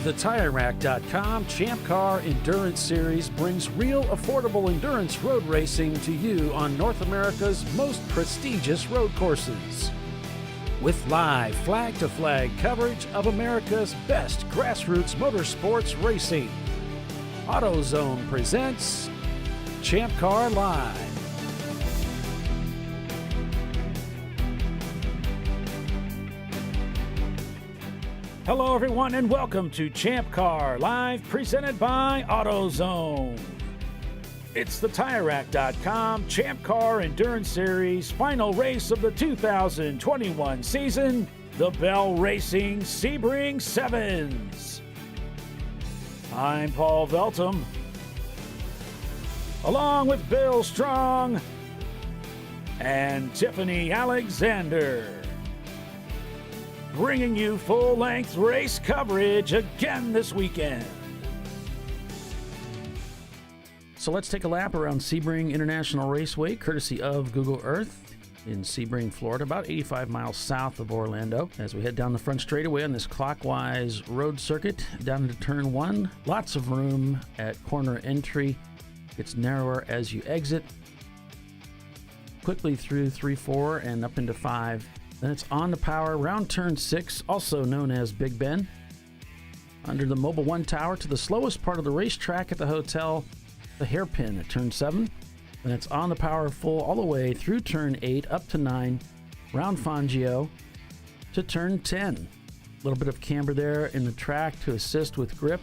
The TireRack.com Champ Car Endurance Series brings real affordable endurance road racing to you on North America's most prestigious road courses. With live flag-to-flag coverage of America's best grassroots motorsports racing, AutoZone presents ChampCar.Live. Hello, everyone, and welcome to ChampCar.Live, presented by AutoZone. It's the TireRack.com Champ Car Endurance Series final race of the 2021 season, the Bell Racing Sebring Sevens. I'm Paul Veltum, along with Bill Strong and Tiffany Alexander, bringing you full-length race coverage again this weekend. So let's take a lap around Sebring International Raceway, courtesy of Google Earth in Sebring, Florida, about 85 miles south of Orlando. As we head down the front straightaway on this clockwise road circuit, down into turn one, lots of room at corner entry. It's narrower as you exit. Quickly through 3-4 and up into 5. Then it's on the power around turn 6, also known as Big Ben. Under the Mobile One Tower to the slowest part of the racetrack at the hotel, the hairpin at turn 7. Then it's on the power full all the way through turn 8 up to 9, round Fangio to turn 10. A little bit of camber there in the track to assist with grip.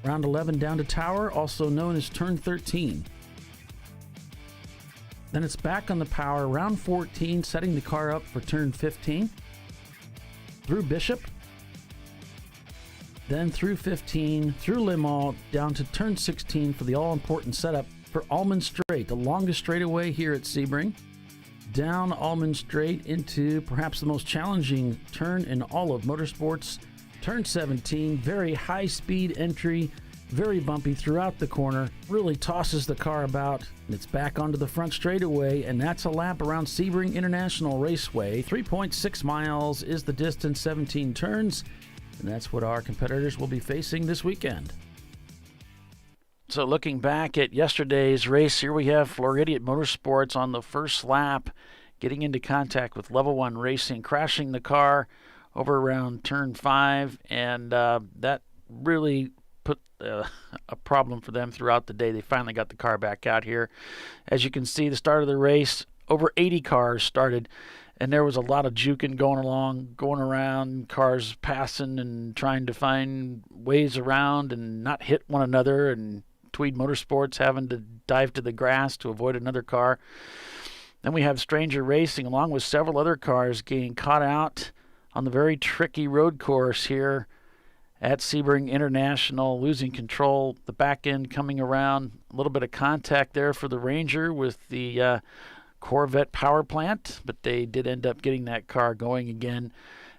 Round 11 down to tower, also known as turn 13. Then it's back on the power, round 14, setting the car up for turn 15. Through Bishop. Then through 15, through Limahl, down to turn 16 for the all-important setup for Almond Straight, the longest straightaway here at Sebring. Down Almond Straight into perhaps the most challenging turn in all of motorsports. Turn 17, very high-speed entry, very bumpy throughout the corner, really tosses the car about, and it's back onto the front straightaway, and that's a lap around Sebring International Raceway. 3.6 miles is the distance, 17 turns, and that's what our competitors will be facing this weekend. So looking back at yesterday's race, here we have Floridian Motorsports on the first lap, getting into contact with Level 1 Racing, crashing the car over around turn 5, and that really put a problem for them throughout the day. They finally got the car back out here. As you can see, the start of the race, over 80 cars started, and there was a lot of juking going around, cars passing and trying to find ways around and not hit one another, and Tweed Motorsports having to dive to the grass to avoid another car. Then we have Stranger Racing, along with several other cars, getting caught out on the very tricky road course here at Sebring International, losing control, the back end coming around, a little bit of contact there for the Ranger with the Corvette power plant, but they did end up getting that car going again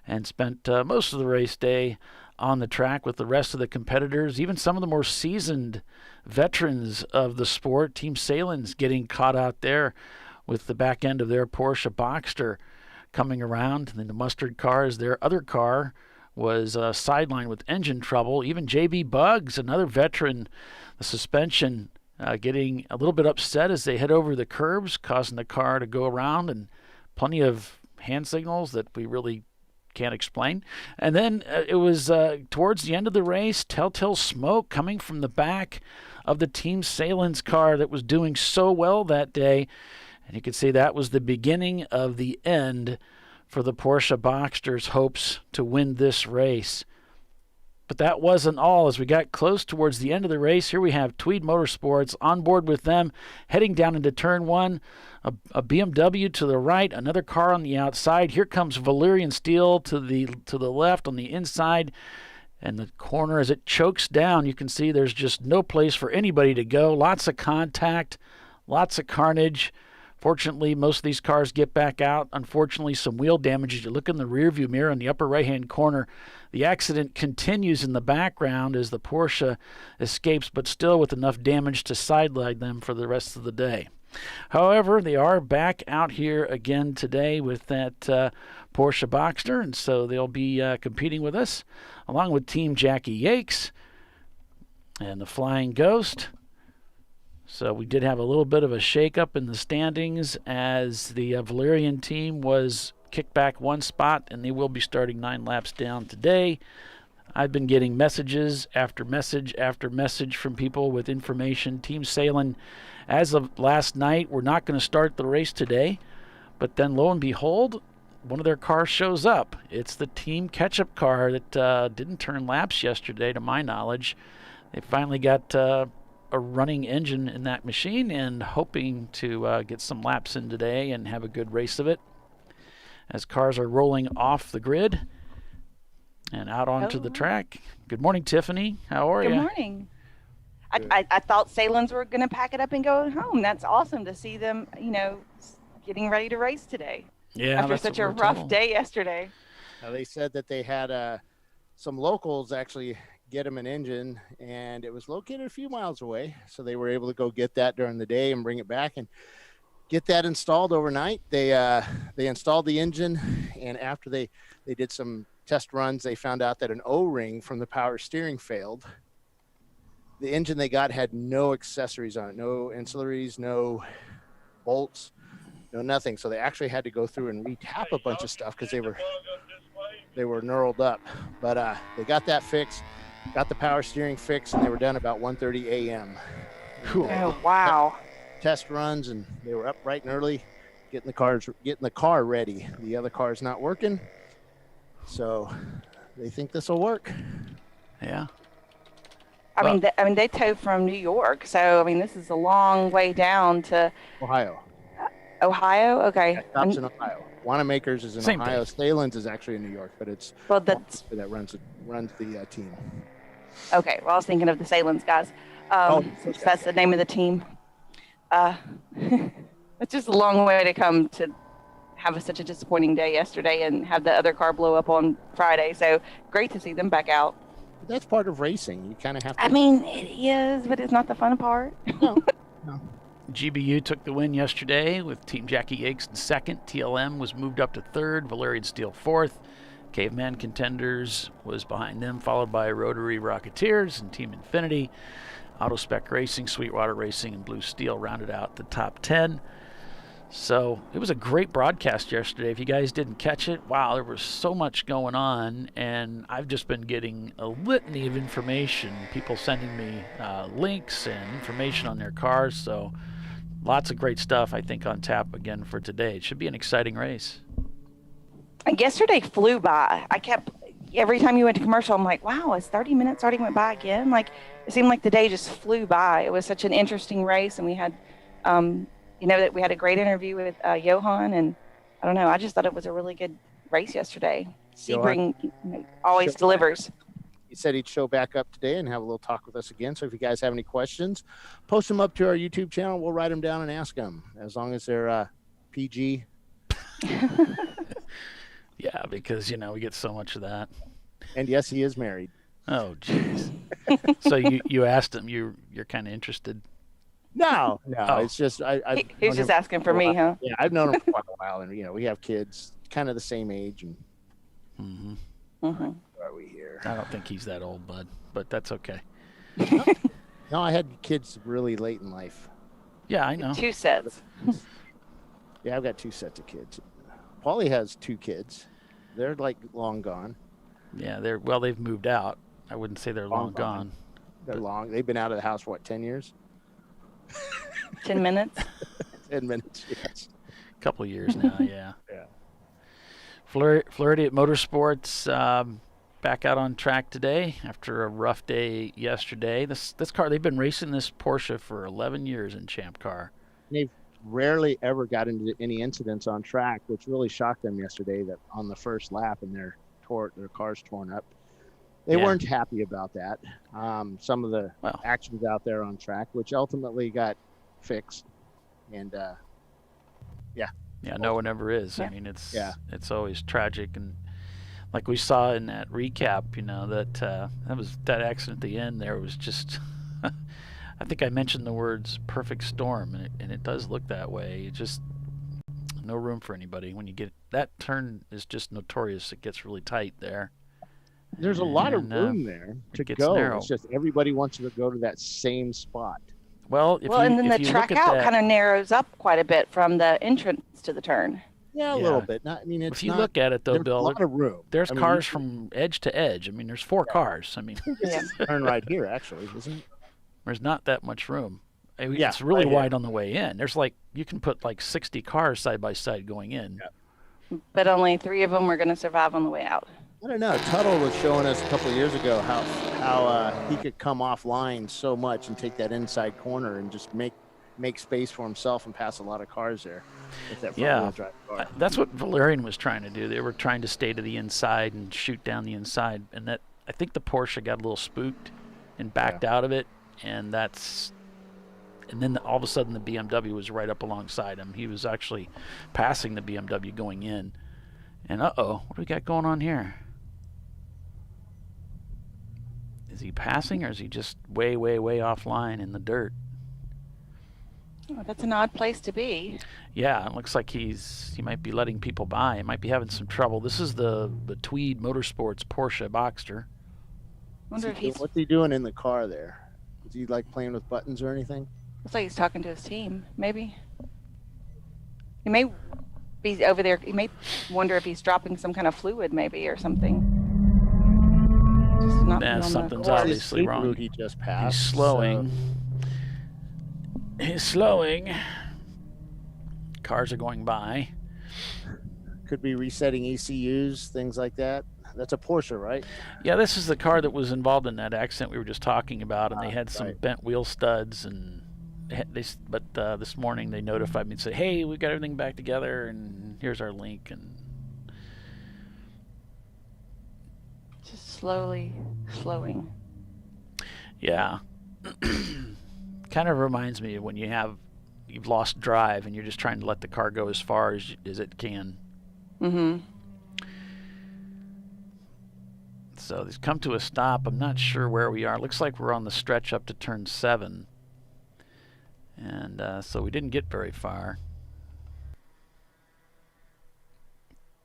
and spent most of the race day on the track with the rest of the competitors, even some of the more seasoned veterans of the sport. Team Salen's getting caught out there with the back end of their Porsche Boxster coming around. And then the Mustard car is their other car, was sidelined with engine trouble. Even J.B. Buggs, another veteran, the suspension getting a little bit upset as they head over the curbs, causing the car to go around, and plenty of hand signals that we really can't explain. And then it was towards the end of the race, telltale smoke coming from the back of the Team Salen's car that was doing so well that day. And you can see that was the beginning of the end for the Porsche Boxster's hopes to win this race. But that wasn't all. As we got close towards the end of the race, here we have Tweed Motorsports on board with them, heading down into turn 1, a BMW to the right, another car on the outside. Here comes Valyrian Steel to the left on the inside, and the corner as it chokes down. You can see there's just no place for anybody to go. Lots of contact, lots of carnage. Fortunately, most of these cars get back out. Unfortunately, some wheel damage. As you look in the rearview mirror in the upper right-hand corner, the accident continues in the background as the Porsche escapes, but still with enough damage to sideline them for the rest of the day. However, they are back out here again today with that Porsche Boxster, and so they'll be competing with us, along with Team Jackie Yakes and the Flying Ghost. So we did have a little bit of a shake-up in the standings as the Valerian team was kicked back one spot, and they will be starting 9 laps down today. I've been getting messages after message after message from people with information. Team Salem, as of last night, we're not going to start the race today. But then, lo and behold, one of their cars shows up. It's the Team Ketchup car that didn't turn laps yesterday, to my knowledge. They finally got a running engine in that machine and hoping to get some laps in today and have a good race of it. As cars are rolling off the grid and out onto the track. Good morning, Tiffany. How are you? Good morning. I thought Salem's were going to pack it up and go home. That's awesome to see them, getting ready to race today. Yeah, after such a rough day yesterday. They said that they had some locals actually get them an engine, and it was located a few miles away. So they were able to go get that during the day and bring it back and get that installed overnight. They installed the engine, and after they did some test runs, they found out that an O-ring from the power steering failed. The engine they got had no accessories on it, no ancillaries, no bolts, no nothing. So they actually had to go through and retap a bunch of stuff because they were knurled up. But they got that fixed, got the power steering fixed, and they were done about 1:30 a.m. Cool. Oh, wow. Test runs, and they were up bright and early, getting the car ready. The other car's not working, so they think this will work. Yeah. I mean, they towed from New York, so this is a long way down to Ohio. Ohio, okay. Yeah, stops in Ohio. Wanamaker's is in Same Ohio. thing. Stalin's is actually in New York, but it's that runs the team. Okay, well, I was thinking of the Salem's guys. Since that's the name of the team. It's just a long way to come to have such a disappointing day yesterday and have the other car blow up on Friday. So great to see them back out. That's part of racing. You kind of have to. It is, but it's not the fun part. No. GBU took the win yesterday with Team Jackie Yakes in second. TLM was moved up to third. Valerian Steel fourth. Caveman Contenders was behind them, followed by Rotary Rocketeers and Team Infinity. Autospec Racing, Sweetwater Racing, and Blue Steel rounded out the top 10. So it was a great broadcast yesterday. If you guys didn't catch it, wow, there was so much going on, and I've just been getting a litany of information, people sending me links and information on their cars. So lots of great stuff, I think, on tap again for today. It should be an exciting race. Yesterday flew by. Every time you went to commercial, I'm like, wow, is 30 minutes already went by again? It seemed like the day just flew by. It was such an interesting race, and we had, that we had a great interview with Johan, and I don't know, I just thought it was a really good race yesterday. Sebring always delivers. He said he'd show back up today and have a little talk with us again. So if you guys have any questions, post them up to our YouTube channel. We'll write them down and ask them, as long as they're PG. Yeah, because, we get so much of that. And yes, he is married. Oh, jeez. So you asked him, you're kind of interested? No. Oh. It's just he's just asking for me, huh? Yeah, I've known him for quite a while, and we have kids kind of the same age, and Mm-hmm. Why are we here? I don't think he's that old, bud, but that's okay. No, I had kids really late in life. Yeah, I know. 2 sets. Yeah, I've got 2 sets of kids. Paulie has 2 kids. They're long gone. Yeah, they've moved out. I wouldn't say they're long gone. They're long. They've been out of the house, 10 years? 10 minutes? 10 minutes, yes. A couple of years now, yeah. Yeah. Floridian Motorsports back out on track today after a rough day yesterday. This car, they've been racing this Porsche for 11 years in Champ Car. They've rarely ever got into any incidents on track, which really shocked them yesterday, that on the first lap and their car's torn up. They weren't happy about that. Some of the actions out there on track, which ultimately got fixed. And no one ever is. Yeah. It's always tragic, and like we saw in that recap, that accident at the end there was just I think I mentioned the words perfect storm, and it does look that way. It just no room for anybody. When you get that turn is just notorious. It gets really tight there. There's a lot of room there to go. Narrow. It's just everybody wants to go to that same spot. Well, and then the track out kind of narrows up quite a bit from the entrance to the turn. Yeah, a little bit. If you look at it, though, Bill, a lot of room. There's cars from edge to edge. I mean, there's 4 cars. I mean, it's a turn right here, actually, isn't it? There's not that much room. It's really wide on the way in. There's you can put 60 cars side by side going in. Yeah. But only 3 of them are going to survive on the way out. I don't know. Tuttle was showing us a couple of years ago how he could come offline so much and take that inside corner and just make space for himself and pass a lot of cars there. With that front-wheel drive car. That's what Valerian was trying to do. They were trying to stay to the inside and shoot down the inside, and that I think the Porsche got a little spooked and backed out of it, and then all of a sudden the BMW was right up alongside him. He was actually passing the BMW going in, and what do we got going on here? Is he passing, or is he just way, way, way offline in the dirt? Oh, that's an odd place to be. Yeah, it looks like he might be letting people by. He might be having some trouble. This is the Tweed Motorsports Porsche Boxster. What's he doing in the car there? Is he playing with buttons or anything? Looks like he's talking to his team, maybe. He may be over there. He may wonder if he's dropping some kind of fluid, maybe, or something. Something's obviously wrong. He just passed. He's slowing. He's slowing. Cars are going by. Could be resetting ECUs, things like that. That's a Porsche, right? Yeah, this is the car that was involved in that accident we were just talking about, and they had some bent wheel studs, and this morning they notified me and said, "Hey, we got everything back together, and here's our link." And just slowing. Yeah. Kind of reminds me of when you've lost drive and you're just trying to let the car go as far as it can. Mm-hmm. So they've come to a stop. I'm not sure where we are. Looks like we're on the stretch up to turn 7. And so we didn't get very far.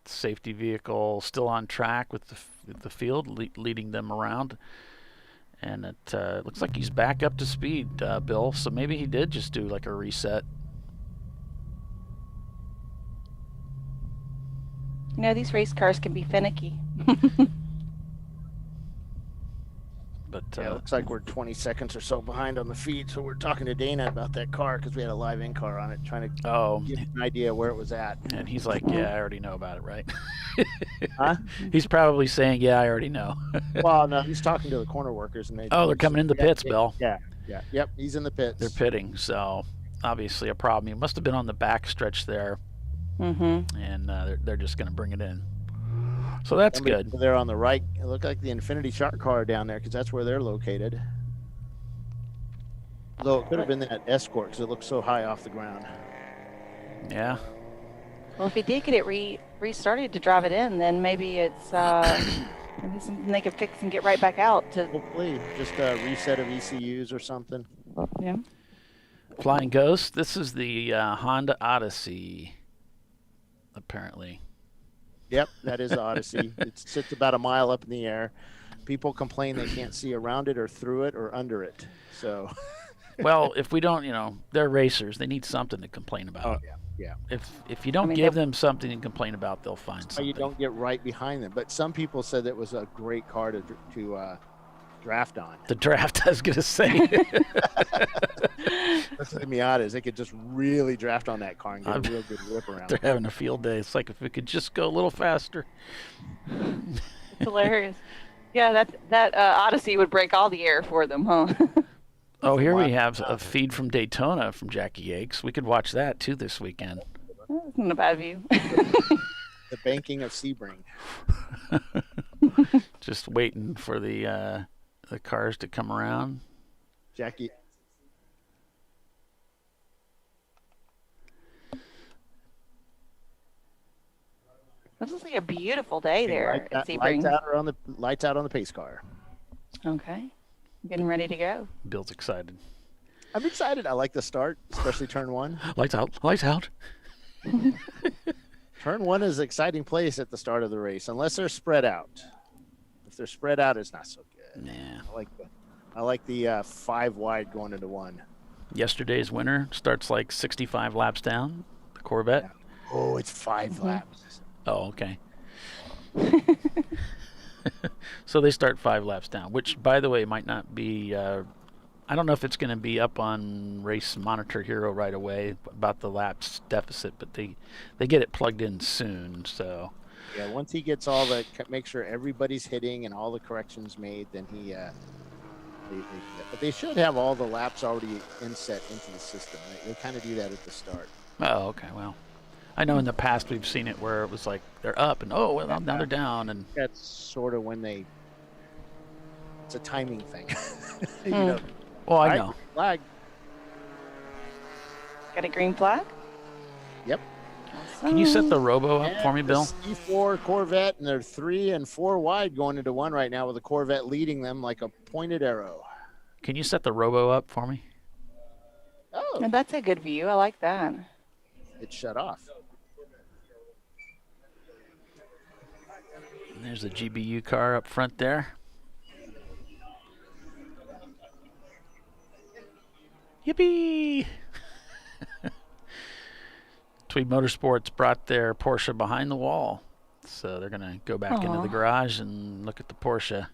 Safety vehicle still on track with the field, leading them around. And it looks like he's back up to speed, Bill. So maybe he did just do a reset. These race cars can be finicky. But it looks like we're 20 seconds or so behind on the feed. So we're talking to Dana about that car because we had a live in car on it, trying to get an idea where it was at. And he's like, "Yeah, I already know about it, right?" Huh? He's probably saying, "Yeah, I already know." Well, no, he's talking to the corner workers, and they're coming in the pits, Bill. Yep, he's in the pits. They're pitting, so obviously a problem. He must have been on the back stretch there, and they're just going to bring it in. So that's good. They're on the right. It looked like the Infinity Shark car down there because that's where they're located. Though it could have been that Escort because it looks so high off the ground. Yeah. Well, if he did get it restarted to drive it in, then maybe it's maybe something they could fix and get right back out. Hopefully, just a reset of ECUs or something. Yeah. Flying Ghost. This is the Honda Odyssey, apparently. Yep, that is Odyssey. It sits about a mile up in the air. People complain they can't see around it or through it or under it. So, well, if we don't, they're racers. They need something to complain about. Oh yeah. If you don't give them something to complain about, they'll find something. You don't get right behind them. But some people said it was a great car to draft on. The draft, I was going to say. That's the Miatas. They could just really draft on that car and get a real good whip around. They're having a field day. It's like if we could just go a little faster. It's hilarious. Yeah, that Odyssey would break all the air for them, huh? Oh, here we have a feed from Daytona from Jackie Yakes. We could watch that, too, this weekend. That's not a bad view. The banking of Sebring. Just waiting for the cars to come around. Jackie. This looks like a beautiful day there at Sebring. Lights out on the pace car. Okay. Getting ready to go. Bill's excited. I'm excited. I like the start, especially turn one. Lights out. Lights out. Turn one is an exciting place at the start of the race, unless they're spread out. If they're spread out, it's not so good. Yeah. I like the 5 wide going into one. Yesterday's winner starts like 65 laps down, the Corvette. Yeah. Oh, it's 5 laps. Oh, okay. So they start 5 laps down, which, by the way, might not be. I don't know if it's going to be up on Race Monitor Hero right away about the laps deficit, but they get it plugged in soon. So yeah, once he gets make sure everybody's hitting and all the corrections made, then he. But they should have all the laps already inset into the system. They kind of do that at the start. Oh, okay. Well, I know in the past we've seen it where it was like they're up and now they're down, and that's sort of when it's a timing thing. You know. Well, I know. Flag. Got a green flag? Yep. Awesome. Can you set the robo up for me, Bill? C4 Corvette, and they're 3 and 4 wide going into one right now with the Corvette leading them like a pointed arrow. Can you set the robo up for me? Oh, Oh, that's a good view. I like that. it shut off. And there's the GBU car up front there. Yippee! Tweed Motorsports brought their Porsche behind the wall. So they're going to go back into the garage and look at the Porsche.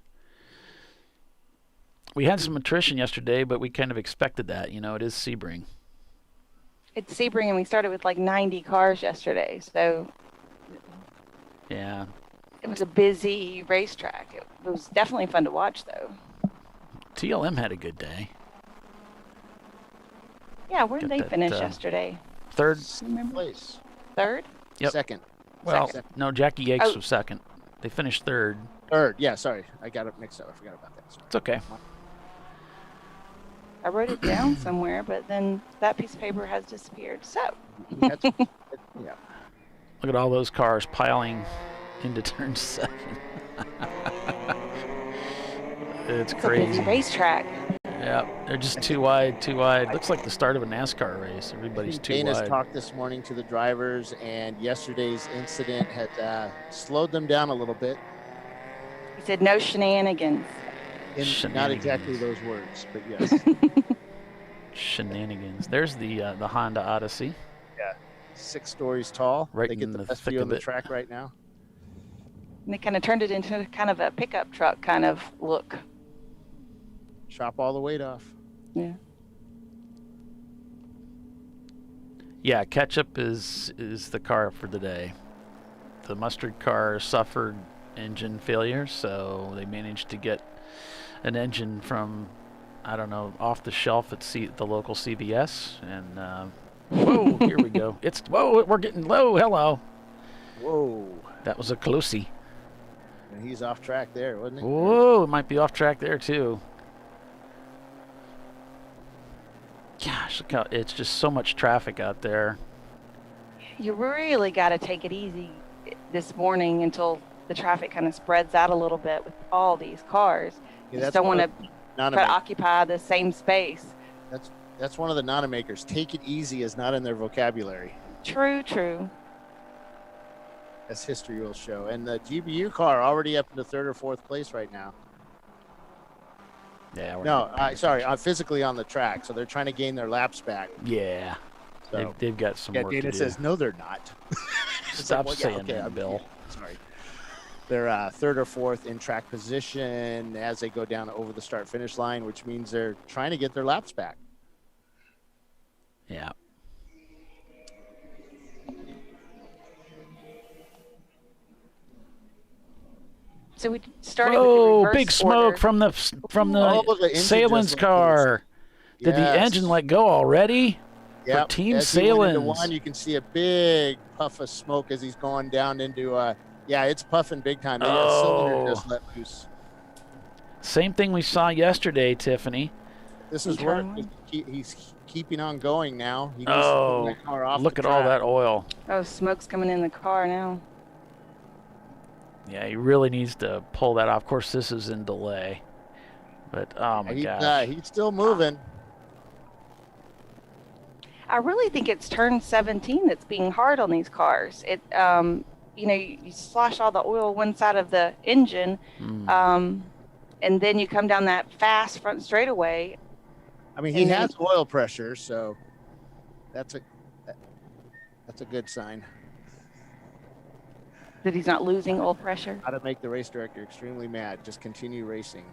We had some attrition yesterday, but we kind of expected that. You know, it is Sebring. It's Sebring, and we started with like 90 cars yesterday. So Yeah. it was a busy racetrack. It was definitely fun to watch, though. TLM had a good day. Yeah, where did Got they that, finish yesterday? Third. Remember? Place. Third? Yep. Second. Well, Second. no, Jackie Yakes Oh. was second. They finished third. Third. Yeah, sorry. I got it mixed up. I forgot about that. Sorry. It's okay. I wrote it down somewhere, but then that piece of paper has disappeared. So Yeah. Look at all those cars piling into turn 7. It's it's a crazy. busy racetrack. Yeah, they're just too wide, too wide. Looks like the start of a NASCAR race. Everybody's too Dana's wide. talked this morning to the drivers, and yesterday's incident had slowed them down a little bit. He said no shenanigans. Not exactly those words, but yes. Shenanigans. There's the Honda Odyssey. 6 stories tall. Right They get in the the best thick view of on the it. track right now. And they kind of turned it into kind of a pickup truck kind of look. Chop all the weight off. Yeah. Yeah, Ketchup is the car for the day. The mustard car suffered engine failure, so they managed to get an engine from, I don't know, off the shelf at the local CVS. And whoa, here we go. Whoa, we're getting low. Hello. Whoa. That was a closey. And he's off track there, wasn't he? Whoa, it might be off track there too. Gosh, look how it's just so much traffic out there. You really got to take it easy this morning until the traffic kind of spreads out a little bit with all these cars. You just don't want to try to occupy the same space. That's one of the Nanamakers. Take it easy is not in their vocabulary, True, true. as history will show. And the GBU car already up into 3rd or 4th place right now. Yeah. Sorry, physically on the track. So they're trying to gain their laps back. Yeah. So, They've got some work Dana to do. says, no, they're not. Stop saying that, Bill. Sorry. They're 3rd or 4th in track position as they go down over the start-finish line, which means they're trying to get their laps back. Yeah. So we started with the Whoa! reverse Big smoke order. from the the engine Salen's just went car. Did the Yes. engine let go already? Yep. Team As he went into Salen's. one, you can see a big puff of smoke as he's going down into it's puffing big time. They got a cylinder just let loose. Same thing we saw yesterday, Tiffany. This is where he's keeping on going now. He needs to Oh, pull that car off look the at all track. that oil. Oh, smoke's coming in the car now. Yeah, he really needs to pull that off. Of course, this is in delay. But, oh, my gosh. He's still moving. I really think it's turn 17 that's being hard on these cars. You slosh all the oil one side of the engine, and then you come down that fast front straightaway. I mean, he has oil pressure, so that's a good sign. That he's not losing oil pressure. How to make the race director extremely mad. Just continue racing.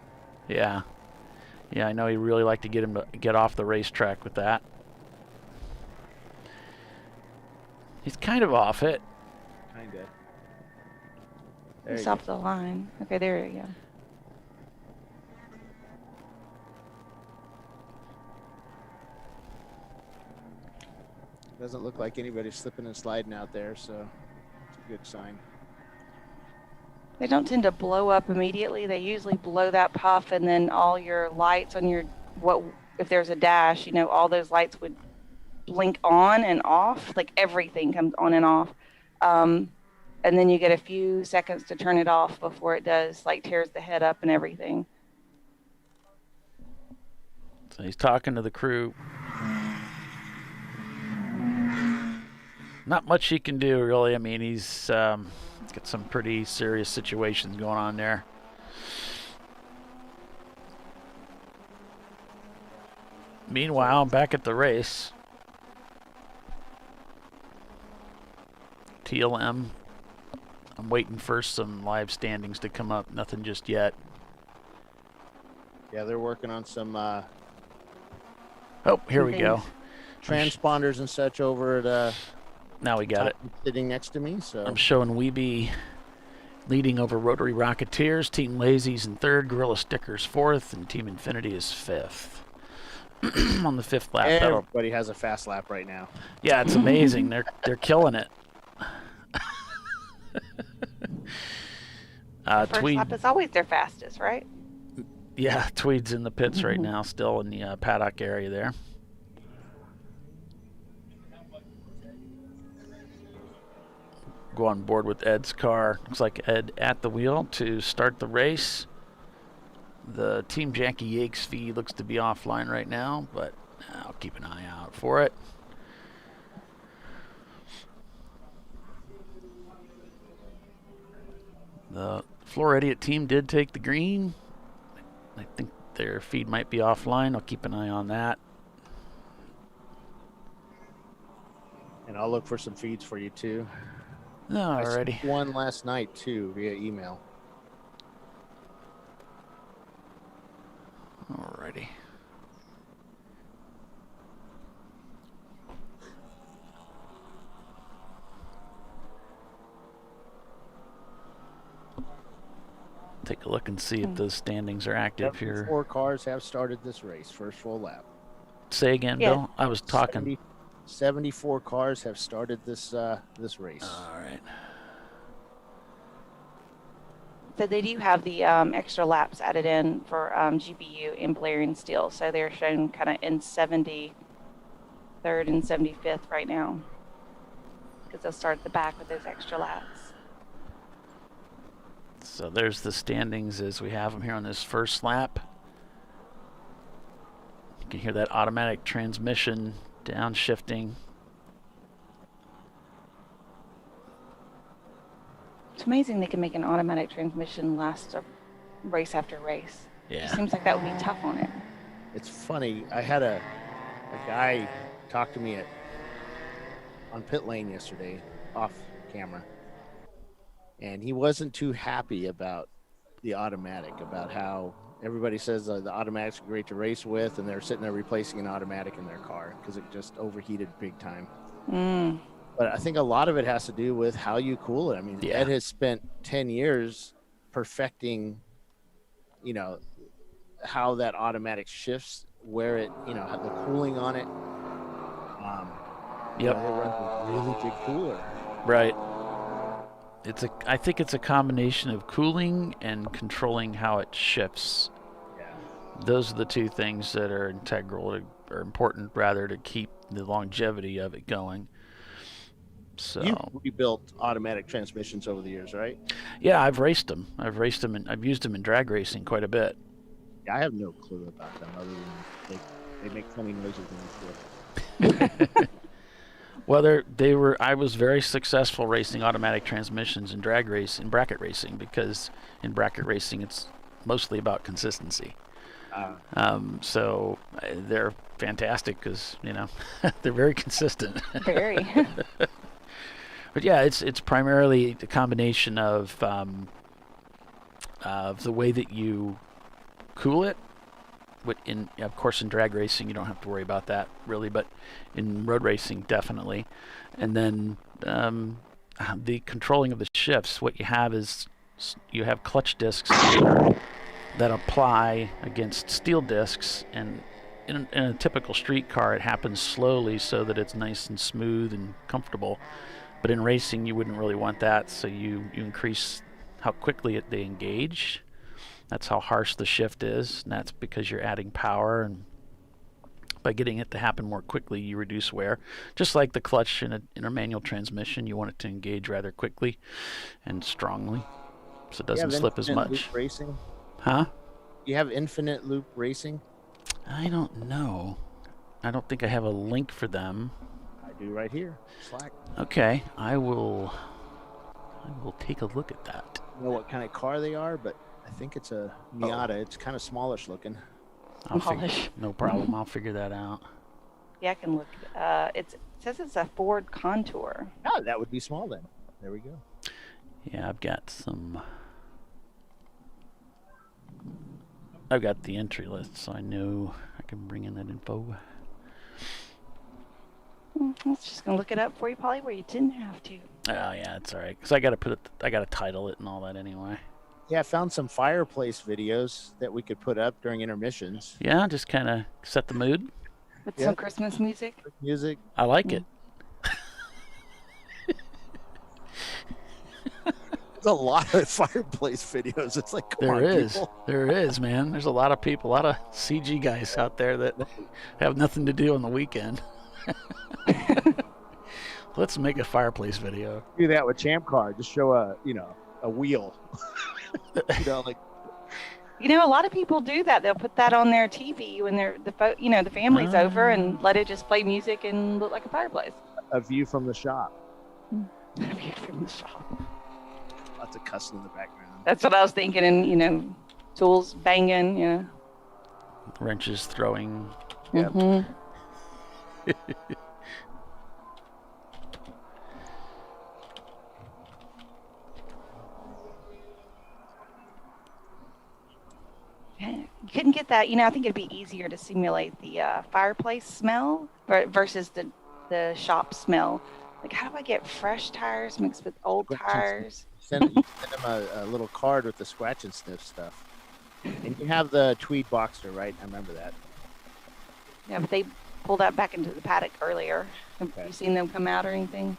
Yeah. Yeah, I know he'd really like to get him to get off the racetrack with that. He's kind of off it. Kind of. He's off the line. Okay, there you go. Doesn't look like anybody's slipping and sliding out there, so it's a good sign. They don't tend to blow up immediately. They usually blow that puff, and then all your lights on if there's a dash, all those lights would blink on and off. Like everything comes on and off. And then you get a few seconds to turn it off before it does, like tears the head up and everything. So he's talking to the crew. Not much he can do, really. I mean, he's got some pretty serious situations going on there. Meanwhile, back at the race, TLM, I'm waiting for some live standings to come up. Nothing just yet. Yeah, they're working on some oh, here we go. Transponders and such over at now we got it. Sitting next to me, so I'm showing Weeby leading over Rotary Rocketeers. Team Lazy's in third, Gorilla Stickers fourth, and Team Infinity is fifth. On the fifth lap. Everybody has a fast lap right now. Yeah, it's amazing. They're killing it. First Tweed. lap is always their fastest, right? Yeah, Tweed's in the pits right now, still in the paddock area there. Go on board with Ed's car. Looks like Ed at the wheel to start the race. The Team Jackie Yakes feed looks to be offline right now, but I'll keep an eye out for it. The Floridiot team did take the green. I think their feed might be offline. I'll keep an eye on that. And I'll look for some feeds for you too. Alrighty. I sent one last night too via email. Alrighty. Take a look and see if those standings are active here. 4 cars have started this race, first full lap. Say again, Yeah. Bill. I was talking. 74 cars have started this race. All right. So they do have the extra laps added in for GBU and Blair and Steel. So they're shown kind of in 73rd and 75th right now. Because they'll start at the back with those extra laps. So there's the standings as we have them here on this first lap. You can hear that automatic transmission downshifting. It's amazing they can make an automatic transmission last a race after race. Yeah. It seems like that would be tough on it. It's funny. I had a guy talk to me on pit lane yesterday, off camera, and he wasn't too happy about the automatic, about how everybody says the automatics are great to race with, and they're sitting there replacing an automatic in their car because it just overheated big time. But I think a lot of it has to do with how you cool it. I mean, Ed has spent 10 years perfecting, how that automatic shifts, where it, the cooling on it. It runs a really big cooler. Right. I think it's a combination of cooling and controlling how it shifts. Yeah. Those are the two things that are integral or important rather to keep the longevity of it going. So you've rebuilt automatic transmissions over the years, right? Yeah, I've raced them. And I've used them in drag racing quite a bit. Yeah, I have no clue about them other than they make funny noises when they flip. Well, they were. I was very successful racing automatic transmissions in drag race and bracket racing, because in bracket racing it's mostly about consistency. So they're fantastic because they're very consistent. Very. But yeah, it's primarily the combination of the way that you cool it. Of course, in drag racing, you don't have to worry about that really, but in road racing, definitely. And then the controlling of the shifts. What you have is you have clutch discs that apply against steel discs, and in a typical street car, it happens slowly so that it's nice and smooth and comfortable. But in racing, you wouldn't really want that, so you increase how quickly they engage. That's how harsh the shift is, and that's because you're adding power, and by getting it to happen more quickly, you reduce wear. Just like the clutch in a manual transmission, you want it to engage rather quickly and strongly, so it doesn't slip as much. Loop racing? Huh? You have infinite loop racing? I don't know. I don't think I have a link for them. I do right here. Slack. Okay, I will take a look at that. I don't know what kind of car they are, but I think it's a Miata. It's kind of smallish looking. No problem. I'll figure that out. Yeah, I can look. It says it's a Ford Contour. Oh, that would be small then. There we go. Yeah, I've got the entry list, so I know I can bring in that info. I was just gonna look it up for you, Polly, where you didn't have to. Oh yeah, it's all right. Because I gotta title it and all that anyway. Yeah, I found some fireplace videos that we could put up during intermissions. Yeah, just kind of set the mood. With some Christmas music. Music. I like it. There's a lot of fireplace videos. It's like, come on, people. There is, man. There's a lot of people, a lot of CG guys out there that have nothing to do on the weekend. Let's make a fireplace video. Do that with ChampCar. Just show a wheel. A lot of people do that. They'll put that on their TV when the family's over, and let it just play music and look like a fireplace. A view from the shop. A view from the shop. Lots of cussing in the background. That's what I was thinking, and tools banging, Wrenches throwing. Mm-hmm. You couldn't get that. I think it'd be easier to simulate the fireplace smell versus the shop smell. Like, how do I get fresh tires mixed with old tires? Send them a little card with the scratch and sniff stuff. And you have the Tweed Boxster, right? I remember that. Yeah, but they pulled that back into the paddock earlier. Have you seen them come out or anything?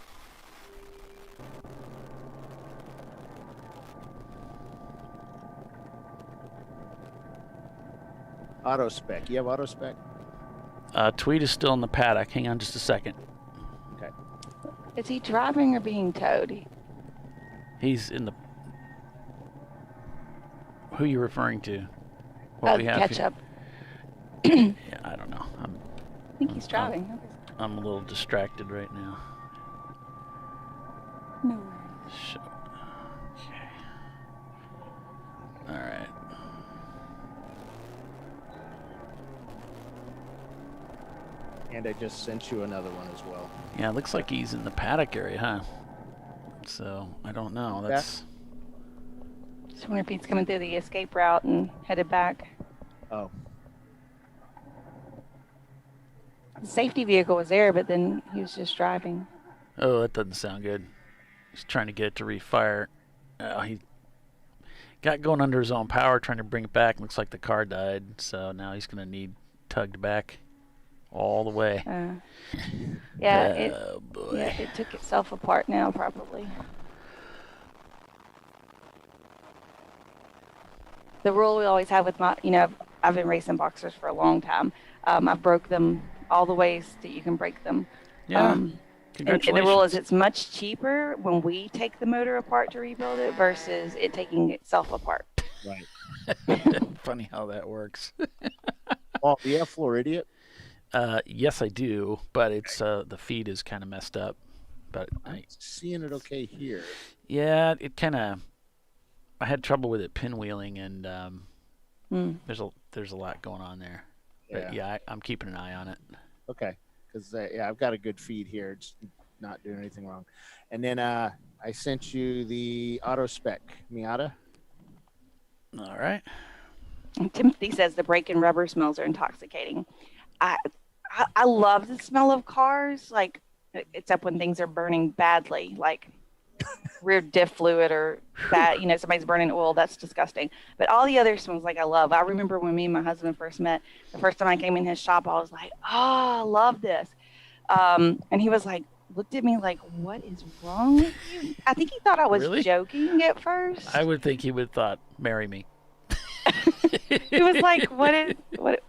Auto spec. You have auto spec? Tweed is still in the paddock. Hang on just a second. Okay. Is he driving or being towed? He's in the... Who are you referring to? What we have Ketchup. Yeah, I don't know. I think he's driving. I'm a little distracted right now. No. Okay. All right. And I just sent you another one as well. Yeah, it looks like he's in the paddock area, huh? So, I don't know. That's... Just wonder if he's coming through the escape route and headed back. Oh. The safety vehicle was there, but then he was just driving. Oh, that doesn't sound good. He's trying to get it to refire. He got going under his own power, trying to bring it back. Looks like the car died, so now he's going to need tugged back all the way. It took itself apart now, probably. The rule we always have with my, I've been racing boxers for a long time. I broke them all the ways that you can break them. Yeah. And the rule is it's much cheaper when we take the motor apart to rebuild it versus it taking itself apart. Right. Funny how that works. Oh, yeah, Floridian. Yes, I do, but it's the feed is kind of messed up. But I'm seeing it okay here. yeah, it kind of. I had trouble with it pinwheeling, and there's a lot going on there. But yeah, I'm keeping an eye on it. Okay, because I've got a good feed here. It's not doing anything wrong. And then I sent you the auto spec Miata. All right. Timothy says the brake and rubber smells are intoxicating. I love the smell of cars, like except when things are burning badly, like rear diff fluid or bad, somebody's burning oil. That's disgusting. But all the other smells, like I love. I remember when me and my husband first met, the first time I came in his shop, I was like, oh, I love this. And he was like, looked at me like, what is wrong with you? I think he thought I was Really? joking at first. I would think he would have thought, marry me. He was like, what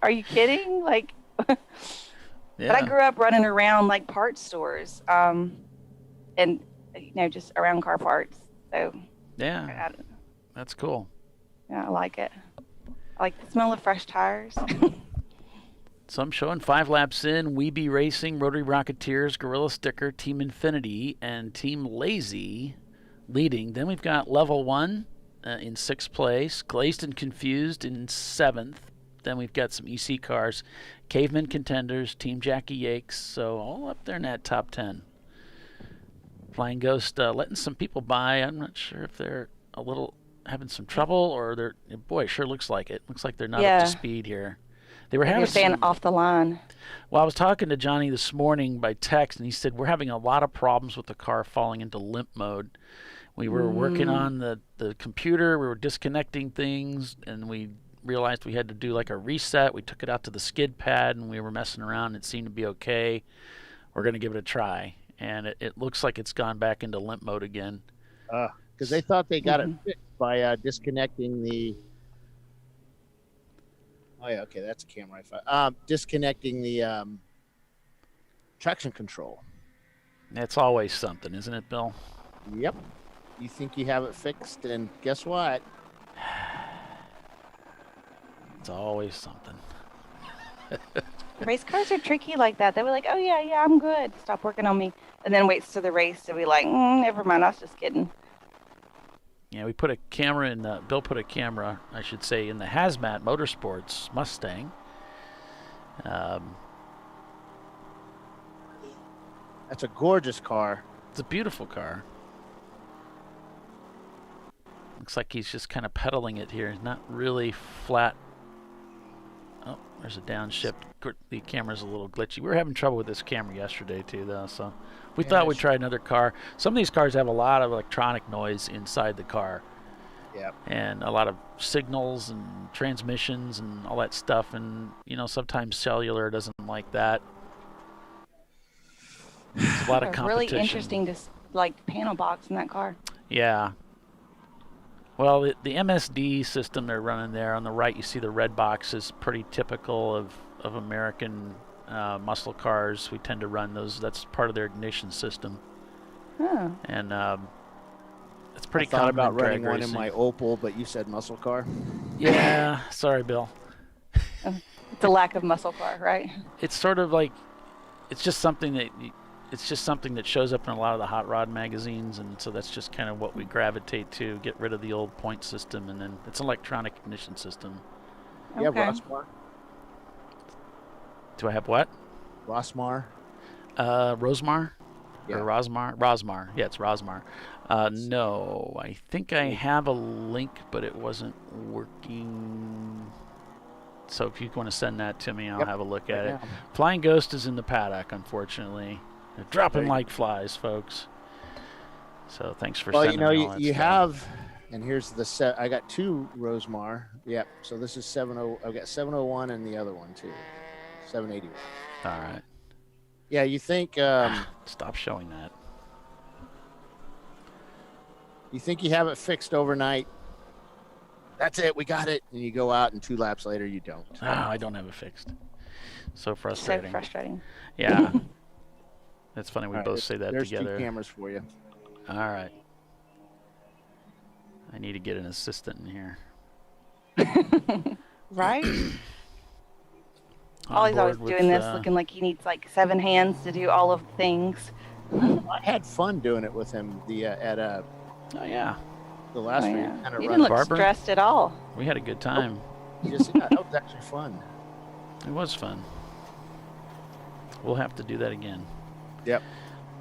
are you kidding? Like, Yeah. But I grew up running around like parts stores, and just around car parts. So yeah, that's cool. Yeah, I like it. I like the smell of fresh tires. So I'm showing 5 laps in, Weeby Racing, Rotary Rocketeers, Gorilla Sticker, Team Infinity, and Team Lazy leading. Then we've got Level 1 in 6th place, Glazed and Confused in 7th. Then we've got some EC cars, Caveman Contenders, Team Jackie Yakes, so all up there in that top 10. Flying Ghost letting some people by. I'm not sure if they're a little having some trouble or they're, boy, it sure looks like it. Looks like they're not up to speed here. They were having staying off the line. Well, I was talking to Johnny this morning by text, and he said we're having a lot of problems with the car falling into limp mode. We were working on the computer. We were disconnecting things, and we realized we had to do like a reset. We took it out to the skid pad, and we were messing around. It seemed to be okay. We're going to give it a try. And it looks like it's gone back into limp mode again. Because they thought they got it fixed by disconnecting the... Oh, yeah, okay, that's a camera. Disconnecting the traction control. That's always something, isn't it, Bill? Yep. You think you have it fixed, and guess what? It's always something. Race cars are tricky like that. They were like, oh, yeah, I'm good. Stop working on me. And then waits to the race to be like, never mind, I was just kidding. Yeah, we put a camera in Bill put a camera, I should say, in the Hazmat Motorsports Mustang. That's a gorgeous car. It's a beautiful car. Looks like he's just kind of pedaling it here. He's not really flat. Oh, there's a downshift. The camera's a little glitchy. We were having trouble with this camera yesterday, too, though, so we thought we'd try another car. Some of these cars have a lot of electronic noise inside the car. Yep. And a lot of signals and transmissions and all that stuff. And, sometimes cellular doesn't like that. It's a lot of competition. Really interesting to panel box in that car. Yeah. Well, the MSD system they're running there on the right, you see the red box is pretty typical of American muscle cars. We tend to run those. That's part of their ignition system. Oh. And it's pretty I thought common about in running drag one racing. in my Opel, but you said muscle car. Yeah, sorry, Bill. It's a lack of muscle car, right? It's sort of like it's just something that shows up in a lot of the hot rod magazines, and so that's just kind of what we gravitate to. Get rid of the old point system, and then it's an electronic ignition system. Yeah, Okay. Rossmar. Do I have what? Rossmar. Rosemar? Yeah. Or Rosmar? Rosmar. Yeah, it's Rosmar. No, I think I have a link, but it wasn't working. So if you want to send that to me, I'll have a look at it. Flying Ghost is in the paddock, unfortunately. They're dropping like flies, folks. So thanks for sending me all that you stuff. have, and here's the set. I got 2 Rosemar. Yep. So this is 70. I've got 701 and the other one too. 781. All right. Yeah, you think Stop showing that. you think you have it fixed overnight. That's it. We got it. And you go out, and 2 laps later, you don't. Oh, I don't have it fixed. So frustrating. So frustrating. Yeah. It's funny we All both right, say that there's together. 2 cameras for you. All right. I need to get an assistant in here. Right? Ollie's always board doing with, this, looking like he needs like 7 hands to do all of the things. I had fun doing it with him. Oh yeah, The last Oh, week. yeah. Kind of He didn't look Barber? stressed at all. we had a good time. Just, yeah, that was actually fun. It was fun. We'll have to do that again. Yep.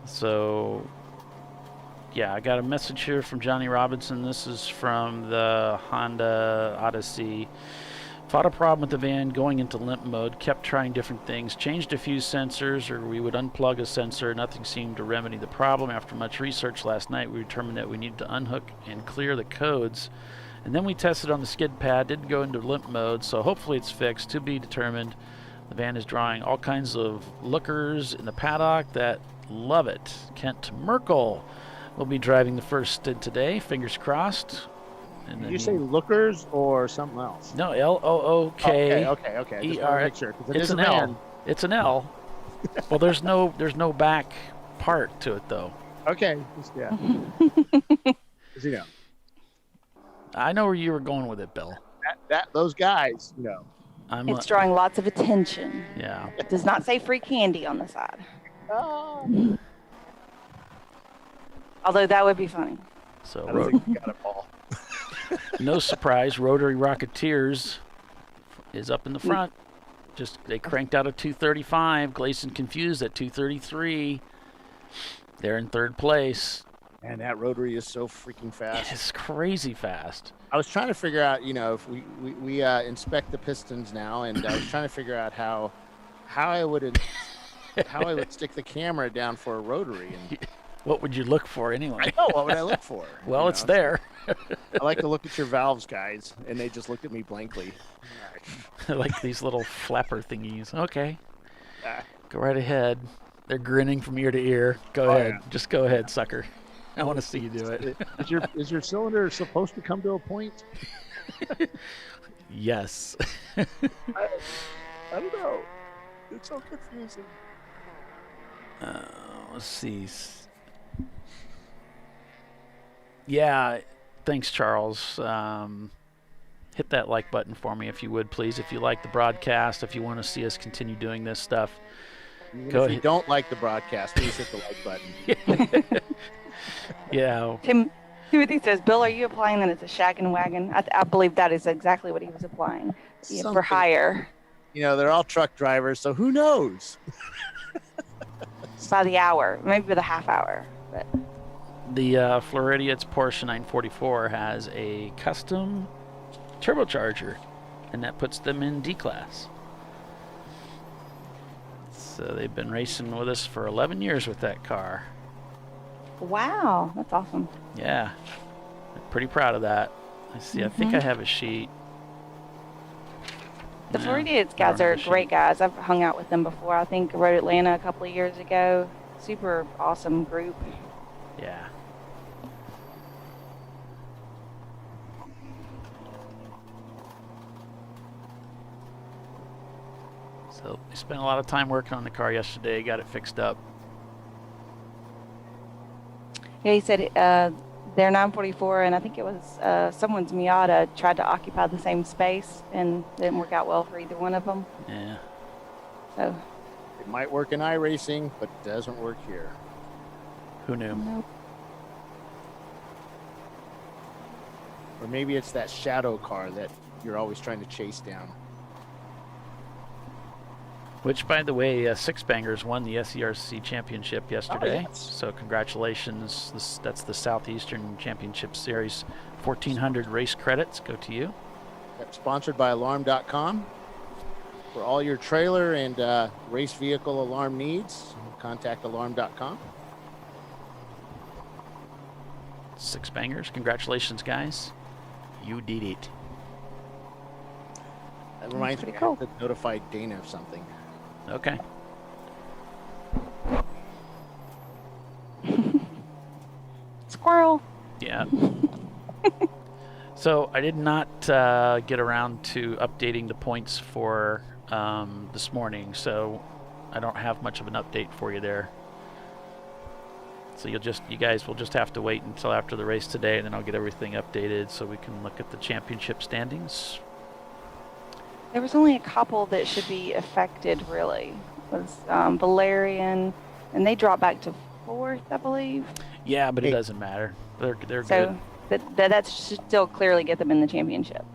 So, yeah, I got a message here from Johnny Robinson. This is from the Honda Odyssey. Fought a problem with the van going into limp mode, kept trying different things, changed a few sensors, or we would unplug a sensor. Nothing seemed to remedy the problem. After much research last night, we determined that we needed to unhook and clear the codes. And then we tested on the skid pad, didn't go into limp mode, so hopefully it's fixed, to be determined. The van is drawing all kinds of lookers in the paddock that love it. Kent Merkel will be driving the first stint today, fingers crossed. And Did then you say lookers or something else? No, L-O-O-K. Okay. I just want E-R- to make sure. 'Cause it It's is a an L. van. It's an L. Well, there's no back part to it though. Okay. Yeah. You know, I know where you were going with it, Bill. those guys, you know. It's drawing lots of attention. Yeah. It does not say free candy on the side. Although that would be funny. So I don't think you got it, Paul. no surprise, Rotary Rocketeers is up in the front. Just they cranked out a 235. Gleason confused at 233. They're in third place. And that rotary is so freaking fast. It's crazy fast. I was trying to figure out, you know, if we inspect the pistons now, and I was trying to figure out how I would stick the camera down for a rotary. And What would you look for anyway? I know, what would I look for? Well, You it's know? there. I like to look at your valves, guys, and they just looked at me blankly. Like these little flapper thingies. Okay, Ah. go right ahead. They're grinning from ear to ear. Go ahead. Yeah. Just go ahead, sucker. I want to see you do it. Is your cylinder supposed to come to a point? Yes. I don't know. It's so confusing. Let's see. Yeah, thanks, Charles. Hit that like button for me if you would, please. If you like the broadcast, if you want to see us continue doing this stuff. Even Go if you ahead. don't like the broadcast, please hit the like button. Yeah. Timothy says, Bill, are you applying that it's a shaggin' wagon? I believe that is exactly what he was applying. Yeah, for Something. hire. You know, they're all truck drivers, so who knows? By the hour, maybe by the half hour. But The Floridia's Porsche 944 has a custom turbocharger, and that puts them in D-Class. So they've been racing with us for 11 years with that car. wow, that's awesome. Yeah, I'm pretty proud of that. Let's see, I think I have a sheet. The No, Floridians I guys don't are have a sheet. great guys. I've hung out with them before. I think I rode Atlanta a couple of years ago. Super awesome group. Yeah. So we spent a lot of time working on the car yesterday, got it fixed up. Yeah, he said their 944, and I think it was someone's Miata tried to occupy the same space, and it didn't work out well for either one of them. Yeah. So, It might work in iRacing, but it doesn't work here. Who knew? nope. Or maybe it's that shadow car that you're always trying to chase down. Which, by the way, Six Bangers won the SERC Championship yesterday. yes. So congratulations. That's the Southeastern Championship Series. 1,400 race credits go to you. Yep, sponsored by Alarm.com. For all your trailer and race vehicle alarm needs, contact Alarm.com. Six Bangers. Congratulations, guys. You did it. That reminds me, pretty I cool. have to notify Dana of something. Okay. Squirrel. Yeah. So I did not get around to updating the points for this morning, so I don't have much of an update for you there. So you guys will just have to wait until after the race today, and then I'll get everything updated so we can look at the championship standings. There was only a couple that should be affected, really. It was Valerian, and they dropped back to 4th, I believe. Yeah, but it doesn't matter. They're good. So that should still clearly get them in the championship.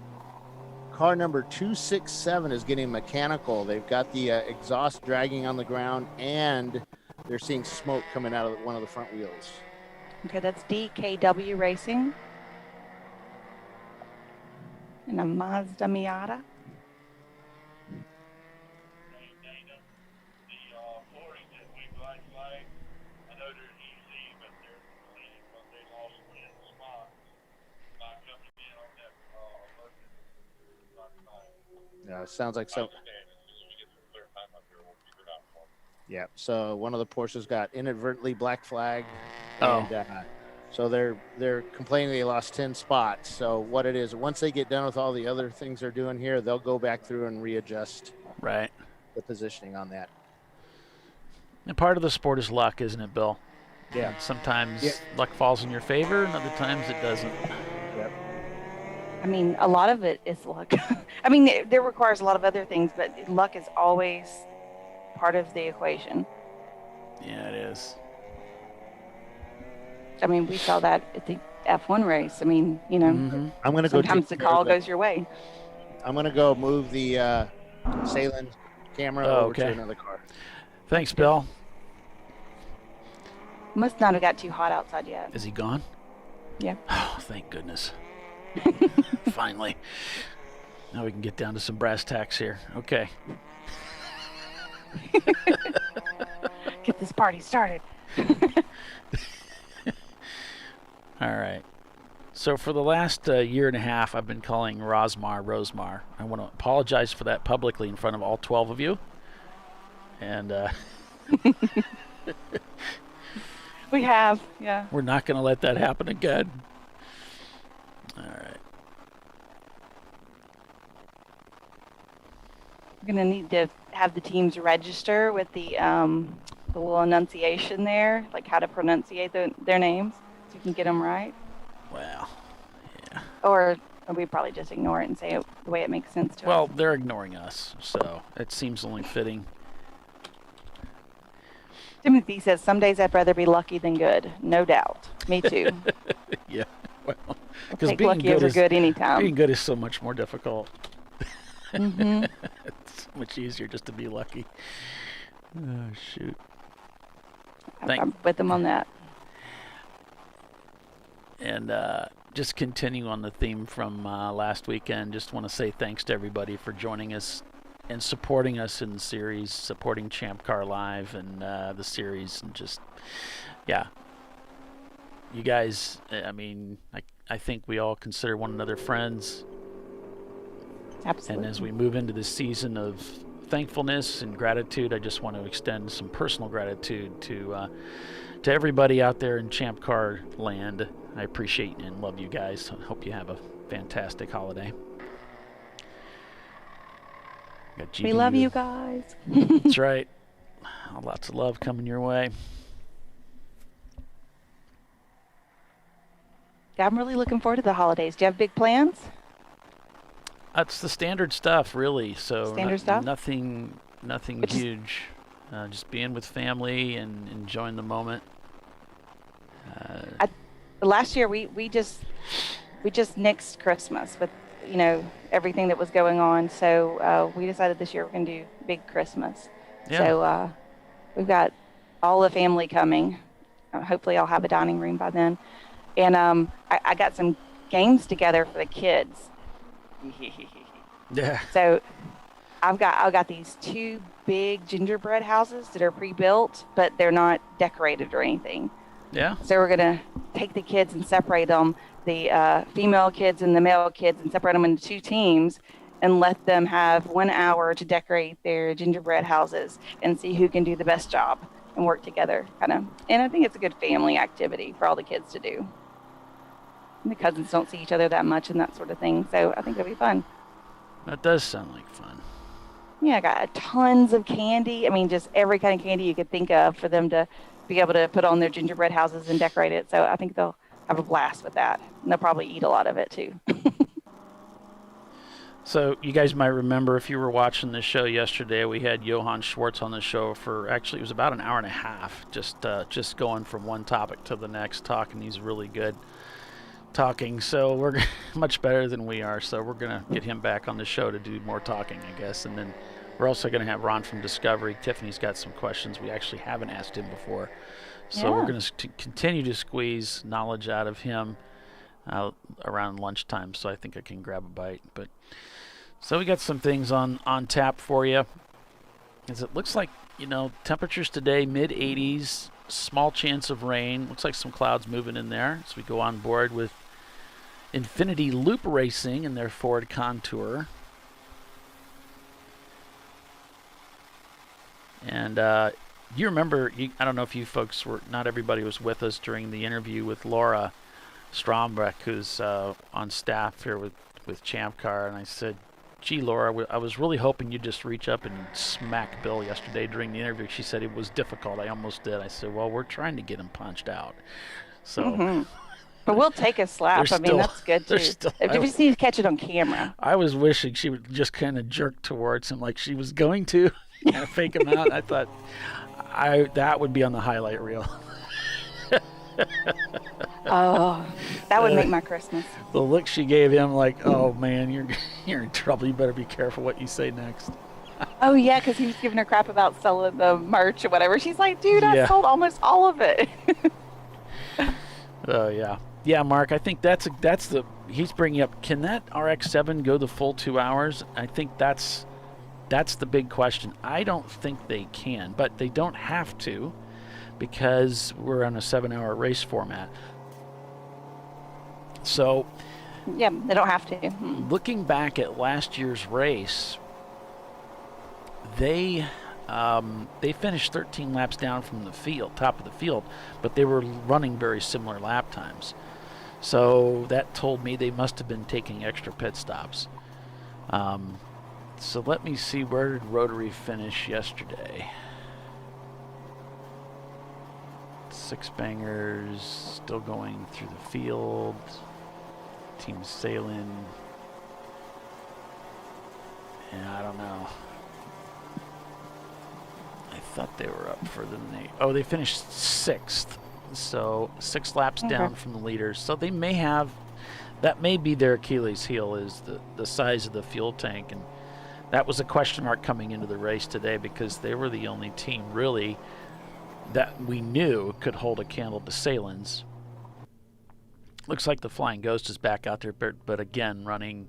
Car number 267 is getting mechanical. They've got the exhaust dragging on the ground, and they're seeing smoke coming out of one of the front wheels. Okay, that's DKW Racing. And a Mazda Miata. Yeah, sounds like so. Yeah, so one of the Porsches got inadvertently black flagged. Oh. And, so they're complaining they lost 10 spots. So what it is, once they get done with all the other things they're doing here, they'll go back through and readjust Right. the positioning on that. And part of the sport is luck, isn't it, Bill? Yeah. And sometimes luck falls in your favor, and other times it doesn't. Yep. I mean, a lot of it is luck. I mean, there requires a lot of other things, but luck is always part of the equation. Yeah, it is. I mean, we saw that at the F1 race. I mean, you know, I'm going to go. Sometimes the call goes your way. I'm going to go move the Salem camera over to another car. Thanks, Bill. Must not have got too hot outside yet. Is he gone? Yeah. Oh, thank goodness. Finally. Now we can get down to some brass tacks here. Okay. Get this party started. All right. So for the last year and a half, I've been calling Rosemar. I want to apologize for that publicly in front of all 12 of you. And we have, yeah. We're not going to let that happen again. All right. We're going to need to have the teams register with the little enunciation there, like how to pronunciate their names, so you can get them right. Well, yeah. Or we probably just ignore it and say it the way it makes sense to us. Well, they're ignoring us, so it seems only fitting. Timothy says, some days I'd rather be lucky than good. No doubt. Me too. Yeah. Well, because being lucky over good anytime. Being good is so much more difficult. Mm-hmm. It's much easier just to be lucky. Oh, shoot. I'm with them on that. And just continue on the theme from last weekend, just want to say thanks to everybody for joining us and supporting us in the series, supporting ChampCar.Live and the series, and just, yeah. You guys, I mean, I think we all consider one another friends. Absolutely. And as we move into this season of thankfulness and gratitude, I just want to extend some personal gratitude to everybody out there in Champ Car land. I appreciate and love you guys. I hope you have a fantastic holiday. We love you guys. That's right. Lots of love coming your way. Yeah, I'm really looking forward to the holidays. Do you have big plans? That's the standard stuff, really. So standard stuff? Nothing huge. Just being with family and enjoying the moment. Last year we just nixed Christmas with everything that was going on. So we decided this year we're going to do big Christmas. Yeah. So we've got all the family coming. Hopefully I'll have a dining room by then. And I got some games together for the kids. Yeah. So I've got these 2 big gingerbread houses that are pre-built, but they're not decorated or anything. Yeah. So we're gonna take the kids and separate them, the female kids and the male kids, and separate them into 2 teams, and let them have 1 hour to decorate their gingerbread houses and see who can do the best job and work together, kind of. And I think it's a good family activity for all the kids to do. And the cousins don't see each other that much and that sort of thing, so I think it'll be fun. That does sound like fun. Yeah, I got tons of candy. I mean, just every kind of candy you could think of for them to be able to put on their gingerbread houses and decorate it. So I think they'll have a blast with that. And they'll probably eat a lot of it too. So you guys might remember, if you were watching the show yesterday, we had Johann Schwartz on the show for, actually it was about an hour and a half, just going from one topic to the next, talking. He's really good talking, so we're much better than we are, so we're going to get him back on the show to do more talking, I guess. And then we're also going to have Ron from Discovery. Tiffany's got some questions we actually haven't asked him before, so we're going to continue to squeeze knowledge out of him around lunchtime, so I think I can grab a bite. But so we got some things on tap for you. As it looks like, temperatures today mid-80s, small chance of rain. Looks like some clouds moving in there as we go on board with Infinity Loop Racing and their Ford Contour. And you remember, I don't know if you folks were, not everybody was with us during the interview with Laura Strombeck, who's on staff here with Champ Car, and I said, gee, Laura, I was really hoping you'd just reach up and smack Bill yesterday during the interview. She said it was difficult. I almost did. I said, well, we're trying to get him punched out. So, but we'll take a slap. I mean, that's good too. If you just need to catch it on camera. I was wishing she would just kind of jerk towards him like she was going to, kind of fake him out. I thought that would be on the highlight reel. Oh, that would make my Christmas. The look she gave him, like, oh man, you're in trouble. You better be careful what you say next. Oh yeah, because he was giving her crap about selling the merch or whatever. She's like, dude, I sold almost all of it. Oh yeah, Mark. I think that's he's bringing up. Can that RX-7 go the full 2 hours? I think that's the big question. I don't think they can, but they don't have to, because we're on a 7-hour race format. So, yeah, they don't have to. Looking back at last year's race, they finished 13 laps down from the field, top of the field, but they were running very similar lap times. So that told me they must have been taking extra pit stops. So let me see, where did Rotary finish yesterday? Six Bangers still going through the field. Team Sailing. Yeah, I don't know. I thought they were up further than they. Oh, they finished 6th. So 6 laps down from the leaders. So they may have. That may be their Achilles heel, is the size of the fuel tank. And that was a question mark coming into the race today, because they were the only team really that we knew could hold a candle to Salen's. Looks like the Flying Ghost is back out there, but again running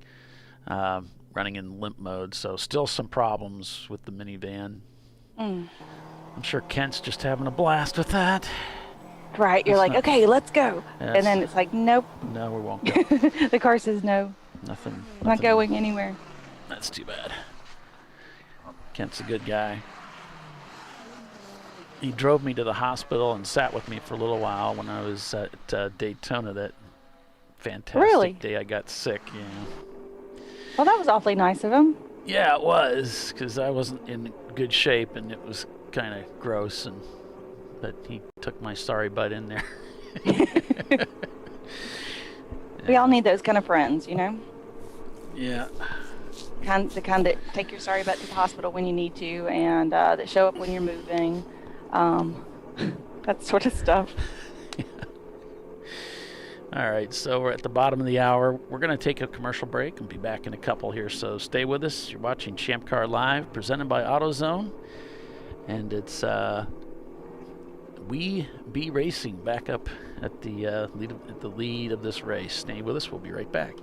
in limp mode. So still some problems with the minivan. I'm sure Kent's just having a blast with that. Right, you're like, okay, let's go. And then it's like, nope. No, we won't go. The car says no. Nothing. Not going anywhere. That's too bad. Kent's a good guy. He drove me to the hospital and sat with me for a little while when I was at Daytona that fantastic day I got sick. Yeah. Well, that was awfully nice of him. Yeah, it was, because I wasn't in good shape and it was kind of gross, but he took my sorry butt in there. We all need those kind of friends, Yeah. The kind that take your sorry butt to the hospital when you need to, and that show up when you're moving. That sort of stuff. Yeah. All right, so we're at the bottom of the hour. We're going to take a commercial break and be back in a couple here, so stay with us. You're watching Champ Car Live, presented by AutoZone, and it's We Be Racing back up at the lead of this race. Stay with us. We'll be right back.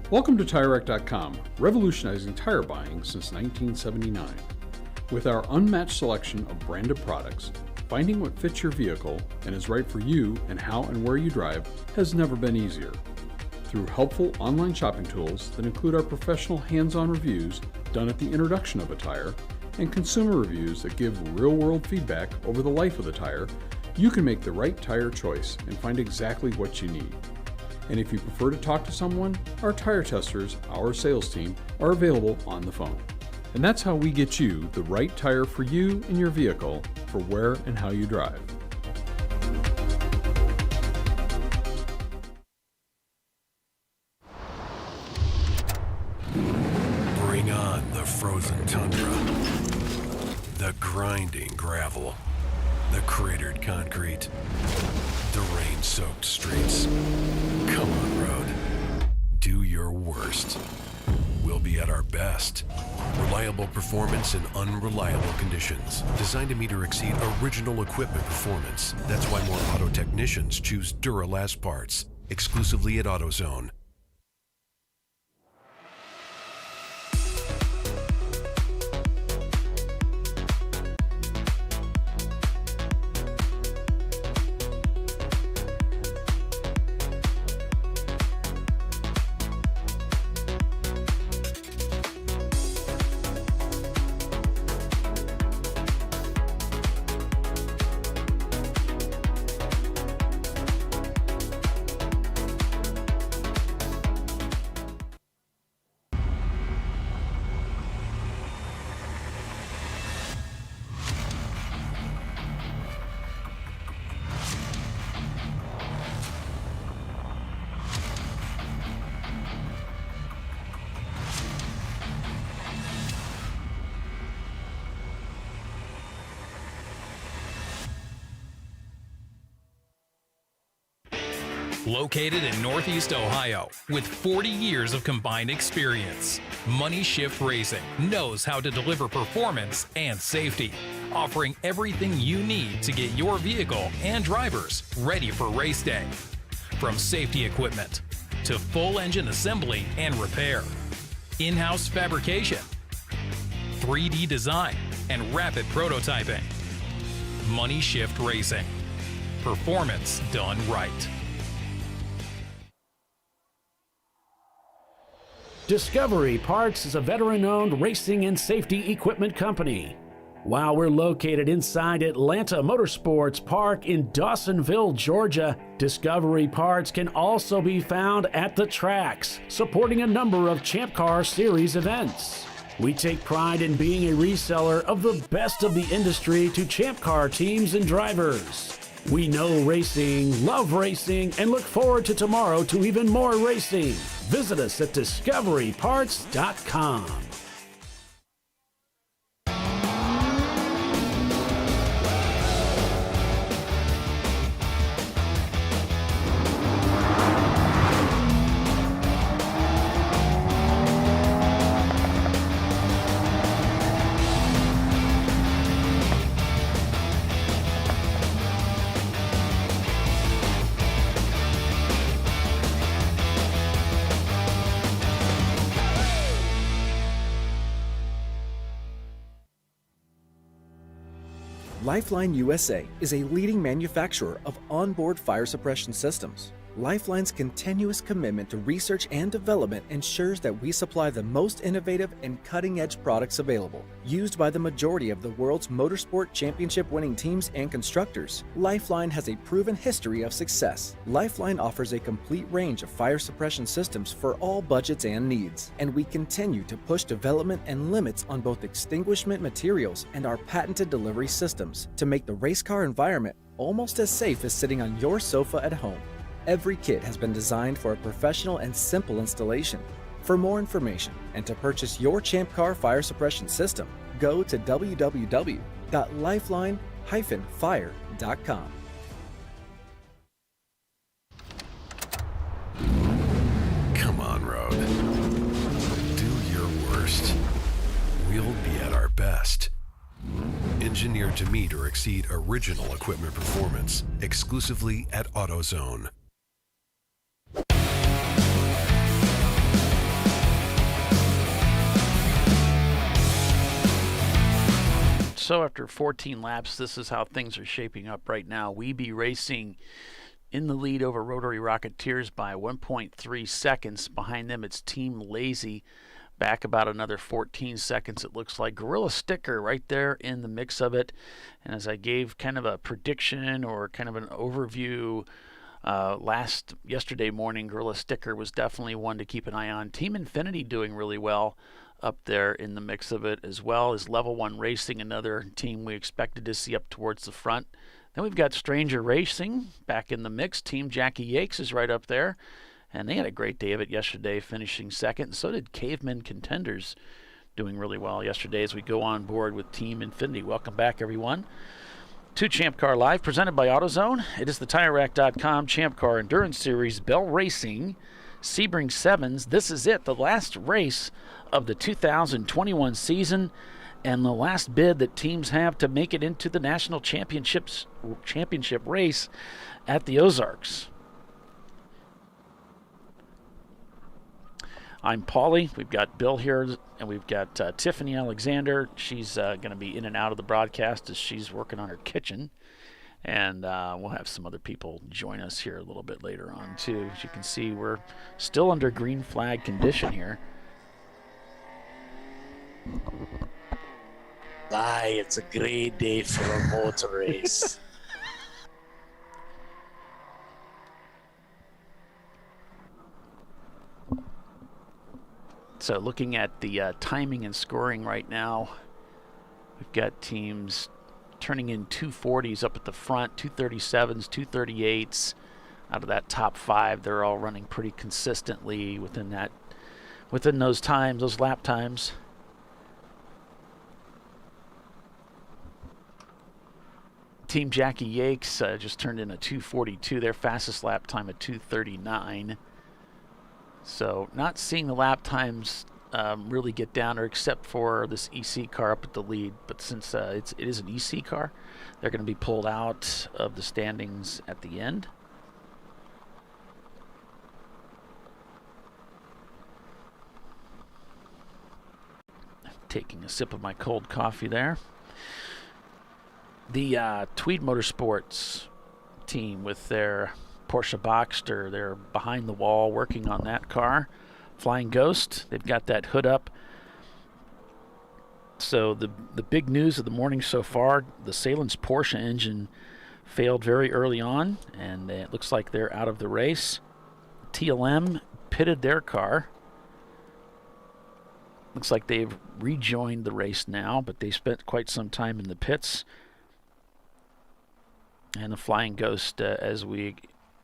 Welcome to TireRack.com, revolutionizing tire buying since 1979. With our unmatched selection of branded products, finding what fits your vehicle and is right for you and how and where you drive has never been easier. Through helpful online shopping tools that include our professional hands-on reviews done at the introduction of a tire and consumer reviews that give real-world feedback over the life of the tire, you can make the right tire choice and find exactly what you need. And if you prefer to talk to someone, our tire testers, our sales team, are available on the phone. And that's how we get you the right tire for you and your vehicle for where and how you drive. Bring on the frozen tundra, the grinding gravel, the cratered concrete, the rain-soaked streets. Come on, road. Do your worst. We'll be at our best. Reliable performance in unreliable conditions. Designed to meet or exceed original equipment performance. That's why more auto technicians choose Duralast parts. Exclusively at AutoZone. Located in Northeast Ohio with 40 years of combined experience, Money Shift Racing knows how to deliver performance and safety, offering everything you need to get your vehicle and drivers ready for race day. From safety equipment to full engine assembly and repair, in-house fabrication, 3D design, and rapid prototyping. Money Shift Racing. Performance done right. Discovery Parts is a veteran-owned racing and safety equipment company. While we're located inside Atlanta Motorsports Park in Dawsonville, Georgia, Discovery Parts can also be found at the tracks, supporting a number of Champ Car Series events. We take pride in being a reseller of the best of the industry to Champ Car teams and drivers. We know racing, love racing, and look forward to tomorrow to even more racing. Visit us at discoveryparts.com. Lifeline USA is a leading manufacturer of onboard fire suppression systems. Lifeline's continuous commitment to research and development ensures that we supply the most innovative and cutting-edge products available, used by the majority of the world's motorsport championship-winning teams and constructors. Lifeline has a proven history of success. Lifeline offers a complete range of fire suppression systems for all budgets and needs, and we continue to push development and limits on both extinguishment materials and our patented delivery systems to make the race car environment almost as safe as sitting on your sofa at home. Every kit has been designed for a professional and simple installation. For more information and to purchase your Champ Car fire suppression system, go to www.lifeline-fire.com. Come on, road. Do your worst. We'll be at our best. Engineered to meet or exceed original equipment performance, exclusively at AutoZone. So after 14 laps, this is how things are shaping up right now. We be racing in the lead over Rotary Rocketeers by 1.3 seconds. Behind them, it's Team Lazy, back about another 14 seconds, it looks like. Gorilla Sticker right there in the mix of it. And as I gave kind of a prediction or kind of an overview Yesterday morning, Gorilla Sticker was definitely one to keep an eye on. Team Infinity doing really well up there in the mix of it, as well as Level 1 Racing, another team we expected to see up towards the front. Then we've got Stranger Racing back in the mix. Team Jackie Yakes is right up there, and they had a great day of it yesterday, finishing second. And so did Cavemen Contenders, doing really well yesterday as we go on board with Team Infinity. Welcome back, everyone, to Champ Car Live, presented by AutoZone. It is the TireRack.com Champ Car Endurance Series, Bell Racing, Sebring 7s. This is it, the last race of the 2021 season, and the last bid that teams have to make it into the national championship race at the Ozarks. I'm Paulie. We've got Bill here, and we've got Tiffany Alexander. She's going to be in and out of the broadcast as she's working on her kitchen. And we'll have some other people join us here a little bit later on, too. As you can see, we're still under green flag condition here. It's a great day for a motor race. So looking at the timing and scoring right now, we've got teams turning in 240s up at the front, 237s, 238s. Out of that top 5, they're all running pretty consistently within those times, those lap times. Team Jackie Yakes just turned in a 242, their fastest lap time at 239. So not seeing the lap times really get down, or except for this EC car up at the lead. But since it is an EC car, they're going to be pulled out of the standings at the end. Taking a sip of my cold coffee there. The Tweed Motorsports team with their Porsche Boxster, they're behind the wall working on that car. Flying Ghost, they've got that hood up. So the big news of the morning so far, the Salins Porsche engine failed very early on, and it looks like they're out of the race. TLM pitted their car. Looks like they've rejoined the race now, but they spent quite some time in the pits. And the Flying Ghost, as we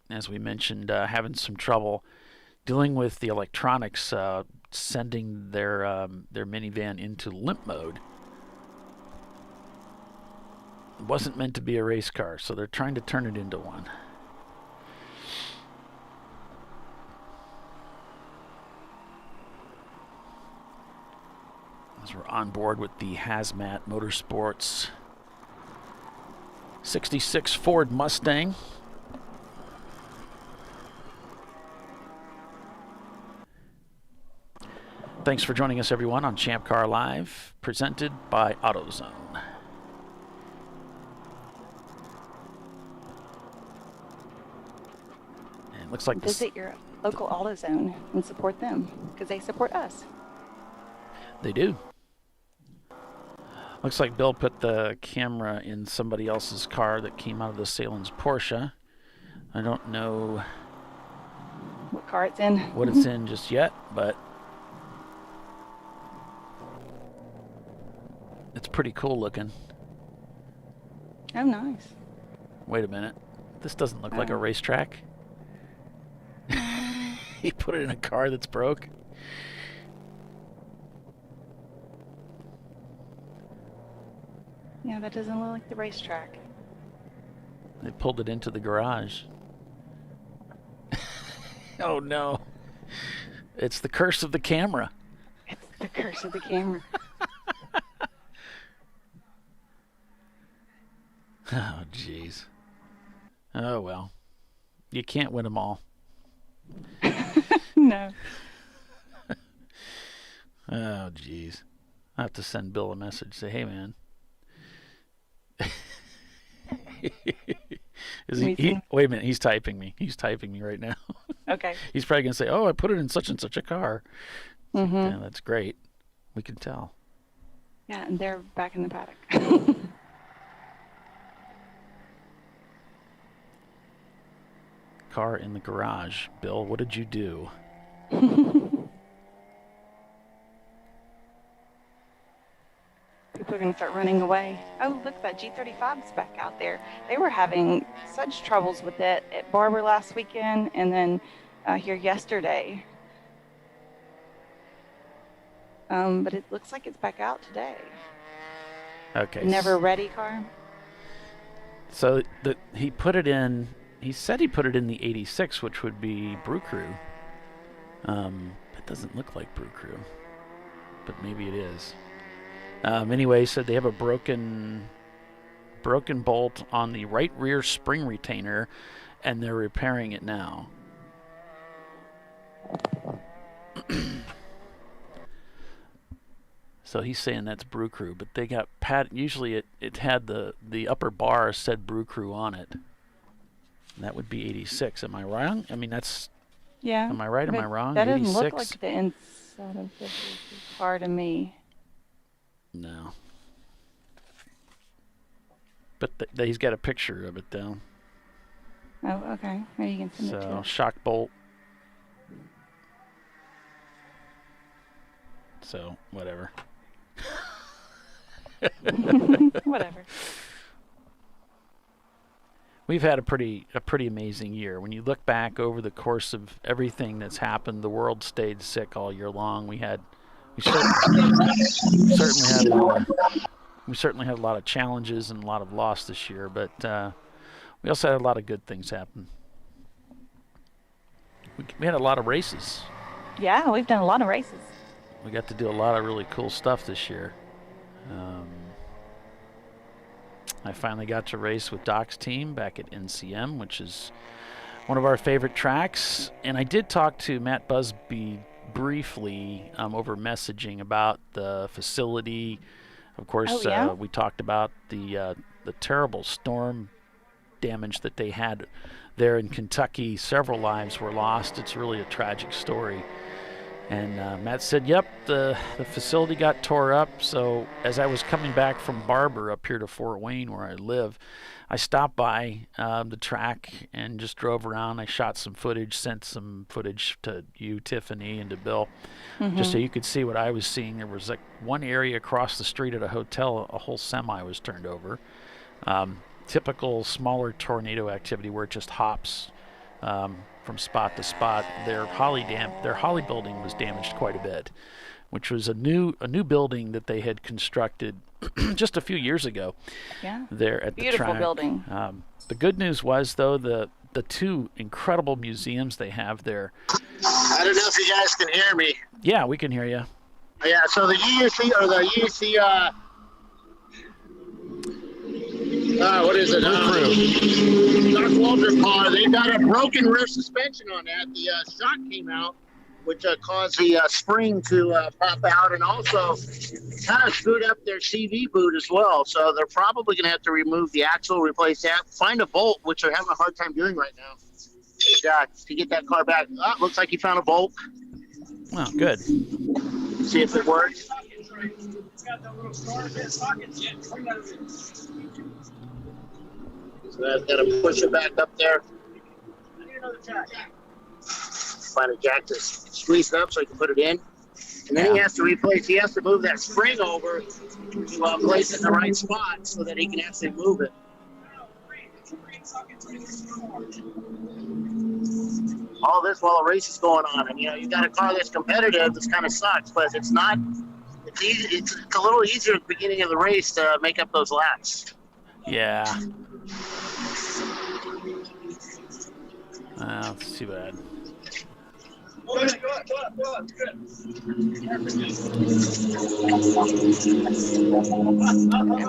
mentioned, having some trouble dealing with the electronics, sending their minivan into limp mode. It wasn't meant to be a race car, so they're trying to turn it into one. As we're on board with the Hazmat Motorsports 66 Ford Mustang. Thanks for joining us, everyone, on Champ Car Live, presented by AutoZone. And it looks like visit your local AutoZone and support them, because they support us. They do. Looks like Bill put the camera in somebody else's car that came out of the Salins Porsche. I don't know what car it's in. What it's in just yet, but it's pretty cool looking. Oh, nice. Wait a minute. This doesn't look like a racetrack. He put it in a car that's broke. Yeah, that doesn't look like the racetrack. They pulled it into the garage. Oh, no. It's the curse of the camera. It's the curse of the camera. Oh, jeez. Oh, well. You can't win them all. No. Oh, jeez. I have to send Bill a message. Say, hey, man. Wait a minute. He's typing me. He's typing me right now. Okay. He's probably going to say, oh, I put it in such and such a car. Mm-hmm. Yeah, that's great. We can tell. Yeah, and they're back in the paddock. car in the garage. Bill, what did you do? People are going to start running away. Oh, look, that G35's back out there. They were having such troubles with it at Barber last weekend and then here yesterday. But it looks like it's back out today. Okay. Never ready car. So he put it in. He said he put it in the 86, which would be Brew Crew. It doesn't look like Brew Crew, but maybe it is. Anyway, he said they have a broken bolt on the right rear spring retainer, and they're repairing it now. So he's saying that's Brew Crew, but they got usually it had the upper bar said Brew Crew on it. And that would be 86. Am I wrong? I mean, that's... Yeah. Am I right? Am I wrong? That 86? doesn't look like the inside of the car to me. No. But he's got a picture of it, though. Oh, okay. Maybe you can send it to So, us. shock bolt. So, whatever. Whatever. We've had a pretty amazing year. When you look back over the course of everything that's happened, the world stayed sick all year long. We certainly had a lot of challenges and a lot of loss this year, but we also had a lot of good things happen. We had a lot of races. Yeah, we've done a lot of races. We got to do a lot of really cool stuff this year. I finally got to race with Doc's team back at NCM, which is one of our favorite tracks. And I did talk to Matt Busby briefly over messaging about the facility. Of course, we talked about the terrible storm damage that they had there in Kentucky. Several lives were lost. It's really a tragic story. And Matt said, yep, the facility got tore up. So as I was coming back from Barber up here to Fort Wayne, where I live, I stopped by the track and just drove around. I shot some footage, sent some footage to you, Tiffany, and to Bill, just so you could see what I was seeing. There was like one area across the street at a hotel, a whole semi was turned over. Typical smaller tornado activity where it just hops from spot to spot. Their Holly building was damaged quite a bit, which was a new building that they had constructed just a few years ago. Yeah. There at the track. Beautiful building. The good news was, though, the two incredible museums they have there. I don't know if you guys can hear me. Yeah, we can hear you. Yeah, so the UC what is it? Doc Walter car. They got a broken rear suspension on that. The shock came out, which caused the spring to pop out, and also kind of screwed up their CV boot as well. So they're probably going to have to remove the axle, replace that, find a bolt, which they're having a hard time doing right now. To get that car back. Oh, looks like he found a bolt. Oh, good. See if it works. So I've got to push it back up there. Find a jack to squeeze it up so he can put it in. And then he has to move that spring over to place it in the right spot so that he can actually move it. All this while the race is going on. And, you got a car that's competitive. This kind of sucks, but it's not. It's easy. It's a little easier at the beginning of the race to make up those laps. Yeah. That's too bad. I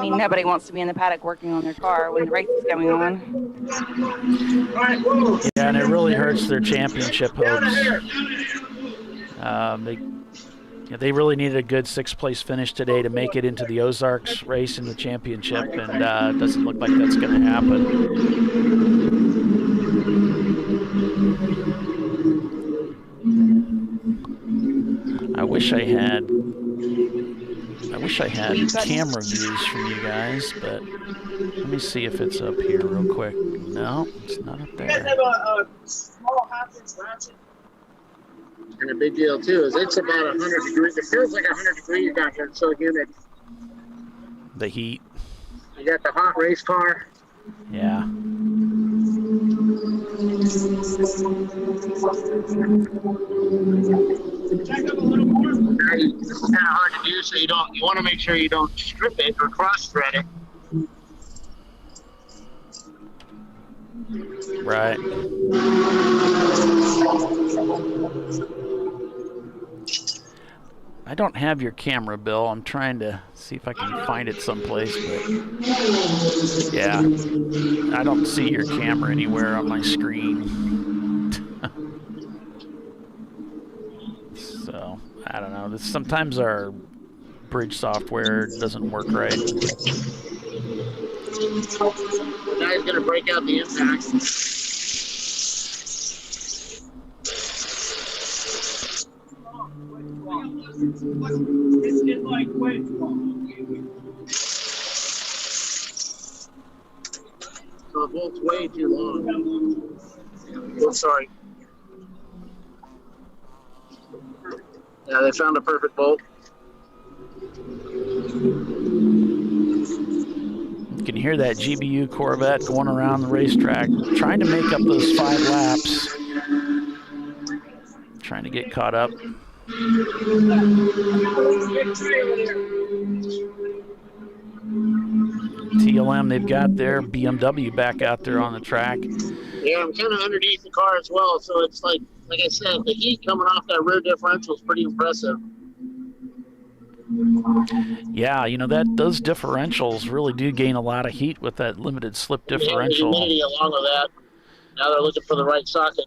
mean, nobody wants to be in the paddock working on their car when the race is going on. Yeah, and it really hurts their championship hopes. They really needed a good sixth-place finish today to make it into the Ozarks race in the championship, and it doesn't look like that's going to happen. I wish I had camera views from you guys, but let me see if it's up here real quick. No, it's not up You guys there. have a small half-inch ratchet? And a big deal, too, is it's about 100 degrees. It feels like 100 degrees down here. It's so humid. The heat. You got the hot race car. Yeah. Check up a little more. This is kind of hard to do, so you want to make sure you don't strip it or cross-thread it. Right. I don't have your camera, Bill. I'm trying to see if I can find it someplace, but yeah, I don't see your camera anywhere on my screen. So, I don't know. Sometimes our bridge software doesn't work right. Now he's going to break out the impact. It's like wait. So the bolt's way too long. Oh, sorry. Yeah, they found a perfect bolt. You can hear that GBU Corvette going around the racetrack, trying to make up those 5 laps. Trying to get caught up. TLM they've got their BMW back out there on the track. Yeah, I'm kind of underneath the car as well, so it's like I said, the heat coming off that rear differential is pretty impressive. Yeah, you know, those differentials really do gain a lot of heat with that limited slip differential. Yeah, the humidity along with that. Now they're looking for the right socket.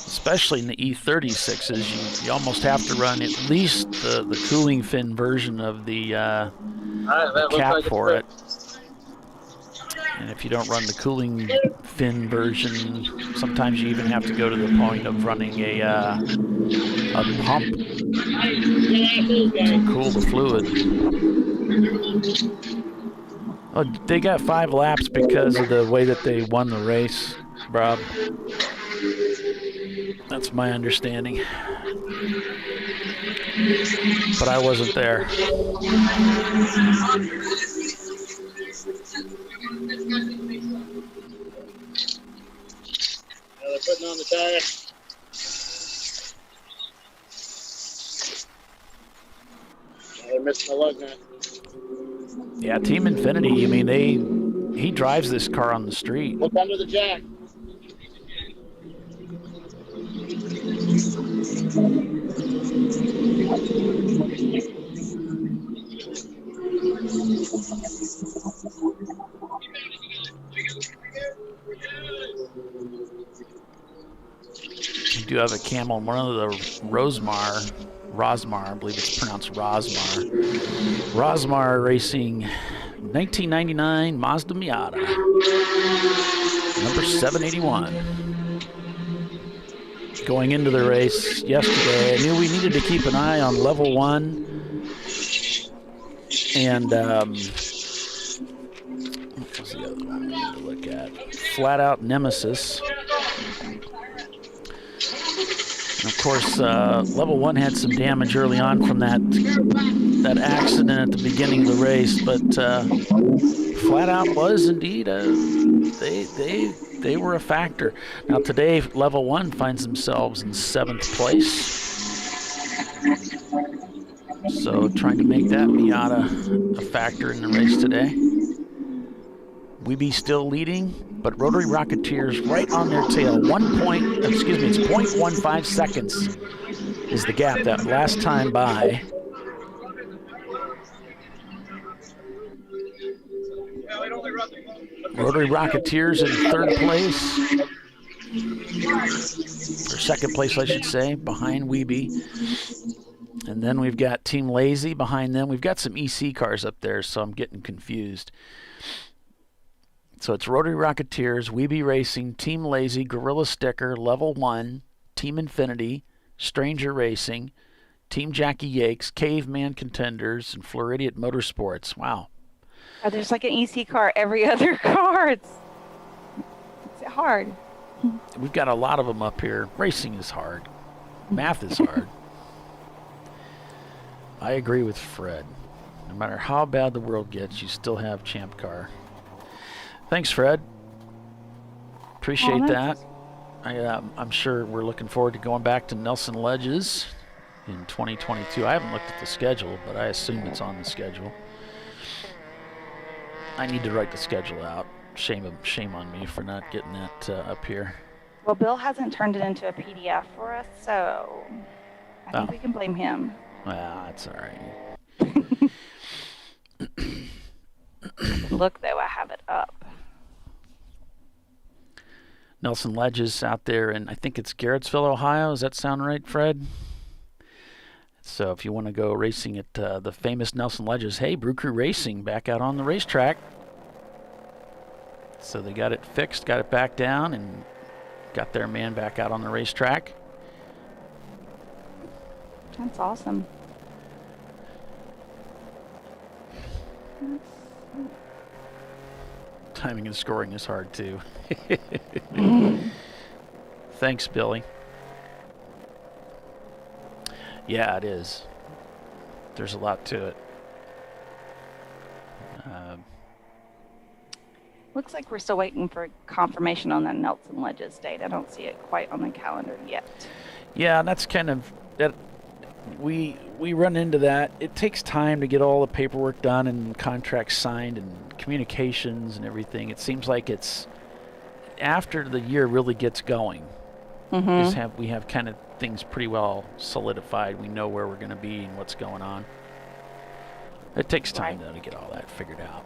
Especially in the E36s, you almost have to run at least the cooling fin version of the cap like for it. And if you don't run the cooling fin version, sometimes you even have to go to the point of running a pump to cool the fluid. Oh, they got 5 laps because of the way that they won the race, Rob. That's my understanding. But I wasn't there. They're putting on the tire. They're missing the lug nut. Yeah, Team Infinity, I mean, he drives this car on the street. Look under the jack. You do have a camel, one of the Rosmar, I believe it's pronounced Rosmar. Rosmar Racing 1999 Mazda Miata, number 781. Going into the race yesterday, I knew we needed to keep an eye on level 1 and what was the other one we needed to look at? Flat Out Nemesis. And of course, level 1 had some damage early on from that accident at the beginning of the race, but Flat Out was indeed they were a factor. Now today, level 1 finds themselves in 7th place. So trying to make that Miata a factor in the race today. Weeby still leading, but Rotary Rocketeers right on their tail. It's 0.15 seconds is the gap that last time by. Rotary Rocketeers in 3rd place. Or 2nd place, I should say, behind Weeby. And then we've got Team Lazy behind them. We've got some EC cars up there, so I'm getting confused. So it's Rotary Rocketeers, Weeby Racing, Team Lazy, Gorilla Sticker, Level 1, Team Infinity, Stranger Racing, Team Jackie Yakes, Caveman Contenders, and Floridian Motorsports. Wow. Oh, there's like an EC car every other car. It's hard. We've got a lot of them up here. Racing is hard. Math is hard. I agree with Fred. No matter how bad the world gets, you still have Champ Car. Thanks, Fred. Appreciate that. I'm sure we're looking forward to going back to Nelson Ledges in 2022. I haven't looked at the schedule, but I assume it's on the schedule. I need to write the schedule out. Shame on me for not getting that up here. Well, Bill hasn't turned it into a PDF for us, so I think we can blame him. Well, that's all right. Look, though, I have it up. Nelson Ledges out there, and I think it's Garrettsville, Ohio. Does that sound right, Fred? So if you want to go racing at the famous Nelson Ledges, hey, Brew Crew Racing back out on the racetrack. So they got it fixed, got it back down, and got their man back out on the racetrack. That's awesome. Timing and scoring is hard, too. Thanks, Billy. Yeah, it is. There's a lot to it. Looks like we're still waiting for confirmation on that Nelson Ledges date. I don't see it quite on the calendar yet. Yeah, that's kind of that. We run into that. It takes time to get all the paperwork done and contracts signed and communications and everything. It seems like it's after the year really gets going. We have kind of things pretty well solidified. We know where we're going to be and what's going on. It takes time though to get all that figured out.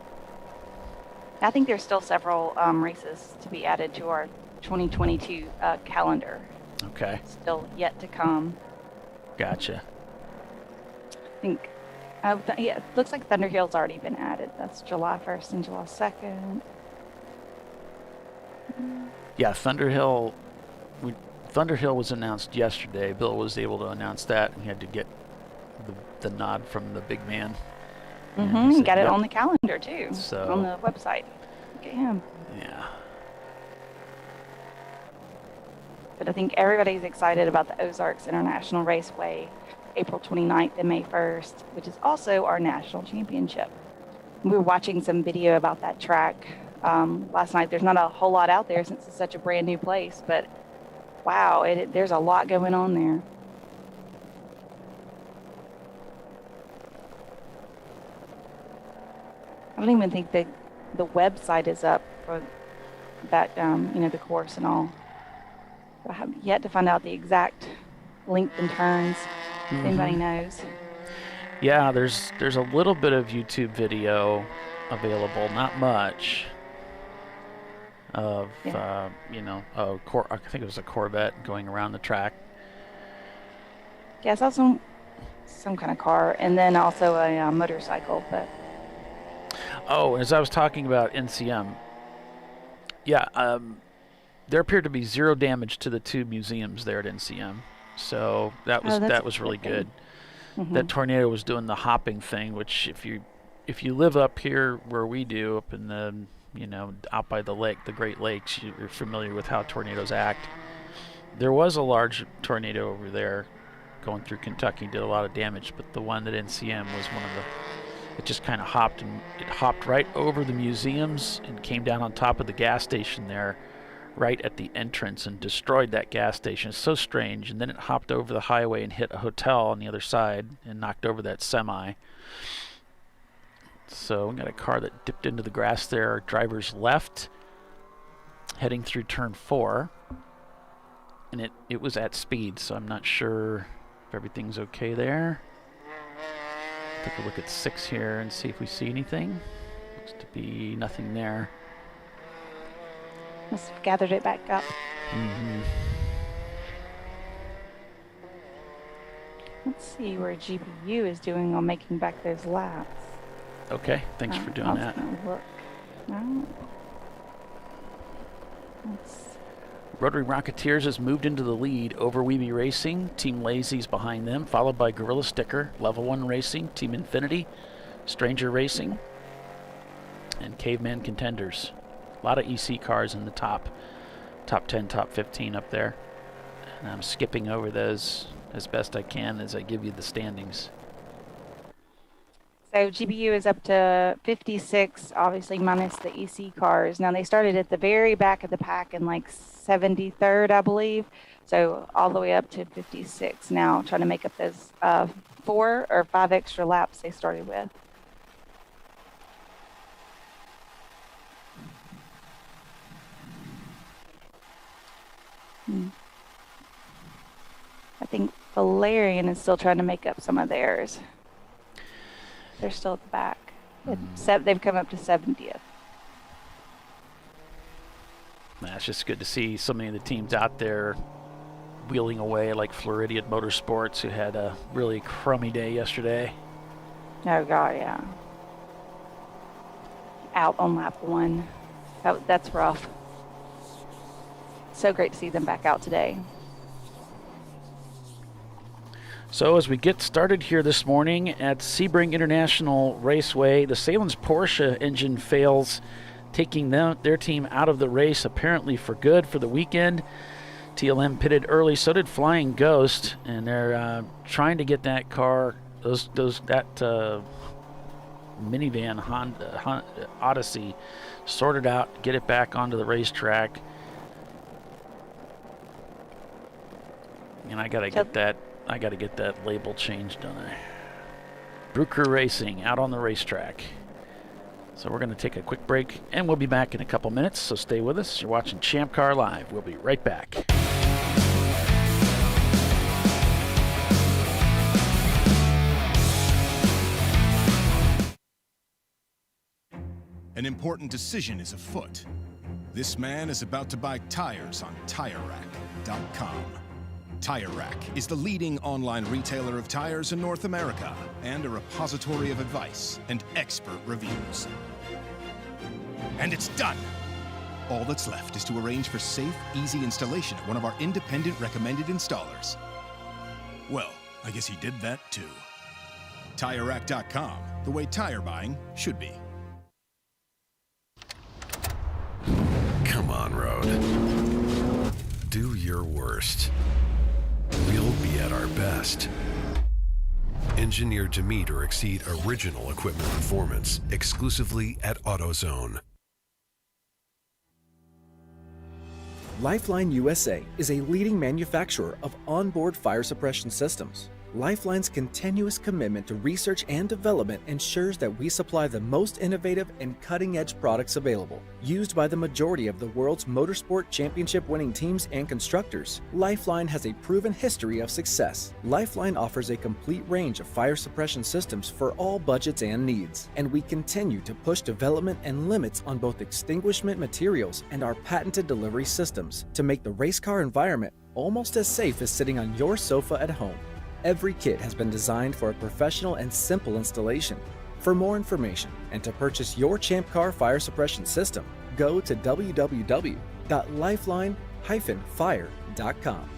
I think there's still several races to be added to our 2022 calendar. Okay. Still yet to come. Gotcha. I think, it looks like Thunder Hill's already been added. That's July 1st and July 2nd. Yeah, Thunder Hill was announced yesterday. Bill was able to announce that, and he had to get the nod from the big man. Said, got it on the calendar, too, so, on the website. Look at him. Yeah. But I think everybody's excited about the Ozarks International Raceway, April 29th and May 1st, which is also our national championship. We were watching some video about that track last night. There's not a whole lot out there since it's such a brand new place, but wow, there's a lot going on there. I don't even think the website is up for that, the course and all. I have yet to find out the exact length and turns. If anybody knows. Yeah, there's a little bit of YouTube video available, not much. Of I think it was a Corvette going around the track. Yeah, I saw some kind of car, and then also a motorcycle. But as I was talking about NCM, there appeared to be zero damage to the two museums there at NCM, so that was really good. That tornado was doing the hopping thing, which if you live up here where we do, up in the out by the lake, the Great Lakes, you're familiar with how tornadoes act. There was a large tornado over there going through Kentucky, did a lot of damage, but the one at NCM was one of the. It just kind of hopped, and it hopped right over the museums and came down on top of the gas station there, right at the entrance, and destroyed that gas station. It's so strange. And then it hopped over the highway and hit a hotel on the other side and knocked over that semi. So we got a car that dipped into the grass there. Our driver's left, heading through turn 4. And it was at speed, so I'm not sure if everything's okay there. Take a look at 6 here and see if we see anything. Looks to be nothing there. Must have gathered it back up. Let's see where GPU is doing on making back those laps. Okay, thanks for doing that. Look. Rotary Rocketeers has moved into the lead over Weeby Racing. Team Lazy's behind them, followed by Gorilla Sticker, Level 1 Racing, Team Infinity, Stranger Racing. and caveman contenders. A lot of EC cars in the top 10, top 15 up there. And I'm skipping over those as best I can as I give you the standings. So GBU is up to 56, obviously minus the EC cars. Now they started at the very back of the pack in like 73rd, I believe. So all the way up to 56 now, trying to make up those 4 or 5 extra laps they started with. I think Valerian is still trying to make up some of theirs. They're still at the back. They've come up to 70th. It's just good to see so many of the teams out there wheeling away, like Floridian Motorsports, who had a really crummy day yesterday. Oh, God, yeah. Out on lap 1. That's rough. So great to see them back out today. So as we get started here this morning at Sebring International Raceway, the Salen's Porsche engine fails, taking their team out of the race apparently for good for the weekend. TLM pitted early, so did Flying Ghost, and they're trying to get that car, that minivan Honda Odyssey, sorted out, get it back onto the racetrack. And I gotta get that label changed, don't I? Brew Crew Racing out on the racetrack. So we're going to take a quick break, and we'll be back in a couple minutes, so stay with us. You're watching Champ Car Live. We'll be right back. An important decision is afoot. This man is about to buy tires on TireRack.com. Tire Rack is the leading online retailer of tires in North America and a repository of advice and expert reviews. And it's done! All that's left is to arrange for safe, easy installation at one of our independent recommended installers. Well, I guess he did that too. TireRack.com, the way tire buying should be. Come on, Road. Do your worst. We'll be at our best. Engineered to meet or exceed original equipment performance exclusively at AutoZone. Lifeline USA is a leading manufacturer of onboard fire suppression systems. Lifeline's continuous commitment to research and development ensures that we supply the most innovative and cutting-edge products available. Used by the majority of the world's motorsport championship-winning teams and constructors, Lifeline has a proven history of success. Lifeline offers a complete range of fire suppression systems for all budgets and needs, and we continue to push development and limits on both extinguishment materials and our patented delivery systems to make the race car environment almost as safe as sitting on your sofa at home. Every kit has been designed for a professional and simple installation. For more information and to purchase your Champ Car fire suppression system, go to www.lifeline-fire.com.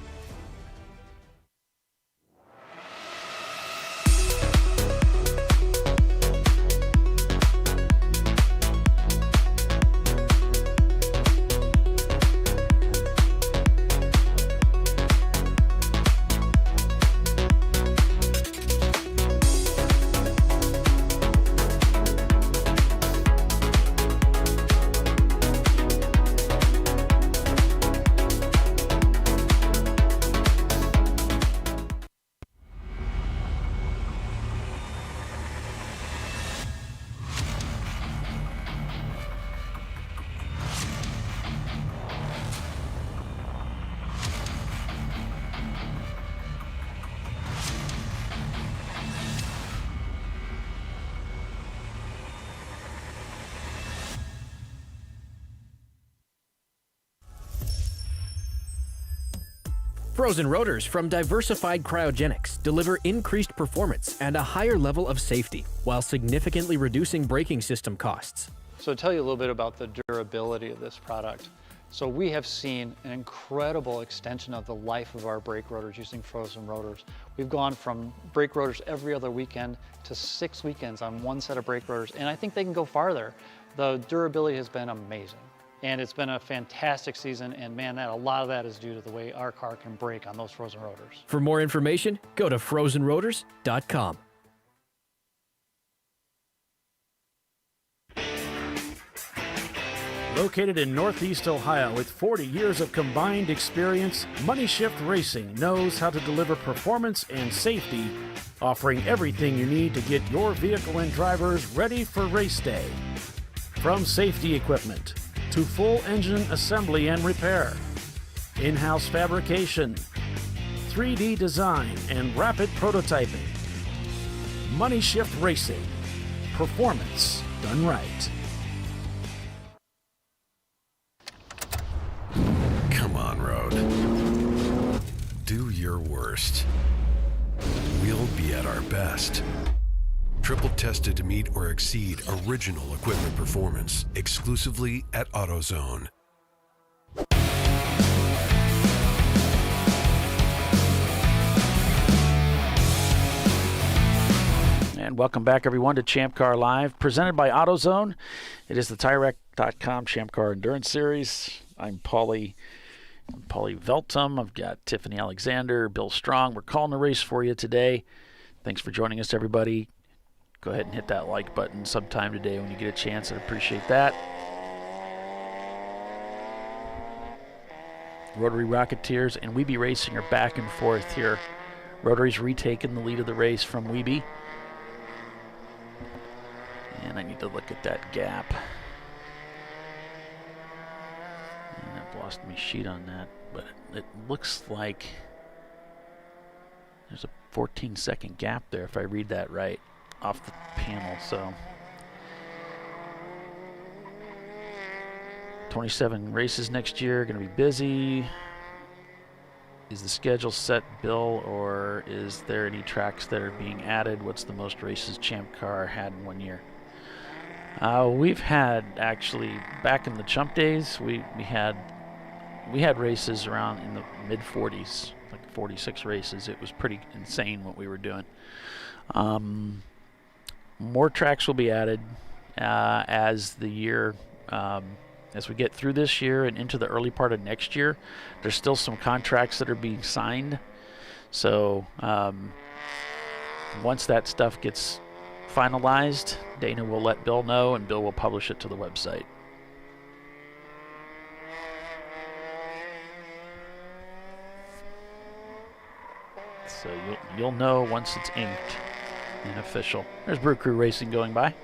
Frozen rotors from Diversified Cryogenics deliver increased performance and a higher level of safety, while significantly reducing braking system costs. So to tell you a little bit about the durability of this product. So we have seen an incredible extension of the life of our brake rotors using frozen rotors. We've gone from brake rotors every other weekend to 6 weekends on one set of brake rotors, and I think they can go farther. The durability has been amazing. And it's been a fantastic season, and man, a lot of that is due to the way our car can brake on those frozen rotors. For more information, go to frozenrotors.com. Located in Northeast Ohio with 40 years of combined experience, Money Shift Racing knows how to deliver performance and safety, offering everything you need to get your vehicle and drivers ready for race day. From safety equipment to full engine assembly and repair, in-house fabrication, 3D design, and rapid prototyping. Money Shift Racing. Performance done right. Come on, Road. Do your worst. We'll be at our best. Triple tested to meet or exceed original equipment performance exclusively at AutoZone. And welcome back, everyone, to Champ Car Live, presented by AutoZone. It is the TireRack.com Champ Car Endurance Series. I'm Paulie Veltum. I've got Tiffany Alexander, Bill Strong. We're calling the race for you today. Thanks for joining us, everybody. Go ahead and hit that like button sometime today when you get a chance. I'd appreciate that. Rotary Rocketeers and Weeby Racing are back and forth here. Rotary's retaken the lead of the race from Weeby. And I need to look at that gap. And I've lost my sheet on that, but it looks like there's a 14-second gap there if I read that right off the panel. So 27 races next year, going to be busy. Is the schedule set, Bill, or is there any tracks that are being added? What's the most races Champ Car had in 1 year? We've had, actually, back in the Chump days, we had races around in the mid 40s, like 46 races. It was pretty insane what we were doing. More tracks will be added as the year, as we get through this year and into the early part of next year. There's still some contracts that are being signed. So once that stuff gets finalized, Dana will let Bill know, and Bill will publish it to the website. So you'll know once it's inked and official. There's Brew Crew Racing going by.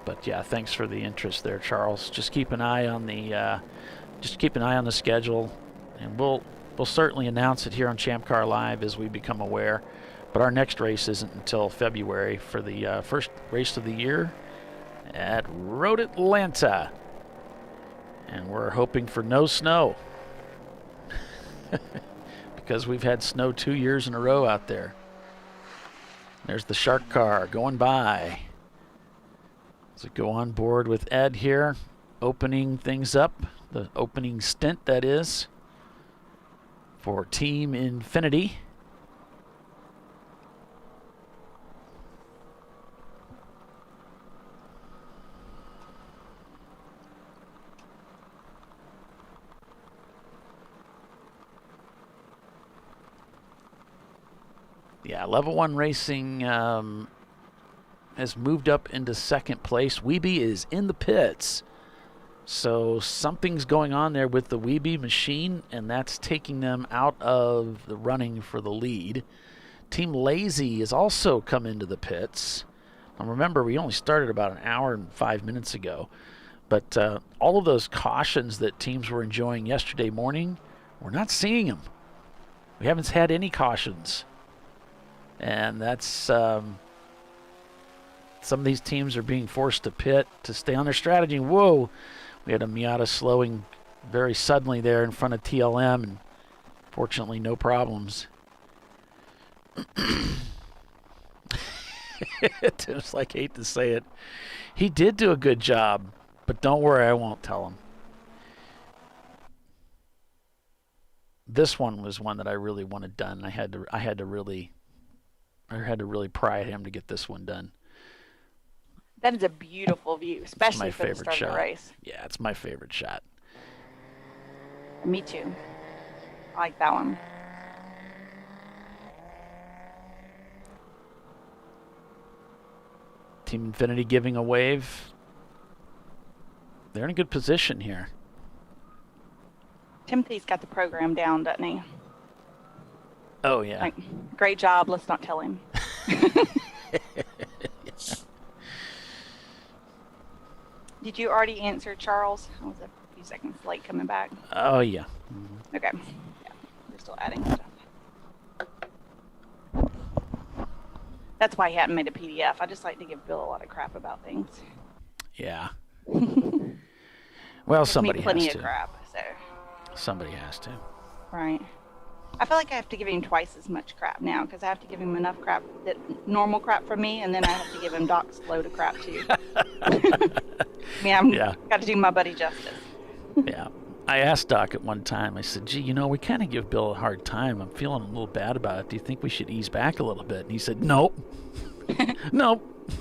But yeah, thanks for the interest there, Charles. Just keep an eye on the schedule, and we'll certainly announce it here on Champ Car Live as we become aware. But our next race isn't until February for the first race of the year at Road Atlanta. And we're hoping for no snow because we've had snow 2 years in a row out there. There's the Shark car going by. So go on board with Ed here, opening things up, the opening stint, that is, for Team Infinity. Yeah, Level 1 Racing has moved up into second place. Weeby is in the pits. So something's going on there with the Weeby machine, and that's taking them out of the running for the lead. Team Lazy has also come into the pits. Now remember, we only started about an hour and 5 minutes ago. But all of those cautions that teams were enjoying yesterday morning, we're not seeing them. We haven't had any cautions. And that's some of these teams are being forced to pit to stay on their strategy. Whoa, we had a Miata slowing very suddenly there in front of TLM, and fortunately no problems. Tim's like, hate to say it. He did do a good job, but don't worry, I won't tell him. this one was one that I really wanted done. I had to really pry at him to get this one done. That is a beautiful view, especially my for the favorite start of shot. the race. Yeah, it's my favorite shot. Me too. I like that one. Team Infinity giving a wave. They're in a good position here. Timothy's got the program down, doesn't he? Oh, yeah. Like, great job. Let's not tell him. Did you already answer Charles? I was a few seconds late coming back. Oh, yeah. Mm-hmm. Okay. Yeah, we're still adding stuff. That's why he hadn't made a PDF. I just like to give Bill a lot of crap about things. Yeah. Well, somebody has plenty to. of crap, so. Somebody has to. Right. I feel like I have to give him twice as much crap now because I have to give him enough crap, that normal crap from me, and then I have to give him Doc's load of crap too. I mean, got to do my buddy justice. Yeah. I asked Doc at one time, I said, gee, we kind of give Bill a hard time. I'm feeling a little bad about it. Do you think we should ease back a little bit? And he said, nope. Nope.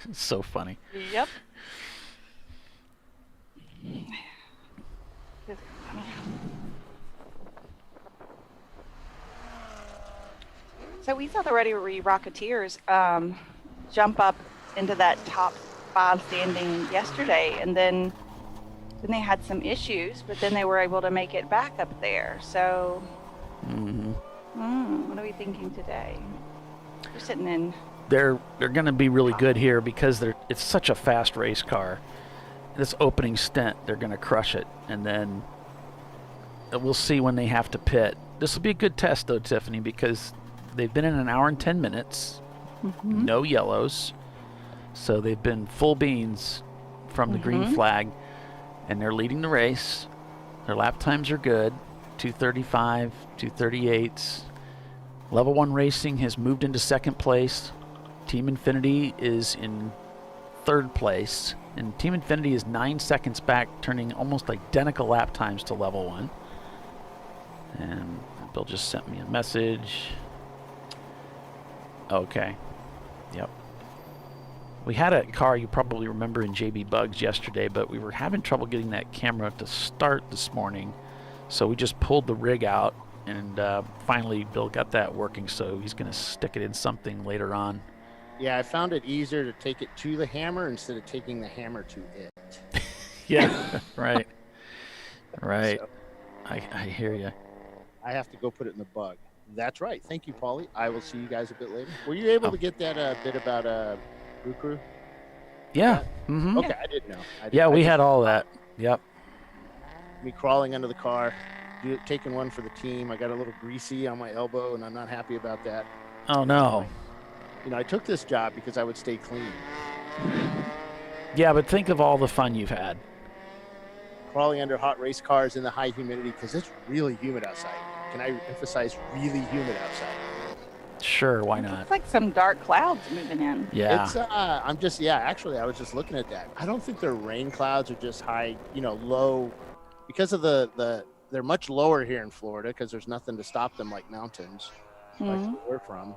It's so funny. Yep. So we saw the Rotary Rocketeers jump up into that top 5 standing yesterday, and then they had some issues, but then they were able to make it back up there. So, what are we thinking today? We're sitting in. They're going to be really good here because it's such a fast race car. This opening stint, they're going to crush it, and then we'll see when they have to pit. This will be a good test, though, Tiffany, because they've been in an hour and 10 minutes, no yellows, so they've been full beans from the green flag, and they're leading the race. Their lap times are good, 2:35, 2:38. Level 1 Racing has moved into second place. Team Infinity is in third place, and Team Infinity is 9 seconds back, turning almost identical lap times to Level 1. And Bill just sent me a message. Okay. Yep. We had a car you probably remember in JB Bugs yesterday, but we were having trouble getting that camera to start this morning. So we just pulled the rig out, and finally Bill got that working, so he's going to stick it in something later on. Yeah, I found it easier to take it to the hammer instead of taking the hammer to it. Yeah, right. Right. So, I hear you. I have to go put it in the bug. That's right. Thank you, Paulie. I will see you guys a bit later. Were you able to get that bit about Brew Crew? Yeah. Okay, I didn't know. We had all that. Yep. Me crawling under the car, taking one for the team. I got a little greasy on my elbow, and I'm not happy about that. Oh, no. I took this job because I would stay clean. Yeah, but think of all the fun you've had. Crawling under hot race cars in the high humidity because it's really humid outside. Can I emphasize really humid outside? Sure, why not? It's like some dark clouds moving in. Yeah. It's actually I was just looking at that. I don't think they're rain clouds or just high, low, because of they're much lower here in Florida because there's nothing to stop them like mountains, like where we're from.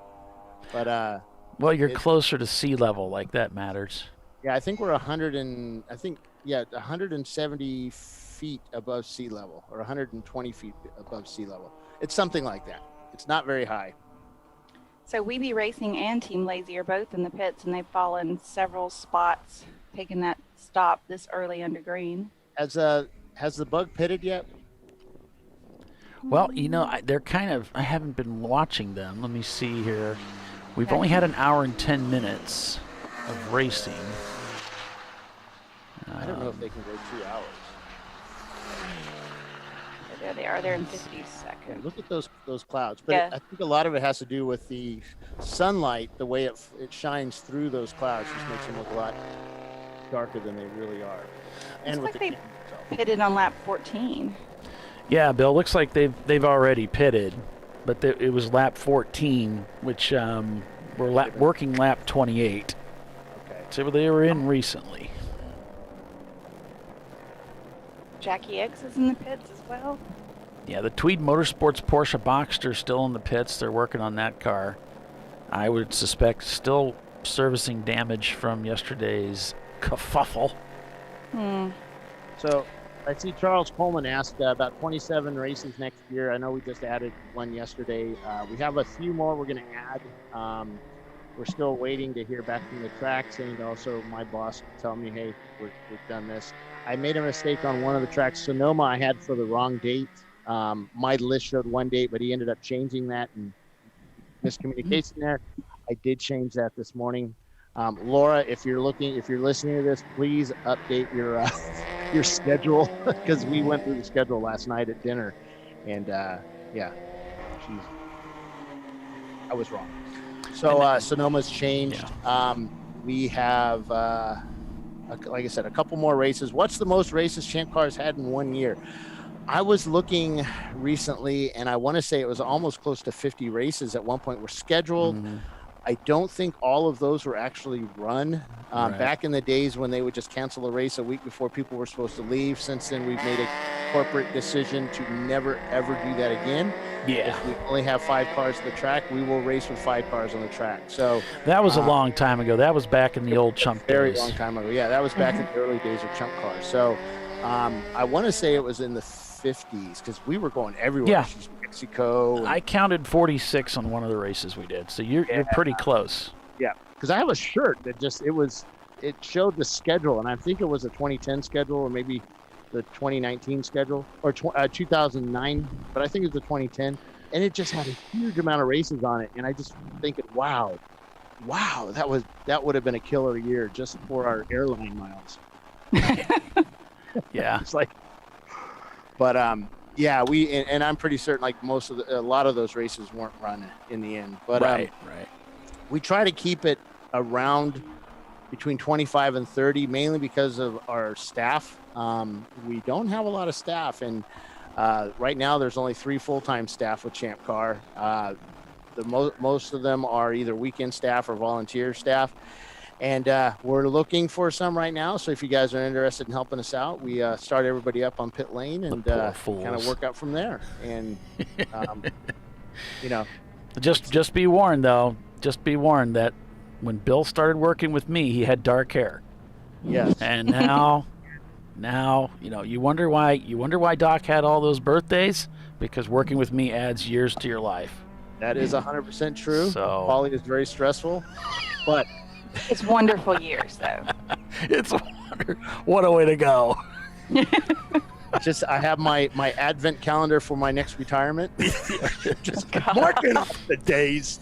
But well, you're closer to sea level, like that matters. Yeah, I think we're 170 feet above sea level, or 120 feet above sea level. It's something like that. It's not very high. So WeBe Racing and Team Lazy are both in the pits, and they've fallen several spots, taking that stop this early under green. Has the bug pitted yet? Well, they're kind of. I haven't been watching them. Let me see here. We've only had an hour and 10 minutes of racing. I don't know if they can go 2 hours. There they are. They're in 50 seconds. Yeah, look at those clouds. But I think a lot of it has to do with the sunlight, the way it shines through those clouds, just makes them look a lot darker than they really are. And looks like they pitted on lap 14. Yeah, Bill. Looks like they've already pitted, but it was lap 14, which we're working lap 28. Okay. So they were in recently. Jackie X is in the pits as well. Yeah, the Tweed Motorsports Porsche Boxster still in the pits. They're working on that car. I would suspect still servicing damage from yesterday's kerfuffle. So I see Charles Coleman asked about 27 races next year. I know we just added one yesterday. We have a few more we're going to add. We're still waiting to hear back from the tracks, and also my boss tell me, hey, we've done this. I made a mistake on one of the tracks. Sonoma I had for the wrong date. My list showed one date, but he ended up changing that and miscommunication there. I did change that this morning. Laura, if you're listening to this, please update your schedule, because we went through the schedule last night at dinner, and I was wrong. So Sonoma's changed. Yeah. We have, like I said, a couple more races. What's the most races Champ Car's had in 1 year? I was looking recently, and I want to say it was almost close to 50 races at one point were scheduled. I don't think all of those were actually run. Right. Back in the days when they would just cancel a race a week before people were supposed to leave. Since then, we've made a corporate decision to never, ever do that again. Yeah. If we only have 5 cars at the track, we will race with 5 cars on the track. So that was a long time ago. That was back in the old Chump very days. long time ago. Yeah, that was back in the early days of Chump Cars. So I want to say it was in the 50s, because we were going everywhere. Yeah. Mexico. I counted 46 on one of the races we did, so you're pretty close. Yeah, because I have a shirt that it showed the schedule, and I think it was a 2010 schedule or maybe the 2019 schedule or 2009, but I think it was the 2010, and it just had a huge amount of races on it, and I just thinking, wow, that would have been a killer year just for our airline miles. Yeah, it's like, but yeah, and I'm pretty certain like a lot of those races weren't run in the end, but right. We try to keep it around between 25 and 30, mainly because of our staff. We don't have a lot of staff, and right now there's only 3 full-time staff with Champ Car. Most of them are either weekend staff or volunteer staff, and we're looking for some right now. So if you guys are interested in helping us out, we start everybody up on pit lane and kind of work out from there. And just be warned though. Just be warned that when Bill started working with me, he had dark hair. Yes. And now, you wonder why Doc had all those birthdays, because working with me adds years to your life. That is 100% true. So Paulie is very stressful, but it's wonderful years though. It's what a way to go. I have my advent calendar for my next retirement. Just marking off the days.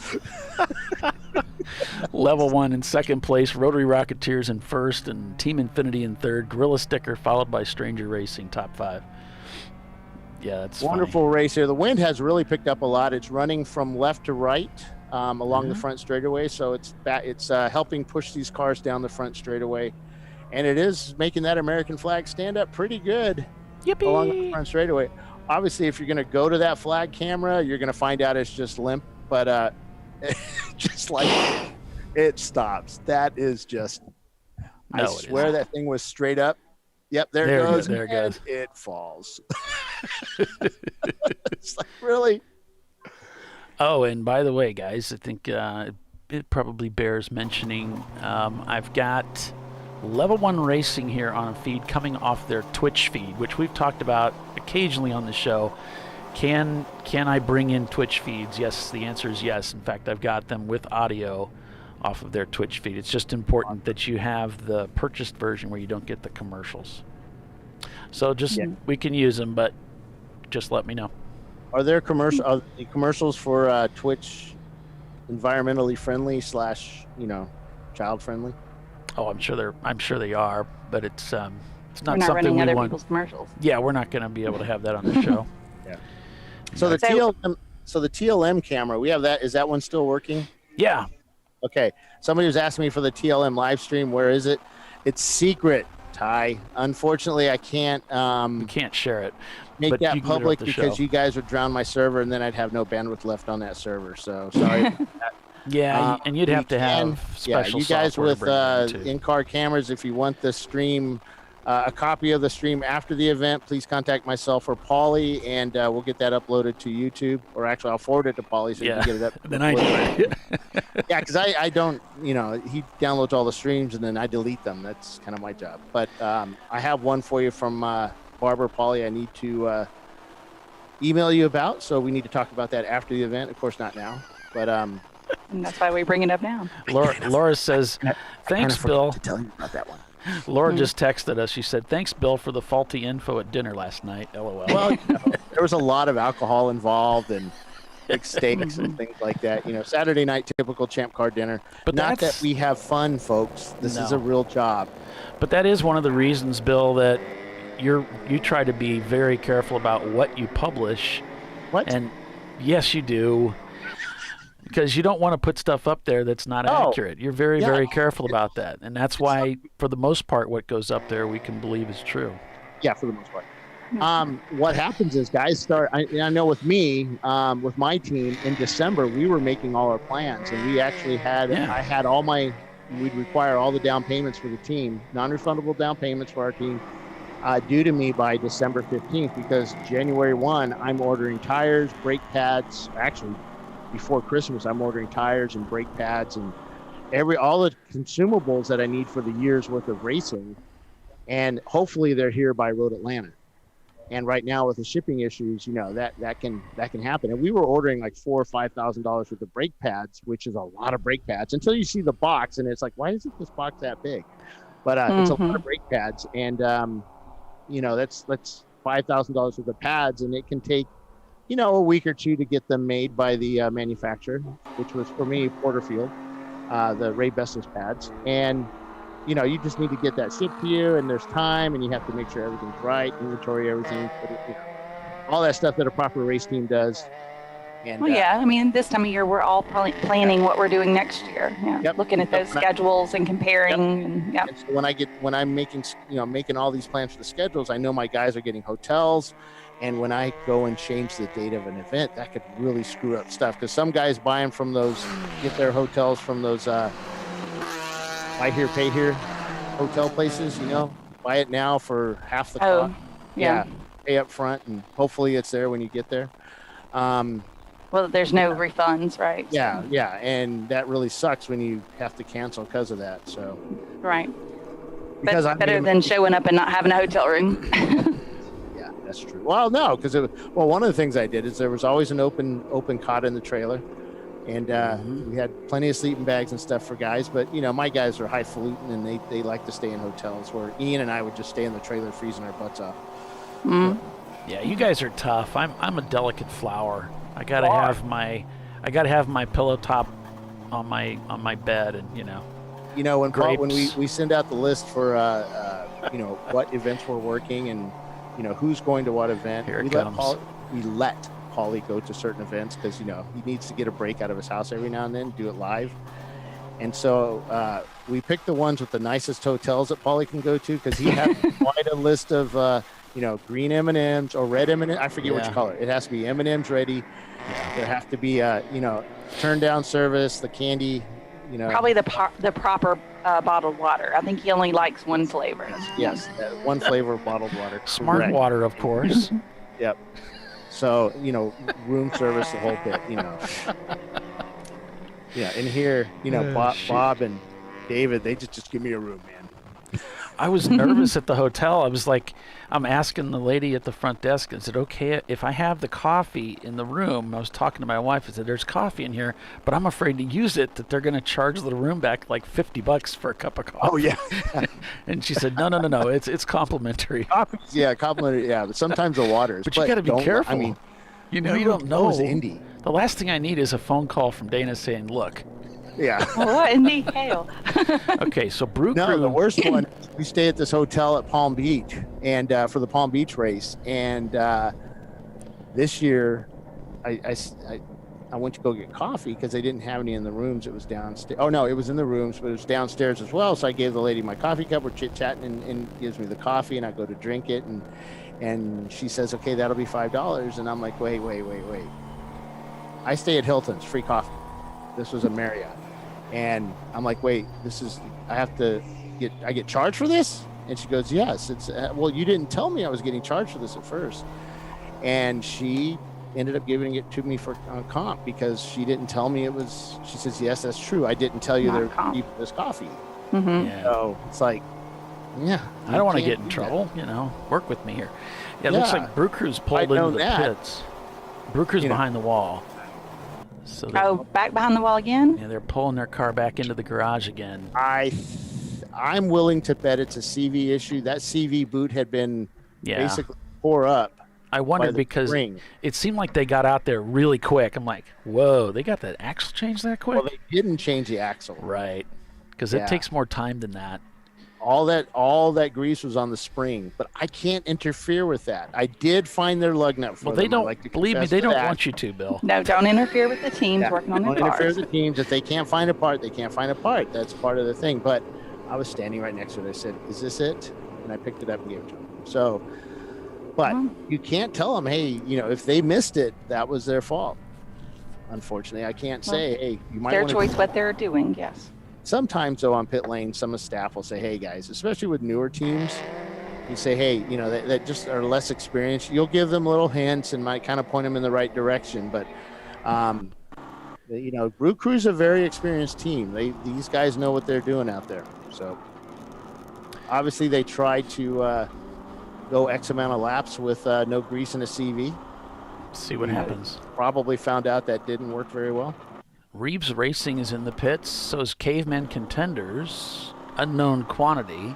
Level 1 in second place, Rotary Rocketeers in first, and Team Infinity in third. Gorilla Sticker followed by Stranger Racing, top 5. Yeah, that's wonderful race here. The wind has really picked up a lot. It's running from left to right along the front straightaway, so it's helping push these cars down the front straightaway, and it is making that American flag stand up pretty good. Yippee! Along the front straightaway. Obviously, if you're going to go to that flag camera, you're going to find out it's just limp, but just like it stops. That is just, I swear that thing was straight up. Yep, there it goes. There it goes. It falls. It's like, really? Oh, and by the way, guys, I think it probably bears mentioning. I've got Level 1 Racing here on a feed coming off their Twitch feed, which we've talked about occasionally on the show. Can I bring in Twitch feeds? Yes, the answer is yes. In fact, I've got them with audio off of their Twitch feed. It's just important that you have the purchased version where you don't get the commercials. So we can use them, but just let me know. Are there commercials for Twitch environmentally friendly / child friendly? Oh, I'm sure they are, but it's not something running we other want. people's commercials. Yeah, we're not going to be able to have that on the show. Yeah. So the TLM camera, we have that. Is that one still working? Yeah. Okay. Somebody was asking me for the TLM live stream. Where is it? It's secret, Ty. Unfortunately, I can't. We can't share it. Make that public because you guys would drown my server, and then I'd have no bandwidth left on that server. So sorry. Yeah, and you'd have to have special you guys software with in-car cameras, if you want the stream a copy of the stream after the event, please contact myself or Paulie, and we'll get that uploaded to YouTube. Or actually, I'll forward it to Paulie so you can get it up. Then I do it. Yeah, because I don't, he downloads all the streams and then I delete them. That's kind of my job. But I have one for you from Barbara Paulie I need to email you about. So we need to talk about that after the event. Of course, not now. But and that's why we bring it up now. Laura says, thanks, Bill. To tell you about that one. Laura just texted us. She said, thanks, Bill, for the faulty info at dinner last night. LOL. Well, there was a lot of alcohol involved and big steaks and things like that. Saturday night, typical Champ Car dinner. But not that we have fun, folks. This is a real job. But that is one of the reasons, Bill, that you try to be very careful about what you publish. What? And yes, you do. Because you don't want to put stuff up there that's not accurate. You're very, very careful about that. And that's why, for the most part, what goes up there we can believe is true. Yeah, for the most part. What happens is guys start, I know with me, with my team, in December, we were making all our plans. And we actually we'd require all the down payments for the team, non-refundable down payments for our team, due to me by December 15th, because January 1, I'm ordering tires, brake pads, actually, before Christmas, I'm ordering tires and brake pads and all the consumables that I need for the year's worth of racing. And hopefully they're here by Road Atlanta. And right now with the shipping issues, that can happen. And we were ordering like $4,000 or $5,000 worth of brake pads, which is a lot of brake pads, until you see the box and it's like, why isn't this box that big? But it's a lot of brake pads, and that's $5,000 worth of pads, and it can take a week or two to get them made by the manufacturer, which was for me Porterfield, the Ray Bestos pads. And you just need to get that shipped to you, and there's time, and you have to make sure everything's right, inventory everything, all that stuff that a proper race team does. And this time of year we're all planning what we're doing next year. Looking at those schedules and comparing. And so when I'm making all these plans for the schedules, I know my guys are getting hotels. And when I go and change the date of an event, that could really screw up stuff, because some guys buy them from get their hotels from those buy here, pay here hotel places, buy it now for half the cost. Yeah. Pay up front, and hopefully it's there when you get there. Well, there's no refunds, right? Yeah, yeah. And that really sucks when you have to cancel because of that. So. Right. Because better than showing up and not having a hotel room. That's true. Well, no, because one of the things I did is there was always an open cot in the trailer, and we had plenty of sleeping bags and stuff for guys. But my guys are highfalutin, and they like to stay in hotels, where Ian and I would just stay in the trailer freezing our butts off. Yeah, you guys are tough. I'm a delicate flower. I gotta have my pillow top on my bed, and when we send out the list for what events we're working and who's going to what event. We let Paulie go to certain events because he needs to get a break out of his house every now and then, do it live. And so we picked the ones with the nicest hotels that Paulie can go to, because he has quite a list of green M&Ms or red M&Ms. I forget which color. It has to be M&Ms ready. There have to be turn down service, the candy. Probably the proper bottled water. I think he only likes one flavor. Yes, one flavor of bottled water. Smart water, of course. Yep. So room service, the whole bit. Yeah, and here, Bob and David, they just give me a room, man. I was nervous at the hotel. I was like, I'm asking the lady at the front desk, is it okay if I have the coffee in the room? I was talking to my wife. I said, there's coffee in here, but I'm afraid to use it, that they're going to charge the room back like $50 for a cup of coffee. Oh, yeah. And she said, no, it's complimentary. Yeah, complimentary, yeah, but sometimes the water is. But you got to be careful. I mean, you don't know. Indy. The last thing I need is a phone call from Dana saying, look. Yeah. What in the hell? Okay, so Brew Crew. No, the worst one, we stay at this hotel at Palm Beach, and for the Palm Beach race. And this year, I went to go get coffee because they didn't have any in the rooms. It was downstairs. Oh, no, it was in the rooms, but it was downstairs as well. So I gave the lady my coffee cup. We're chit-chatting, and gives me the coffee, and I go to drink it. And she says, okay, that'll be $5. And I'm like, wait. I stay at Hilton's, free coffee. This was a Marriott. And I'm like, wait, I get charged for this? And she goes, yes. It's well, you didn't tell me I was getting charged for this at first. And she ended up giving it to me for on comp because she didn't tell me it was. She says, yes, that's true. I didn't tell you there would be this coffee. Mm-hmm. Yeah. So it's like, yeah. I don't want to get in trouble, work with me here. Yeah, it looks like Brew Crew's pulled into the pits. Brew Crew's behind the wall. So back behind the wall again? Yeah, they're pulling their car back into the garage again. I'm willing to bet it's a CV issue. That CV boot had been basically tore up. I wondered because it seemed like they got out there really quick. I'm like, whoa, they got that axle changed that quick? Well, they didn't change the axle. Right, because it takes more time than that. All that grease was on the spring, but I can't interfere with that. I did find their lug nut for them. They don't, believe me, they don't want you to, Bill. No, don't interfere with the teams working on their cars. Don't interfere with the teams. If they can't find a part, they can't find a part. That's part of the thing. But I was standing right next to it. I said, is this it? And I picked it up and gave it to them. So, but you can't tell them, hey, if they missed it, that was their fault. Unfortunately, I can't say, hey, you might their choice what they're doing, yes. Sometimes, though, on pit lane, some of the staff will say, hey, guys, especially with newer teams, you say, hey, that just are less experienced. You'll give them little hints and might kind of point them in the right direction. But, Brew Crew's a very experienced team. These guys know what they're doing out there. So, obviously, they tried to go X amount of laps with no grease in a CV. See what happens. Probably found out that didn't work very well. Reeves Racing is in the pits. So is Caveman Contenders, Unknown Quantity,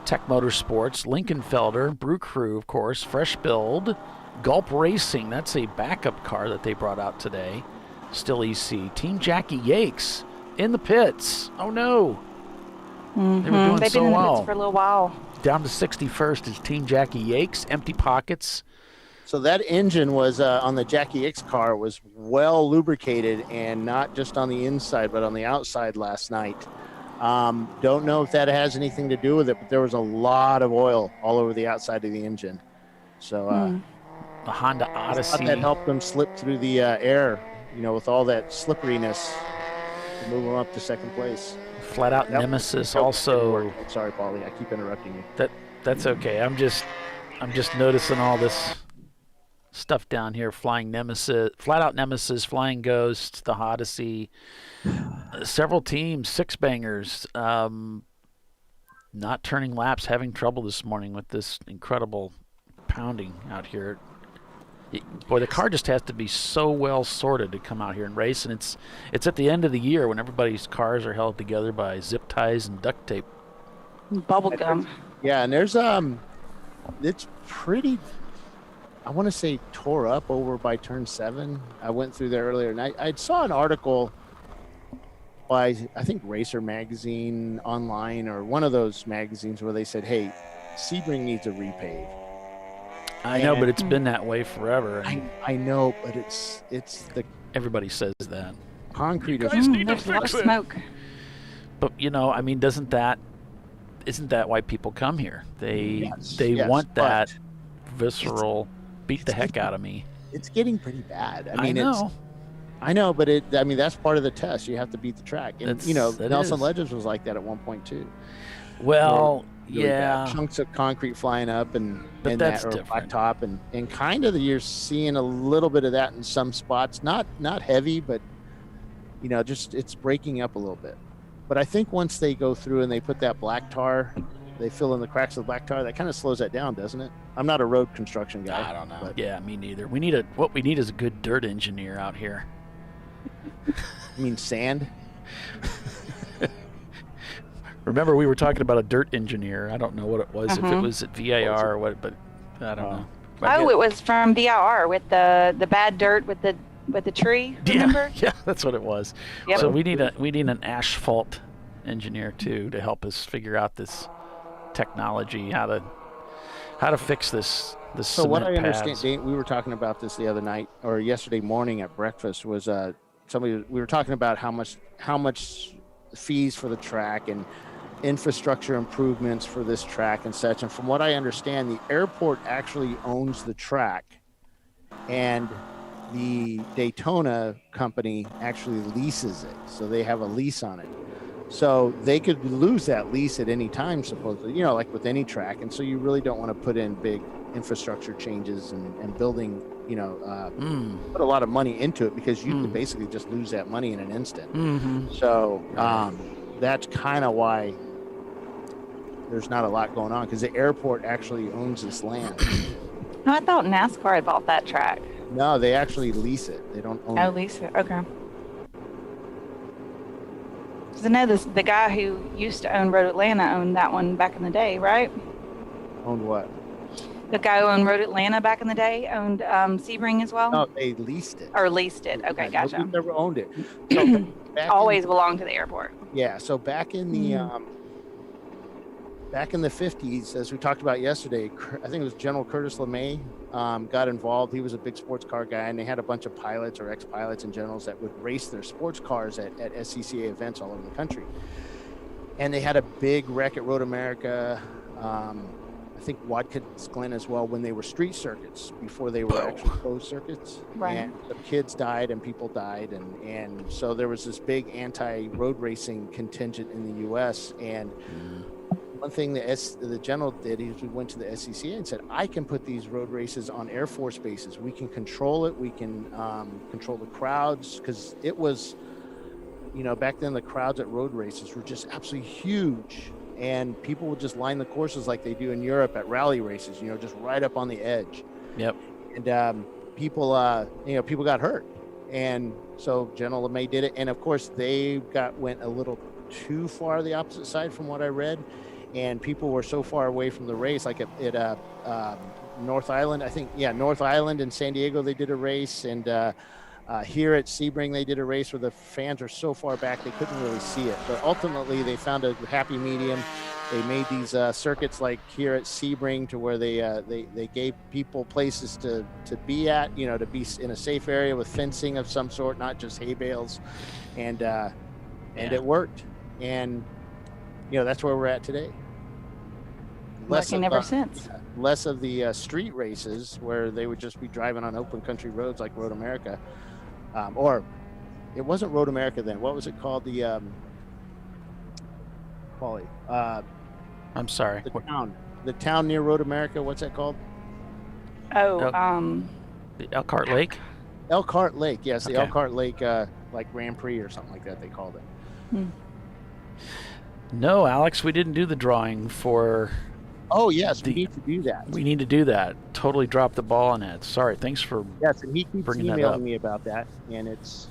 Tech Motorsports, Lincoln Felder, Brew Crew, of course, Fresh Build, Gulp Racing. That's a backup car that they brought out today. Still EC. Team Jackie Yakes in the pits. Oh, no. Mm-hmm. They were doing They've so been in the well. pits for a little while. Down to 61st is Team Jackie Yakes. Empty pockets. So that engine was on the Jackie X car was well lubricated, and not just on the inside, but on the outside last night. Don't know if that has anything to do with it, but there was a lot of oil all over the outside of the engine. So the Honda Odyssey. That helped them slip through the air, with all that slipperiness to move them up to second place. Flat Out Nemesis also. Sorry, Paulie, I keep interrupting you. That's okay. I'm just noticing all this stuff down here. Flying Nemesis, Flat Out Nemesis, Flying Ghost, the Odyssey. Several teams, six bangers, not turning laps, having trouble this morning with this incredible pounding out here. Boy, the car just has to be so well sorted to come out here and race, and it's at the end of the year when everybody's cars are held together by zip ties and duct tape. Bubble gum. Yeah, and there's it's pretty, I want to say, tore up over by turn 7. I went through there earlier, and I saw an article by, I think, Racer Magazine online, or one of those magazines, where they said, hey, Sebring needs a repave. I know, but it's been that way forever. I know, but it's the... Everybody says that. Concrete is... There's a lot of smoke. But, isn't that why people come here? They want that visceral, beat the heck out of me. It's getting pretty bad. I know. I know, but that's part of the test. You have to beat the track. And, Nelson Ledges was like that at one point, too. Well, really bad. Chunks of concrete flying up and that's that, or different. blacktop, and kind of you're seeing a little bit of that in some spots. Not heavy, but just it's breaking up a little bit. But I think once they go through and they put that black tar, they fill in the cracks with black tar, that kind of slows that down, doesn't it? I'm not a road construction guy. I don't know. But. Yeah, me neither. What we need is a good dirt engineer out here. You mean sand? Remember, we were talking about a dirt engineer. I don't know what it was, if it was at VAR or what, but I don't know. It was from VIR with the bad dirt with the tree. Remember? Yeah, that's what it was. Yep. So we need an asphalt engineer too to help us figure out this technology, how to fix this. So what I pads. understand, we were talking about this the other night or yesterday morning at breakfast. Was we were talking about how much fees for the track and infrastructure improvements for this track and such. And from what I understand, the airport actually owns the track, and the Daytona company actually leases it. So they have a lease on it. So they could lose that lease at any time, supposedly, you know, like with any track. And so you really don't want to put in big infrastructure changes and building, you know, put a lot of money into it, because you could basically just lose that money in an instant. So that's kind of why there's not a lot going on, because the airport actually owns this land. No, I thought NASCAR had bought that track. No, they actually lease it. They don't own it. Oh, lease it. Okay. Because I know the guy who used to own Road Atlanta owned that one back in the day, right? Owned what? The guy who owned Road Atlanta back in the day owned Sebring as well? No, they leased it. Or leased it. Okay, gotcha. Nobody never owned it. So Always belonged to the airport. Yeah, so back in the 50s, as we talked about yesterday, I think it was General Curtis LeMay got involved. He was a big sports car guy, and they had a bunch of pilots or ex-pilots and generals that would race their sports cars at SCCA events all over the country. And they had a big wreck at Road America, I think Watkins Glen as well, when they were street circuits before they were actually closed circuits. Right. And the kids died and people died, and so there was this big anti-road racing contingent in the U.S. And one thing the general did is we went to the SCCA and said, I can put these road races on Air Force bases. We can control it. We can control the crowds, because it was, you know, back then the crowds at road races were just absolutely huge. And people would just line the courses like they do in Europe at rally races, you know, just right up on the edge. Yep. And people got hurt. And so General LeMay did it. And of course, they went a little too far the opposite side from what I read. And people were so far away from the race, like at North Island, I think, North Island in San Diego, they did a race. And here at Sebring, they did a race where the fans are so far back they couldn't really see it. But ultimately, they found a happy medium. They made these circuits like here at Sebring to where they gave people places to be at, you know, to be in a safe area with fencing of some sort, not just hay bales, and it worked. And you know, that's where we're at today. Working ever since. Less of the street races where they would just be driving on open country roads like Road America. Or it wasn't Road America then. What was it called? The Paulie. I'm sorry. The town near Road America. What's that called? The Elkhart Lake. Elkhart Lake. Yes, the Okay. Elkhart Lake, like Grand Prix or something like that. They called it. No, Alex, we didn't do the drawing for. Oh yes, we need to do that. We need to do that. Totally dropped the ball on that. Sorry. Thanks for. Yes, and he keeps bringing that up. emailing me about that, and it's.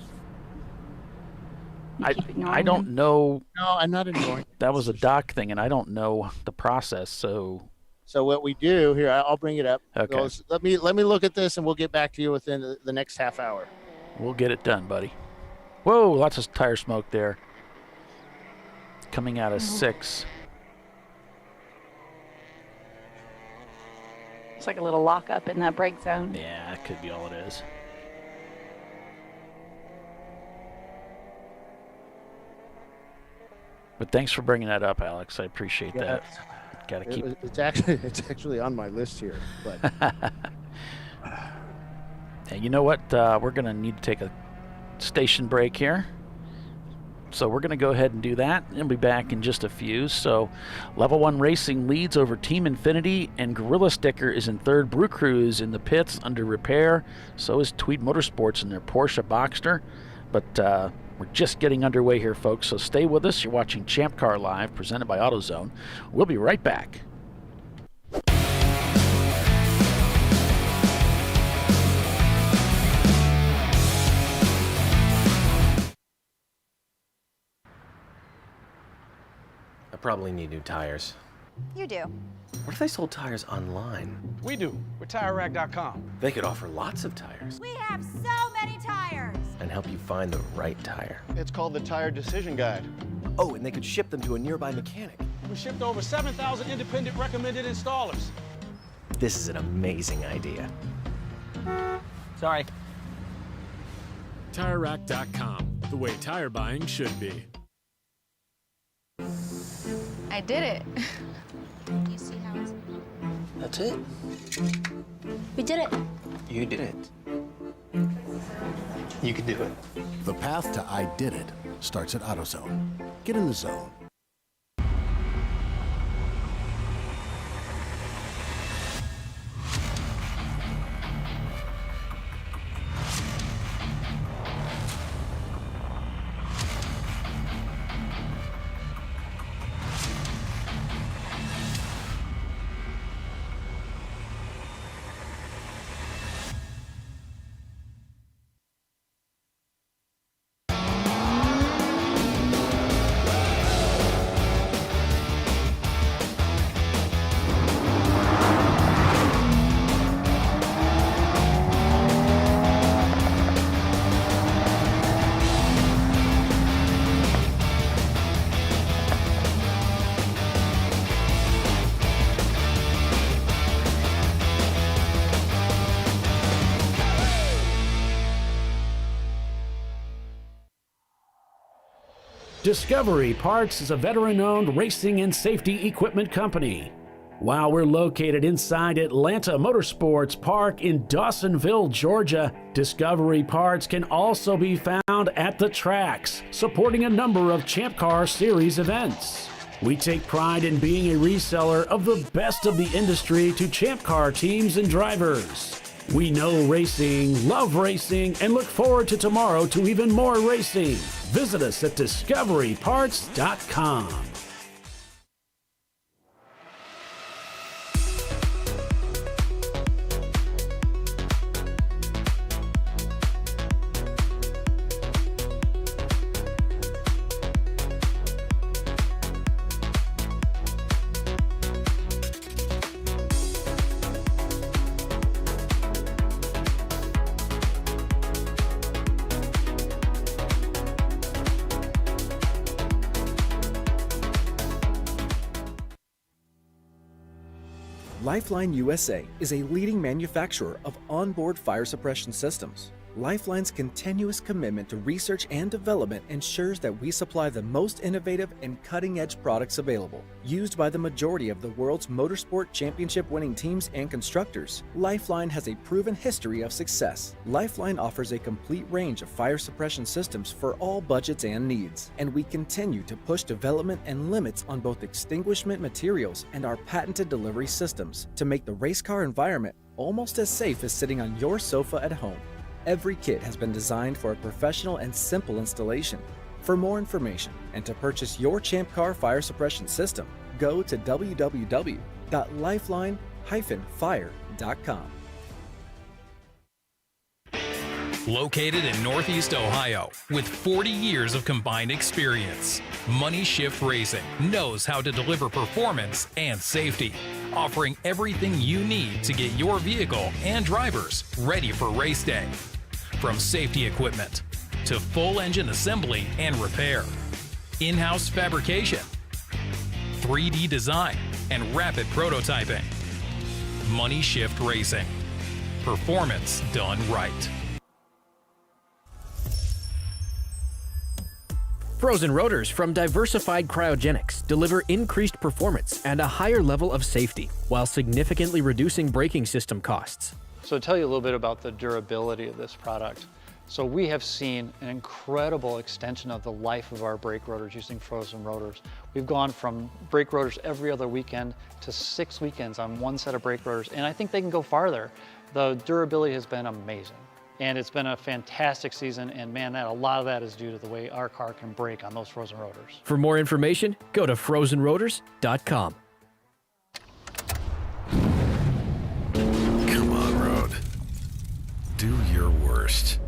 I don't know. No, I'm not ignoring. That was a doc thing, and I don't know the process. So what we do here, I'll bring it up. Okay. So let me look at this, and we'll get back to you within the next half hour. we'll get it done, buddy. Whoa, lots of tire smoke there. Coming out of 6. It's like a little lockup in that brake zone. Yeah, that could be all it is. But thanks for bringing that up, Alex. I appreciate that. Got to keep. It's actually on my list here, but. Hey, you know what? We're going to need to take a station break here. So we're going to go ahead and do that. And we'll be back in just a few. So Level 1 Racing leads over Team Infinity, and Gorilla Sticker is in third. Brew Crew is in the pits under repair. So is Tweed Motorsports in their Porsche Boxster. But we're just getting underway here, folks. So stay with us. You're watching Champ Car Live, presented by AutoZone. We'll be right back. I probably need new tires. You do. What if I sold tires online? We do. We're TireRack.com. They could offer lots of tires We have so many tires. and help you find the right tire. It's called the Tire Decision Guide. Oh, and they could ship them to a nearby mechanic. We shipped over 7,000 independent recommended installers. This is an amazing idea. Sorry. TireRack.com, the way tire buying should be. I did it. You see how it's... That's it. We did it. You did it. You could do it. The path to I Did It starts at AutoZone. Get in the zone. Discovery Parts is a veteran-owned racing and safety equipment company. While we're located inside Atlanta Motorsports Park in Dawsonville, Georgia, Discovery Parts can also be found at the tracks, supporting a number of Champ Car Series events. We take pride in being a reseller of the best of the industry to Champ Car teams and drivers. We know racing, love racing, and look forward to tomorrow to even more racing. Visit us at discoveryparts.com. Lifeline USA is a leading manufacturer of onboard fire suppression systems. Lifeline's continuous commitment to research and development ensures that we supply the most innovative and cutting-edge products available. Used by the majority of the world's motorsport championship-winning teams and constructors, Lifeline has a proven history of success. Lifeline offers a complete range of fire suppression systems for all budgets and needs, and we continue to push development and limits on both extinguishment materials and our patented delivery systems to make the race car environment almost as safe as sitting on your sofa at home. Every kit has been designed for a professional and simple installation. For more information and to purchase your Champ Car fire suppression system, go to www.lifeline-fire.com. Located in Northeast Ohio, with 40 years of combined experience, Money Shift Racing knows how to deliver performance and safety, offering everything you need to get your vehicle and drivers ready for race day. From safety equipment to full engine assembly and repair, in-house fabrication, 3D design, and rapid prototyping. Money Shift Racing. Performance done right. Frozen rotors from Diversified Cryogenics deliver increased performance and a higher level of safety, while significantly reducing braking system costs. So to tell you a little bit about the durability of this product. So we have seen an incredible extension of the life of our brake rotors using frozen rotors. We've gone from brake rotors every other weekend to 6 weekends on one set of brake rotors, and I think they can go farther. The durability has been amazing. And it's been a fantastic season, and man, a lot of that is due to the way our car can brake on those frozen rotors. For more information, go to frozenrotors.com. Come on, Road. Do your worst.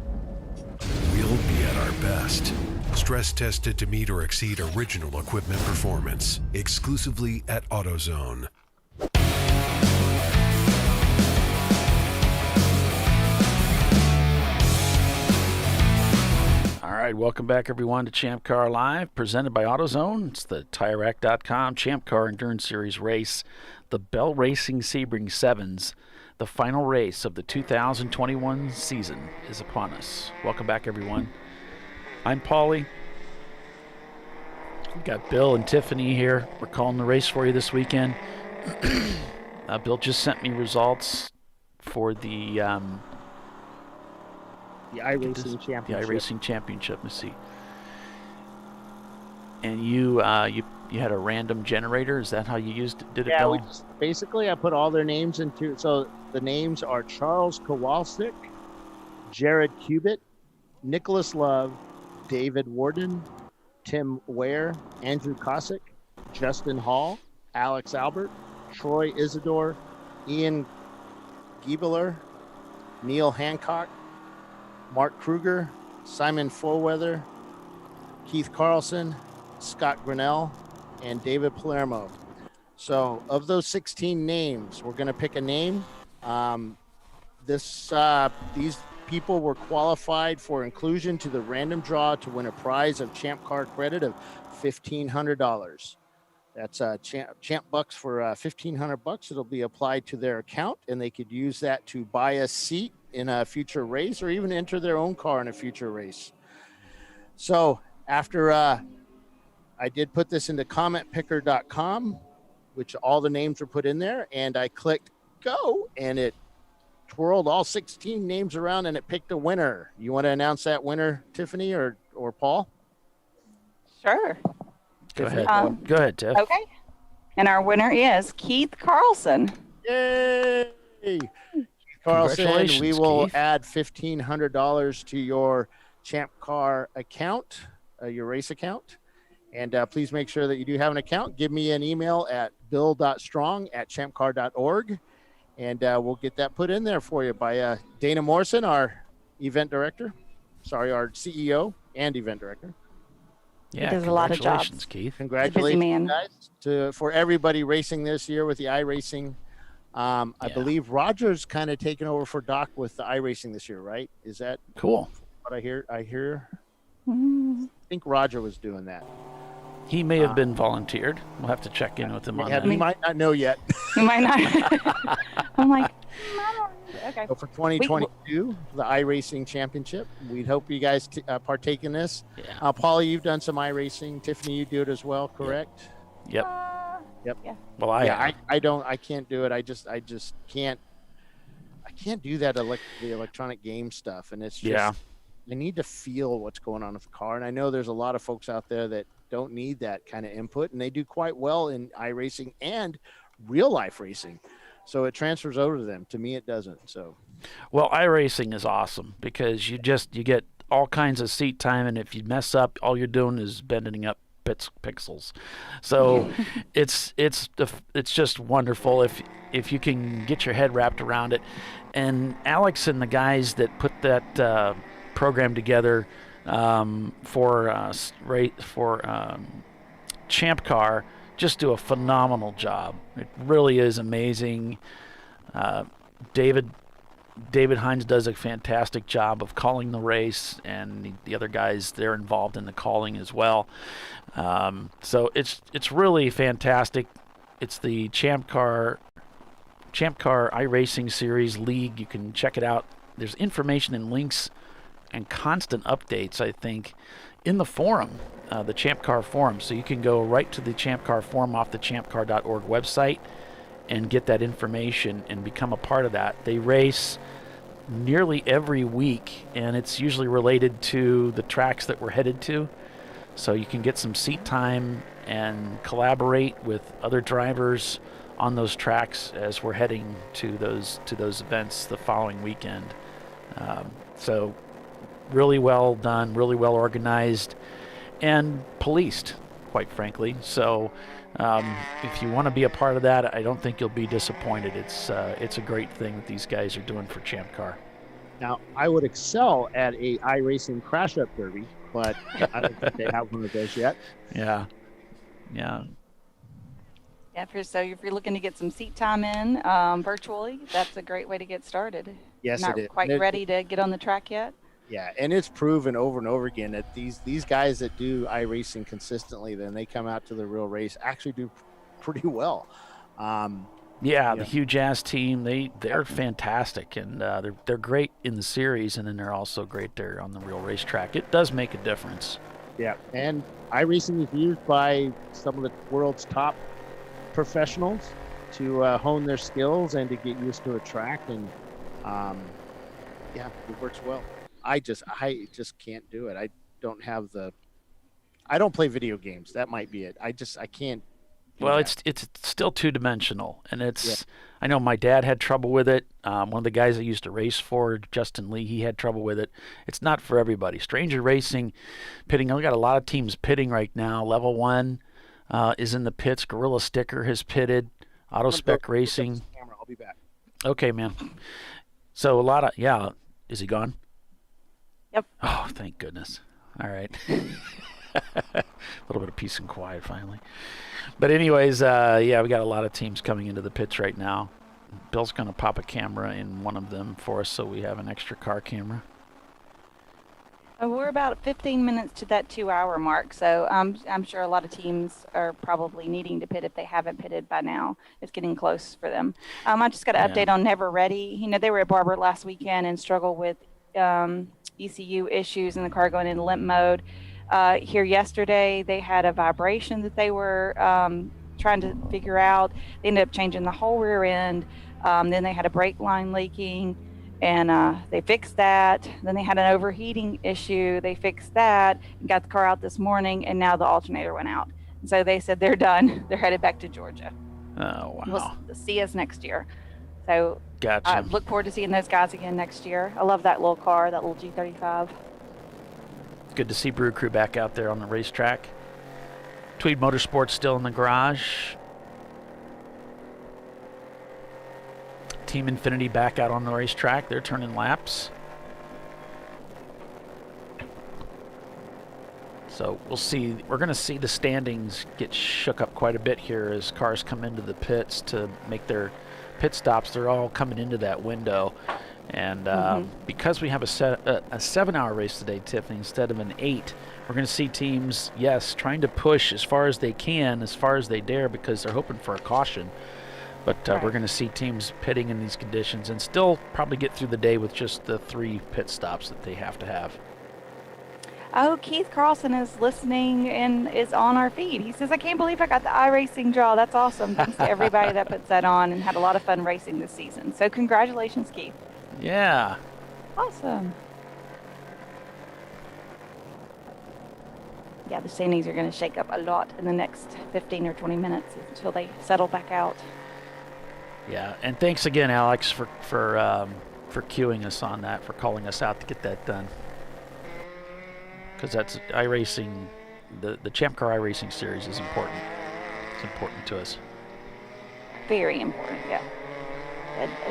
We'll be at our best. Stress tested to meet or exceed original equipment performance. Exclusively at AutoZone. All right, welcome back, everyone, to Champ Car Live, presented by AutoZone. It's the TireRack.com Champ Car Endurance Series race, the Bell Racing Sebring 7s. The final race of the 2021 season is upon us. Welcome back, everyone. I'm Paulie. We've got Bill and Tiffany here. We're calling the race for you this weekend. Bill just sent me results for the iRacing Championship. The iRacing Championship. Let's see. and you had a random generator. Is that how you did it, Yeah, Bill? basically I put all their names into. So the names are Charles Kowalczyk, Jared Cubitt, Nicholas Love, David Warden, Tim Ware, Andrew Cossack, Justin Hall, Alex Albert, Troy Isidore, Ian Giebler, Neil Hancock, Mark Kruger, Simon Follweather, Keith Carlson, Scott Grinnell, and David Palermo. So of those 16 names, we're going to pick a name. These people were qualified for inclusion to the random draw to win a prize of Champ Car credit of $1,500. That's Champ bucks for $1,500. It'll be applied to their account, and they could use that to buy a seat in a future race or even enter their own car in a future race. So after I did put this into commentpicker.com, which all the names were put in there, and I clicked go, and it twirled all 16 names around, and it picked a winner. You want to announce that winner, Tiffany or Paul? Sure. Go ahead. Go ahead, Tiff. Okay. And our winner is Keith Carlson. Yay! Keith Carlson, Congratulations, we will Keith. add $1,500 to your Champ Car account, your race account. And please make sure that you do have an account. Give me an email at bill.strong@champcar.org, and we'll get that put in there for you by Dana Morrison, our our CEO and event director. Yeah, He does a lot of congratulations, jobs. Keith. Congratulations, He's a busy man. guys, for everybody racing this year with the iRacing. I believe Roger's kind of taken over for Doc with the iRacing this year, right? Is that Cool. what I hear? I think Roger was doing that. He may have been volunteered. We'll have to check in with him on that. We might not know yet. You might not. I'm like, okay. So for 2022, the iRacing Championship, we'd hope you guys partake in this. Yeah. Paula, you've done some iRacing. Tiffany, you do it as well, correct? Yep. Yep. Yeah. Well, I can't do it. I just can't do that the electronic game stuff, and it's just I need to feel what's going on with the car. And I know there's a lot of folks out there that don't need that kind of input, and they do quite well in iRacing and real life racing. So it transfers over to them. To me, it doesn't. So, well, iRacing is awesome because you get all kinds of seat time, and if you mess up, all you're doing is bending up pixels. So it's just wonderful if you can get your head wrapped around it. And Alex and the guys that put that program together for Champ Car just do a phenomenal job. It really is amazing. David Hines does a fantastic job of calling the race, and the other guys, they're involved in the calling as well. So it's really fantastic. It's the Champ Car iRacing Series League. You can check it out. There's information and links and constant updates, I think, in the forum, the Champ Car forum. So you can go right to the Champ Car forum off the ChampCar.org website and get that information and become a part of that. They race nearly every week, and it's usually related to the tracks that we're headed to. So you can get some seat time and collaborate with other drivers on those tracks as we're heading to those events the following weekend. So really well done, really well organized, and policed, quite frankly. So if you want to be a part of that, I don't think you'll be disappointed. It's a great thing that these guys are doing for Champ Car. now I would excel at a iRacing crash up derby, but I don't think they have one of those yet. Yeah. Yeah, if you're looking to get some seat time in virtually, that's a great way to get started. Yes, Not it is. quite ready to get on the track yet? Yeah, and it's proven over and over again that these guys that do iRacing consistently, then they come out to the real race, actually do pretty well. The Hugh Jazz team, they're fantastic, and they're great in the series, and then they're also great there on the real racetrack. It does make a difference. Yeah, and iRacing is used by some of the world's top professionals to hone their skills and to get used to a track, and it works well. I just can't do it. I don't have I don't play video games. That might be it. I can't. Well, it's still two-dimensional, and it's. I know my dad had trouble with it. One of the guys I used to race for, Justin Lee, he had trouble with it. It's not for everybody. Stranger Racing, pitting. We got a lot of teams pitting right now. Level 1 is in the pits. Gorilla Sticker has pitted. Auto Spec Racing. I'll be back. Okay, man. So a lot of Is he gone? Yep. Oh, thank goodness. All right. A little bit of peace and quiet finally. But anyways, we got a lot of teams coming into the pits right now. Bill's going to pop a camera in one of them for us so we have an extra car camera. We're about 15 minutes to that 2-hour mark, so I'm sure a lot of teams are probably needing to pit if they haven't pitted by now. It's getting close for them. I just got an update on Never Ready. They were at Barber last weekend and struggled with ECU issues and the car going into limp mode. Here yesterday, they had a vibration that they were trying to figure out. They ended up changing the whole rear end. Then they had a brake line leaking, and they fixed that. Then they had an overheating issue. They fixed that and got the car out this morning, and now the alternator went out. And so they said they're done. They're headed back to Georgia. Oh, wow. We'll see us next year. So gotcha. I look forward to seeing those guys again next year. I love that little car, that little G35. Good to see Brew Crew back out there on the racetrack. Tweed Motorsports still in the garage. Team Infinity back out on the racetrack. They're turning laps. So we'll see. We're going to see the standings get shook up quite a bit here as cars come into the pits to make their pit stops. They're all coming into that window. And because we have a 7-hour race today, Tiffany, instead of an 8, we're going to see teams, trying to push as far as they can, as far as they dare, because they're hoping for a caution. But we're going to see teams pitting in these conditions and still probably get through the day with just the 3 pit stops that they have to have. Oh, Keith Carlson is listening and is on our feed. He says, I can't believe I got the iRacing draw. That's awesome. Thanks to everybody that puts that on and had a lot of fun racing this season. So congratulations, Keith. Yeah. Awesome. Yeah, the standings are going to shake up a lot in the next 15 or 20 minutes until they settle back out. Yeah, and thanks again, Alex, for cueing us on that, for calling us out to get that done. Because that's iRacing, the Champ Car iRacing series is important. It's important to us. Very important, yeah.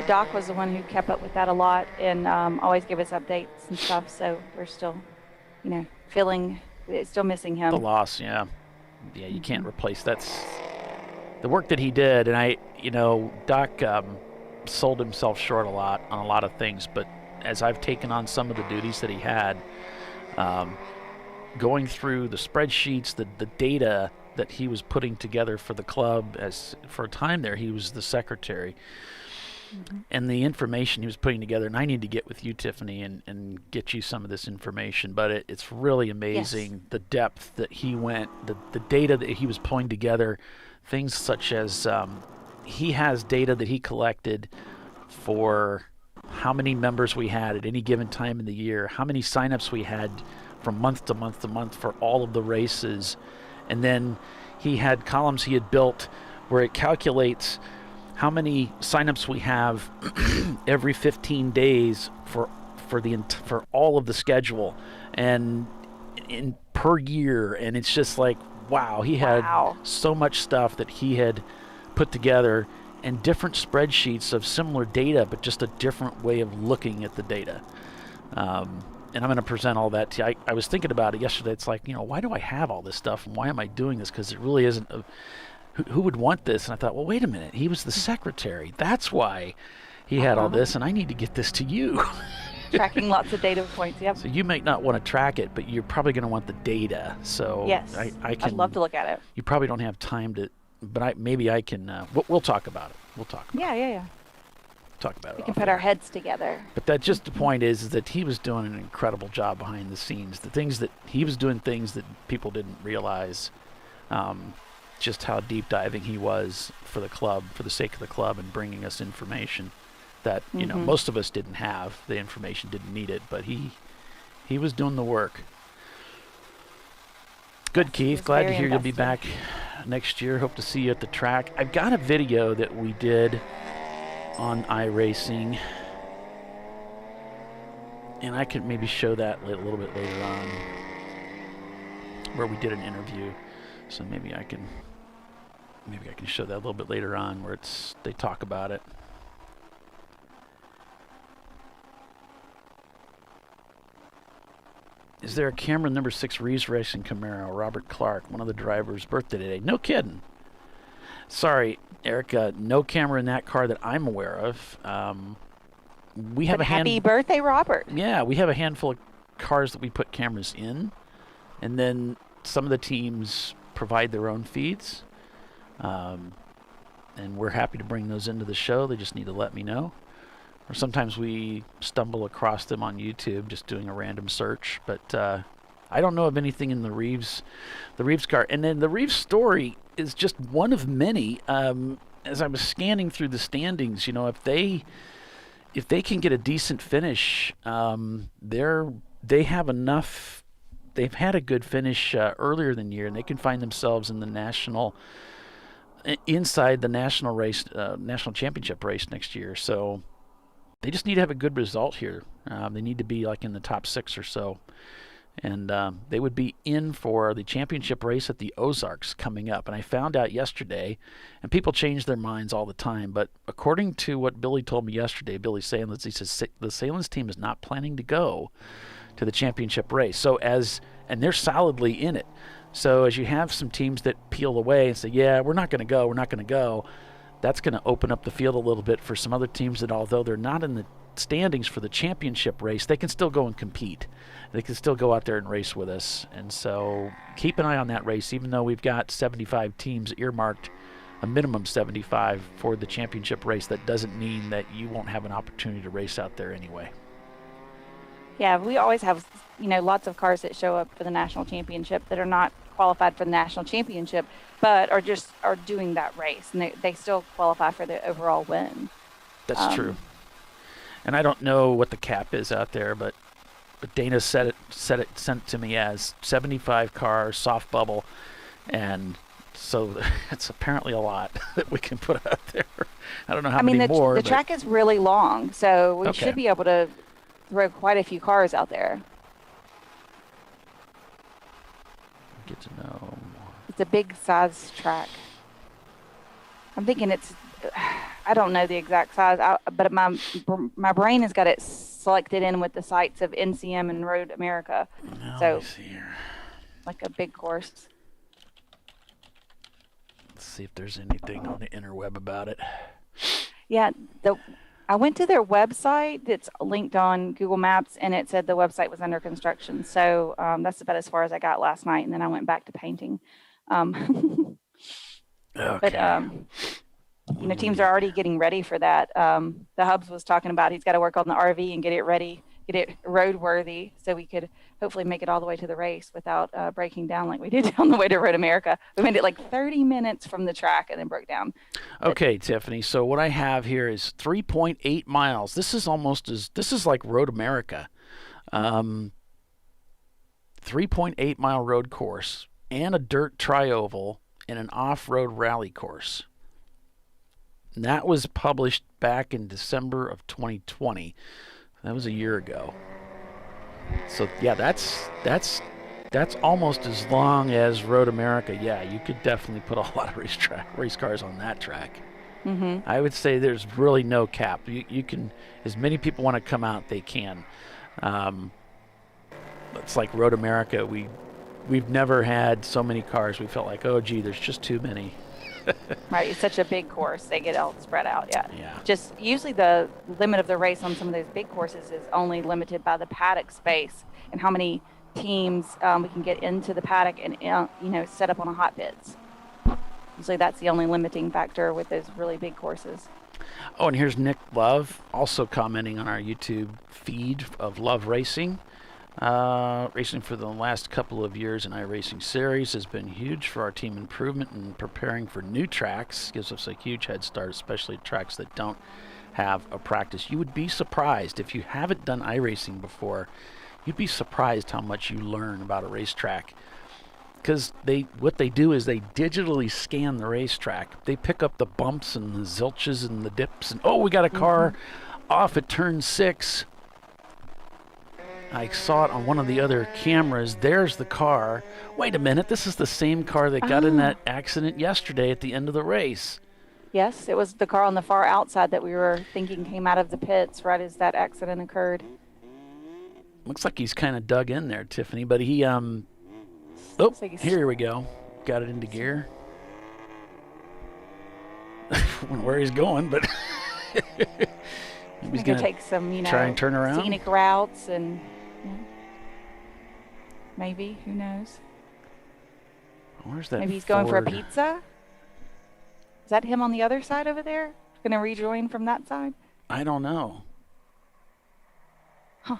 Doc was the one who kept up with that a lot and always gave us updates and stuff. So we're still, still missing him. The loss, yeah. Yeah, you can't replace that's the work that he did. And Doc sold himself short on a lot of things. But as I've taken on some of the duties that he had, going through the spreadsheets, the data that he was putting together for the club, as for a time there, he was the secretary. And the information he was putting together, and I need to get with you, Tiffany, and get you some of this information, but it's really amazing the depth that he went, the data that he was pulling together, things such as he has data that he collected for how many members we had at any given time in the year, how many signups we had from month to month to month for all of the races, and then he had columns he had built where it calculates how many signups we have every 15 days for all of the schedule and in per year, and it's just like wow, he had so much stuff that he had put together and different spreadsheets of similar data, but just a different way of looking at the data. And I'm going to present all that to you. I was thinking about it yesterday. It's like, why do I have all this stuff and why am I doing this? Because it really isn't who would want this? And I thought, well, wait a minute. He was the secretary. That's why he had all this, and I need to get this to you. Tracking lots of data points, yep. So you might not want to track it, but you're probably going to want the data. So yes, I'd love to look at it. You probably don't have time to, but maybe I can. We'll talk about it. We'll talk about it. Yeah. Talk about it. We can put our heads together. But that just the point is that he was doing an incredible job behind the scenes. The things that he was doing, things that people didn't realize. Just how deep diving he was for the club, for the sake of the club, and bringing us information that most of us didn't have. The information, didn't need it, but he was doing the work. Good, Keith. Glad to very hear you'll be invested. back next year. Hope to see you at the track. I've got a video that we did on iRacing, and I could maybe show that a little bit later on, where we did an interview. So maybe I can show that a little bit later on, where they talk about it. Is there a camera in number 6 Reeves Racing Camaro? Robert Clark, one of the drivers' birthday today. No kidding. Sorry, Erica, no camera in that car that I'm aware of. We have Happy birthday, Robert. Yeah, we have a handful of cars that we put cameras in, and then some of the teams provide their own feeds. And we're happy to bring those into the show. They just need to let me know. Or sometimes we stumble across them on YouTube, just doing a random search. But I don't know of anything in the Reeves car. And then the Reeves story is just one of many. As I was scanning through the standings, you know, if they can get a decent finish, they have enough. They've had a good finish earlier than the year, and they can find themselves in the inside the national race, national championship race next year. So they just need to have a good result here. They need to be like in the top 6 or so. And they would be in for the championship race at the Ozarks coming up. And I found out yesterday, and people change their minds all the time, but according to what Billy told me yesterday, Billy Salins, he says the Salins team is not planning to go to the championship race. And they're solidly in it. So as you have some teams that peel away and say, yeah, we're not going to go, that's going to open up the field a little bit for some other teams that, although they're not in the standings for the championship race, they can still go and compete. They can still go out there and race with us. And so keep an eye on that race, even though we've got 75 teams earmarked, a minimum 75 for the championship race. That doesn't mean that you won't have an opportunity to race out there anyway. Yeah, we always have, lots of cars that show up for the national championship that are not qualified for the national championship, but are doing that race, and they still qualify for the overall win. That's true. And I don't know what the cap is out there, but Dana sent it to me as 75 cars, soft bubble, and so it's apparently a lot that we can put out there. I don't know how many more. The track is really long, so we should be able to throw quite a few cars out there. Get to know. It's a big size track. I'm thinking I don't know the exact size, but my brain has got it selected in with the sites of NCM and Road America. Now, so, let me see here. Like a big course. Let's see if there's anything on the interweb about it. Yeah, I went to their website that's linked on Google Maps, and it said the website was under construction. So that's about as far as I got last night, and then I went back to painting. Okay. But teams are already getting ready for that. The Hubs was talking about he's got to work on the RV and get it ready, get it roadworthy, so we could hopefully make it all the way to the race without breaking down like we did on the way to Road America. We made it like 30 minutes from the track and then broke down. Okay, Tiffany. So what I have here is 3.8 miles. This is like Road America. 3.8 mile road course and a dirt tri-oval and an off-road rally course. And that was published back in December of 2020. That was a year ago. So yeah, that's almost as long as Road America. Yeah, you could definitely put a lot of race cars on that track. Mm-hmm. I would say there's really no cap. You can, as many people want to come out, they can. It's like Road America. We've never had so many cars. We felt like, oh gee, there's just too many. Right, it's such a big course. They get all spread out, yeah. Just usually the limit of the race on some of those big courses is only limited by the paddock space and how many teams we can get into the paddock and set up on a hot pits. Usually that's the only limiting factor with those really big courses. Oh, and here's Nick Love also commenting on our YouTube feed of Love Racing. Racing for the last couple of years in iRacing Series has been huge for our team improvement and preparing for new tracks. Gives us a huge head start, especially tracks that don't have a practice. You would be surprised if you haven't done iRacing before. You'd be surprised how much you learn about a racetrack. because what they do is they digitally scan the racetrack. They pick up the bumps and the zilches and the dips. And we got a car off at turn 6. I saw it on one of the other cameras. There's the car. Wait a minute, this is the same car that got in that accident yesterday at the end of the race. Yes, it was the car on the far outside that we were thinking came out of the pits right as that accident occurred. Looks like he's kind of dug in there, Tiffany, but he like here we go. Got it into gear. I don't know where he's going, but he's going to take some, try and turn around. Scenic routes and maybe, who knows? Where's that? Maybe he's going for a Ford? pizza. Is that him on the other side over there? Going to rejoin from that side? I don't know. Huh.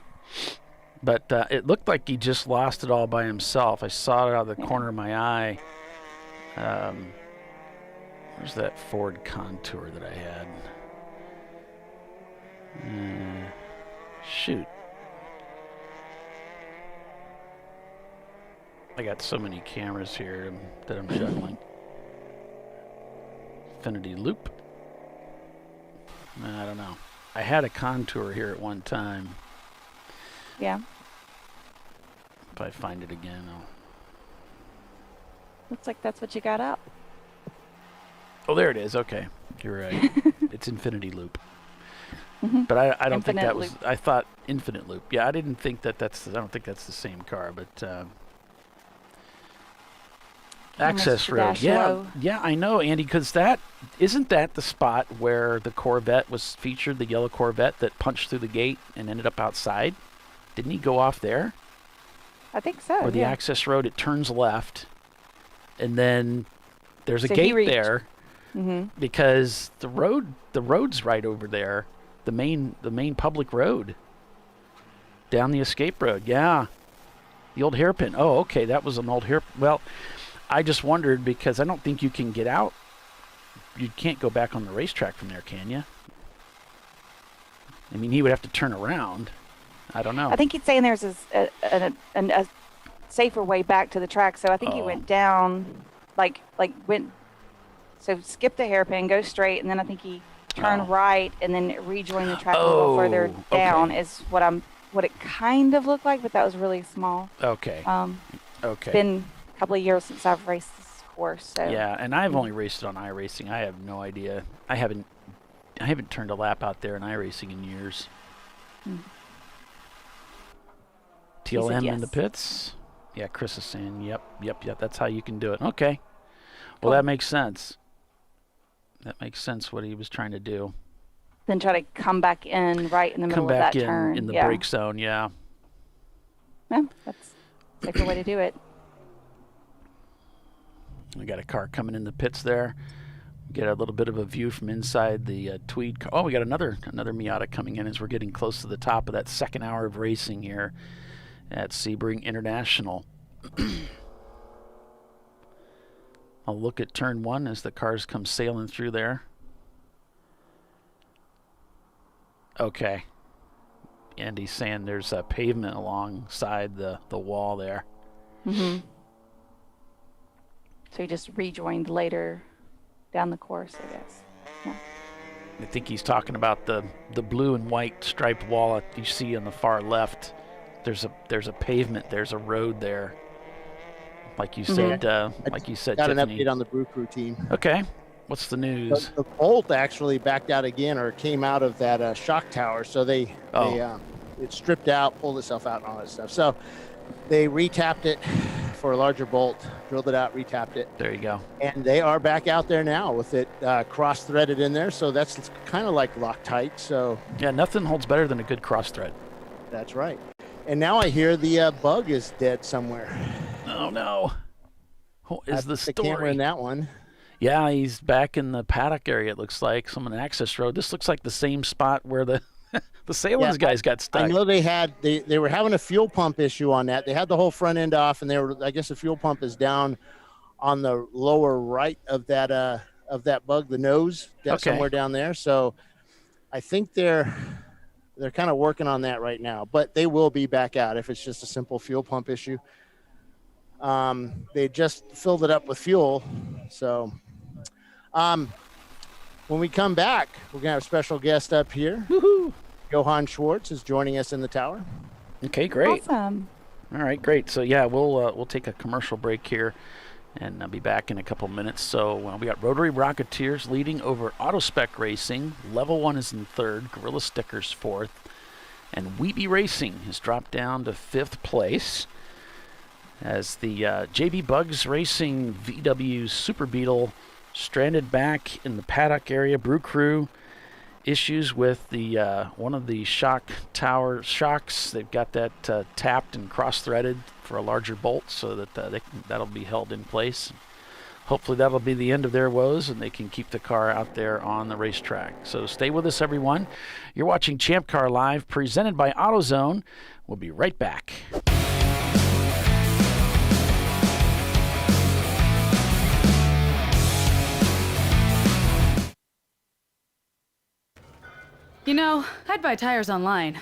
But it looked like he just lost it all by himself. I saw it out of the corner of my eye. Where's that Ford Contour that I had? Shoot. I got so many cameras here that I'm juggling. Infinity Loop. I don't know. I had a Contour here at one time. Yeah. If I find it again, Looks like that's what you got up. Oh, there it is. Okay, you're right. It's Infinity Loop. But I don't think that was. I thought Infinite Loop. Yeah, I didn't think that's. I don't think that's the same car, but. Access road. Yeah, I know, Andy, because isn't that the spot where the Corvette was featured, the yellow Corvette that punched through the gate and ended up outside? Didn't he go off there? I think so. Or the access road, it turns left, and then there's a gate there because the road's right over there, the main public road down the escape road. Yeah, the old hairpin. Oh, okay, that was an old hairpin. Well, I just wondered because I don't think you can get out. You can't go back on the racetrack from there, can you? I mean, he would have to turn around. I don't know. I think he's saying there's a safer way back to the track. So I think he went down, so skip the hairpin, go straight, and then I think he turned right and then rejoined the track a little further down is what it kind of looked like, but that was really small. Okay. It's been a couple of years since I've raced this course. So. Yeah, and I've only raced it on iRacing. I have no idea. I haven't turned a lap out there in iRacing in years. TLM in the pits. Yeah, Chris is saying, yep. That's how you can do it. Okay. Well, that makes sense. That makes sense what he was trying to do. Then try to come back in right in the middle of that turn. Come back in the brake zone, yeah. Yeah, that's a safer way to do it. We got a car coming in the pits there. Get a little bit of a view from inside the Tweed car. Oh, we got another Miata coming in as we're getting close to the top of that second hour of racing here at Sebring International. I'll look at turn 1 as the cars come sailing through there. Okay. Andy's saying there's a pavement alongside the wall there. So he just rejoined later down the course, I guess. Yeah. I think he's talking about the blue and white striped wall that you see on the far left. There's a pavement. There's a road there. Like you said, Tiffany. Got an update on the Brew Crew team. Okay. What's the news? The bolt actually backed out again, or came out of that shock tower. So it stripped out, pulled itself out, and all that stuff. So they retapped it for a larger bolt, drilled it out, retapped it. There you go. And they are back out there now with it cross-threaded in there. So that's kind of like Loctite. So yeah, nothing holds better than a good cross thread. That's right. And now I hear the bug is dead somewhere. Oh no! What is the story? The camera in that one. Yeah, he's back in the paddock area. It looks like some on the access road. This looks like the same spot where the Salins guys got stuck. I know they were having a fuel pump issue on that. They had the whole front end off, and I guess the fuel pump is down on the lower right of that bug, the nose, somewhere down there. So I think they're kind of working on that right now, but they will be back out if it's just a simple fuel pump issue. They just filled it up with fuel. So when we come back, we're going to have a special guest up here. Woohoo! Johann Schwartz is joining us in the tower. Okay, great. Awesome. All right, great. So yeah, we'll take a commercial break here, and I'll be back in a couple minutes. So we got Rotary Rocketeers leading over Autospec Racing. Level 1 is in third. Gorilla Stickers fourth, and Weeby Racing has dropped down to fifth place. As the JB Bugs Racing VW Super Beetle stranded back in the paddock area. Brew Crew issues with the one of the shock tower shocks. They've got that tapped and cross-threaded for a larger bolt, so that that'll be held in place. Hopefully that'll be the end of their woes, and they can keep the car out there on the racetrack. So stay with us, everyone. You're watching Champ Car Live, presented by AutoZone. We'll be right back. You know, I'd buy tires online,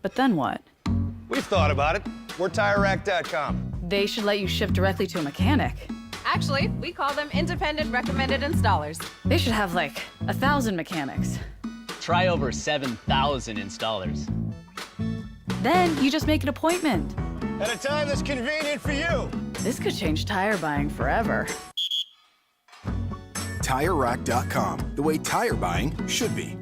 but then what? We've thought about it. We're TireRack.com. They should let you ship directly to a mechanic. Actually, we call them independent recommended installers. They should have like 1,000 mechanics. Try over 7,000 installers. Then you just make an appointment. At a time that's convenient for you. This could change tire buying forever. TireRack.com, the way tire buying should be.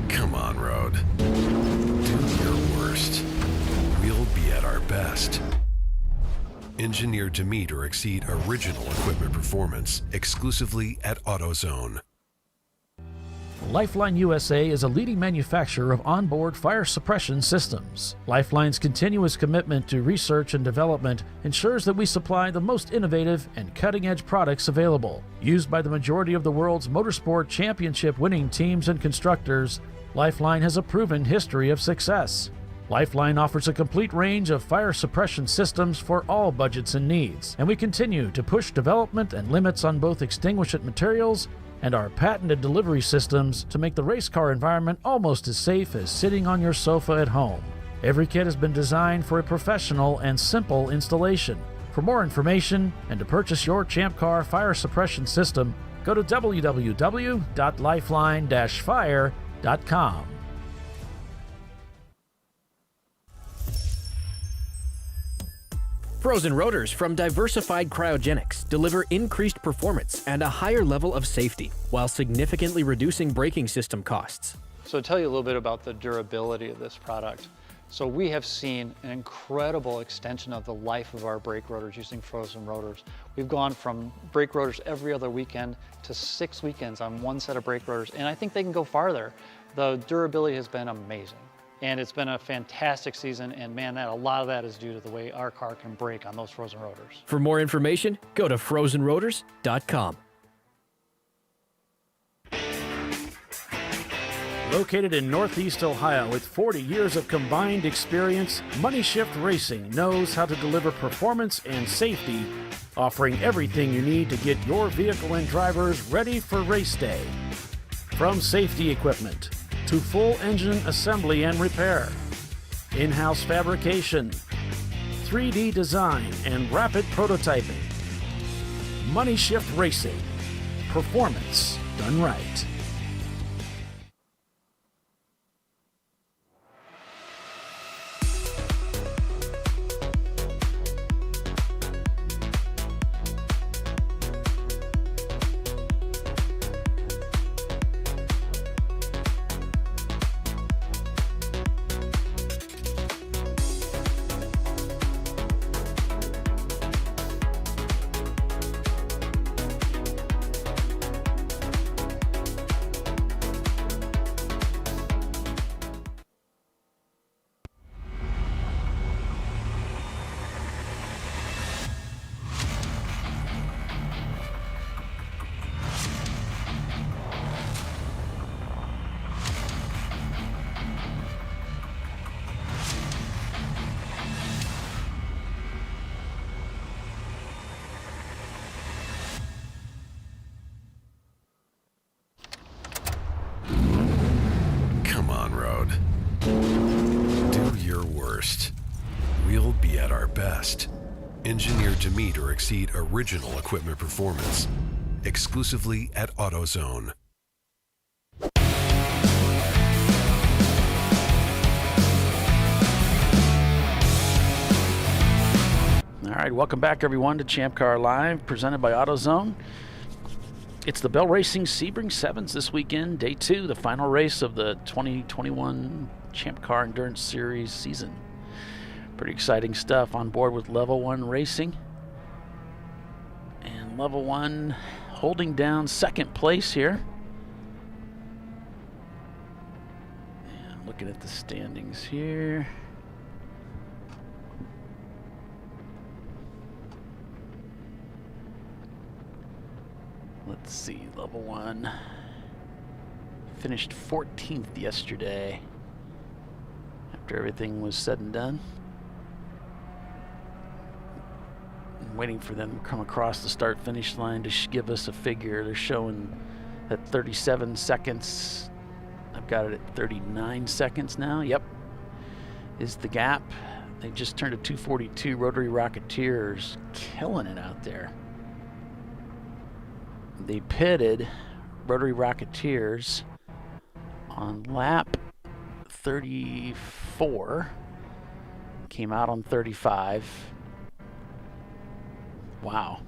Come on, Road. Do your worst. We'll be at our best. Engineered to meet or exceed original equipment performance exclusively at AutoZone. Lifeline USA is a leading manufacturer of onboard fire suppression systems. Lifeline's continuous commitment to research and development ensures that we supply the most innovative and cutting-edge products available. Used by the majority of the world's motorsport championship-winning teams and constructors, Lifeline has a proven history of success. Lifeline offers a complete range of fire suppression systems for all budgets and needs, and we continue to push development and limits on both extinguishant materials and our patented delivery systems to make the race car environment almost as safe as sitting on your sofa at home. Every kit has been designed for a professional and simple installation. For more information and to purchase your Champ Car fire suppression system, go to www.lifeline-fire.com. Frozen rotors from Diversified Cryogenics deliver increased performance and a higher level of safety, while significantly reducing braking system costs. So to tell you a little bit about the durability of this product. So we have seen an incredible extension of the life of our brake rotors using frozen rotors. We've gone from brake rotors every other weekend to 6 weekends on one set of brake rotors, and I think they can go farther. The durability has been amazing. And it's been a fantastic season, and man, a lot of that is due to the way our car can brake on those frozen rotors. For more information, go to frozenrotors.com. Located in Northeast Ohio with 40 years of combined experience, Money Shift Racing knows how to deliver performance and safety, offering everything you need to get your vehicle and drivers ready for race day. From safety equipment to full engine assembly and repair, in-house fabrication, 3D design, and rapid prototyping. Money Shift Racing. Performance done right. worst, we'll be at our best. Engineered to meet or exceed original equipment performance. Exclusively at AutoZone. All right, welcome back, everyone, to Champ Car Live, presented by AutoZone. It's the Bell Racing Sebring Sevens this weekend, day 2, the final race of the 2021 Champ Car Endurance Series season. Pretty exciting stuff on board with Level 1 Racing. And Level 1 holding down second place here. And looking at the standings here. Let's see, Level 1 finished 14th yesterday after everything was said and done. I'm waiting for them to come across the start-finish line to give us a figure. They're showing at 37 seconds. I've got it at 39 seconds now. Yep, is the gap. They just turned a 242. Rotary Rocketeers killing it out there. They pitted Rotary Rocketeers on lap 34, came out on 35. Wow.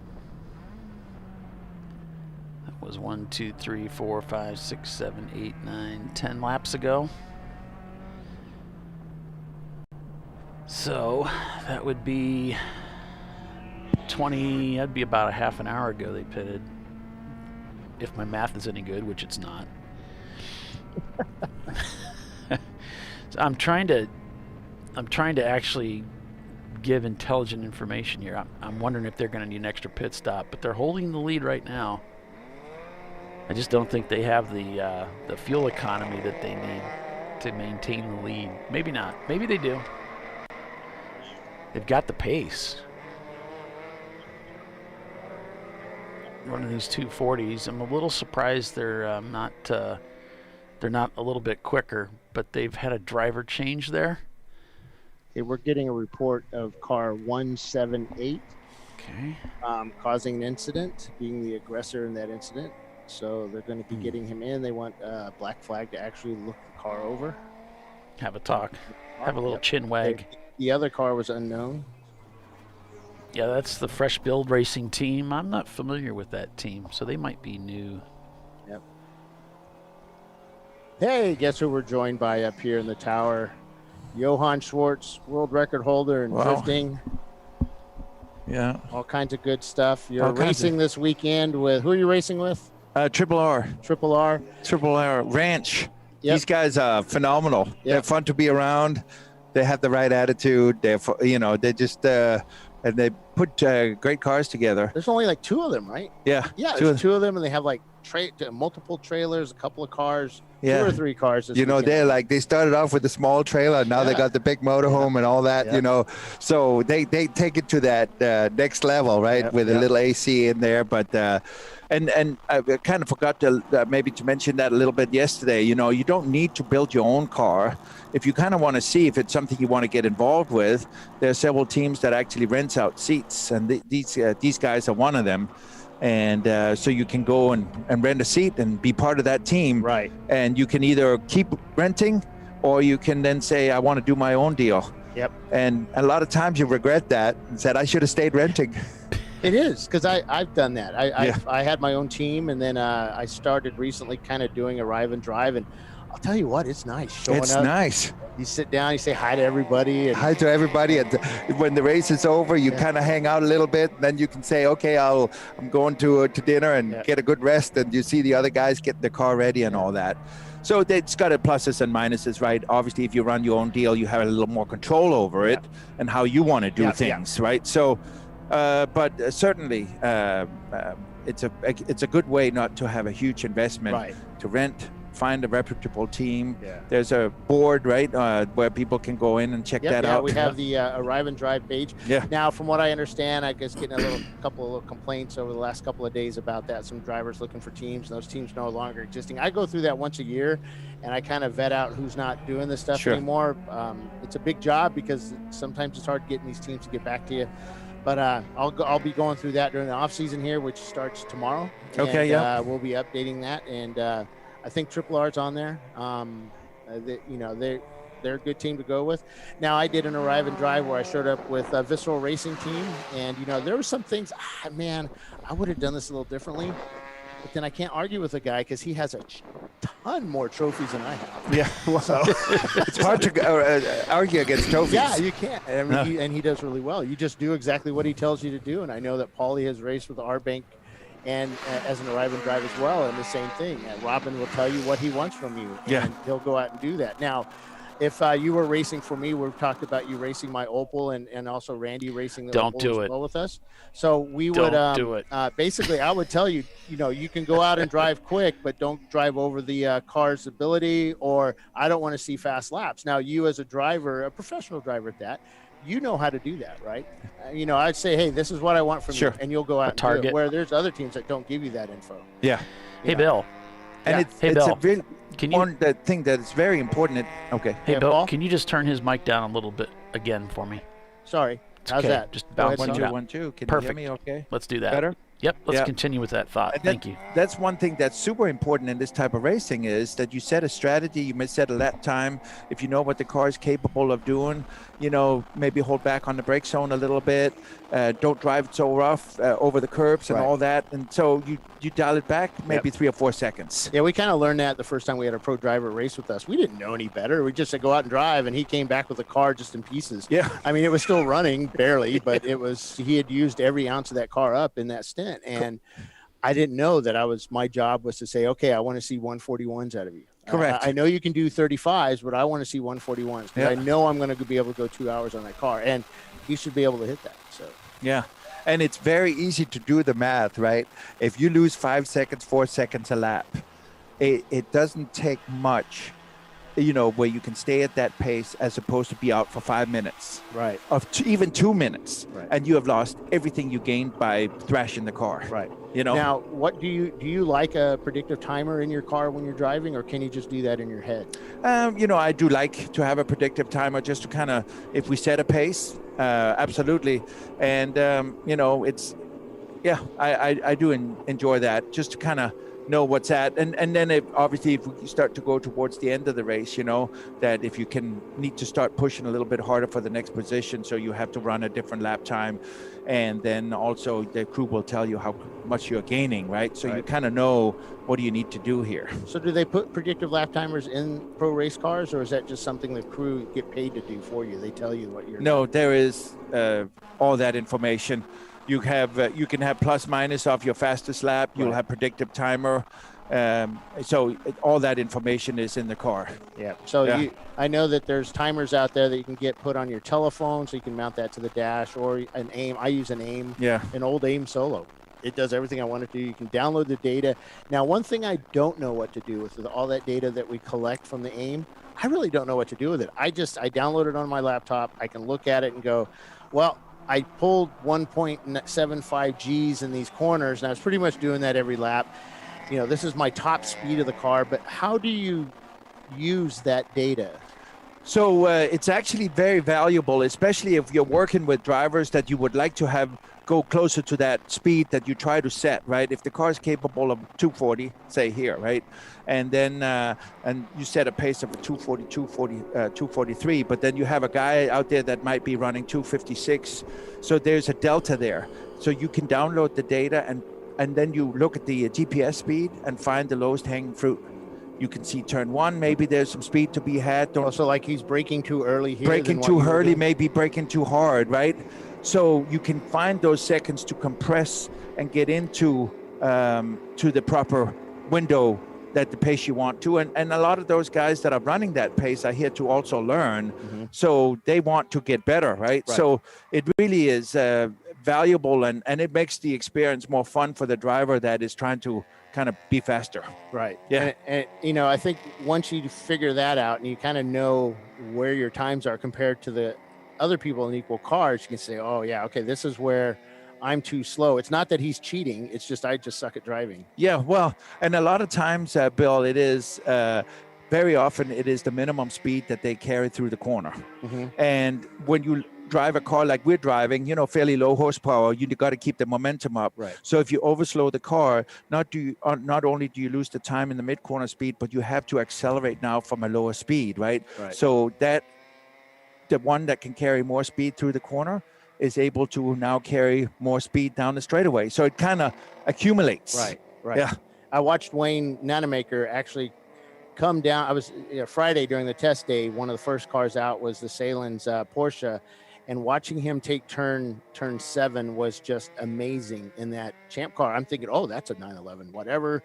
That was 1, 2, 3, 4, 5, 6, 7, 8, 9, 10 laps ago. So that would be 20, that'd be about a half an hour ago they pitted. If my math is any good, which it's not. So I'm trying to actually give intelligent information here. I'm wondering if they're going to need an extra pit stop, but they're holding the lead right now. I just don't think they have the fuel economy that they need to maintain the lead. Maybe not. Maybe they do. They've got the pace. Running these 240s, I'm a little surprised they're not a little bit quicker, but they've had a driver change there. Okay, we're getting a report of car 178 causing an incident, being the aggressor in that incident. So they're going to be getting him in. They want Black Flag to actually look the car over. Have a talk. Have a little chin wag. The other car was unknown. Yeah, that's the Fresh Build Racing team. I'm not familiar with that team, so they might be new. Yep. Hey, guess who we're joined by up here in the tower? Johann Schwartz, world record holder in drifting. Yeah. All kinds of good stuff. You're racing this weekend with, who are you racing with? Triple R. Triple R. Triple R Ranch. Yep. These guys are phenomenal. Yep. They're fun to be around. They have the right attitude. They're, they just, and they put great cars together. There's only like 2 of them, right? Yeah. Yeah, there's 2 of them, and they have like multiple trailers, a couple of cars, 2 or 3 cars. This weekend. they started off with a small trailer. Now they got the big motorhome and all that, So they take it to that next level, right? With a little AC in there. But, and I kind of forgot to maybe to mention that a little bit yesterday. You don't need to build your own car. If you kind of want to see if it's something you want to get involved with, there are several teams that actually rents out seats, and these guys are one of them. And so you can go and rent a seat and be part of that team. Right. And you can either keep renting, or you can then say, I want to do my own deal. Yep. And a lot of times you regret that and said, I should have stayed renting. It is, because I've done that. I had my own team, and then I started recently kind of doing arrive and drive, and I'll tell you what, it's nice showing up. It's nice. You sit down, you say hi to everybody. Hi to everybody. And when the race is over, you kind of hang out a little bit. And then you can say, okay, I'm going to dinner and get a good rest. And you see the other guys get their car ready and all that. So it's got its pluses and minuses, right? Obviously, if you run your own deal, you have a little more control over it and how you want to do things, right? So, but certainly, it's a good way not to have a huge investment to rent find a reputable team. Yeah. There's a board, right, where people can go in and check that out. We have the Arrive and Drive page. Yeah. Now, from what I understand, I guess getting a couple of little complaints over the last couple of days about that. Some drivers looking for teams, and those teams no longer existing. I go through that once a year, and I kind of vet out who's not doing this stuff anymore. It's a big job because sometimes it's hard getting these teams to get back to you. But I'll be going through that during the off season here, which starts tomorrow. Okay, and, we'll be updating that, and I think Triple R's on there. They're a good team to go with. Now, I did an Arrive and Drive where I showed up with a Visceral Racing team, and there were some things. Man, I would have done this a little differently. But then I can't argue with a guy because he has a ton more trophies than I have. Yeah, well, so it's hard to argue against trophies. Yeah, you can't. I mean, he does really well. You just do exactly what he tells you to do. And I know that Paulie has raced with R-Bank and as an Arrive and Drive as well, and the same thing. Robin will tell you what he wants from you, and he'll go out and do that. Now, if you were racing for me, we've talked about you racing my Opal and also Randy racing the Don't Opal do as it. well with us. So we would do it. Basically, I would tell you, you can go out and drive quick, but don't drive over the car's ability, or I don't want to see fast laps. Now, you as a driver, a professional driver at that, you know how to do that, right? I'd say, hey, this is what I want from you, and you'll go out and do it, where there's other teams that don't give you that info. Yeah. Hey, Bill. And it's a real that thing that is very important. Hey, Bill, Paul? Can you just turn his mic down a little bit again for me? Sorry. It's How's okay. that? Just bounce it out. 1 2 1 2. Can Perfect. you hear me okay? Let's do that. Better? Yep. Let's continue with that thought. Thank you. That's one thing that's super important in this type of racing is that you set a strategy. You may set a lap time. If you know what the car is capable of doing, maybe hold back on the brake zone a little bit. Don't drive it so rough over the curbs and all that. And so you dial it back maybe 3 or 4 seconds. Yeah, we kind of learned that the first time we had a pro driver race with us. We didn't know any better. We just said go out and drive, and he came back with a car just in pieces. Yeah. I mean, it was still running barely, but he had used every ounce of that car up in that stint. And I didn't know that my job was to say, okay, I want to see 141s out of you. Correct. I know you can do 35s, but I want to see 141s because I know I'm going to be able to go 2 hours on that car, and you should be able to hit that. So yeah. And it's very easy to do the math, right? If you lose 5 seconds, 4 seconds a lap, it doesn't take much, where you can stay at that pace as opposed to be out for 5 minutes. Right. Even 2 minutes. Right. And you have lost everything you gained by thrashing the car. Right. Now, what do you like a predictive timer in your car when you're driving, or can you just do that in your head? I do like to have a predictive timer just to kind of, if we set a pace, absolutely. And, I do enjoy that just to kind of know what's at. And then if we start to go towards the end of the race, that if you need to start pushing a little bit harder for the next position, so you have to run a different lap time. And then also the crew will tell you how much you're gaining, right? So you kind of know what do you need to do here. So do they put predictive lap timers in pro race cars, or is that just something the crew get paid to do for you? They tell you what you're No, there is all that information. You can have plus minus off your fastest lap. You'll have predictive timer. So all that information is in the car. Yeah. So I know that there's timers out there that you can get put on your telephone, so you can mount that to the dash, or an AIM. I use an AIM. Yeah. An old AIM Solo. It does everything I want it to do. You can download the data. Now, one thing I don't know what to do with all that data that we collect from the AIM, I really don't know what to do with it. I download it on my laptop. I can look at it and go, well, I pulled 1.75 Gs in these corners, and I was pretty much doing that every lap. This is my top speed of the car, but how do you use that data? So it's actually very valuable, especially if you're working with drivers that you would like to have go closer to that speed that you try to set, right? If the car is capable of 240, say here, right? And then and you set a pace of 240, 243, but then you have a guy out there that might be running 256. So there's a delta there. So you can download the data and then you look at the GPS speed and find the lowest hanging fruit. You can see turn one, maybe there's some speed to be had. Also, like he's braking too early here. Braking too early, maybe braking too hard, right? So you can find those seconds to compress and get into to the proper window that the pace you want to. And a lot of those guys that are running that pace are here to also learn. So they want to get better, right? So it really is valuable, and it makes the experience more fun for the driver that is trying to kind of be faster. Right. Yeah. And you know, I think once you figure that out and you kind of know where your times are compared to the other people in equal cars, you can say, oh yeah, okay, this is where I'm too slow. It's not that he's cheating. It's just, I just suck at driving. Yeah. Well, and a lot of times, Bill, it is, very often it is the minimum speed that they carry through the corner. Mm-hmm. And when you drive a car like we're driving, you know, fairly low horsepower, you got to keep the momentum up. Right. So if you overslow the car, not only do you lose the time in the mid corner speed, but you have to accelerate now from a lower speed, right? Right. So that the one that can carry more speed through the corner is able to now carry more speed down the straightaway. So it kind of accumulates. Right. Yeah. I watched Wayne Nanamaker actually come down. I was Friday during the test day. One of the first cars out was the Salen's Porsche, and watching him take turn 7 was just amazing in that Champ car. I'm thinking, oh, that's a 911, whatever.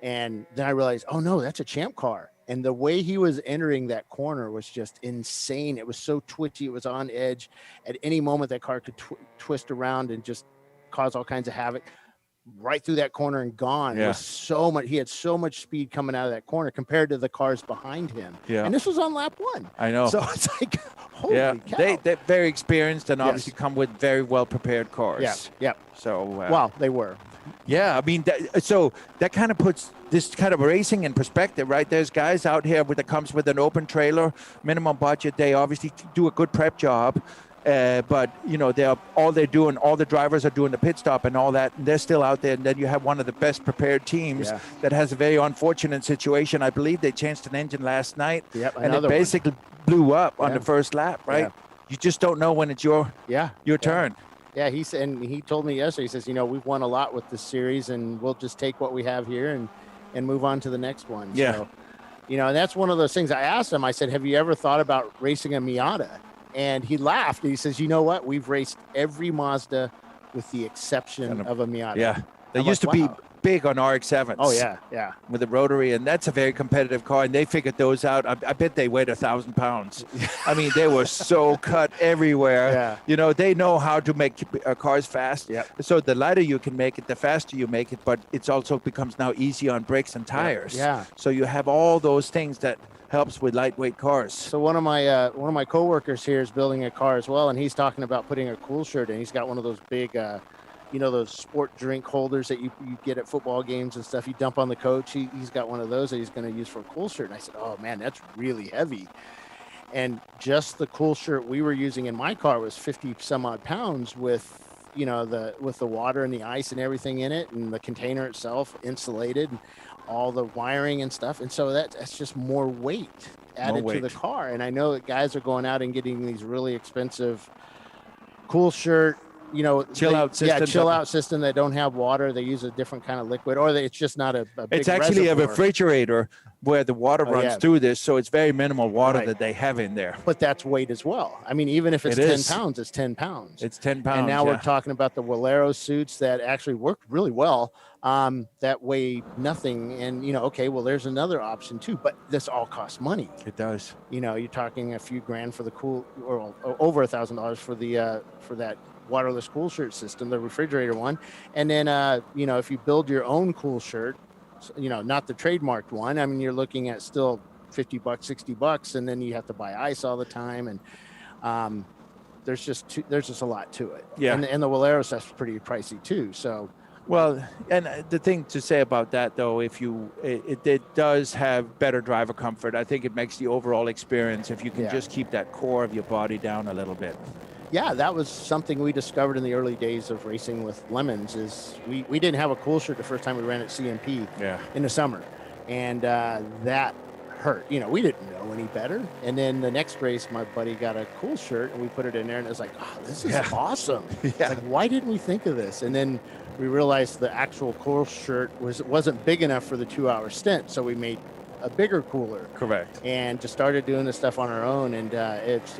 And then I realized, oh no, that's a Champ car. And the way he was entering that corner was just insane. It was so twitchy. It was on edge. At any moment, that car could twist around and just cause all kinds of havoc. Right through that corner and gone. Yeah. Was so much. He had so much speed coming out of that corner compared to the cars behind him. Yeah. And this was on lap 1. I know. So it's like, holy cow. They're very experienced and obviously come with very well prepared cars. Yeah. Yeah. So well, they were. Yeah, I mean, so that kind of puts this kind of racing in perspective, right? There's guys out here that comes with an open trailer, minimum budget. They obviously do a good prep job. But you know, all the drivers are doing the pit stop and all that, and they're still out there. And then you have one of the best prepared teams that has a very unfortunate situation. I believe they changed an engine last night, and it basically blew up on the first lap. Right? Yeah. You just don't know when it's your turn. Yeah, he told me yesterday. He says, you know, we've won a lot with this series, and we'll just take what we have here and move on to the next one. Yeah. So, you know, and that's one of those things. I asked him. I said, have you ever thought about racing a Miata? And he laughed. He says, you know what? We've raced every Mazda with the exception of a Miata. Yeah. They used to be big on RX-7s. Oh, yeah. With the rotary, and that's a very competitive car, and they figured those out. I bet they weighed 1,000 pounds. I mean, they were so cut everywhere. Yeah. You know, they know how to make cars fast. Yep. So the lighter you can make it, the faster you make it, but it also becomes now easy on brakes and tires. Yeah. So you have all those things that helps with lightweight cars. So one of my coworkers here is building a car as well, and he's talking about putting a cool shirt in. He's got one of those big, you know, those sport drink holders that you get at football games and stuff. You dump on the coach. He's got one of those that he's going to use for a cool shirt. And I said, oh man, that's really heavy. And just the cool shirt we were using in my car was 50 some odd pounds with, you know, with the water and the ice and everything in it, and the container itself insulated, and all the wiring and stuff. And so that's just more weight added to the car. And I know that guys are going out and getting these really expensive cool shirt, you know, chill out system that don't have water. They use a different kind of liquid, or it's just not a big it's actually reservoir. a refrigerator where the water runs through this, so it's very minimal water that they have in there. But that's weight as well. I mean, even if it's 10 pounds, it's 10 pounds. It's 10 pounds. And now we're talking about the Walero suits that actually work really well, that weigh nothing. And, you know, okay, well, there's another option too, but this all costs money. It does. You know, you're talking a few grand for the cool, or over $1,000 for the for that waterless cool shirt system, the refrigerator one. And then, you know, if you build your own cool shirt, you know, not the trademarked one, I mean, you're looking at still $50, $60, and then you have to buy ice all the time. And there's just a lot to it. Yeah. And the Walero stuff's pretty pricey too. So, well, and the thing to say about that though, if it does have better driver comfort, I think it makes the overall experience, if you can just keep that core of your body down a little bit. Yeah, that was something we discovered in the early days of racing with Lemons. Is we didn't have a cool shirt the first time we ran at CMP in the summer, and that hurt. You know, we didn't know any better. And then the next race, my buddy got a cool shirt, and we put it in there, and it was like, oh, this is awesome. It's like, why didn't we think of this? And then we realized the actual cool shirt wasn't big enough for the 2-hour stint, so we made a bigger cooler. Correct. And just started doing this stuff on our own, and it's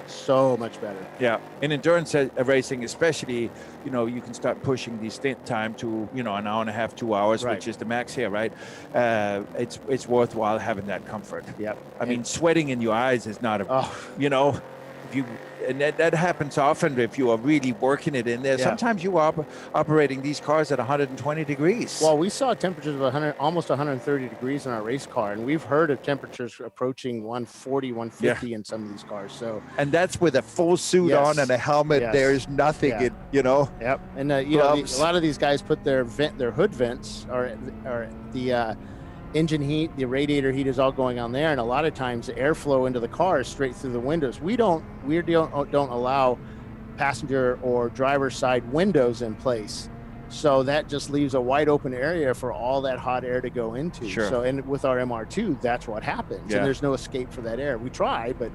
so much better. Yeah, in endurance racing especially, you know, you can start pushing the stint time to, you know, an hour and a half, 2 hours, which is the max here, right? It's worthwhile having that comfort. Yep. I mean, sweating in your eyes is not you know. and that happens often if you are really working it in there. Yeah. Sometimes you are operating these cars at 120 degrees. Well, we saw temperatures of almost 130 degrees in our race car, and we've heard of temperatures approaching 140, 150 in some of these cars. So, and that's with a full suit on and a helmet. Yes. There is nothing, Yeah. Yep. And a lot of these guys put their hood vents or the engine heat, the radiator heat is all going on there, and a lot of times the airflow into the car is straight through the windows. We don't allow passenger or driver side windows in place, so that just leaves a wide open area for all that hot air to go into. Sure. So, and with our MR2, that's what happens, Yeah. and there's no escape for that air. We try, but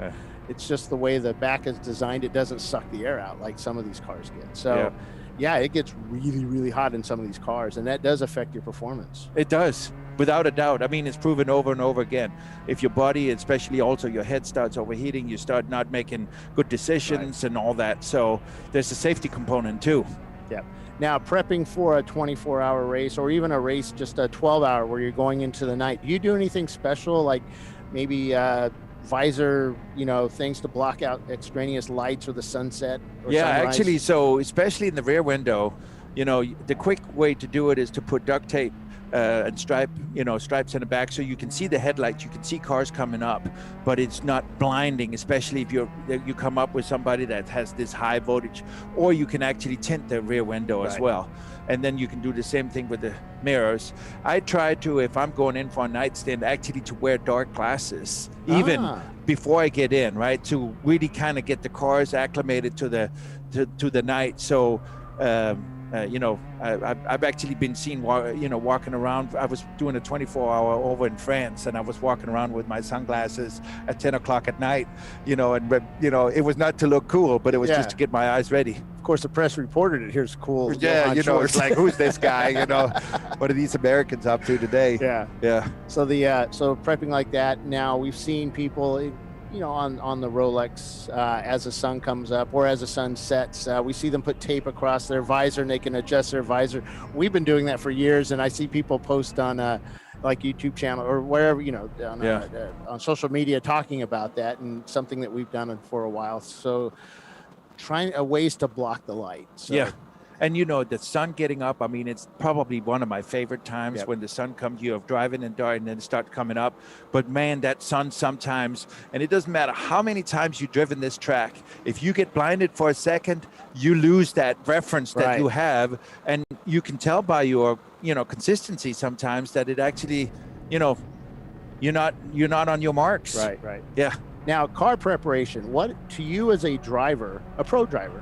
it's just the way the back is designed. It doesn't suck the air out like some of these cars get. So. Yeah, it gets really, really hot in some of these cars, and that does affect your performance. It does, without a doubt. I mean, it's proven over and over again. If your body, especially also your head, starts overheating, you start not making good decisions and all that. So there's a safety component too. Yeah. Now, prepping for a 24-hour race or even a race, just a 12-hour where you're going into the night, do you do anything special, like maybe visor, things to block out extraneous lights or the sunset or sunrise? Actually, so especially in the rear window, the quick way to do it is to put duct tape and stripes in the back so you can see the headlights, you can see cars coming up, but it's not blinding, especially if you come up with somebody that has this high voltage, or you can actually tint the rear window as well. And then you can do the same thing with the mirrors. I try to, if I'm going in for a nightstand, actually to wear dark glasses, even before I get in, right? To really kind of get the cars acclimated to the night. So, I've actually been seen, walking around. I was doing a 24-hour over in France, and I was walking around with my sunglasses at 10 o'clock at night, it was not to look cool, but it was just to get my eyes ready. Of course, the press reported it. Here's cool. Yeah, it's like, who's this guy? What are these Americans up to today? Yeah. So so prepping like that. Now we've seen people, on the Rolex as the sun comes up or as the sun sets, we see them put tape across their visor and they can adjust their visor. We've been doing that for years, and I see people post on like YouTube channel or wherever, on social media talking about that, and something that we've done for a while. So trying ways to block the light. So. And the sun getting up, I mean, it's probably one of my favorite times when the sun comes. You have driving and dark and then start coming up. But man, that sun sometimes, and it doesn't matter how many times you've driven this track, if you get blinded for a second, you lose that reference that you have. And you can tell by your, consistency sometimes that it actually, you're not on your marks. Right. Yeah. Now, car preparation, what to you as a driver, a pro driver,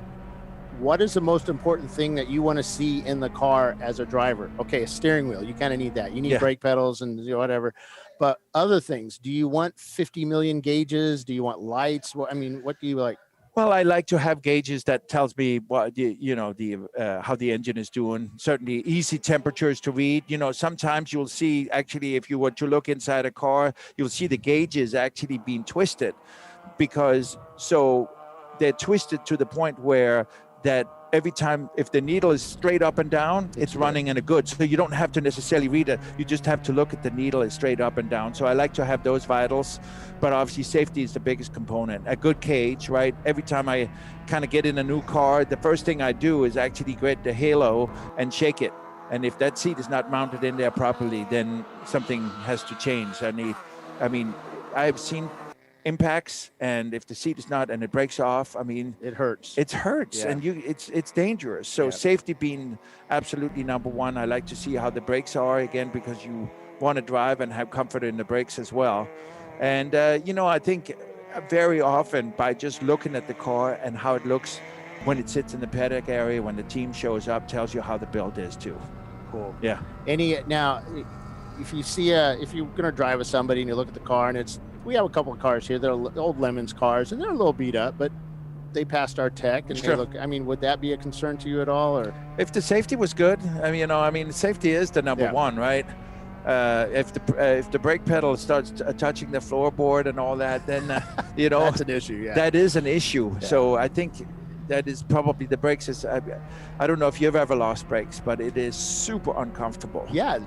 what is the most important thing that you want to see in the car as a driver? Okay, a steering wheel, you kind of need that. You need brake pedals and whatever. But other things, do you want 50 million gauges? Do you want lights? What do you like? Well, I like to have gauges that tells me what how the engine is doing. Certainly easy temperatures to read. Sometimes you'll see, actually, if you were to look inside a car, you'll see the gauges actually being twisted, because they're twisted to the point where that every time, if the needle is straight up and down, it's running in a good. So you don't have to necessarily read it. You just have to look at the needle is straight up and down. So I like to have those vitals, but obviously safety is the biggest component. A good cage, right? Every time I kind of get in a new car, the first thing I do is actually get the halo and shake it. And if that seat is not mounted in there properly, then something has to change. I've seen impacts, and if the seat is not, and it breaks off, it hurts. And it's dangerous. So safety being absolutely number one. I like to see how the brakes are, again, because you want to drive and have comfort in the brakes as well. And I think very often by just looking at the car and how it looks when it sits in the paddock area, when the team shows up, tells you how the build is too. Cool. Yeah. Now, if you're gonna drive with somebody and you look at the car, and we have a couple of cars here, they're old Lemons cars, and they're a little beat up, but they passed our tech, and they look, would that be a concern to you at all? Or if the safety was good, safety is the number one, right? If the brake pedal starts touching the floorboard and all that, then that's an issue. That is an issue. So I think that is probably the brakes is. I don't know if you've ever lost brakes, but it is super uncomfortable. Yeah.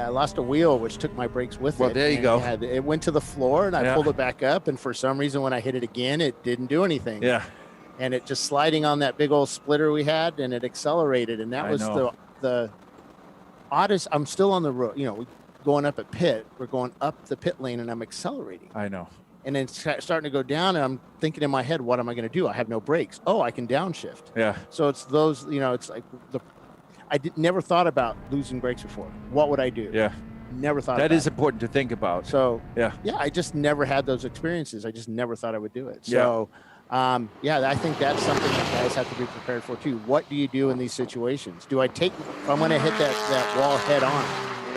I lost a wheel, which took my brakes with it. Well, there you go. It went to the floor, and I pulled it back up, and for some reason, when I hit it again, it didn't do anything. Yeah. And it just sliding on that big old splitter we had, and it accelerated, and that was the oddest. I'm still on the road, going up at pit. We're going up the pit lane, and I'm accelerating. I know. And then starting to go down, and I'm thinking in my head, what am I going to do? I have no brakes. Oh, I can downshift. Yeah. So it's those, it's like never thought about losing brakes before. What would I do? Yeah. Never thought that about is important to think about. So yeah, I just never had those experiences. I just never thought I would do it. So I think that's something that guys have to be prepared for too. What do you do in these situations? Do I if I'm going to hit that wall head on,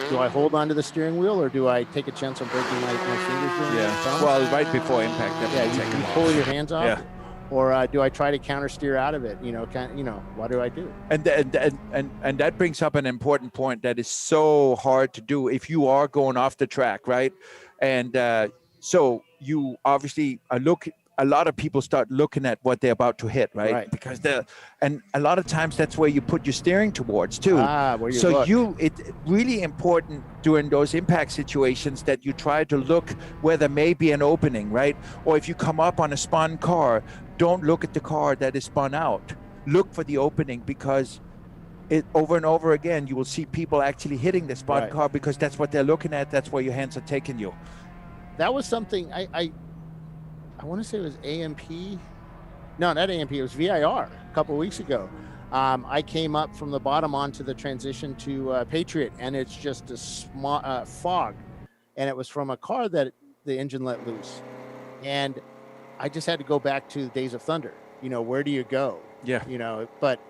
do I hold onto the steering wheel, or do I take a chance on breaking my fingers? Well, right before impact. You pull your hands off. Yeah. Or do I try to counter steer out of it? What do I do? And that brings up an important point that is so hard to do if you are going off the track, right? And so you obviously a lot of people start looking at what they're about to hit, right? Because and a lot of times that's where you put your steering towards too. It's really important during those impact situations that you try to look where there may be an opening, right? Or if you come up on a spun car, don't look at the car that is spun out. Look for the opening, because over and over again, you will see people actually hitting the spun car because that's what they're looking at. That's where your hands are taking you. That was something I want to say it was AMP. No, not AMP. It was VIR a couple of weeks ago. I came up from the bottom onto the transition to Patriot, and it's just a fog. And it was from a car that the engine let loose. And I just had to go back to the Days of Thunder. Where do you go? Yeah. But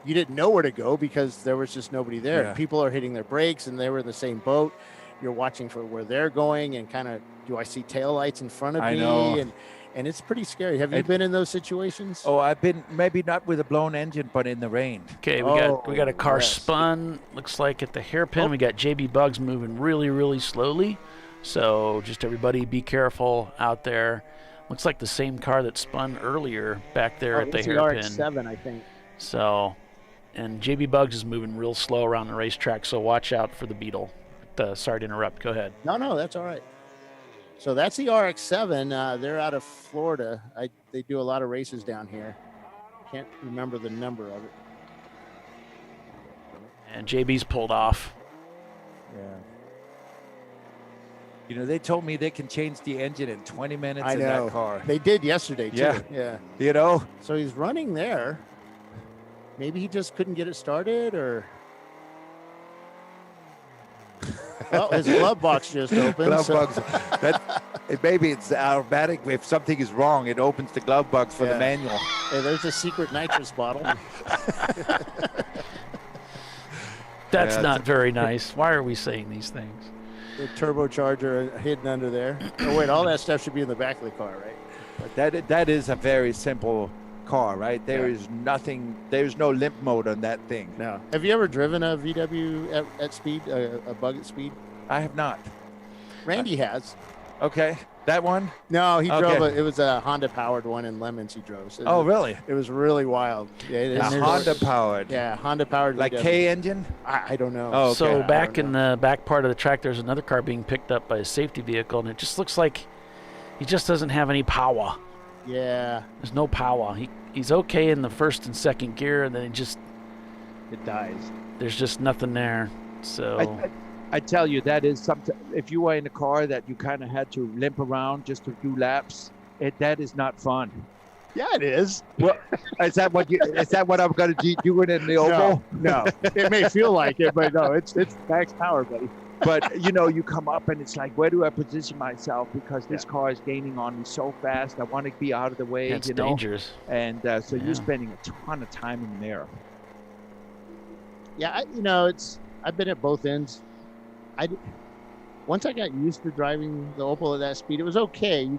you didn't know where to go because there was just nobody there. Yeah. People are hitting their brakes, and they were in the same boat. You're watching for where they're going, and kind of, do I see taillights in front of me? I know. And it's pretty scary. Have you been in those situations? Oh, I've been, maybe not with a blown engine, but in the rain. Okay, we got a car spun. Looks like at the hairpin. We got JB Bugs moving really, really slowly. So just everybody be careful out there. Looks like the same car that spun earlier back there at the hairpin. RX-7, I think. So, and JB Bugs is moving real slow around the racetrack. So watch out for the Beetle. Sorry to interrupt. Go ahead. No, that's all right. So that's the RX-7. They're out of Florida. They do a lot of races down here. Can't remember the number of it. And JB's pulled off. Yeah. They told me they can change the engine in 20 minutes in that car. They did yesterday, too. Yeah. So he's running there. Maybe he just couldn't get it started, or... Well, his glove box just opened. Box. Maybe it's automatic. If something is wrong, it opens the glove box for the manual. Hey, there's a secret nitrous bottle. That's not very nice. Why are we saying these things? The turbocharger hidden under there. Oh, wait, all that stuff should be in the back of the car, right? But that is a very simple car, right? There is nothing. There's no limp mode on that thing. No. Have you ever driven a VW at speed, a Bug at speed? I have not. Randy has. Okay, that one? No, he drove it was a Honda powered one in Lemons he drove. So really? It was really wild. Yeah, Honda powered. Yeah, Honda powered. Like VW. K engine? I don't know. Oh, okay. So back in the back part of the track, there's another car being picked up by a safety vehicle, and it just looks like he just doesn't have any power. Yeah. There's no power. He's okay in the first and second gear, and then it dies. There's just nothing there. So I tell you, that is something. If you were in a car that you kind of had to limp around just to do laps, that is not fun. Yeah, it is. Well, is that what I'm going to be doing in the oval? No. It may feel like it, but no, it's max power, buddy. But you come up and it's like, where do I position myself? Because this car is gaining on me so fast. I want to be out of the way. It's dangerous. And so you're spending a ton of time in there. Yeah, I've been at both ends. Once I got used to driving the Opel at that speed, it was okay.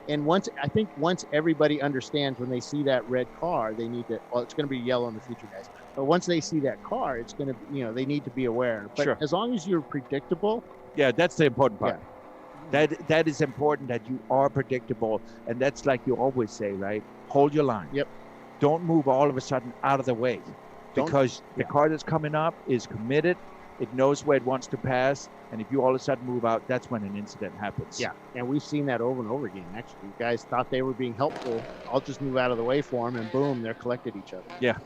And once everybody understands when they see that red car, they need to. Well, it's going to be yellow in the future, guys. But once they see that car, it's going to. They need to be aware. But as long as you're predictable. Yeah, that's the important part. Yeah. That is important, that you are predictable, and that's like you always say, right? Hold your line. Yep. don't move all of a sudden out of the way, because the car that's coming up is committed. It knows where it wants to pass, and if you all of a sudden move out, that's when an incident happens. Yeah, and we've seen that over and over again. Actually, guys thought they were being helpful. I'll just move out of the way for them, and boom, they're collected each other. Yeah.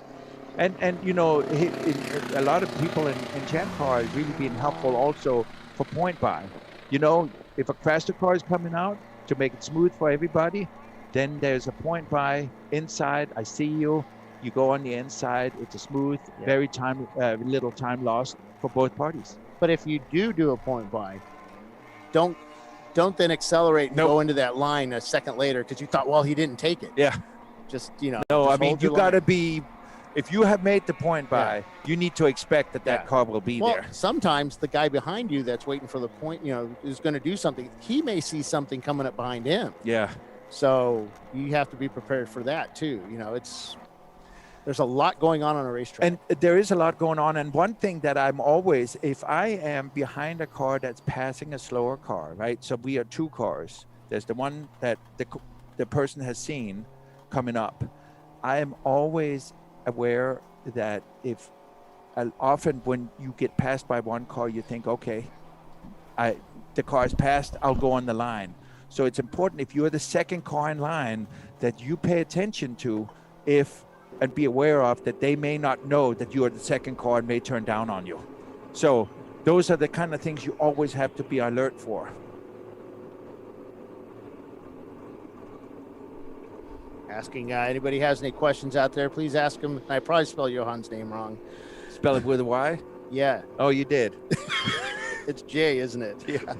And you know, a lot of people in ChampCar is really being helpful also for point buy. You know, if a faster car is coming out, to make it smooth for everybody, then there's a point buy inside. I see you. You go on the inside. It's a smooth, very little time lost for both parties. But if you do a point buy, don't then accelerate and go into that line a second later because you thought, well, he didn't take it. Yeah. Just, you know. No, just I mean, you got to be. If you have made the point buy, you need to expect that car will be there. Sometimes the guy behind you that's waiting for the point, you know, is going to do something. He may see something coming up behind him. Yeah. So you have to be prepared for that too. You know, there's a lot going on a racetrack. And there is a lot going on. And one thing that I'm always, if I am behind a car that's passing a slower car, right? So we are two cars. There's the one that the person has seen coming up. I am always aware that if often when you get passed by one car, you think, okay, the car is passed, I'll go on the line. So it's important, if you're the second car in line, that you pay attention to and be aware of that they may not know that you are the second car and may turn down on you. So those are the kind of things you always have to be alert for. Asking anybody has any questions out there, please ask them. I probably spelled Johan's name wrong. Spell it with a Y? Yeah. Oh, you did. It's J, isn't it? Yeah.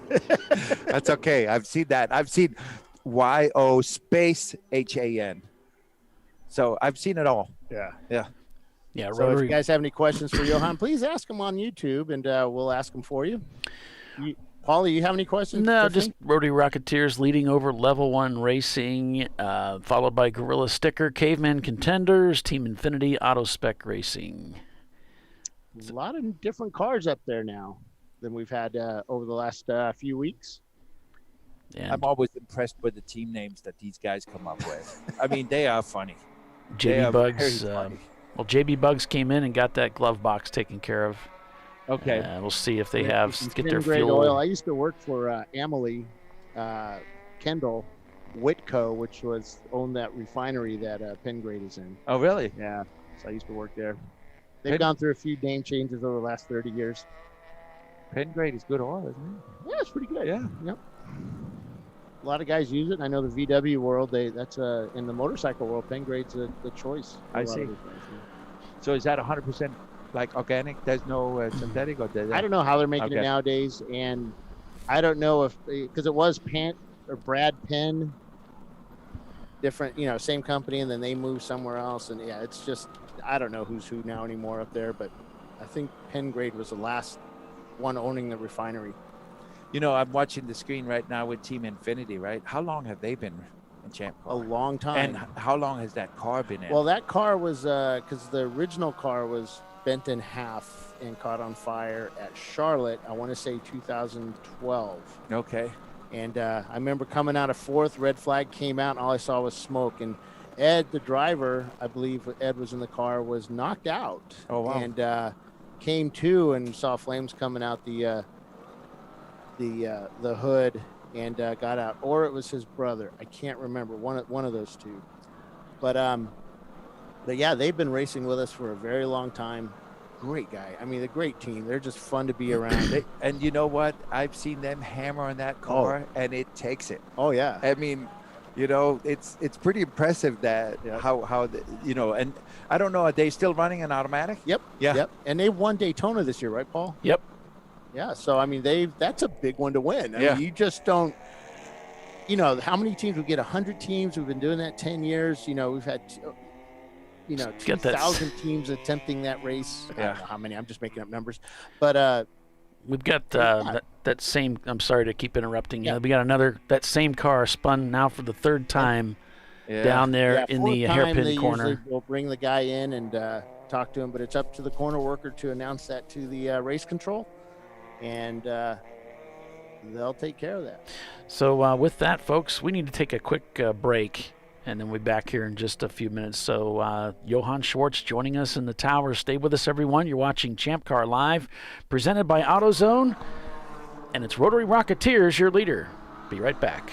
That's okay. I've seen that. I've seen Y-O space H-A-N. So I've seen it all. Yeah. Yeah. Yeah. So if you guys have any questions for Johan, please ask them on YouTube, and we'll ask them for you. Paulie, you have any questions? No, just Rotary Rocketeers leading over Level 1 Racing, followed by Gorilla Sticker, Caveman Contenders, Team Infinity, Auto Spec Racing. A lot of different cars up there now than we've had over the last few weeks. And I'm always impressed with the team names that these guys come up with. I mean, they are funny. JB Bugs. Well, JB Bugs came in and got that glove box taken care of. Okay. We'll see if they get their grade fuel. Oil. I used to work for Emily Kendall Whitco, which owned that refinery that Pengrade is in. Oh, really? Yeah. So I used to work there. They've gone through a few name changes over the last 30 years. Pengrade is good oil, isn't it? Yeah, it's pretty good. Yeah. Yep. A lot of guys use it. I know the VW world, that's in the motorcycle world, Pengrade's the choice. I see. So is that 100% like organic? There's no synthetic, or I don't know how they're making it nowadays, and I don't know if because it was Brad Penn, different, same company, and then they moved somewhere else, and yeah, it's just I don't know who's who now anymore up there, but I think Pengrade was the last one owning the refinery. I'm watching the screen right now with Team Infinity, right? How long have they been in ChampCar? A long time. And how long has that car been in? Well, that car was because the original car was bent in half and caught on fire at Charlotte, I want to say 2012. Okay. And I remember coming out of fourth, red flag came out, and all I saw was smoke. And Ed, the driver, I believe Ed was in the car, was knocked out. Oh, wow. And came to and saw flames coming out the hood and got out. Or it was his brother. I can't remember. One of those two. But yeah, they've been racing with us for a very long time. Great guy. I mean, a great team. They're just fun to be around. And you know what? I've seen them hammer on that car, and it takes it. Oh, yeah. I mean, it's pretty impressive that how and I don't know, are they still running an automatic? Yep. Yeah. Yep. And they won Daytona this year, right, Paul? Yep. Yeah. So, I mean, that's a big one to win. I mean, you just don't, how many teams? We get 100 teams. We've been doing that 10 years. We've had 2,000 teams attempting that race. I don't know how many. I'm just making up numbers. But we've got that same. I'm sorry to keep interrupting you. We got that same car spun now for the third time down there in the hairpin corner. We'll bring the guy in and talk to him, but it's up to the corner worker to announce that to the race control, and they'll take care of that. So with that, folks, we need to take a quick break. And then we'll be back here in just a few minutes. So Johann Schwartz joining us in the tower. Stay with us, everyone. You're watching Champ Car Live, presented by AutoZone. And it's Rotary Rocketeers, your leader. Be right back.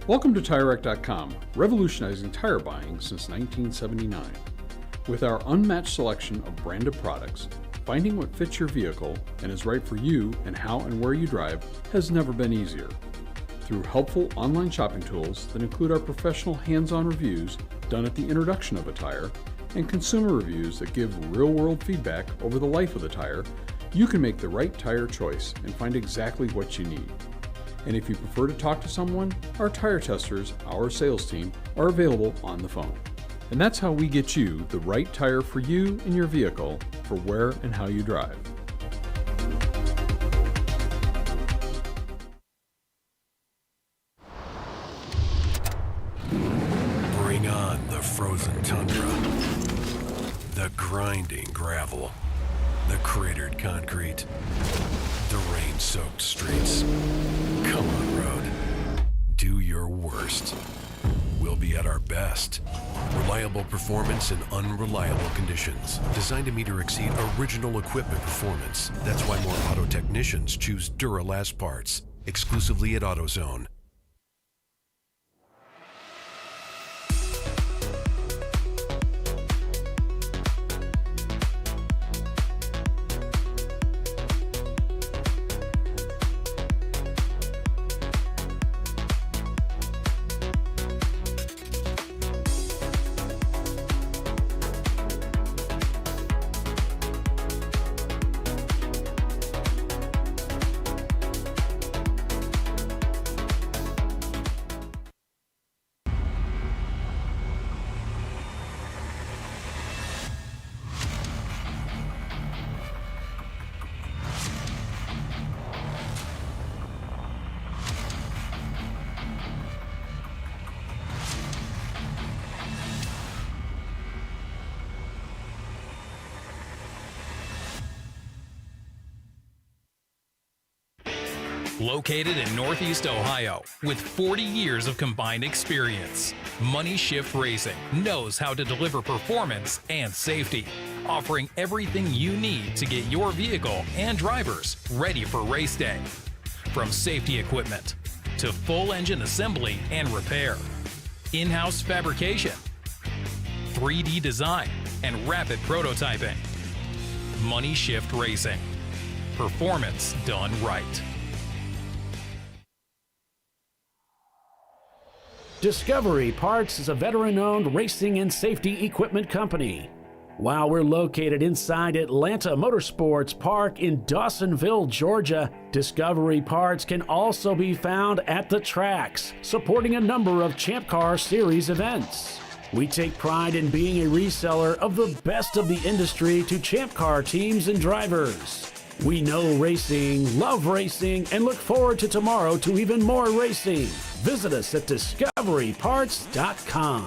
Welcome to TireRack.com, revolutionizing tire buying since 1979. With our unmatched selection of branded products, finding what fits your vehicle and is right for you and how and where you drive has never been easier. Through helpful online shopping tools that include our professional hands-on reviews done at the introduction of a tire and consumer reviews that give real-world feedback over the life of the tire, you can make the right tire choice and find exactly what you need. And if you prefer to talk to someone, our tire testers, our sales team, are available on the phone. And that's how we get you the right tire for you and your vehicle for where and how you drive. Bring on the frozen tundra, the grinding gravel, the cratered concrete, the rain-soaked streets. Come on, road. Do your worst. We'll be at our best. Reliable performance in unreliable conditions. Designed to meet or exceed original equipment performance. That's why more auto technicians choose Duralast parts. Exclusively at AutoZone. Located in Northeast Ohio with 40 years of combined experience, Money Shift Racing knows how to deliver performance and safety, offering everything you need to get your vehicle and drivers ready for race day. From safety equipment to full engine assembly and repair, in-house fabrication, 3D design, and rapid prototyping. Money Shift Racing. Performance done right. Discovery Parts is a veteran-owned racing and safety equipment company. While we're located inside Atlanta Motorsports Park in Dawsonville, Georgia, Discovery Parts can also be found at the tracks, supporting a number of Champ Car Series events. We take pride in being a reseller of the best of the industry to Champ Car teams and drivers. We know racing, love racing, and look forward to tomorrow to even more racing. Visit us at discoveryparts.com.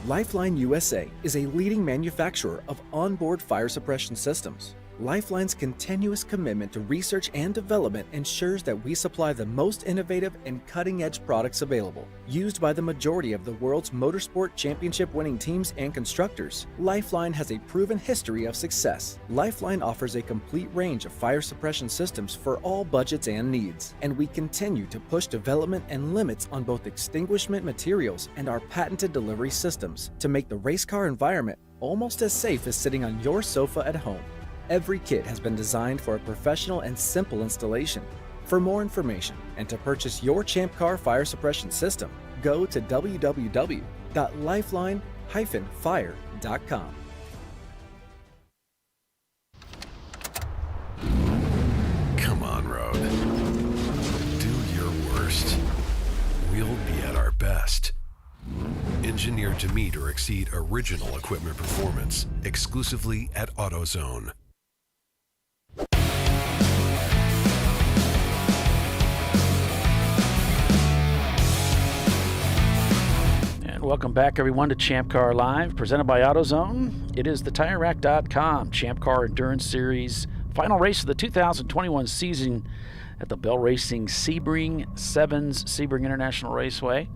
Lifeline USA is a leading manufacturer of onboard fire suppression systems. Lifeline's continuous commitment to research and development ensures that we supply the most innovative and cutting-edge products available. Used by the majority of the world's motorsport championship-winning teams and constructors, Lifeline has a proven history of success. Lifeline offers a complete range of fire suppression systems for all budgets and needs, and we continue to push development and limits on both extinguishment materials and our patented delivery systems to make the race car environment almost as safe as sitting on your sofa at home. Every kit has been designed for a professional and simple installation. For more information and to purchase your ChampCar fire suppression system, go to www.lifeline-fire.com. Come on, road. Do your worst. We'll be at our best. Engineered to meet or exceed original equipment performance, exclusively at AutoZone. Welcome back, everyone, to ChampCar.Live, presented by AutoZone. It is the TireRack.com Champ Car Endurance Series final race of the 2021 season at the Bell Racing Sebring Sevens Sebring International Raceway.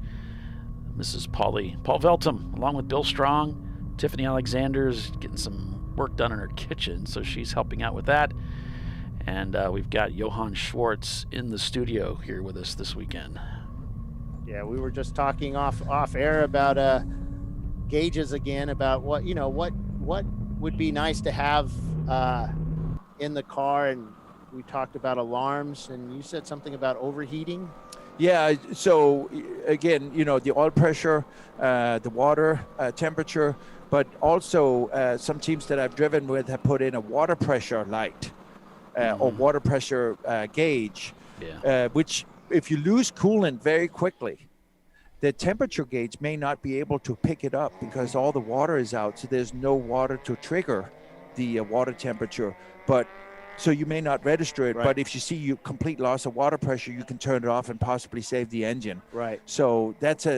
This is Paul Veltum, along with Bill Strong. Tiffany Alexander's getting some work done in her kitchen, so she's helping out with that. And we've got Johann Schwartz in the studio here with us this weekend. Yeah, we were just talking off air about gauges again, about what would be nice to have in the car, and we talked about alarms, and you said something about overheating. Yeah, so again, the oil pressure, the water temperature, but also some teams that I've driven with have put in a water pressure light or water pressure gauge, which if you lose coolant very quickly, the temperature gauge may not be able to pick it up because all the water is out, so there's no water to trigger the water temperature. So you may not register it, right. But if you see you complete loss of water pressure, you can turn it off and possibly save the engine. Right. So that's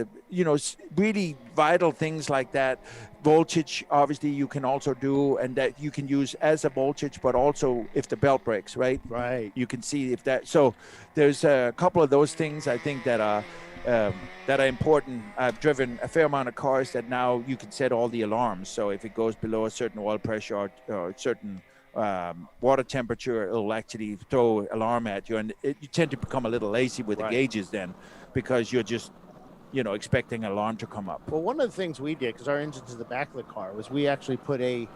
really vital things like that. Voltage, obviously, you can also do, and that you can use as a voltage, but also if the belt breaks, right? Right. You can see if that. So there's a couple of those things I think that are important. I've driven a fair amount of cars that now you can set all the alarms. So if it goes below a certain oil pressure or certain water temperature, it'll actually throw alarm at you, and you tend to become a little lazy with the gauges then, because you're just expecting an alarm to come up. Well, one of the things we did, because our engine's in the back of the car, was we actually put a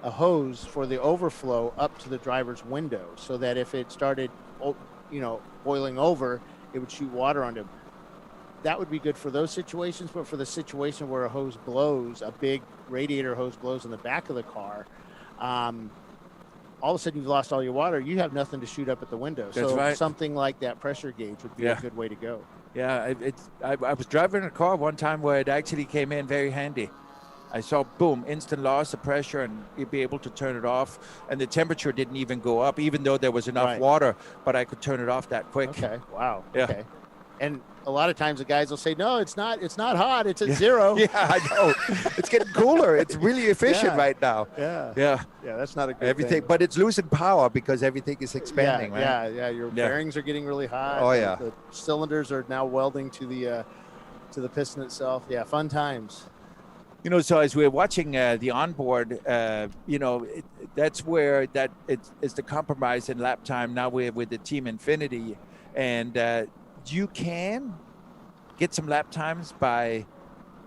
hose for the overflow up to the driver's window, so that if it started boiling over, it would shoot water onto him. That would be good for those situations, but for the situation where a hose blows, a big radiator hose blows in the back of the car, all of a sudden you've lost all your water. You have nothing to shoot up at the window. That's so right. Something like that pressure gauge would be a good way to go. Yeah, I was driving a car one time where it actually came in very handy. I saw, boom, instant loss of pressure, and you'd be able to turn it off. And the temperature didn't even go up, even though there was enough water, but I could turn it off that quick. Okay, wow. Yeah. Okay. And a lot of times the guys will say, no, it's not hot. It's at zero. Yeah, I know. It's getting cooler. It's really efficient right now. Yeah. Yeah. Yeah, that's not a good thing. But it's losing power because everything is expanding, right? Yeah. Your bearings are getting really hot. Oh, yeah. The cylinders are now welding to the piston itself. Yeah, fun times. So as we're watching the onboard, that's where it's the compromise in lap time. Now we're with the Team Infinity, and you can get some lap times by,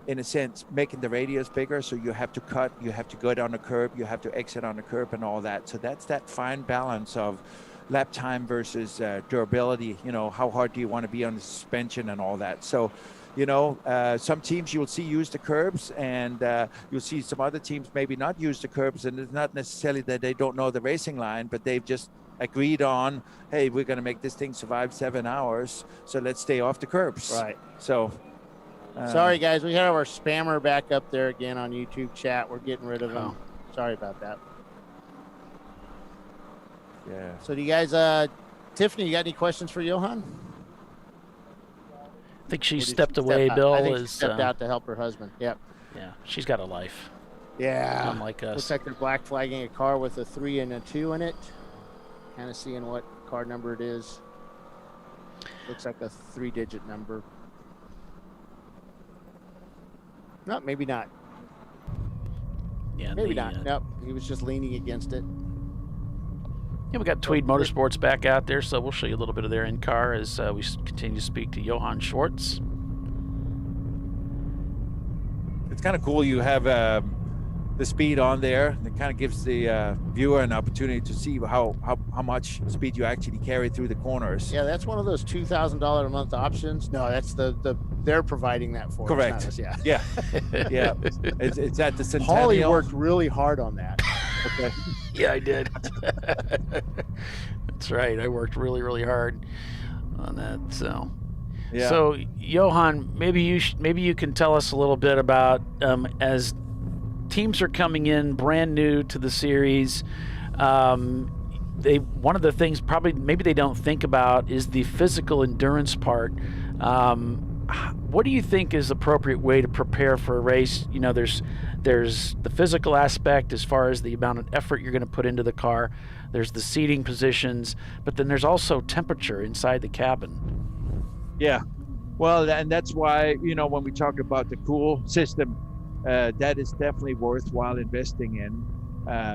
in a sense, making the radius bigger. So you have to cut, you have to go down the curb, you have to exit on the curb and all that. So that's that fine balance of lap time versus durability. How hard do you want to be on the suspension and all that. So, some teams you'll see use the curbs, and you'll see some other teams maybe not use the curbs. And it's not necessarily that they don't know the racing line, but they've just agreed on, hey, we're going to make this thing survive 7 hours, so let's stay off the curbs. Right. So sorry guys, we have our spammer back up there again on YouTube chat. We're getting rid of him. Sorry about that. Yeah. So do you guys Tiffany, you got any questions for Johann? I think she stepped away, Bill. I think she stepped out to help her husband. Yep. Yeah, she's got a life. Yeah. Unlike us. Looks like they're black flagging a car with a 3 and a 2 in it. Kind of seeing what car number it is. Looks like a 3-digit number. No, maybe not. Yeah, maybe not. Nope, he was just leaning against it. Yeah, we got Tweed Motorsports back out there, so we'll show you a little bit of their in-car as we continue to speak to Johann Schwartz. It's kind of cool you have the speed on there. It kind of gives the viewer an opportunity to see how how much speed you actually carry through the corners. Yeah, that's one of those $2,000 a month options. No, that's they're providing that for Correct. us, not us. Yeah. Yeah. It's at the Centennial. Holly worked really hard on that. Okay. Yeah, I did. That's right. I worked really, really hard on that. So, Yeah. So Johan, maybe you can tell us a little bit about as teams are coming in brand new to the series. One of the things maybe they don't think about is the physical endurance part. What do you think is the appropriate way to prepare for a race? You know, there's the physical aspect as far as the amount of effort you're going to put into the car. There's the seating positions, but then there's also temperature inside the cabin. Yeah. Well, and that's why, you know, when we talk about the cool system, that is definitely worthwhile investing in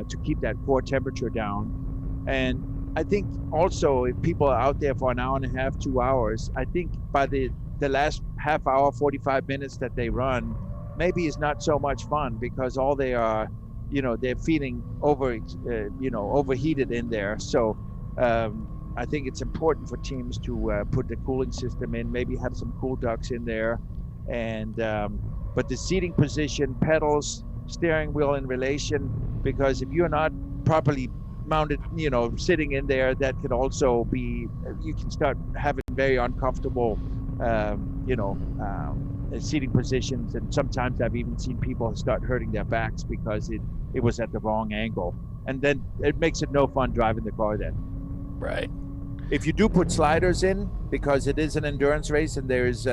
to keep that core temperature down. And I think also if people are out there for an hour and a half, 2 hours, I think by the last half hour, 45 minutes that they run, maybe is not so much fun because all they are, you know, they're feeling overheated in there. So I think it's important for teams to put the cooling system in, maybe have some cool ducts in there. And but the seating position, pedals, steering wheel in relation, because if you're not properly mounted, you know, sitting in there, that could also be, you can start having very uncomfortable, seating positions. And sometimes I've even seen people start hurting their backs because it was at the wrong angle. And then it makes it no fun driving the car then. Right. If you do put sliders in, because it is an endurance race and there's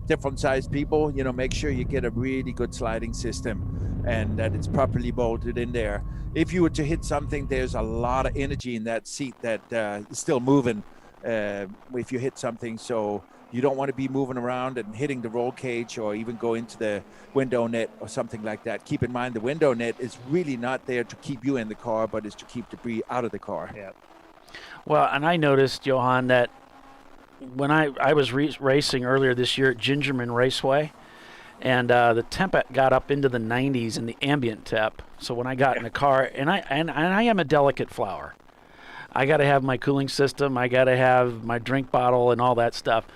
different sized people, you know, make sure you get a really good sliding system and that it's properly bolted in there. If you were to hit something, there's a lot of energy in that seat that is still moving if you hit something. So you don't want to be moving around and hitting the roll cage or even go into the window net or something like that. Keep in mind the window net is really not there to keep you in the car, but is to keep debris out of the car. Yeah. Well, and I noticed, Johan, that when I was racing earlier this year at Gingerman Raceway, and the temp got up into the 90s in the ambient temp. So when I got in the car, and I am a delicate flower. I got to have my cooling system. I got to have my drink bottle and all that stuff.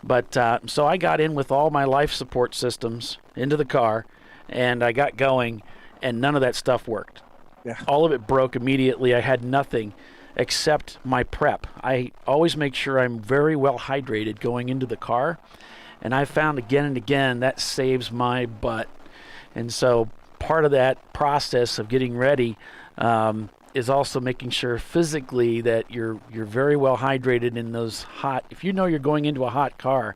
But so I got in with all my life support systems into the car, and I got going, and none of that stuff worked. Yeah. All of it broke immediately. I had nothing except my prep. I always make sure I'm very well hydrated going into the car, and I found again and again that saves my butt. And so part of that process of getting ready is also making sure physically that you're very well hydrated in those hot. If you know you're going into a hot car,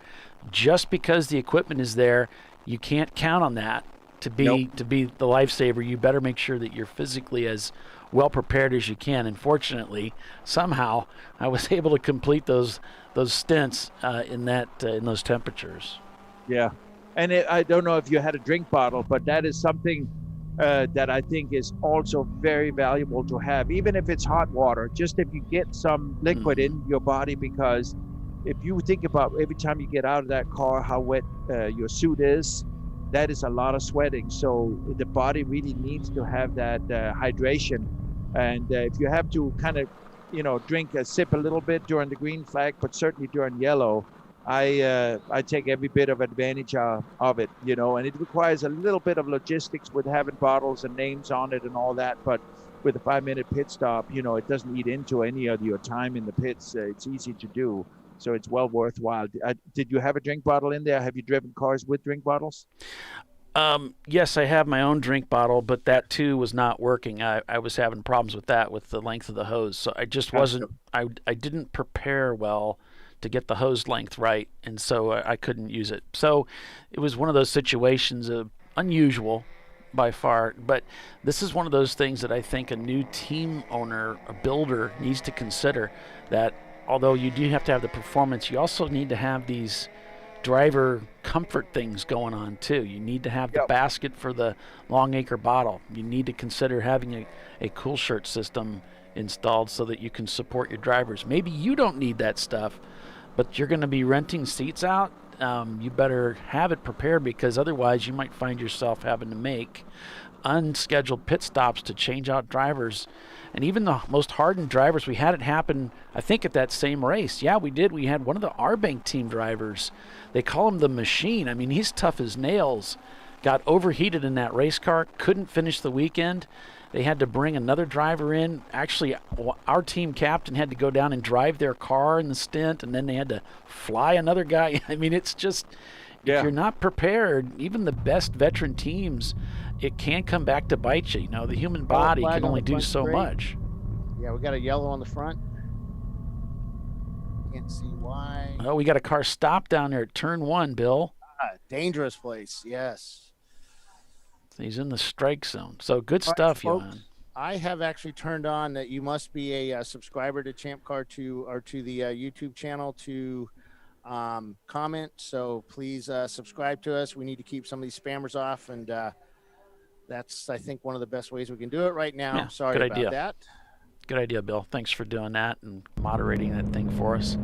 just because the equipment is there, you can't count on that to be the lifesaver. You better make sure that you're physically as well prepared as you can. And fortunately, somehow I was able to complete those stints in those temperatures. Yeah, and I don't know if you had a drink bottle, but that is something that I think is also very valuable to have, even if it's hot water. Just if you get some liquid in your body, because if you think about every time you get out of that car, how wet your suit is, that is a lot of sweating. So the body really needs to have that hydration. And if you have to kind of, sip a little bit during the green flag, but certainly during yellow, I take every bit of advantage of it, and it requires a little bit of logistics with having bottles and names on it and all that. But with a 5-minute pit stop, it doesn't eat into any of your time in the pits. It's easy to do. So it's well worthwhile. Did you have a drink bottle in there? Have you driven cars with drink bottles? Yes, I have my own drink bottle, but that too was not working. I was having problems with that, with the length of the hose. So I just wasn't, I didn't prepare well to get the hose length right, and so I couldn't use it. So it was one of those situations unusual by far, but this is one of those things that I think a new team owner, a builder, needs to consider, that although you do have to have the performance, you also need to have these driver comfort things going on too. You need to have the basket for the long acre bottle. You need to consider having a cool shirt system installed so that you can support your drivers. Maybe you don't need that stuff, but you're going to be renting seats out. You better have it prepared, because otherwise you might find yourself having to make unscheduled pit stops to change out drivers. And even the most hardened drivers, we had it happen, I think, at that same race. Yeah, we did. We had one of the R-Bank team drivers. They call him the Machine. I mean, he's tough as nails. Got overheated in that race car, couldn't finish the weekend. They had to bring another driver in. Actually, our team captain had to go down and drive their car in the stint, and then they had to fly another guy. I mean, it's just, if you're not prepared, even the best veteran teams, it can come back to bite you. You know, the human body can only do so much. Yeah, we got a yellow on the front. Can't see why. Oh, we got a car stopped down there at turn 1, Bill. Dangerous place, yes. He's in the strike zone. So good stuff, Johan. I have actually turned on that you must be a subscriber to Champ Car or to the YouTube channel to comment. So please subscribe to us. We need to keep some of these spammers off, and that's, I think, one of the best ways we can do it right now. Yeah, sorry good about idea. that. Good idea, Bill. Thanks for doing that and moderating that thing for us.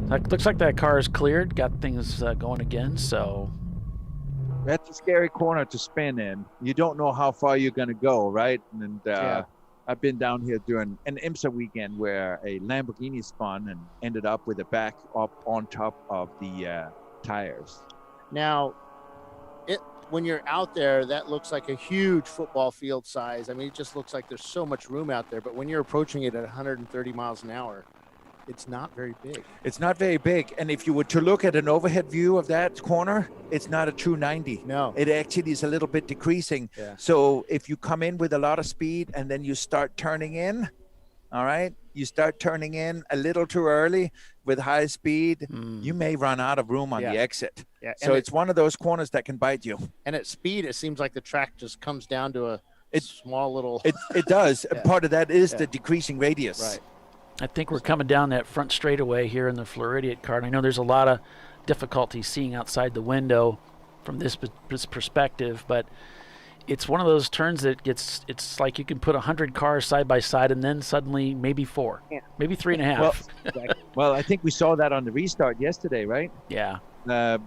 That looks like that car is cleared. Got things going again, so... That's a scary corner to spin in. You don't know how far you're going to go, right? And I've been down here during an IMSA weekend where a Lamborghini spun and ended up with a back up on top of the tires. Now, when you're out there, that looks like a huge football field size. I mean, it just looks like there's so much room out there. But when you're approaching it at 130 miles an hour, it's not very big. It's not very big. And if you were to look at an overhead view of that corner, it's not a true 90. No. It actually is a little bit decreasing. Yeah. So if you come in with a lot of speed and then you start turning in, all right, you start turning in a little too early with high speed, you may run out of room on the exit. Yeah. So it's one of those corners that can bite you. And at speed, it seems like the track just comes down to a small little... It does. Yeah. Part of that is the decreasing radius. Right. I think we're coming down that front straightaway here in the Floridian car. And I know there's a lot of difficulty seeing outside the window from this perspective, but it's one of those turns that it's like you can put 100 cars side by side and then suddenly maybe 4, maybe 3.5. Well, I think we saw that on the restart yesterday, right? Yeah.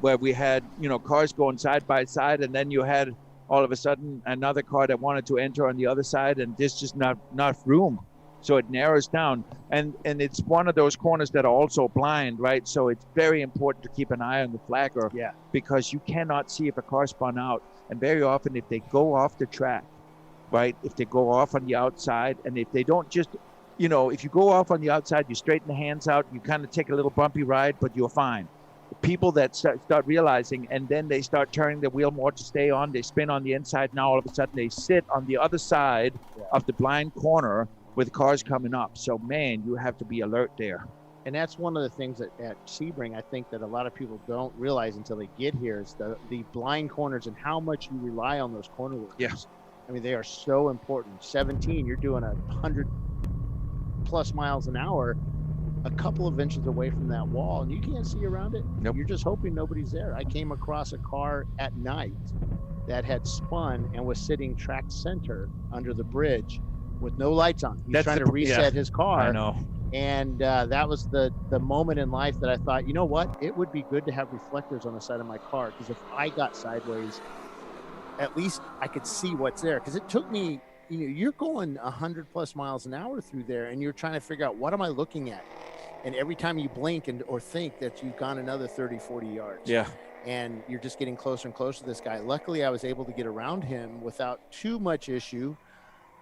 Where we had, cars going side by side, and then you had all of a sudden another car that wanted to enter on the other side, and there's just not room. So it narrows down, and it's one of those corners that are also blind, right? So it's very important to keep an eye on the flagger, because you cannot see if a car spun out. And very often, if they go off the track, right? If they go off on the outside, and if they don't just, if you go off on the outside, you straighten the hands out, you kind of take a little bumpy ride, but you're fine. The people that start realizing, and then they start turning the wheel more to stay on, they spin on the inside. Now all of a sudden, they sit on the other side of the blind corner with cars coming up. So, man, you have to be alert there. And that's one of the things at Sebring, I think that a lot of people don't realize until they get here is the blind corners and how much you rely on those corner workers. Yes. I mean, they are so important. 17, you're doing 100 plus miles an hour, a couple of inches away from that wall, and you can't see around it. Nope. You're just hoping nobody's there. I came across a car at night that had spun and was sitting track center under the bridge with no lights on. He's trying to reset his car. I know. And that was the moment in life that I thought, you know what? It would be good to have reflectors on the side of my car, because if I got sideways, at least I could see what's there. Because it took me, you're going 100 plus miles an hour through there, and you're trying to figure out, what am I looking at? And every time you blink or think that you've gone another 30, 40 yards. Yeah. And you're just getting closer and closer to this guy. Luckily, I was able to get around him without too much issue.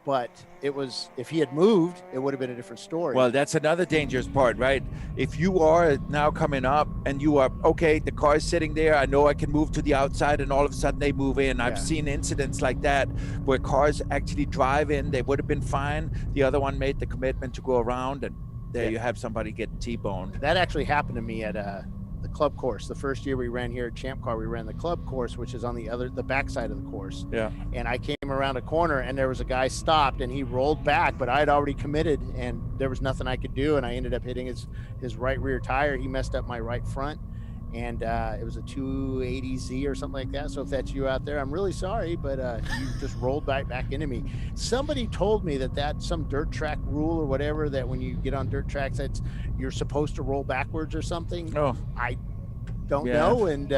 But if he had moved, it would have been a different story. Well, that's another dangerous part, right? If you are now coming up and you are, okay, the car is sitting there, I know I can move to the outside, and all of a sudden they move in. I've seen incidents like that where cars actually drive in, they would have been fine. The other one made the commitment to go around, and there you have somebody getting T-boned. That actually happened to me at the club course. The first year we ran here at Champ Car, we ran the club course, which is on the back side of the course. Yeah. And I came around a corner, and there was a guy stopped, and he rolled back, but I had already committed, and there was nothing I could do, and I ended up hitting his right rear tire. He messed up my right front, and it was a 280Z or something like that. So if that's you out there, I'm really sorry, but you just rolled back into me. Somebody told me that that's some dirt track rule or whatever, that when you get on dirt tracks, you're supposed to roll backwards or something. Oh, I don't know. And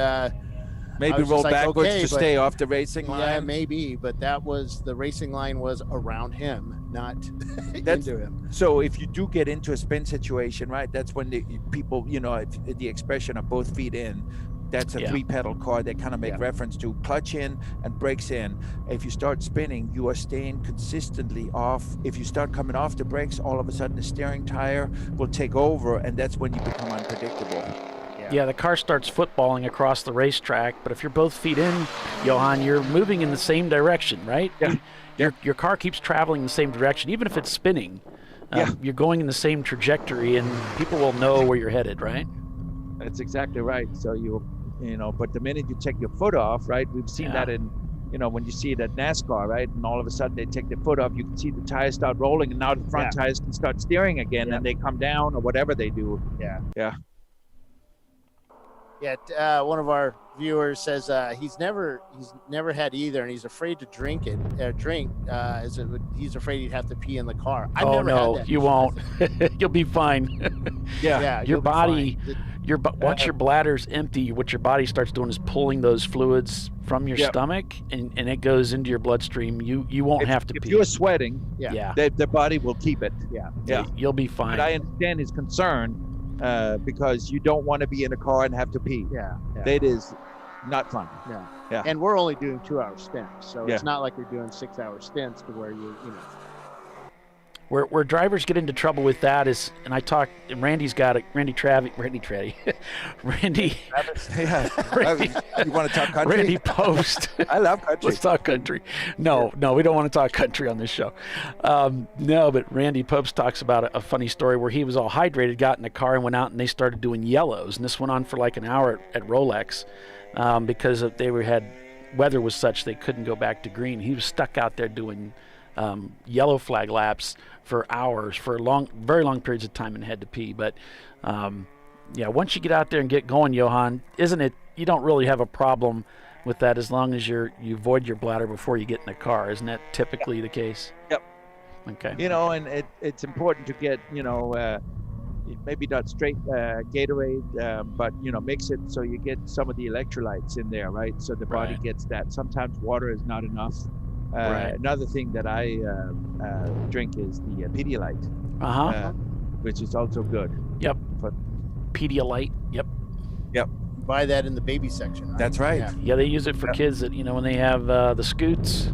Maybe roll backwards to stay off the racing line. Yeah, maybe, but that was the racing line was around him, not into him. So if you do get into a spin situation, right, that's when the people, the expression of both feet in, that's a 3-pedal car. They kind of make reference to clutch in and brakes in. If you start spinning, you are staying consistently off. If you start coming off the brakes, all of a sudden the steering tire will take over, and that's when you become unpredictable. Yeah, the car starts footballing across the racetrack, but if you're both feet in, Johan, you're moving in the same direction, right? Yeah. Your car keeps traveling the same direction, even if it's spinning. You're going in the same trajectory, and people will know where you're headed, right? That's exactly right. So but the minute you take your foot off, right? We've seen that in, when you see it at NASCAR, right? And all of a sudden they take their foot off, you can see the tires start rolling, and now the front tires can start steering again, and they come down or whatever they do. Yeah, one of our viewers says he's never had either, and he's afraid to drink it. He's afraid he'd have to pee in the car. I've never had that. You won't. You'll be fine. Your body, once your bladder's empty, what your body starts doing is pulling those fluids from your stomach, and it goes into your bloodstream. You won't have to pee. If you're sweating, the body will keep it. You'll be fine. But I understand his concern. Because you don't want to be in a car and have to pee. That is not fun. Yeah. And we're only doing 2-hour stints, so it's not like we're doing 6-hour stints to where Where drivers get into trouble with that is, and I talked, and Randy's got it. Randy. You want to talk country? Randy Post. I love country. Let's talk country. No, we don't want to talk country on this show. No, but Randy Post talks about a funny story where he was all hydrated, got in the car, and went out and they started doing yellows, and this went on for like an hour at Rolex because weather was such they couldn't go back to green. He was stuck out there doing yellow flag laps for hours, for very long periods of time, and had to pee. But once you get out there and get going, Johan, isn't it? You don't really have a problem with that as long as you void your bladder before you get in the car. Isn't that typically the case? Yep. Okay. And it's important to get maybe not straight Gatorade, but mix it so you get some of the electrolytes in there, right? So the body gets that. Sometimes water is not enough. Another thing that I drink is the Pedialyte, which is also good. Yep. Pedialyte. Yep. You buy that in the baby section. Right? That's right. Yeah, they use it for kids that when they have the scoots,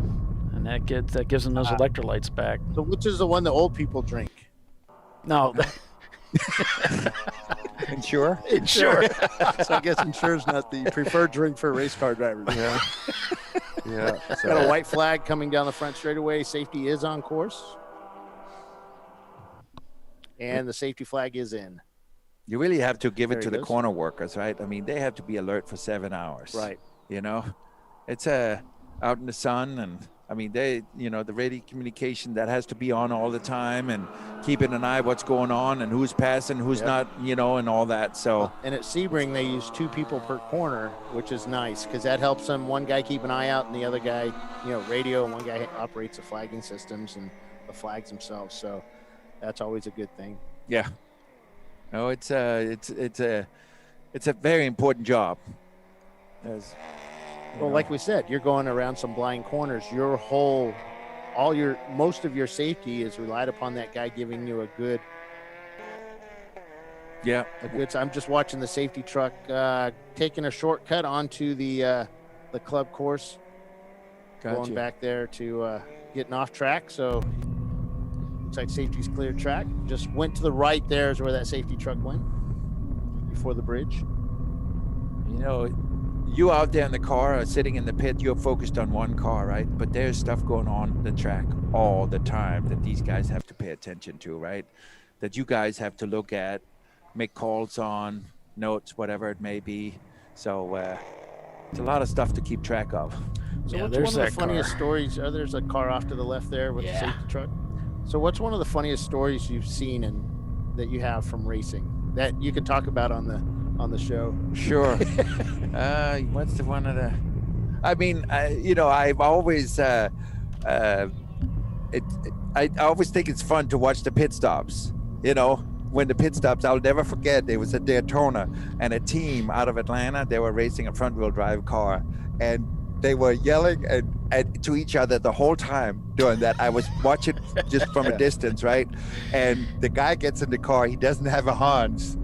and that gives them those electrolytes back. So which is the one that old people drink? No. Insure. So I guess Insure's not the preferred drink for race car drivers. Yeah. So. Got a white flag coming down the front straightaway. Safety is on course. And the safety flag is in. You really have to give it to the corner workers, right? I mean, they have to be alert for 7 hours. Right. It's out in the sun, and I mean, the radio communication that has to be on all the time, and keeping an eye what's going on and who's passing, who's not, and all that. So. And at Sebring, they use 2 people per corner, which is nice because that helps them. One guy keep an eye out, and the other guy, radio, and one guy operates the flagging systems and the flags themselves. So that's always a good thing. Yeah. No, it's a very important job. Well, like we said, you're going around some blind corners. Most of your safety is relied upon that guy giving you a good. Yeah. I'm just watching the safety truck taking a shortcut onto the club course, going back there to getting off track. So looks like safety's cleared track. Just went to the right. There is where that safety truck went before the bridge. You out there in the car or sitting in the pit, you're focused on one car, right? But there's stuff going on the track all the time that these guys have to pay attention to, right? That you guys have to look at, make calls on, notes, whatever it may be. So it's a lot of stuff to keep track of. So what's one of the funniest stories? There's a car off to the left there with the safety truck. So what's one of the funniest stories you've seen and that you have from racing that you can talk about on the show? Sure. What's the one of the? I mean, I've always I always think it's fun to watch the pit stops. when the pit stops, I'll never forget. It was at Daytona, and a team out of Atlanta, they were racing a front-wheel drive car, and they were yelling and to each other the whole time doing that. I was watching just from a distance, right? And the guy gets in the car, he doesn't have a Hans.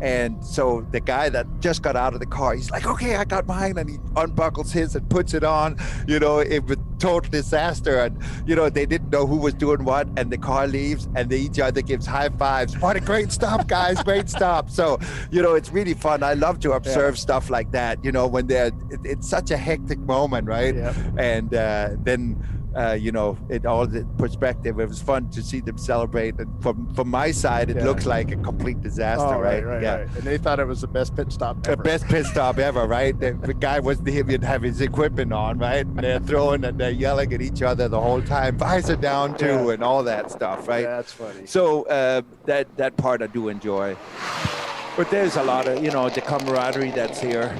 And so the guy that just got out of the car, he's like, okay, I got mine. And he unbuckles his and puts it on. You know, it was total disaster. And, you know, they didn't know who was doing what. And the car leaves and each other gives high fives. What a great stop, guys. Great stop. So, you know, it's really fun. I love to observe stuff like that, you know, when it's such a hectic moment, right? Yep. And then, you know, it all the perspective. It was fun to see them celebrate, and from my side, it looks like a complete disaster, right? Right. And they thought it was the best pit stop ever. The best pit stop ever, right? The guy wasn't even have his equipment on, right? And they're throwing and they're yelling at each other the whole time. Visor down too, and all that stuff, right? Yeah, that's funny. So that part I do enjoy. But there's a lot of, you know, the camaraderie that's here.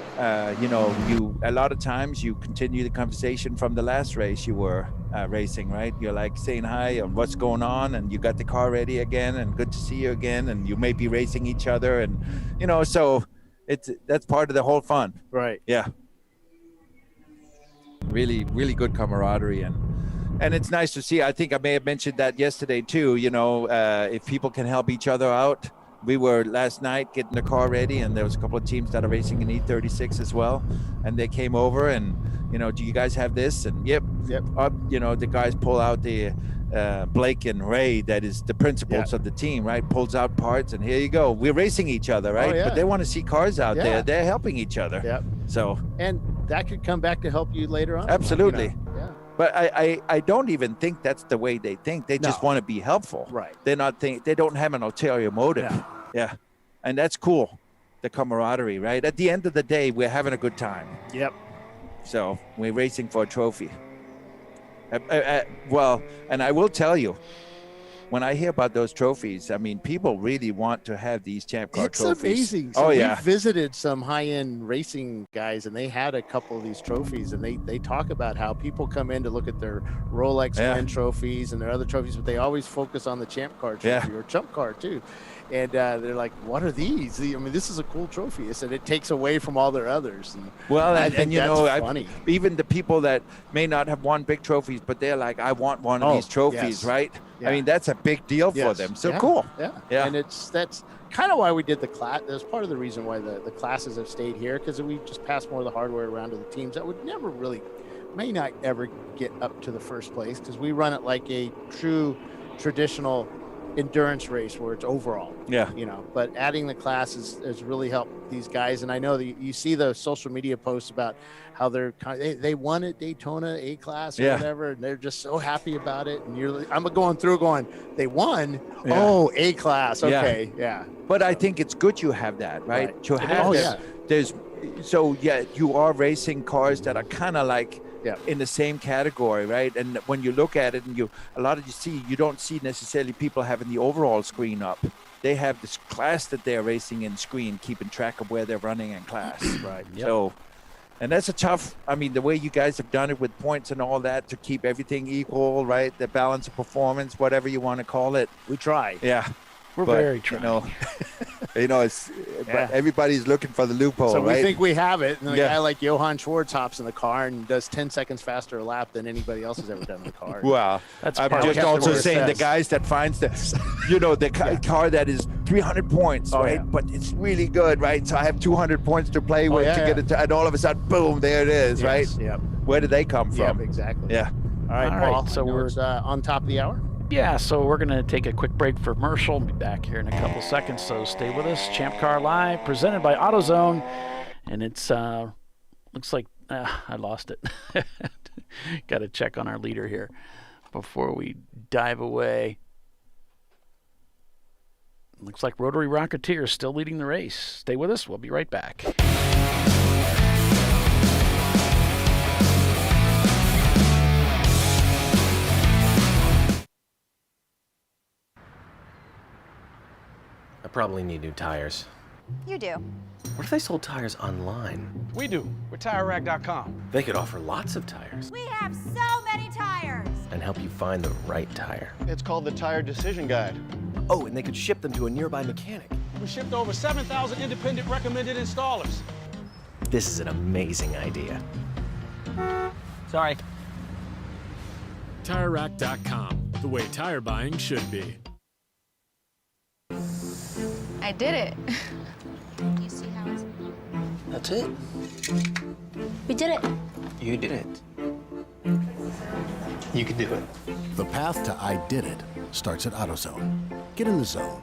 You know, a lot of times you continue the conversation from the last race you were racing, right? You're like saying hi and what's going on, and you got the car ready again, and good to see you again, and you may be racing each other, and you know, so that's part of the whole fun. Right. Yeah. Really, really good camaraderie, and it's nice to see. I think I may have mentioned that yesterday too. You know, if people can help each other out. We were last night getting the car ready, and there was a couple of teams that are racing in E36 as well, and they came over and, you know, do you guys have this? And yep. You know, the guys pull out the Blake and Ray, that is the principals of the team, right? Pulls out parts, and here you go. We're racing each other, right? But they want to see cars out there. They're helping each other. Yep. So. And that could come back to help you later on. Absolutely. You know? Yeah. But I don't even think that's the way they think. They just want to be helpful. Right. They don't have an ulterior motive. Yeah. And that's cool. The camaraderie, right? At the end of the day, we're having a good time. Yep. So we're racing for a trophy. Well, and I will tell you, when I hear about those trophies, I mean, people really want to have these Champ Car trophies. It's amazing. So we visited some high-end racing guys, and they had a couple of these trophies, and they talk about how people come in to look at their Rolex Win trophies and their other trophies, but they always focus on the Champ Car trophy or Chump Car too. And they're like, what are these? I mean, this is a cool trophy. I said, it takes away from all their others. And well, I think and you that's know, funny. Even the people that may not have won big trophies, but they're like, I want one of these trophies, right? Yeah. I mean, that's a big deal for them. So cool. Yeah. And that's kind of why we did the class. That's part of the reason why the classes have stayed here, because we just passed more of the hardware around to the teams that would never really, may not ever get up to the first place, because we run it like a true traditional endurance race where it's overall, you know, but adding the classes has really helped these guys. And I know that you see the social media posts about how they won at Daytona A class or whatever, and they're just so happy about it. And I'm going through going, they won. Oh, A class. Okay. Yeah. But I think it's good you have that, right? To have you are racing cars that are kind of like in the same category, right? And when you look at it, and you don't see necessarily people having the overall screen up. They have this class that they're racing in screen, keeping track of where they're running in class. Right. So, and that's a tough, I mean, the way you guys have done it with points and all that to keep everything equal, right? The balance of performance, whatever you want to call it. We try. Yeah. We're very trying. You know, it's but everybody's looking for the loophole, so right? we think we have it, and then a guy like Johann Schwartz hops in the car and does 10 seconds faster a lap than anybody else has ever done in the car. Wow. I'm just also saying the guys that finds the car that is 300 points, right? But it's really good, right? So I have 200 points to play with to get it to, and all of a sudden, boom, there it is, right? Yep. Where did they come from? Yep, exactly. Yeah. All right, Paul. So we're on top of the hour. Yeah, so we're going to take a quick break for commercial. We'll be back here in a couple seconds, so stay with us. Champ Car Live, presented by AutoZone. And it's, looks like, I lost it. Got to check on our leader here before we dive away. Looks like Rotary Rocketeer is still leading the race. Stay with us. We'll be right back. I probably need new tires. You do. What if they sold tires online? We do. We're TireRack.com. They could offer lots of tires. We have so many tires. And help you find the right tire. It's called the Tire Decision Guide. Oh, and they could ship them to a nearby mechanic. We shipped over 7,000 independent recommended installers. This is an amazing idea. Sorry. TireRack.com, the way tire buying should be. I did it. You see how it's... That's it. We did it. You did it. You can do it. The path to I did it starts at AutoZone. Get in the zone.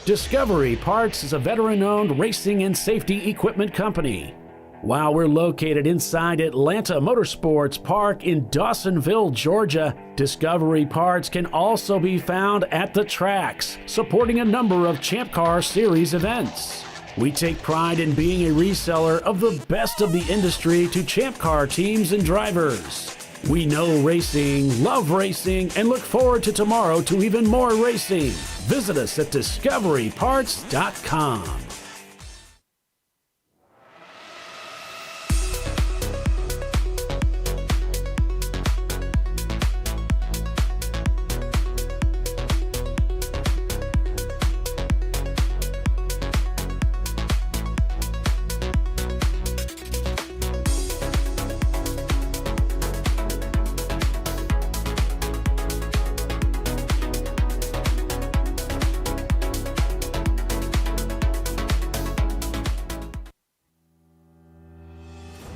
Discovery Parts is a veteran-owned racing and safety equipment company. While we're located inside Atlanta Motorsports Park in Dawsonville, Georgia, Discovery Parts can also be found at the tracks, supporting a number of Champ Car Series events. We take pride in being a reseller of the best of the industry to Champ Car teams and drivers. We know racing, love racing, and look forward to tomorrow to even more racing. Visit us at discoveryparts.com.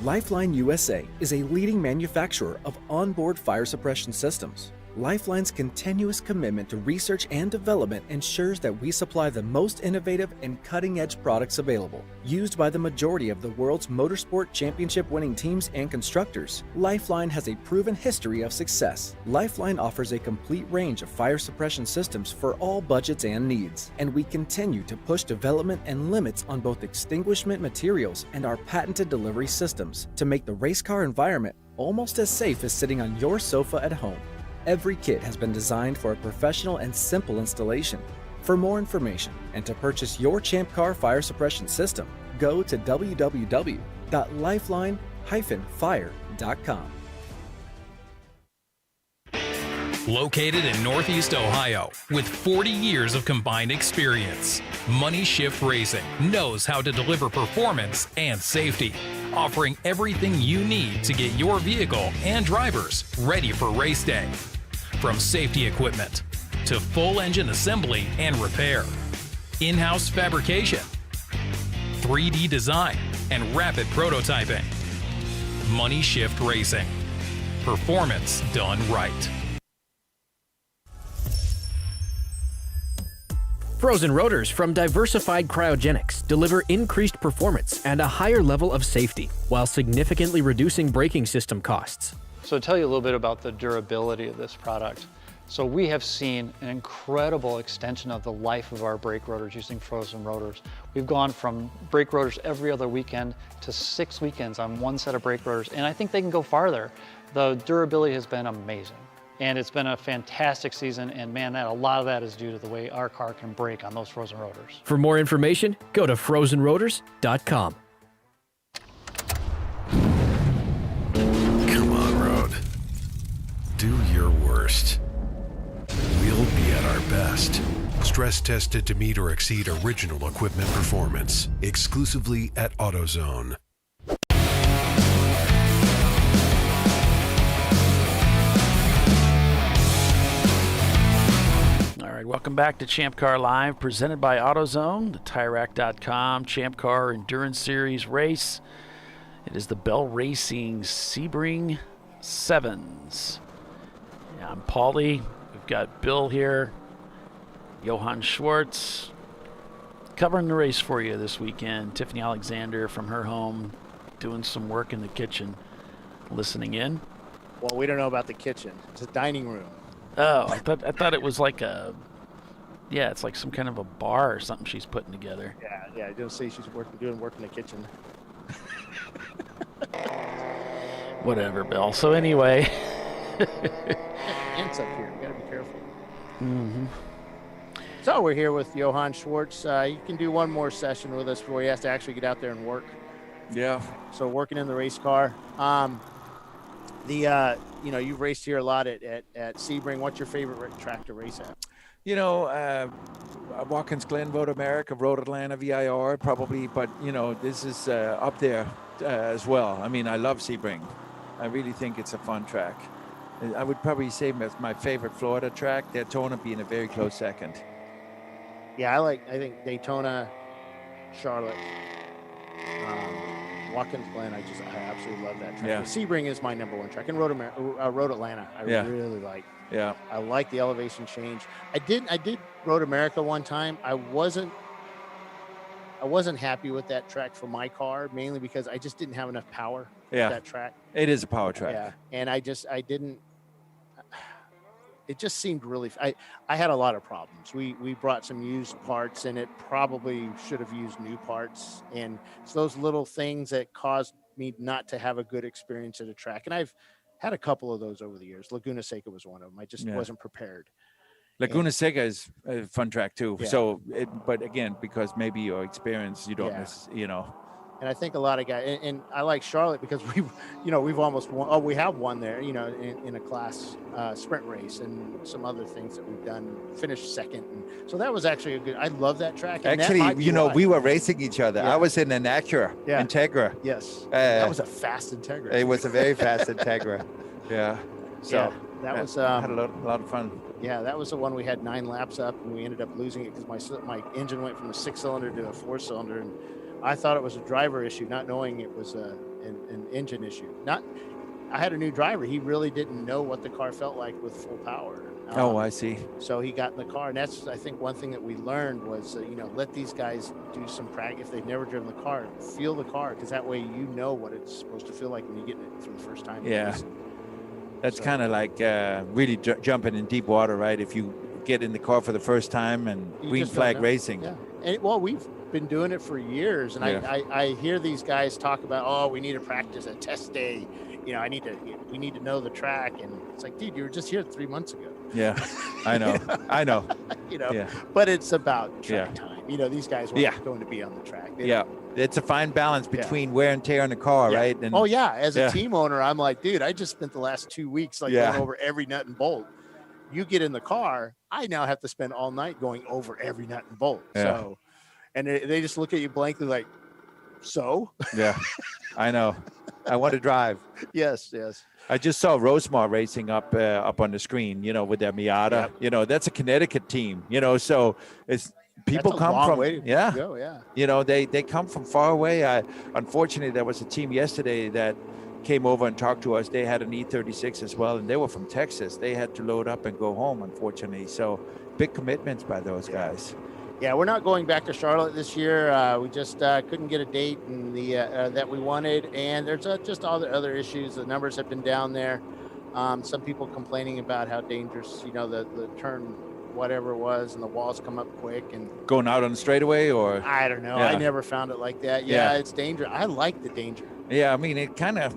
Lifeline USA is a leading manufacturer of onboard fire suppression systems. Lifeline's continuous commitment to research and development ensures that we supply the most innovative and cutting-edge products available. Used by the majority of the world's motorsport championship-winning teams and constructors, Lifeline has a proven history of success. Lifeline offers a complete range of fire suppression systems for all budgets and needs, and we continue to push development and limits on both extinguishment materials and our patented delivery systems to make the race car environment almost as safe as sitting on your sofa at home. Every kit has been designed for a professional and simple installation. For more information and to purchase your Champ Car fire suppression system, go to www.lifeline-fire.com. Located in Northeast Ohio, with 40 years of combined experience, Money Shift Racing knows how to deliver performance and safety, offering everything you need to get your vehicle and drivers ready for race day. From safety equipment to full engine assembly and repair, in-house fabrication, 3D design, and rapid prototyping. Money Shift Racing. Performance done right. Frozen rotors from Diversified Cryogenics deliver increased performance and a higher level of safety, while significantly reducing braking system costs. So to tell you a little bit about the durability of this product. So we have seen an incredible extension of the life of our brake rotors using frozen rotors. We've gone from brake rotors every other weekend to 6 weekends on one set of brake rotors, and I think they can go farther. The durability has been amazing. And it's been a fantastic season, and man, a lot of that is due to the way our car can brake on those frozen rotors. For more information, go to frozenrotors.com. Come on, Road. Do your worst. We'll be at our best. Stress tested to meet or exceed original equipment performance. Exclusively at AutoZone. Welcome back to ChampCar.Live, presented by AutoZone, the TireRack.com Champ Car Endurance Series race. It is the Bell Racing Sebring 7s. Yeah, I'm Paulie. We've got Bill here, Johann Schwartz, covering the race for you this weekend. Tiffany Alexander from her home doing some work in the kitchen, listening in. Well, we don't know about the kitchen. It's a dining room. Oh, I thought it was like it's like some kind of a bar or something she's putting together. Yeah. I don't see she's doing work in the kitchen. Whatever, Bill. So anyway. Ants up here. You gotta be careful. Mm-hmm. So we're here with Johann Schwartz. You can do one more session with us before you have to actually get out there and work. Yeah. So working in the race car. You've raced here a lot at Sebring. What's your favorite track to race at? Watkins Glen, Road America, Road Atlanta, VIR probably, but this is up there as well. I mean, I love Sebring. I really think it's a fun track. I would probably say it's my favorite Florida track, Daytona being a very close second. Yeah, I think Daytona, Charlotte, Watkins Glen. I absolutely love that track. Yeah. Sebring is my number one track, and Road Atlanta. I really like. Yeah. I like the elevation change. I did Road America one time. I wasn't happy with that track for my car, mainly because I just didn't have enough power. Yeah. That track. It is a power track. Yeah. And I didn't. It just seemed really. I had a lot of problems. We brought some used parts, and it probably should have used new parts. And it's those little things that caused me not to have a good experience at a track. And I've had a couple of those over the years. Laguna Seca was one of them. I just wasn't prepared. Laguna Seca is a fun track too. Yeah. So, but again, because maybe your experience, you don't And I think a lot of guys, and I like Charlotte because we've almost won. Oh, we have won there, in a class sprint race and some other things that we've done, finished second. And so that was actually a good, I love that track. And actually, we were racing each other. Yeah. I was in an Acura Integra. Yes. That was a fast Integra. It was a very fast Integra. Yeah. So that was had a lot of fun. Yeah, that was the one we had 9 laps up, and we ended up losing it because my engine went from a 6-cylinder to a 4-cylinder, and I thought it was a driver issue, not knowing it was an engine issue. I had a new driver. He really didn't know what the car felt like with full power. I see. So he got in the car, and that's, I think, one thing that we learned was, let these guys do some practice. If they've never driven the car, feel the car, because that way you know what it's supposed to feel like when you get in it for the first time. Yeah. That's kind of like really jumping in deep water, right? If you get in the car for the first time and green flag racing. Yeah. And, we've been doing it for years, and I hear these guys talk about, we need to practice a test day. We need to know the track, and it's like, dude, you were just here 3 months ago. Yeah, I know. But it's about track time. These guys weren't going to be on the track. It's a fine balance between wear and tear on the car, right? And as a team owner, I'm like, dude, I just spent the last 2 weeks going over every nut and bolt. You get in the car, I now have to spend all night going over every nut and bolt. Yeah. So, and they just look at you blankly like, so? Yeah, I know. I want to drive. Yes. I just saw Rosemar racing up on the screen, with their Miata. Yep. That's a Connecticut team, so it's people come from they come from far away. Unfortunately, there was a team yesterday that came over and talked to us. They had an E36 as well, and they were from Texas. They had to load up and go home, unfortunately. So big commitments by those guys. Yeah, we're not going back to Charlotte this year. We just couldn't get a date in the that we wanted, and there's just all the other issues. The numbers have been down there. Some people complaining about how dangerous, the turn, whatever it was, and the walls come up quick. And going out on the straightaway, or I don't know. I never found it like that. Yeah, it's dangerous. I like the danger. Yeah, I mean, it kind of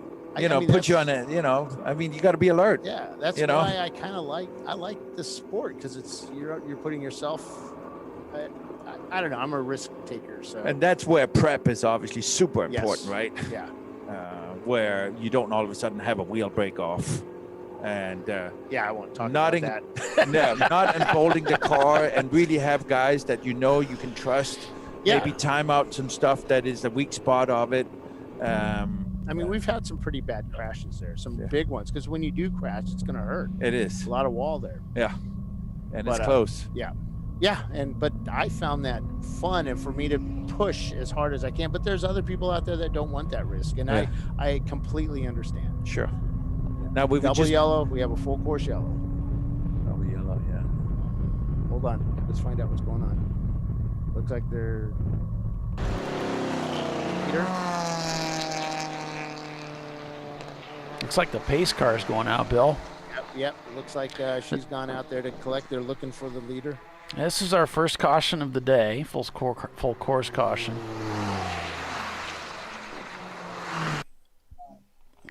puts you on a, you got to be alert. Yeah, that's why I kind of like the sport, because it's you're putting yourself. I don't know. I'm a risk taker, so. And that's where prep is obviously super important, right? Yeah. Where you don't all of a sudden have a wheel break off, and I won't talk about that. Not unfolding the car, and really have guys that you can trust. Yeah. Maybe time out some stuff that is the weak spot of it. We've had some pretty bad crashes there, some big ones, because when you do crash, it's going to hurt. It is a lot of wall there. Yeah, and it's close. Yeah. Yeah, but I found that fun and for me to push as hard as I can. But there's other people out there that don't want that risk, and I completely understand. Sure. Now we double yellow. We have a full course yellow. Double yellow, yeah. Hold on, let's find out what's going on. Looks like they're. Peter? Looks like the pace car is going out, Bill. Yep. It looks like she's gone out there to collect. They're looking for the leader. This is our first caution of the day, full course caution.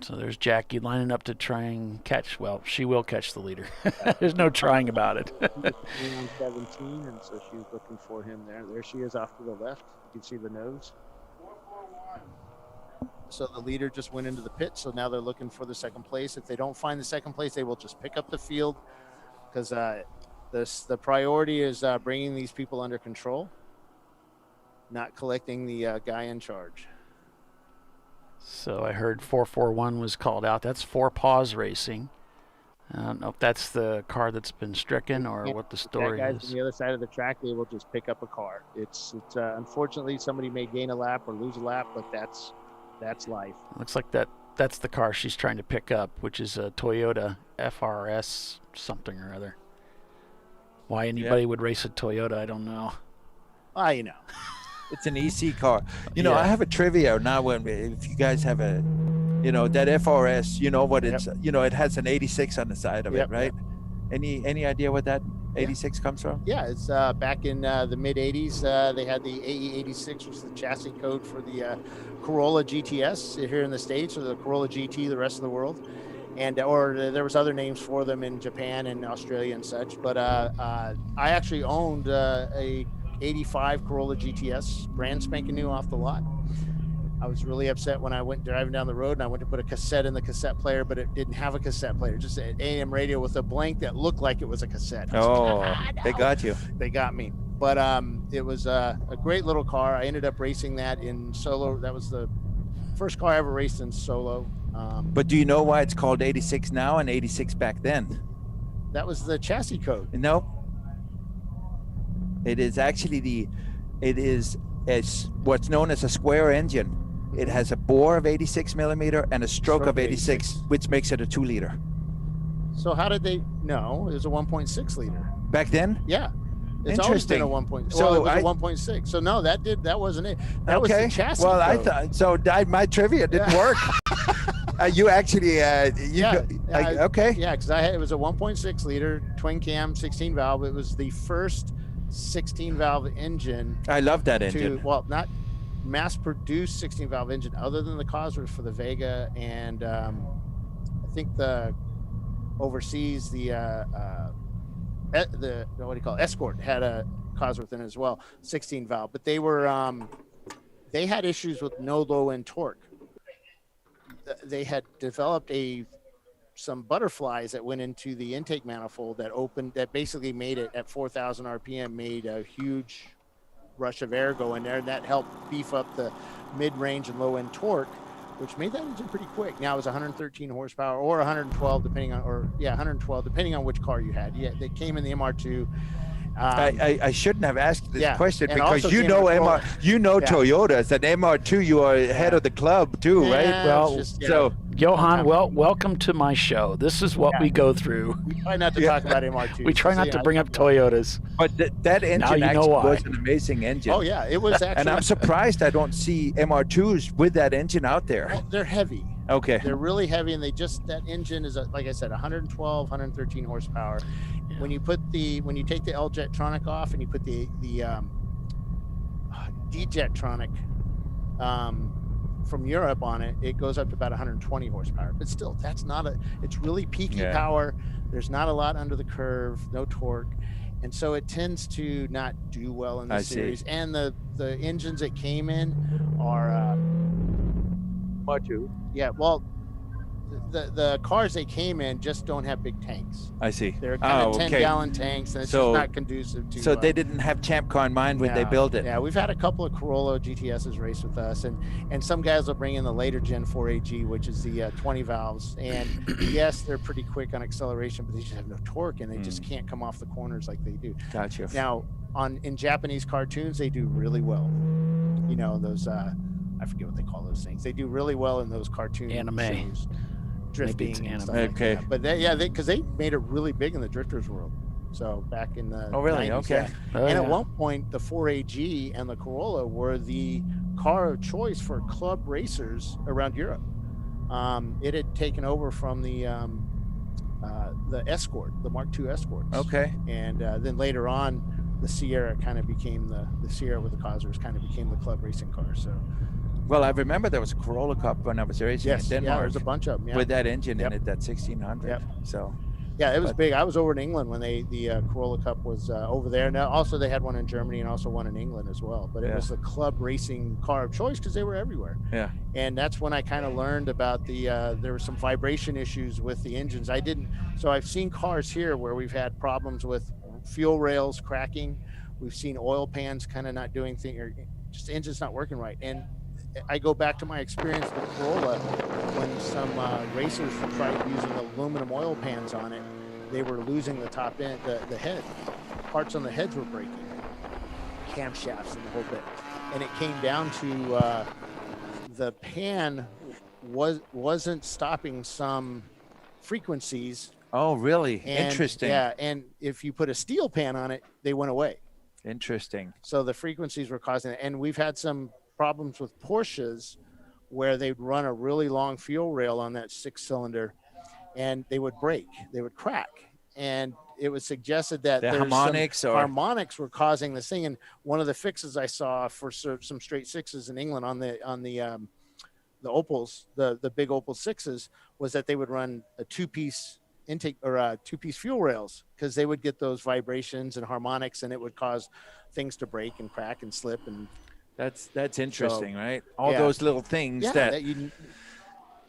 So there's Jackie lining up to try and catch. Well, she will catch the leader. There's no trying about it. 17, and so she's looking for him there. There she is off to the left. You can see the nose. So the leader just went into the pit, so now they're looking for the second place. If they don't find the second place, they will just pick up the field, because the priority is bringing these people under control, not collecting the guy in charge. So I heard 441 was called out. That's Four Paws Racing. I don't know if that's the car that's been stricken or what the story guys is. On the other side of the track, they will just pick up a car. It's unfortunately somebody may gain a lap or lose a lap, but that's life. Looks like that's the car she's trying to pick up, which is a Toyota FRS something or other. Why anybody would race a Toyota, I don't know. You know. It's an EC car. You know, I have a trivia now. If you guys have a, that FRS, you know what it's, it has an 86 on the side of it, right? Any idea what that 86 comes from? Yeah, it's back in the mid 80s. They had the AE86, which was the chassis code for the Corolla GTS here in the States, or the Corolla GT the rest of the world. And or there was other names for them in Japan and Australia and such. But I actually owned a 85 Corolla GTS, brand spanking new off the lot. I was really upset when I went driving down the road and I went to put a cassette in the cassette player, but it didn't have a cassette player, just an AM radio with a blank that looked like it was a cassette. They got you. They got me. But it was a great little car. I ended up racing that in solo. That was the first car I ever raced in solo. But do you know why it's called 86 now and 86 back then? That was the chassis code. No. It is actually what's known as a square engine. It has a bore of 86 millimeter and a stroke of 86, which makes it a 2-liter. So how did they know it was a 1.6 liter? Back then? Yeah. It's always been a 1.6. So it was a 1.6. So no, that wasn't it. That was the chassis code. I thought so. My trivia didn't work. You actually, okay. Yeah, because it was a 1.6 liter twin cam 16 valve. It was the first 16 valve engine. I love that engine. Not mass produced 16 valve engine, other than the Cosworth for the Vega, and I think the overseas the what do you call it? Escort had a Cosworth in it as well, 16 valve, but they were they had issues with no low end torque. They had developed some butterflies that went into the intake manifold that basically made it at 4,000 RPM, made a huge rush of air go in there, and that helped beef up the mid-range and low-end torque, which made that engine pretty quick. Now it was 113 horsepower or 112 depending on which car you had. Yeah, they came in the MR2. I shouldn't have asked this question, because you know Toyotas, and MR2, you are head of the club too, right? Well, Johan, welcome to my show. This is what we go through. We try not to talk about MR2. We try not to bring up Toyotas. But that engine actually was an amazing engine. Oh yeah, it was actually. And I'm surprised I don't see MR2s with that engine out there. Well, they're heavy. Okay. They're really heavy, and that engine is, like I said, 112, 113 horsepower. Yeah. When you take the L-Jetronic off and you put the D-Jetronic from Europe on it, it goes up to about 120 horsepower. But still, it's really peaky power. There's not a lot under the curve, no torque. And so it tends to not do well in the series. And the engines it came in are MR2. Yeah, well, the cars they came in just don't have big tanks. I see. They're kind of 10-gallon tanks, and it's just not conducive to. So they didn't have Champ Car in mind when they built it. Yeah, we've had a couple of Corolla GTSs race with us, and some guys will bring in the later Gen 4AG, which is the 20 valves. And yes, they're pretty quick on acceleration, but they just have no torque, and they just can't come off the corners like they do. Gotcha. Now, in Japanese cartoons, they do really well. You know, those I forget what they call those things. They do really well in those cartoon Anime. shows, drifting and stuff anime. like Okay. that. But because they made it really big in the drifters world. So back in the Oh, really? 90s, Okay. yeah. Oh, And yeah. at one point, the 4AG and the Corolla were the car of choice for club racers around Europe. It had taken over from the Escort, the Mark II Escorts. Okay. And then later on, the Sierra kind of became the Sierra with the Causers kind of became the club racing car. So. Well, I remember there was a Corolla Cup when I was racing in Denmark. Yeah, there's a bunch of them. Yeah. With that engine Yep. in it, that 1600. Yep. So. Yeah, it was big. I was over in England when the Corolla Cup was over there. Now, also they had one in Germany and also one in England as well. But it was the club racing car of choice because they were everywhere. Yeah. And that's when I kind of learned about there were some vibration issues with the engines. So I've seen cars here where we've had problems with fuel rails cracking. We've seen oil pans kind of not doing things, or just the engine's not working right. And I go back to my experience with Corolla when some racers tried using aluminum oil pans on it. They were losing the top end, the head. Parts on the heads were breaking, camshafts and the whole bit. And it came down to the pan wasn't stopping some frequencies. Oh, really? And, Interesting. Yeah, and if you put a steel pan on it, they went away. Interesting. So the frequencies were causing it. And we've had some problems with Porsches where they'd run a really long fuel rail on that 6-cylinder and they would break, they would crack. And it was suggested that The there's harmonics some or- harmonics were causing this thing. And one of the fixes I saw for some straight sixes in England on the Opals, the big Opal 6s, was that they would run a two-piece intake or two-piece fuel rails because they would get those vibrations and harmonics and it would cause things to break and crack and slip. And that's interesting, So, right? All yeah. those little things Yeah, that that you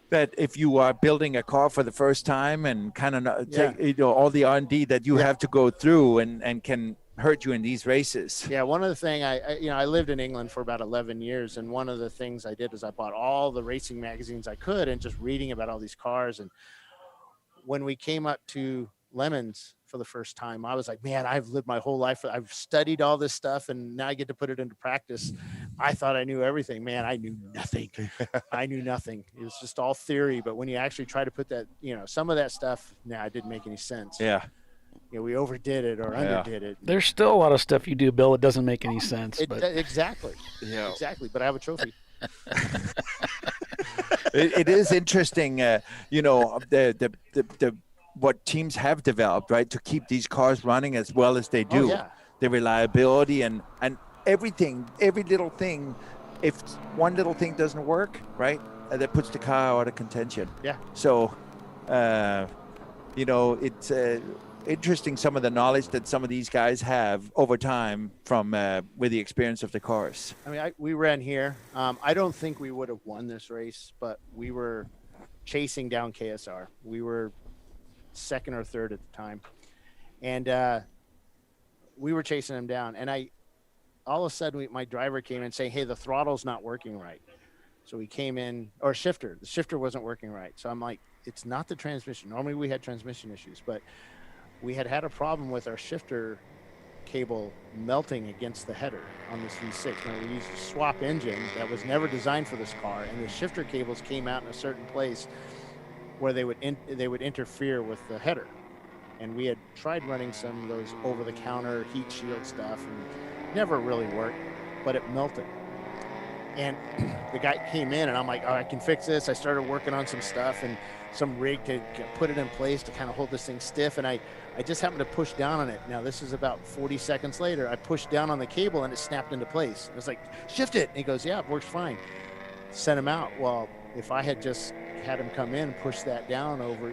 that if you are building a car for the first time and kind of Yeah. take, all the R&D that you have to go through and can hurt you in these races. Yeah, one of the thing I lived in England for about 11 years, and one of the things I did is I bought all the racing magazines I could and just reading about all these cars. And when we came up to Lemons for the first time, I was like, man, I've lived my whole life. I've studied all this stuff and now I get to put it into practice. I thought I knew everything. Man, I knew nothing. I knew nothing. It was just all theory. But when you actually try to put that, some of that stuff, it didn't make any sense. Yeah. We overdid it or underdid it. There's still a lot of stuff you do, Bill, that doesn't make any sense. But Exactly. Yeah. Exactly. But I have a trophy. It is interesting, the what teams have developed, right, to keep these cars running as well as they do. Oh, yeah. The reliability and everything, every little thing. If one little thing doesn't work, right, that puts the car out of contention. Yeah. So, it's interesting some of the knowledge that some of these guys have over time from with the experience of the cars. I mean, we ran here. I don't think we would have won this race, but we were chasing down KSR. We were second or third at the time. And we were chasing them down. And all of a sudden, my driver came in saying, hey, the throttle's not working right. So we came in, or the shifter wasn't working right. So I'm like, it's not the transmission. Normally we had transmission issues, but we had a problem with our shifter cable melting against the header on this V6. Now, we used a swap engine that was never designed for this car, and the shifter cables came out in a certain place where they would interfere with the header. And we had tried running some of those over-the-counter heat shield stuff, and never really worked, but it melted. And the guy came in, and I'm like, oh, I can fix this. I started working on some stuff and some rig to put it in place to kind of hold this thing stiff. And I just happened to push down on it. Now, this is about 40 seconds later. I pushed down on the cable, and it snapped into place. I was like, shift it. And he goes, yeah, it works fine. Sent him out. Well, if I had just had him come in and push that down over,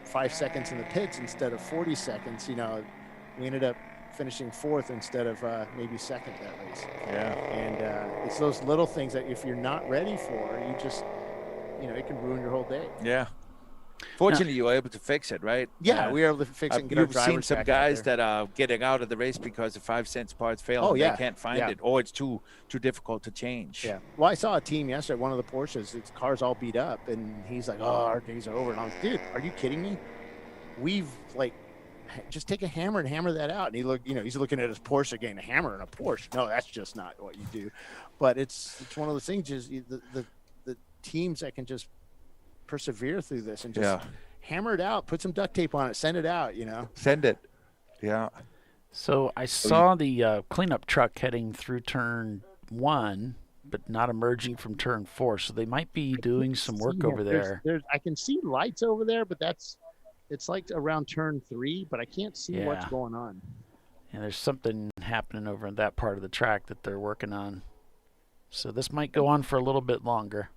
5 seconds in the pits instead of 40 seconds, we ended up finishing fourth instead of maybe second that race. Yeah. And it's those little things that if you're not ready for, you just, it can ruin your whole day. Yeah. Fortunately, you were able to fix it, right? Yeah, we were able to fix it and get our You've drivers seen some back out guys there. that are getting out of the race because the 5-cent parts fail and yeah. they can't find Yeah. it, or it's too difficult to change. Yeah. Well, I saw a team yesterday, one of the Porsches, its car's all beat up, and he's like, oh, our days are over. And I was, dude, are you kidding me? We've, just take a hammer and hammer that out. And he's looking at his Porsche again, a hammer and a Porsche. No, that's just not what you do. But it's one of those things, the teams that can just persevere through this and just hammer it out, put some duct tape on it, send it out, Send it. Yeah. So I saw the cleanup truck heading through turn 1, but not emerging from turn 4. So they might be doing some work over there. I can see lights over there, but it's like around turn 3, but I can't see what's going on. And there's something happening over in that part of the track that they're working on. So this might go on for a little bit longer.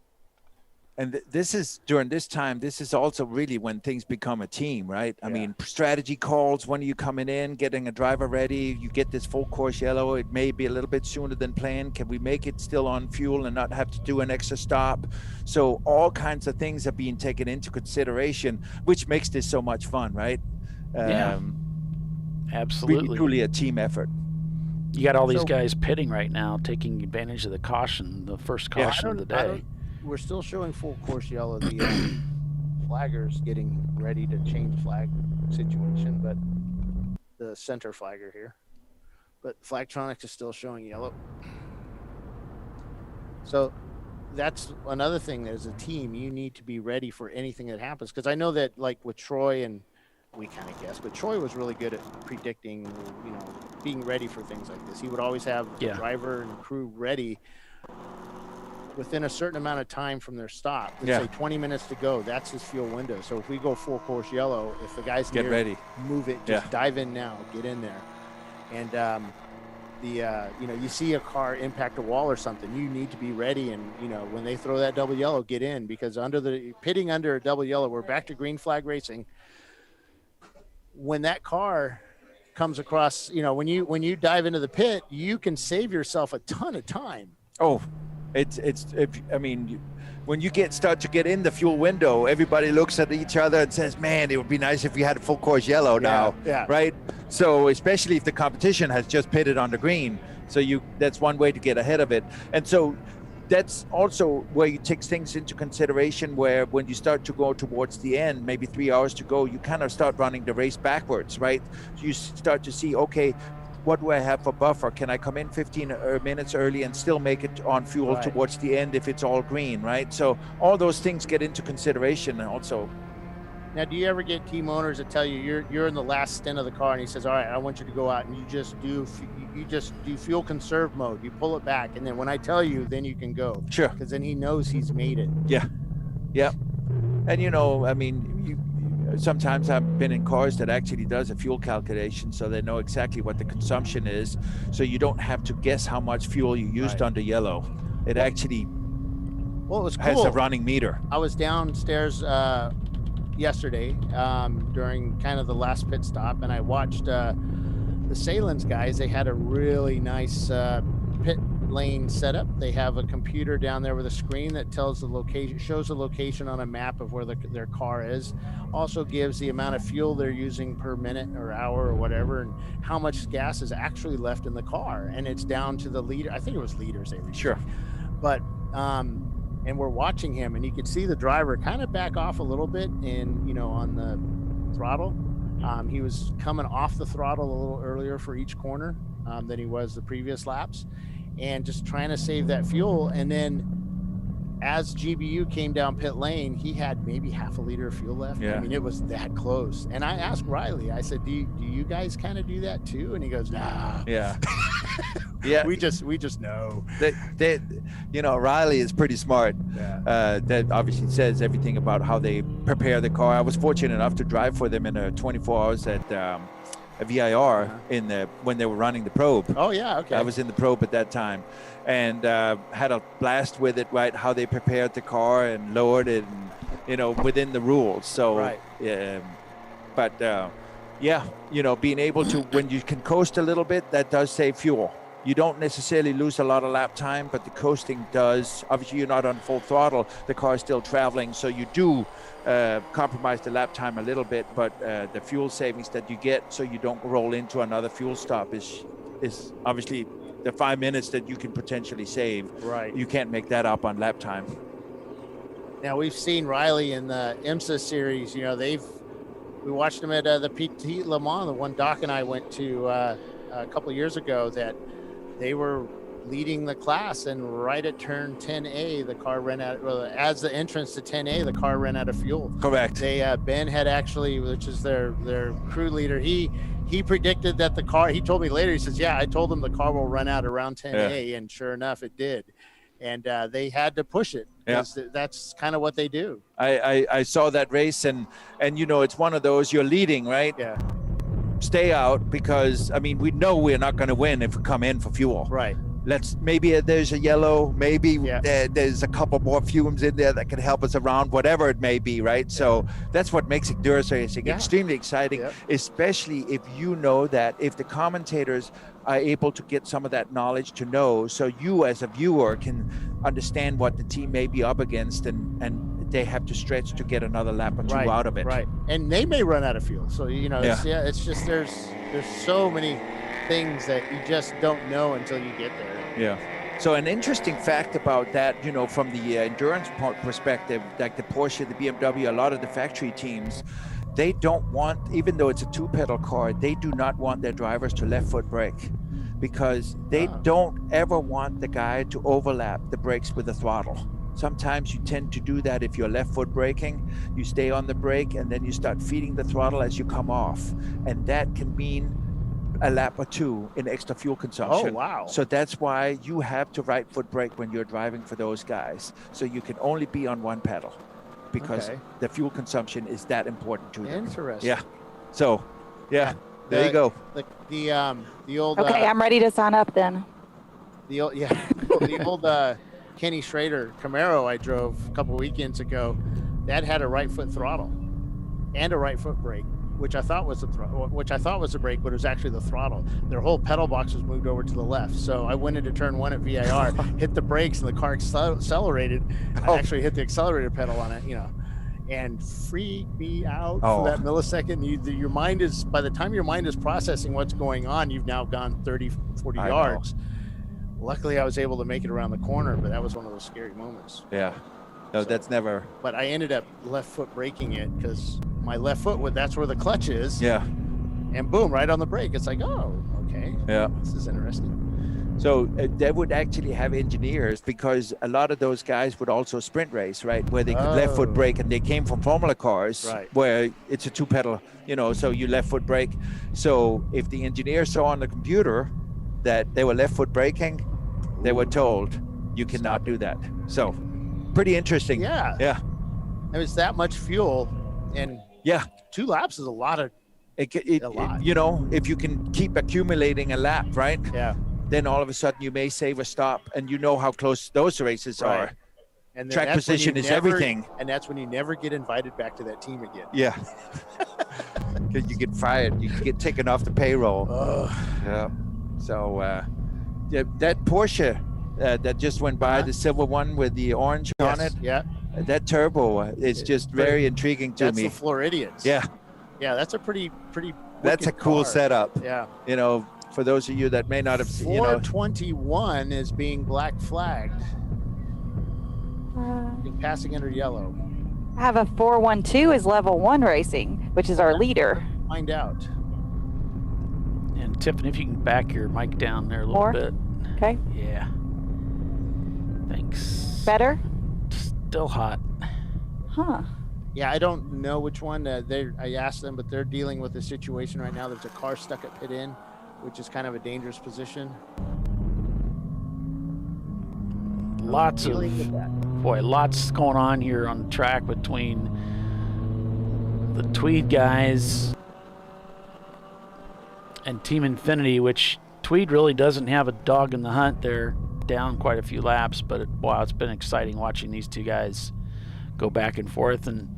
And this is during this time, this is also really when things become a team, right? I mean, strategy calls, when are you coming in, getting a driver ready, you get this full course yellow, it may be a little bit sooner than planned. Can we make it still on fuel and not have to do an extra stop? So all kinds of things are being taken into consideration, which makes this so much fun, right? Absolutely. Really, truly a team effort. You got all these guys pitting right now, taking advantage of the caution, the first caution of the day. We're still showing full course yellow. The flaggers getting ready to change flag situation, but the center flagger here. But Flagtronics is still showing yellow. So that's another thing. As a team, you need to be ready for anything that happens. Because I know that, like with Troy, and we kind of guessed, but Troy was really good at predicting, being ready for things like this. He would always have the driver and crew ready within a certain amount of time from their stop. Let's say 20 minutes to go. That's his fuel window. So if we go full course yellow, if the guys get ready, move it, just dive in now, get in there. And you see a car impact a wall or something, you need to be ready. And when they throw that double yellow, get in, because pitting under a double yellow, we're back to green flag racing. When that car comes across, when you dive into the pit, you can save yourself a ton of time. Oh, when you start to get in the fuel window, everybody looks at each other and says, man, it would be nice if we had a full course yellow now. Right? So especially if the competition has just pitted on the green. So that's one way to get ahead of it. And so that's also where you take things into consideration, where when you start to go towards the end, maybe 3 hours to go, you kind of start running the race backwards, right? So you start to see, okay, what do I have for buffer? Can I come in 15 minutes early and still make it on fuel towards the end if it's all green, right? So all those things get into consideration also. Now, do you ever get team owners that tell you you're in the last stint of the car and he says, all right, I want you to go out and you just do fuel conserve mode. You pull it back, and then when I tell you, then you can go. Sure. Because then he knows he's made it. Yeah. And sometimes I've been in cars that actually does a fuel calculation, so they know exactly what the consumption is. So you don't have to guess how much fuel you used under yellow. It actually it was cool. has a running meter. I was downstairs yesterday during kind of the last pit stop, and I watched the Salins guys. They had a really nice pit lane setup. They have a computer down there with a screen that tells the location, shows the location on a map of where their car is. Also gives the amount of fuel they're using per minute or hour or whatever, and how much gas is actually left in the car. And it's down to the liter. I think it was liters they were using. Sure. But and we're watching him, and you could see the driver kind of back off a little bit on the throttle. He was coming off the throttle a little earlier for each corner than he was the previous laps, and just trying to save that fuel. And then as GBU came down pit lane, he had maybe half a liter of fuel left. Yeah. I mean, it was that close. And I asked Riley, I said, do you guys kind of do that too? And he goes, nah. Yeah. Yeah. We just know. Riley is pretty smart. Yeah. That obviously says everything about how they prepare the car. I was fortunate enough to drive for them in a 24 hours at a VIR when they were running the probe. Oh yeah, okay. I was in the probe at that time, and had a blast with it. Right, how they prepared the car and lowered it, and within the rules. So, right. Being able to, when you can coast a little bit, that does save fuel. You don't necessarily lose a lot of lap time, but the coasting does. Obviously, you're not on full throttle. The car is still traveling, so you do compromise the lap time a little bit, but the fuel savings that you get, so you don't roll into another fuel stop, is obviously the 5 minutes that you can potentially save. Right. You can't make that up on lap time. Now, we've seen Riley in the IMSA series. we watched them at the PT Le Mans, the one Doc and I went to a couple of years ago, that they were leading the class, and right at turn 10A, the car ran out. Well, as the entrance to 10A, the car ran out of fuel. Correct. They Ben had actually, which is their crew leader, he predicted that the car. He told me later. He says, "Yeah, I told them the car will run out around 10A," and sure enough, it did. And they had to push it because that's kind of what they do. I saw that race, and it's one of those, you're leading, right? Yeah. Stay out, because I mean, we know we're not going to win if we come in for fuel. Right. Maybe there's a yellow, maybe there's a couple more fumes in there that can help us around, whatever it may be, right? So that's what makes endurance racing extremely exciting, especially if you know that if the commentators are able to get some of that knowledge to know, so you as a viewer can understand what the team may be up against, and they have to stretch to get another lap or two out of it. Right, and they may run out of fuel. So, it's just there's so many things that you just don't know until you get there. Yeah. So an interesting fact about that, from the endurance perspective, like the Porsche, the BMW, a lot of the factory teams, they don't want, even though it's a two-pedal car, they do not want their drivers to left foot brake, because they don't ever want the guy to overlap the brakes with the throttle. Sometimes you tend to do that if you're left foot braking, you stay on the brake and then you start feeding the throttle as you come off. And that can mean a lap or two in extra fuel consumption. Oh, wow. So that's why you have to right foot brake when you're driving for those guys. So you can only be on one pedal, because the fuel consumption is that important to them. Interesting. Yeah. So, there you go. The old. Okay, I'm ready to sign up then. The old Kenny Schrader Camaro I drove a couple weekends ago, that had a right foot throttle and a right foot brake, which I thought was a brake, but it was actually the throttle. Their whole pedal box was moved over to the left. So I went into turn 1 at VIR, hit the brakes, and the car accelerated. I actually hit the accelerator pedal on it, and freaked me out for that millisecond. Your mind is, by the time your mind is processing what's going on, you've now gone 30, 40 yards. Luckily, I was able to make it around the corner, but that was one of those scary moments. Yeah. No, that's never. But I ended up left foot braking it, because my left foot, that's where the clutch is. Yeah. And boom, right on the brake. It's like, oh, okay. Yeah. This is interesting. So they would actually have engineers, because a lot of those guys would also sprint race, right? Where they could left foot brake, and they came from Formula cars, where it's a two pedal, so you left foot brake. So if the engineer saw on the computer that they were left foot braking, they were told you cannot do that. So pretty interesting. Yeah. Yeah. And it's that much fuel, and 2 laps is a lot of. A lot. If you can keep accumulating a lap, right? Yeah. Then all of a sudden you may save a stop, and you know how close those races are. And track position is everything. And that's when you never get invited back to that team again. Yeah. Because you get fired, you get taken off the payroll. Yeah. So that Porsche that just went by, the silver one with the orange on it. Yeah. That turbo is just very intriguing to me. That's the Floridians. Yeah. Yeah, that's a pretty. That's a cool car. setup. Yeah. For those of you that may not have seen, 421 is being black flagged. Passing under yellow. I have a 412 is level 1 racing, which is our leader. Find out. And Tiffany, if you can back your mic down there a little bit. Okay. Yeah. Thanks. Better? Still hot. Huh. Yeah, I don't know which one. I asked them, but they're dealing with a situation right now. There's a car stuck at pit in, which is kind of a dangerous position. Lots going on here on the track between the Tweed guys and Team Infinity, which Tweed really doesn't have a dog in the hunt. They're down quite a few laps, but it's been exciting watching these two guys go back and forth, and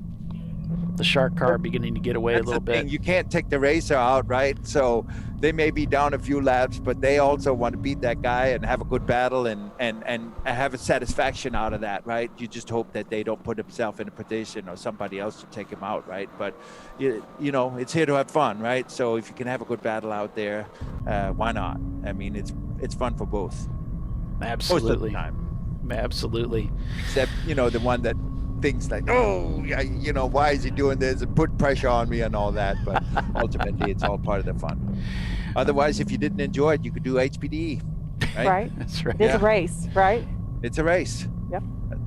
the Shark car beginning to get away a little bit. You can't take the racer out, right? So they may be down a few laps, but they also want to beat that guy and have a good battle and have a satisfaction out of that, right? You just hope that they don't put themselves in a position or somebody else to take him out, right? But it's here to have fun, right? So if you can have a good battle out there, why not? I mean, it's fun for both. Absolutely. Most of the time. Absolutely. Except the one that things like, oh, you know, why is he doing this, and put pressure on me and all that. But ultimately, it's all part of the fun. Otherwise, if you didn't enjoy it, you could do HPDE. Right? That's right. It's a race, right? It's a race. Yep.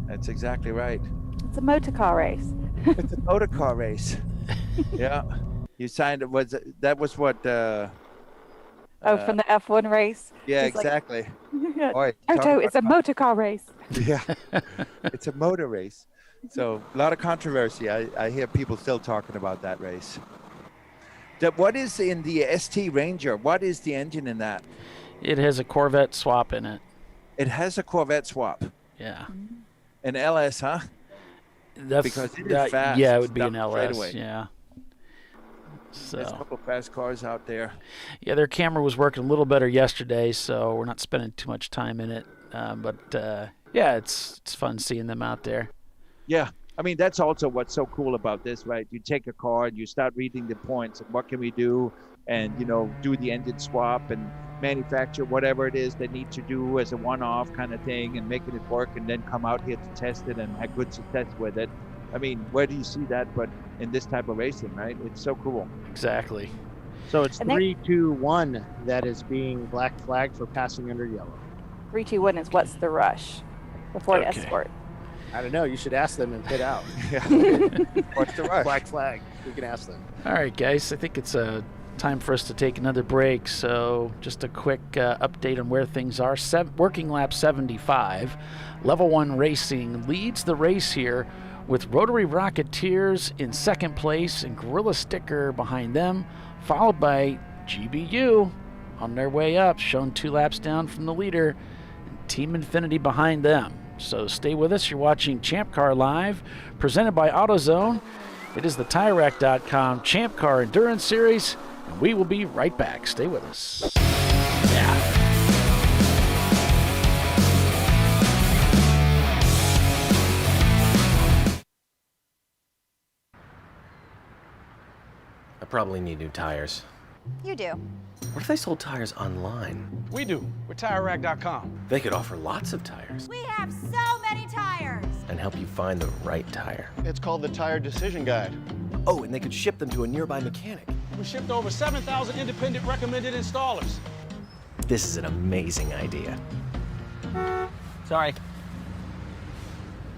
That's exactly right. It's a motor car race. It's a motor car race. Yeah. You signed it. That was what? From the F1 race. Yeah, It's like- exactly. Yeah. Boy, Toto, it's a motor car race. Yeah, it's a motor race. So a lot of controversy. I hear people still talking about that race. What is in the ST Ranger? What is the engine in that? It has a Corvette swap in it. It has a Corvette swap. Yeah. An LS, huh? Because it is fast. Yeah, it would be an Down LS. straightaway. Yeah. So. There's a couple of fast cars out there. Yeah, their camera was working a little better yesterday, so we're not spending too much time in it. Yeah, it's fun seeing them out there. Yeah, I mean, that's also what's so cool about this, right? You take a car and you start reading the points and what can we do, and you know, do the engine swap and manufacture whatever it is they need to do as a one-off kind of thing and making it work, and then come out here to test it and have good success with it. I mean, where do you see that but in this type of racing, right? It's so cool. Exactly. So it's 3, 2, 1 that is being black flagged for passing under yellow. 3, 2, 1 is what's the rush before the Okay. Escort. I don't know. You should ask them and pit out. What's the rush? Black flag. You can ask them. All right, guys, I think it's time for us to take another break. So just a quick update on where things are. Working lap 75. Level 1 Racing leads the race here with Rotary Rocketeers in second place and Gorilla Sticker behind them, followed by GBU on their way up, shown 2 laps down from the leader, and Team Infinity behind them. So stay with us. You're watching Champ Car Live, presented by AutoZone. It is the TireRack.com Champ Car Endurance Series, and we will be right back. Stay with us. Yeah. I probably need new tires. You do. What if they sold tires online? We do. We're TireRack.com. They could offer lots of tires We have so many tires. and help you find the right tire. It's called the Tire Decision Guide. Oh, and they could ship them to a nearby mechanic. We shipped over 7,000 independent recommended installers. This is an amazing idea. Sorry.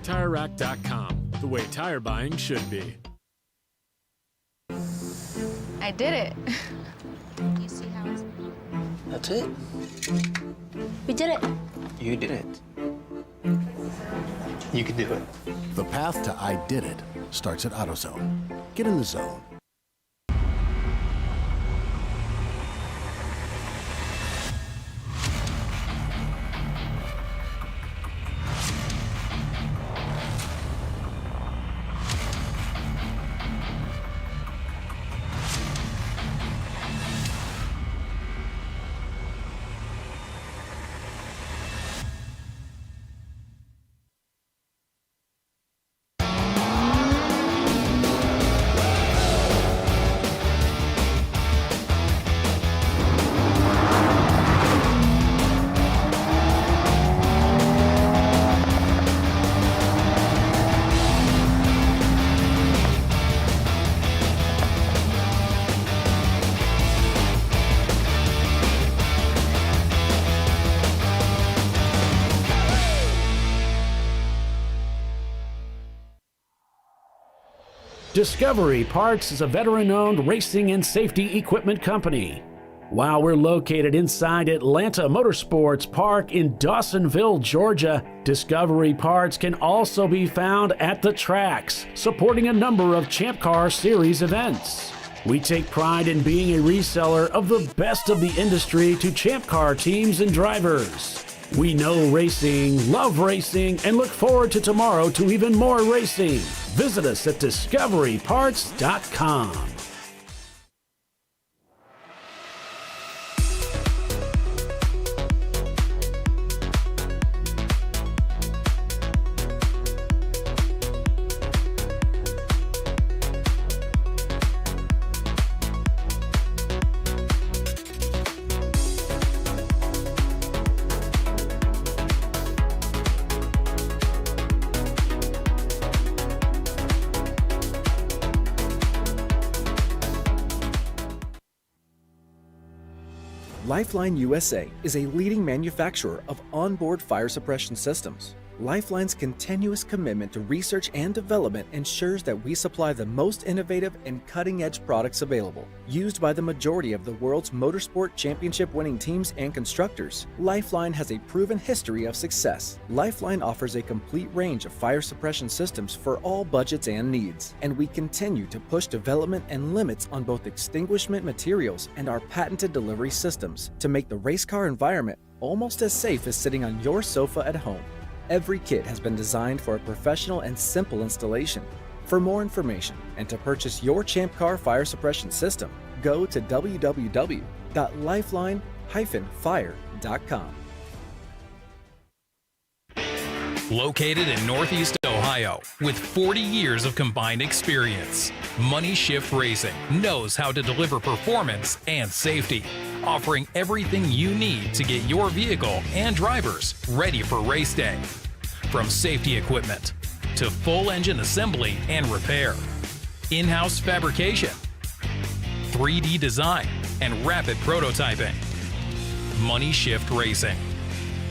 TireRack.com, the way tire buying should be. I did it. You see how it's... That's it. We did it. You did it. You can do it. The path to I did it starts at AutoZone. Get in the zone. Discovery Parts is a veteran-owned racing and safety equipment company. While we're located inside Atlanta Motorsports Park in Dawsonville, Georgia, Discovery Parts can also be found at the tracks, supporting a number of Champ Car Series events. We take pride in being a reseller of the best of the industry to Champ Car teams and drivers. We know racing, love racing, and look forward to tomorrow to even more racing. Visit us at discoveryparts.com. Lifeline USA is a leading manufacturer of onboard fire suppression systems. Lifeline's continuous commitment to research and development ensures that we supply the most innovative and cutting-edge products available. Used by the majority of the world's motorsport championship-winning teams and constructors, Lifeline has a proven history of success. Lifeline offers a complete range of fire suppression systems for all budgets and needs, and we continue to push development and limits on both extinguishment materials and our patented delivery systems to make the race car environment almost as safe as sitting on your sofa at home. Every kit has been designed for a professional and simple installation. For more information and to purchase your ChampCar fire suppression system, go to www.lifeline-fire.com. Located in Northeast Ohio with 40 years of combined experience, Money Shift Racing knows how to deliver performance and safety, offering everything you need to get your vehicle and drivers ready for race day. From safety equipment to full engine assembly and repair, in-house fabrication, 3D design, and rapid prototyping. Money Shift Racing.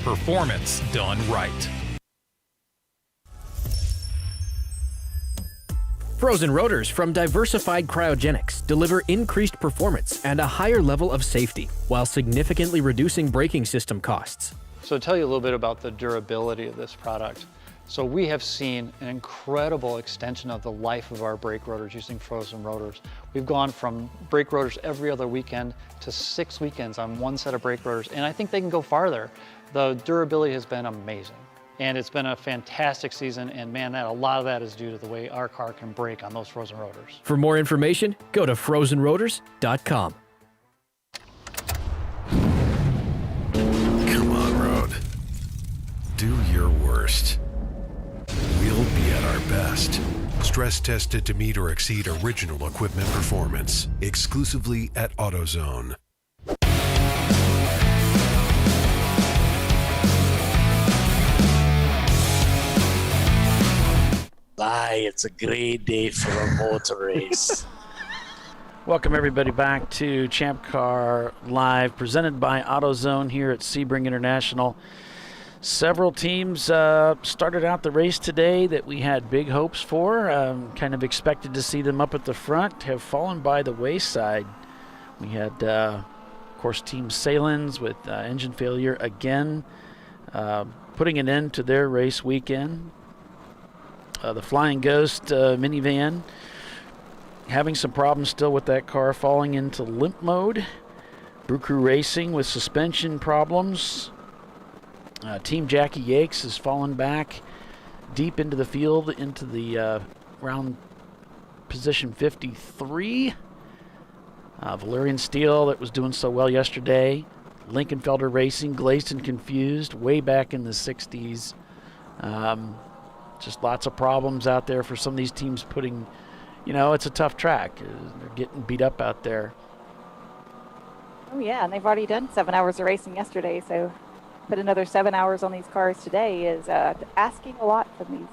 Performance done right. Frozen rotors from Diversified Cryogenics deliver increased performance and a higher level of safety, while significantly reducing braking system costs. So to tell you a little bit about the durability of this product. So we have seen an incredible extension of the life of our brake rotors using frozen rotors. We've gone from brake rotors every other weekend to 6 weekends on one set of brake rotors, and I think they can go farther. The durability has been amazing. And it's been a fantastic season, and man, a lot of that is due to the way our car can brake on those frozen rotors. For more information, go to frozenrotors.com. Come on, Road. Do your worst. We'll be at our best. Stress tested to meet or exceed original equipment performance. Exclusively at AutoZone. It's a great day for a motor race. Welcome everybody back to Champ Car Live, presented by AutoZone here at Sebring International. Several teams started out the race today that we had big hopes for, kind of expected to see them up at the front, have fallen by the wayside. We had, of course, Team Salins with engine failure again, putting an end to their race weekend. The Flying Ghost minivan having some problems still with that car, falling into limp mode. Brew Crew Racing with suspension problems. Team Jackie Yakes has fallen back deep into the field, into the round position 53. Valerian Steel, that was doing so well yesterday. Lincolnfelder Racing, glazed and confused, way back in the 60s. Just lots of problems out there for some of these teams putting, it's a tough track. They're getting beat up out there. Oh, yeah, and they've already done 7 hours of racing yesterday, so put another 7 hours on these cars today is asking a lot from these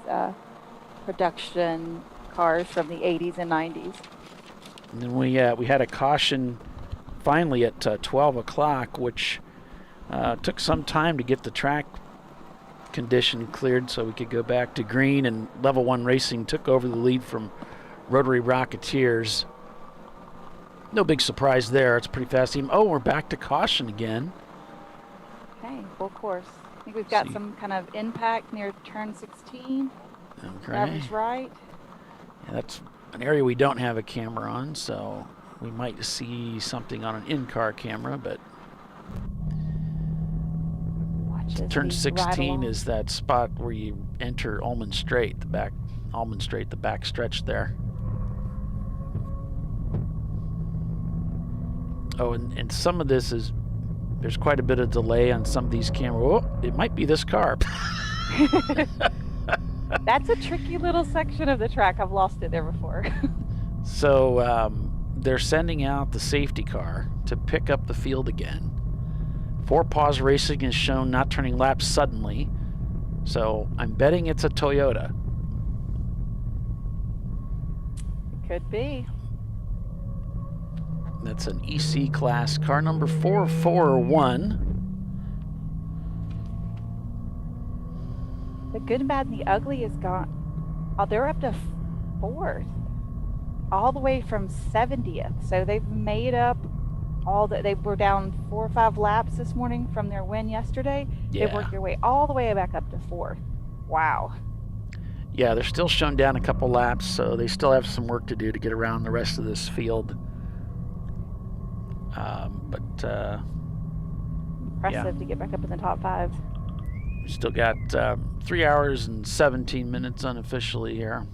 production cars from the 80s and 90s. And then we had a caution finally at 12 o'clock, which took some time to get the track condition cleared so we could go back to green, and Level 1 Racing took over the lead from Rotary Rocketeers. No big surprise there. It's a pretty fast team. Oh, we're back to caution again. Okay, full course. I think we've got some kind of impact near turn 16. Okay. Average right. Yeah, that's an area we don't have a camera on, so we might see something on an in-car camera, but turn 16 is that spot where you enter Almond Strait, the back stretch there. Oh, and some of this is, there's quite a bit of delay on some of these cameras. Oh, it might be this car. That's a tricky little section of the track. I've lost it there before. So they're sending out the safety car to pick up the field again. 4Paws Racing is shown not turning laps suddenly, so I'm betting it's a Toyota. Could be. That's an EC class car, number 441. The good, bad, and the ugly is gone. Oh, they're up to 4th, all the way from 70th. So they've made up they were down 4 or 5 laps this morning from their win yesterday. Yeah. They've worked their way all the way back up to 4th. Wow. Yeah, they're still shown down a couple laps, so they still have some work to do to get around the rest of this field. Impressive to get back up in the top 5. We still got 3 hours and 17 minutes unofficially here.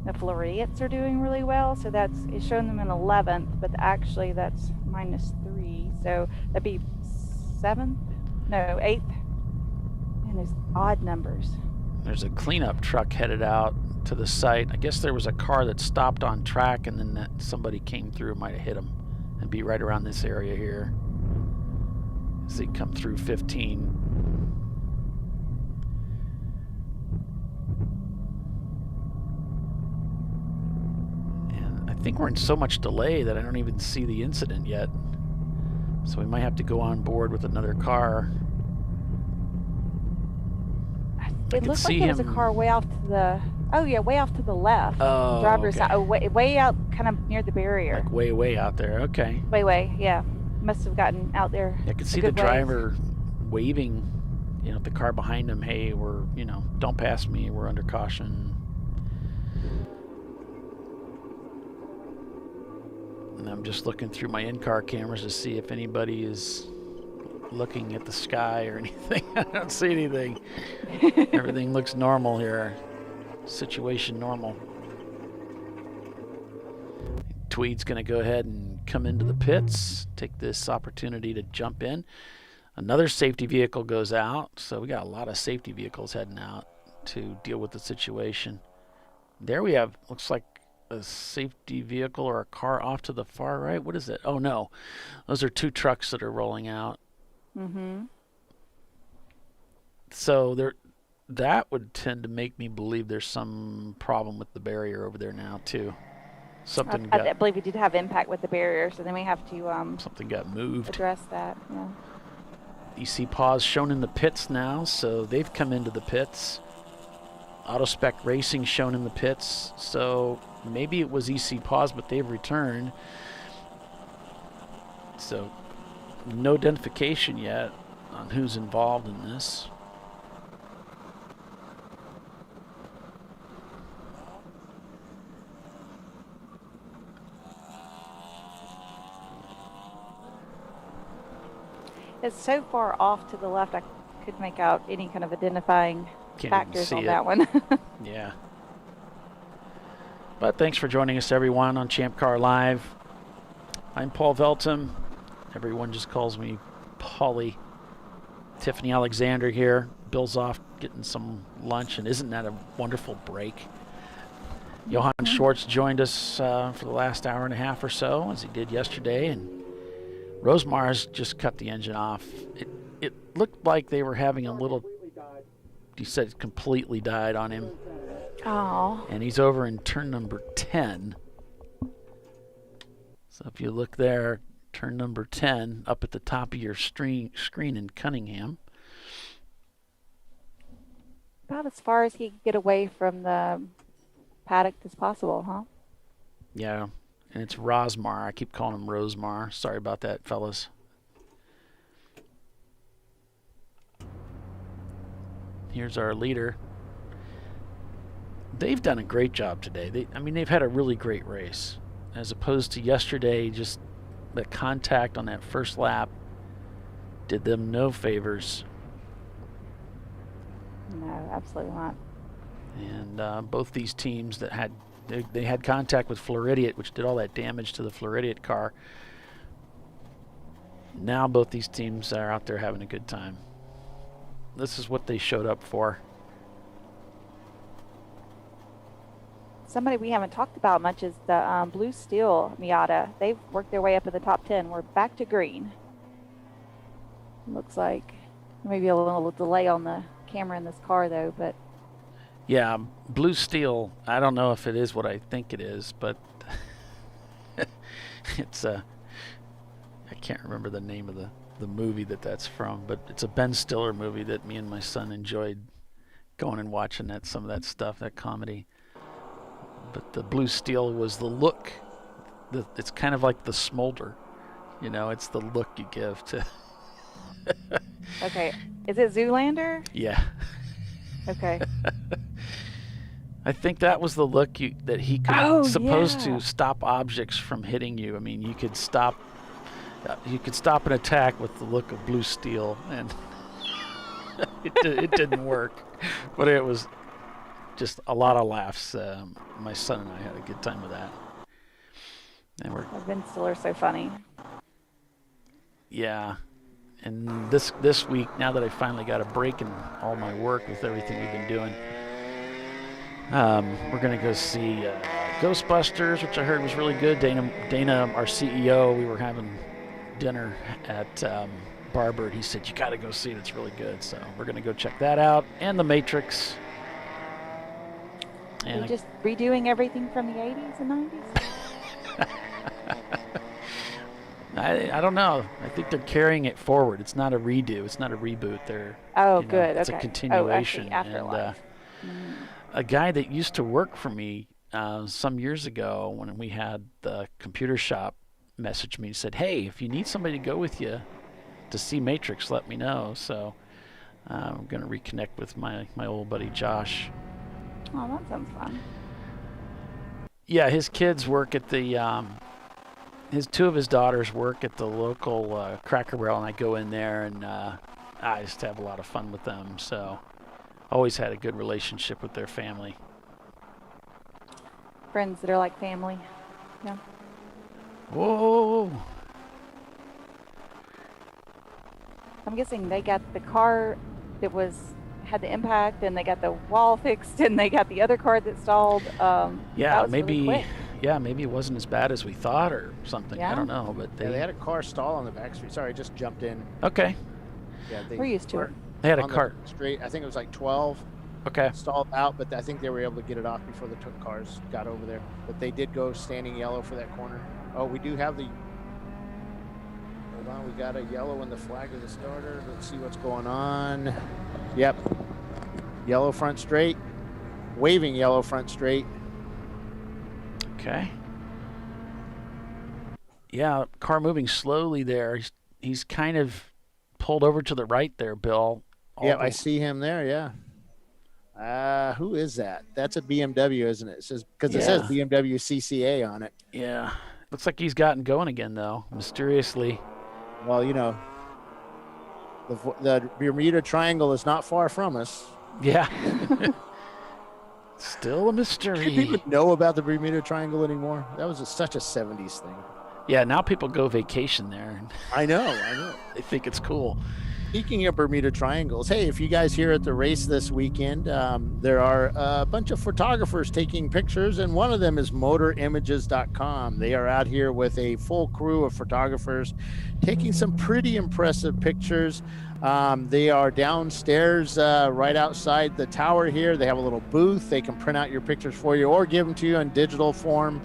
The Floridians are doing really well, so it's showing them in 11th, but actually that's -3, so that'd be 7th, no, 8th, and there's odd numbers. There's a cleanup truck headed out to the site. I guess there was a car that stopped on track, and then somebody came through, might have hit him, and be right around this area here as they come through 15. I think we're in so much delay that I don't even see the incident yet. So we might have to go on board with another car. It looked like there was a car way off to the, way off to the left. Oh, driver's okay. side, way out, kind of near the barrier. Like way out there, okay. Way, yeah. Must have gotten out there. I could see the driver waving, the car behind him, hey, we're, don't pass me, we're under caution. And I'm just looking through my in-car cameras to see if anybody is looking at the sky or anything. I don't see anything. Everything looks normal here. Situation normal. Tweed's going to go ahead and come into the pits, take this opportunity to jump in. Another safety vehicle goes out, so we got a lot of safety vehicles heading out to deal with the situation. There we have, looks like a safety vehicle or a car off to the far right. What is it? Oh no, those are 2 trucks that are rolling out. Mm-hmm. So that would tend to make me believe there's some problem with the barrier over there now too. Something I believe we did have impact with the barrier, so then we have to something got moved. Address that. Yeah. EC Pause shown in the pits now, so they've come into the pits. Autospec Racing shown in the pits, so maybe it was EC Pause, but they've returned. So no identification yet on who's involved in this. It's so far off to the left, I could make out any kind of identifying factors on it. that one. Yeah. But thanks for joining us, everyone, on ChampCar.Live. I'm Paul Veltum. Everyone just calls me Paulie. Tiffany Alexander here. Bill's off getting some lunch, and isn't that a wonderful break? Johann Schwartz joined us for the last hour and a half or so, as he did yesterday, and Rosemar's just cut the engine off. It looked like they were having a little, he said it completely died on him. Oh. And he's over in turn number 10. So if you look there, turn number 10 up at the top of your screen in Cunningham. About as far as he could get away from the paddock as possible, huh? Yeah, and it's Rosmar. I keep calling him Rosemar. Sorry about that, fellas. Here's our leader. They've done a great job today. They've had a really great race. As opposed to yesterday, just the contact on that first lap did them no favors. No, absolutely not. And both these teams that had they had contact with Floridian, which did all that damage to the Floridian car. Now both these teams are out there having a good time. This is what they showed up for. Somebody we haven't talked about much is the Blue Steel Miata. They've worked their way up in the top 10. We're back to green. Looks like maybe a little delay on the camera in this car, though, but Yeah, blue steel. I don't know if it is what I think it is, but it's a. I can't remember the name of the movie that's from, but it's a Ben Stiller movie that me and my son enjoyed going and watching some of that stuff, that comedy. But the blue steel was the look. It's kind of like the smolder, it's the look you give to. Okay, is it Zoolander? Yeah. Okay. I think that was the look that he could supposed to stop objects from hitting you. I mean, you could stop an attack with the look of blue steel, and it didn't work. But it was just a lot of laughs. My son and I had a good time with that. And Ben Stiller's so funny. Yeah. And this week, now that I finally got a break in all my work with everything we've been doing, we're going to go see Ghostbusters, which I heard was really good. Dana, our CEO, we were having dinner at Barber. He said, you got to go see it. It's really good. So we're going to go check that out. And The Matrix. Are you just redoing everything from the 80s and 90s? I don't know. I think they're carrying it forward. It's not a redo. It's not a reboot. Good. It's okay. a continuation. Afterlife. A guy that used to work for me some years ago when we had the computer shop messaged me and said, hey, if you need somebody to go with you to see Matrix, let me know. So I'm going to reconnect with my old buddy Josh. Oh, that sounds fun. Yeah, his kids work at the... two of his daughters work at the local Cracker Barrel, and I go in there, and I just have a lot of fun with them. So always had a good relationship with their family. Friends that are like family. Yeah. Whoa. I'm guessing they got the car that had the impact, and they got the wall fixed, and they got the other car that stalled. Yeah, that maybe. Really quick. Yeah, maybe it wasn't as bad as we thought or something. Yeah. I don't know, but they had a car stall on the back street. Sorry, I just jumped in. Okay. Yeah, we're used to it. They had a cart straight. I think it was like 12. Okay. Stalled out, but I think they were able to get it off before the cars got over there. But they did go standing yellow for that corner. Oh, we do have the. Hold on, we got a yellow in the flag of the starter. Let's see what's going on. Yep. Yellow front straight. Waving yellow front straight. Okay. Yeah, car moving slowly there. He's kind of pulled over to the right there, Bill. Yeah, I see him there, yeah. Who is that? That's a BMW, isn't it? It says, because it says BMW CCA on it. Yeah. Looks like he's gotten going again, though, mysteriously. Well, the Bermuda Triangle is not far from us. Yeah. Still a mystery. Do people know about the Bermuda Triangle anymore? That was such a 70s thing. Yeah, now people go vacation there. I know. They think it's cool. Speaking of Bermuda Triangles, hey, if you guys here at the race this weekend, there are a bunch of photographers taking pictures, and one of them is MotorImages.com. They are out here with a full crew of photographers taking some pretty impressive pictures. They are downstairs right outside the tower here. They have a little booth. They can print out your pictures for you or give them to you in digital form.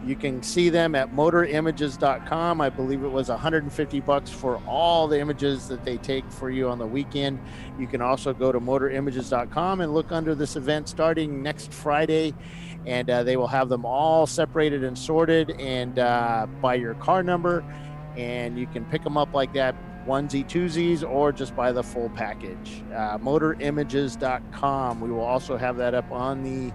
You can see them at MotorImages.com. I believe it was $150 for all the images that they take for you on the weekend. You can also go to MotorImages.com and look under this event starting next Friday, and they will have them all separated and sorted and by your car number, and you can pick them up like that, onesie twosies, or just buy the full package. MotorImages.com. We will also have that up on the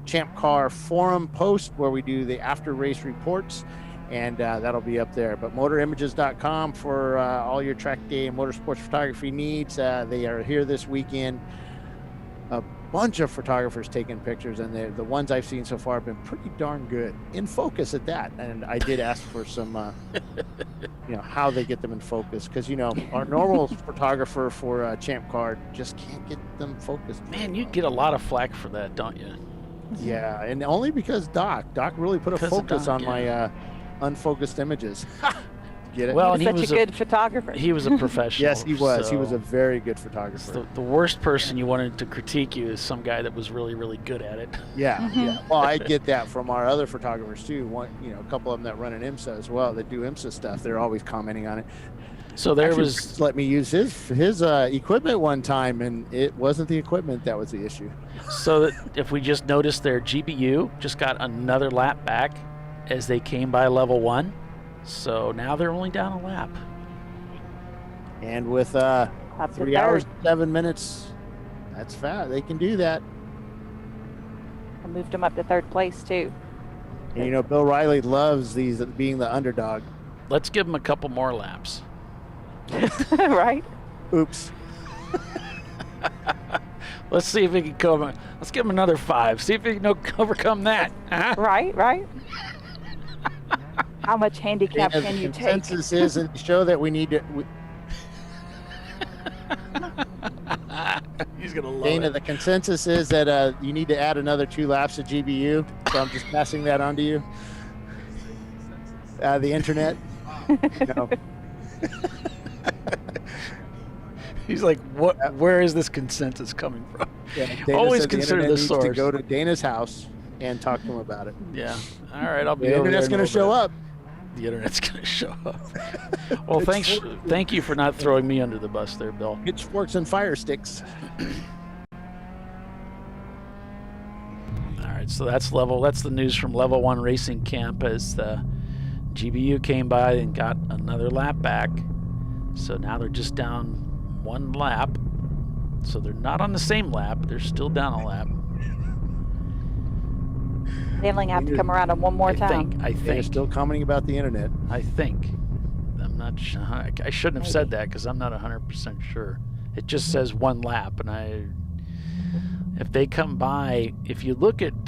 Champ Car forum post where we do the after race reports, and that'll be up there. But MotorImages.com for all your track day and motorsports photography needs. They are here this weekend. A bunch of photographers taking pictures, and the ones I've seen so far have been pretty darn good, in focus at that. And I did ask for some how they get them in focus, because our normal photographer for Champ Car just can't get them focused. Man, you get a lot of flack for that, don't you? Yeah, and only because Doc really put a focus on my unfocused images. Get it? Well, he was such a good photographer. He was a professional. Yes, he was. So He was a very good photographer. the worst person you wanted to critique you is some guy that was really, really good at it. Yeah, yeah. Well, I get that from our other photographers too. One, a couple of them that run an IMSA as well. That do IMSA stuff. They're always commenting on it. So there Actually, was. let me use his equipment one time, and it wasn't the equipment that was the issue. So that if we just noticed their GBU just got another lap back as they came by level 1. So now they're only down a lap. And with 3 hours, 7 minutes, that's fast. They can do that. I moved him up to 3rd place too. And Bill Riley loves these being the underdog. Let's give him a couple more laps. Right? Oops. Let's see if he can cover. Let's give him another 5. See if he can overcome that. Huh? Right. How much handicap can you take? The consensus is in the show that we need to. He's gonna love Dana, it. the consensus is that you need to add another 2 laps of GBU. So I'm just passing that on to you. The internet. No. He's like, what? Where is this consensus coming from? Yeah, Dana always said consider the the source. To source. go to Dana's house and talk to him about it. Yeah. All right. I'll be. The over internet's there going to show up. The internet's going to show up. Well, thank you for not throwing me under the bus there, Bill. Pitchforks and fire sticks. All right. So that's the news from Level 1 Racing Camp as the GBU came by and got another lap back. So now they're just down 1 lap. So they're not on the same lap. They're still down a lap. They only have to come around on one more time. I think. They're still commenting about the internet. I think. I'm not sure. I shouldn't have said that because I'm not 100% sure. It just says 1 lap, and if they come by, if you look at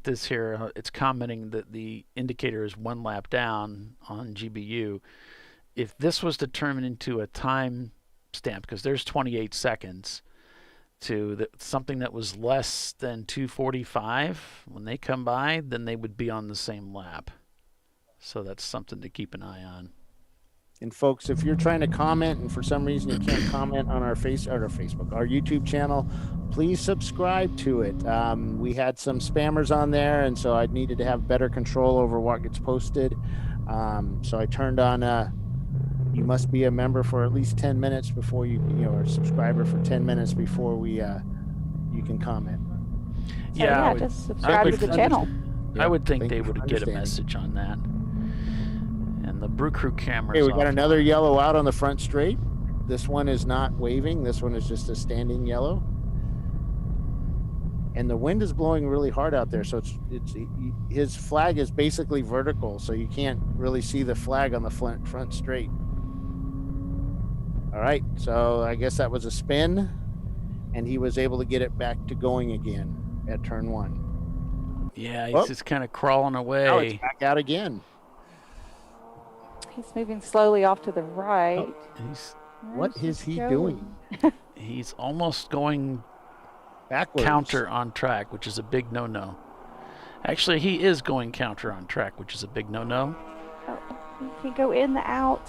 this here, it's commenting that the indicator is 1 lap down on GBU. If this was to turn into a time stamp, because there's 28 seconds to something that was less than 2:45 when they come by, then they would be on the same lap. So that's something to keep an eye on. And folks, if you're trying to comment and for some reason you can't comment on our Facebook, our YouTube channel, please subscribe to it. We had some spammers on there, and so I needed to have better control over what gets posted. So I turned on you must be a member for at least 10 minutes before or a subscriber for 10 minutes before you can comment. Yeah, just subscribe to the channel. I would think they would get a message on that. And the Brew Crew cameras. Okay, we got another yellow out on the front straight. This one is not waving. This one is just a standing yellow. And the wind is blowing really hard out there, so his flag is basically vertical, so you can't really see the flag on the front straight. All right, so I guess that was a spin, and he was able to get it back to going again at turn 1. Yeah, he's just kind of crawling away. Now it's back out again. He's moving slowly off to the right. What is he doing? He's almost going backwards. Counter on track, which is a big no-no. Actually, he is going counter on track, which is a big no-no. Oh, he can go in the out.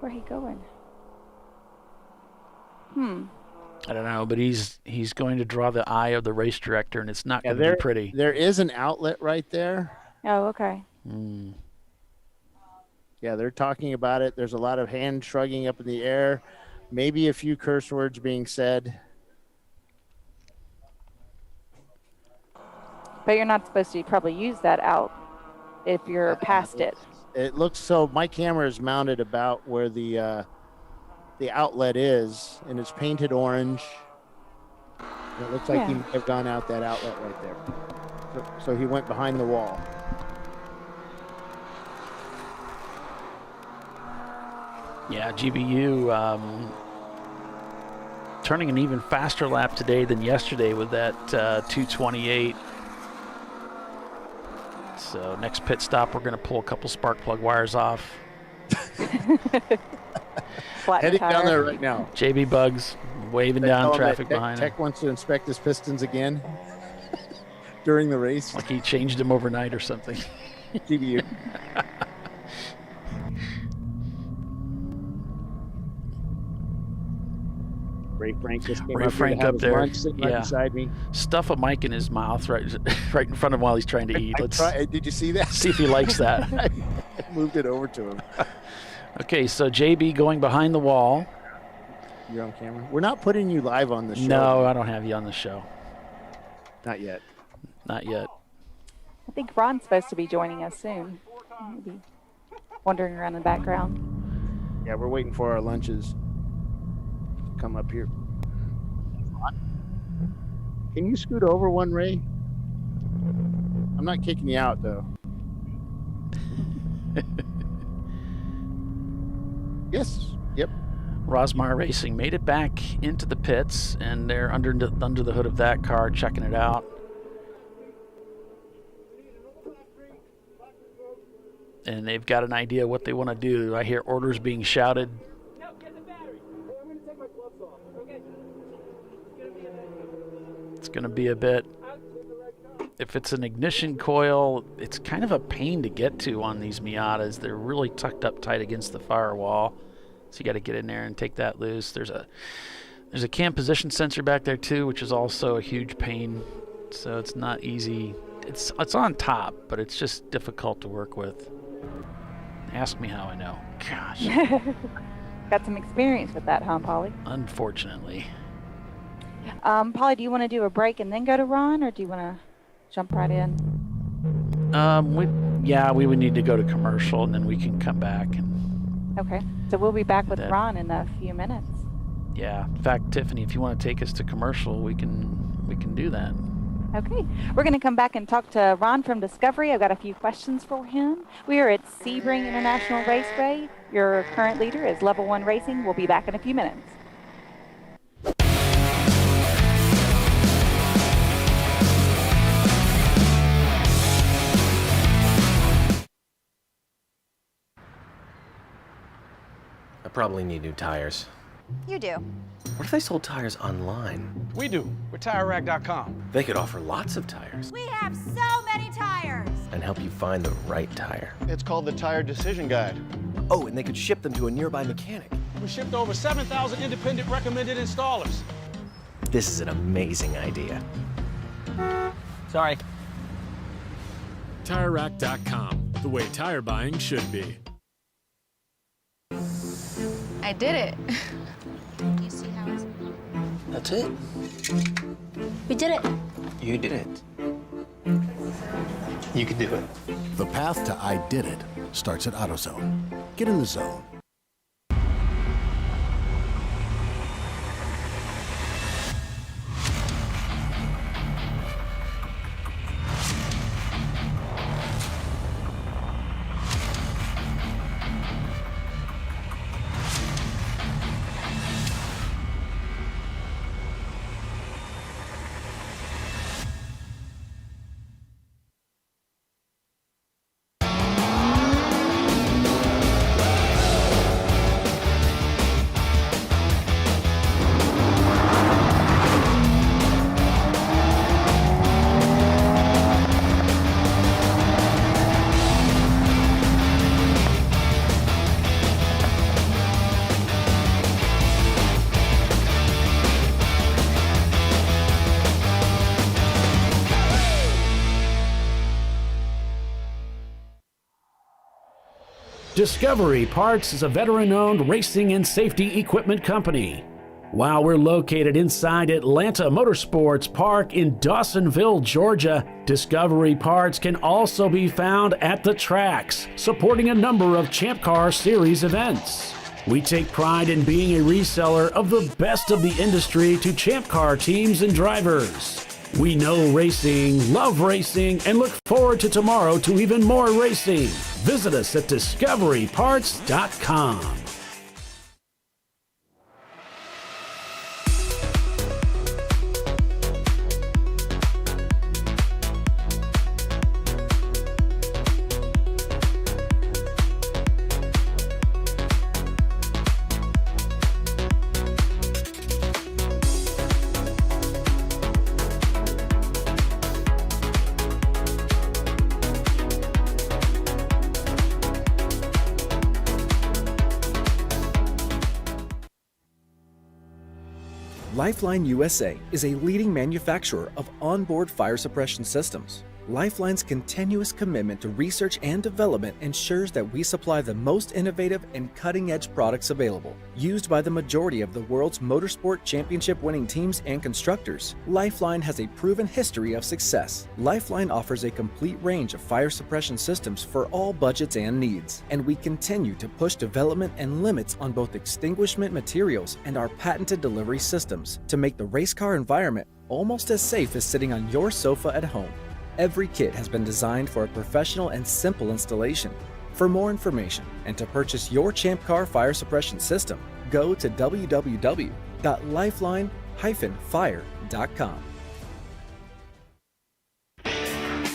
Where he going? I don't know, but he's going to draw the eye of the race director, and it's not going to be pretty. There is an outlet right there. Oh, okay. Yeah, they're talking about it. There's a lot of hand shrugging up in the air. Maybe a few curse words being said. But you're not supposed to probably use that out if you're past it. It looks so. My camera is mounted about where the outlet is, and it's painted orange. And it looks like he might have gone out that outlet right there. So he went behind the wall. Yeah, GBU turning an even faster lap today than yesterday with that 2:28. So next pit stop, we're going to pull a couple spark plug wires off. Heading down there right now. JB Bugs waving down traffic behind him. Tech wants to inspect his pistons again. during the race. Like he changed him overnight or something. GBU. Ray Frank just came Ray up Frank here to have up his there. lunch, sitting right beside me. Stuff a mic in his mouth right in front of him while he's trying to eat. Did you see that? See if he likes that. I moved it over to him. Okay, so JB going behind the wall. You're on camera. We're not putting you live on the show. No, I don't have you on the show. Not yet. Not yet. I think Ron's supposed to be joining us soon. Maybe wandering around in the background. Yeah, we're waiting for our lunches. Come up here. Can you scoot over one, Ray? I'm not kicking you out, though. Yes. Yep. Rosmar Racing made it back into the pits, and they're under the hood of that car checking it out. And they've got an idea what they want to do. I hear orders being shouted. It's going to be a bit. If it's an ignition coil, it's kind of a pain to get to on these Miatas. They're really tucked up tight against the firewall. So you got to get in there and take that loose. There's a cam position sensor back there too, which is also a huge pain. So it's not easy. It's on top, but it's just difficult to work with. Ask me how I know. Gosh. Got some experience with that, huh, Polly? Unfortunately. Polly, do you want to do a break and then go to Ron, or do you want to jump right in? We would need to go to commercial, and then we can come back. And okay. So we'll be back with Ron in a few minutes. Yeah. In fact, Tiffany, if you want to take us to commercial, we can do that. Okay. We're going to come back and talk to Ron from Discovery. I've got a few questions for him. We are at Sebring International Raceway. Your current leader is Level 1 Racing. We'll be back in a few minutes. I probably need new tires. You do. What if they sold tires online? We do. We're TireRack.com. They could offer lots of tires We have so many tires. and help you find the right tire. It's called the Tire Decision Guide. Oh, and they could ship them to a nearby mechanic. We shipped to over 7,000 independent recommended installers. This is an amazing idea. Sorry. TireRack.com, the way tire buying should be. I did it. You see how it's... That's it. We did it. You did it. You can do it. The path to I Did It starts at AutoZone. Get in the zone. Discovery Parts is a veteran-owned racing and safety equipment company. While we're located inside Atlanta Motorsports Park in Dawsonville, Georgia, Discovery Parts can also be found at the tracks, supporting a number of Champ Car Series events. We take pride in being a reseller of the best of the industry to Champ Car teams and drivers. We know racing, love racing, and look forward to tomorrow to even more racing. Visit us at discoveryparts.com. Lifeline USA is a leading manufacturer of onboard fire suppression systems. Lifeline's continuous commitment to research and development ensures that we supply the most innovative and cutting-edge products available. Used by the majority of the world's motorsport championship-winning teams and constructors, Lifeline has a proven history of success. Lifeline offers a complete range of fire suppression systems for all budgets and needs, and we continue to push development and limits on both extinguishment materials and our patented delivery systems to make the race car environment almost as safe as sitting on your sofa at home. Every kit has been designed for a professional and simple installation. For more information and to purchase your ChampCar fire suppression system, go to www.lifeline-fire.com.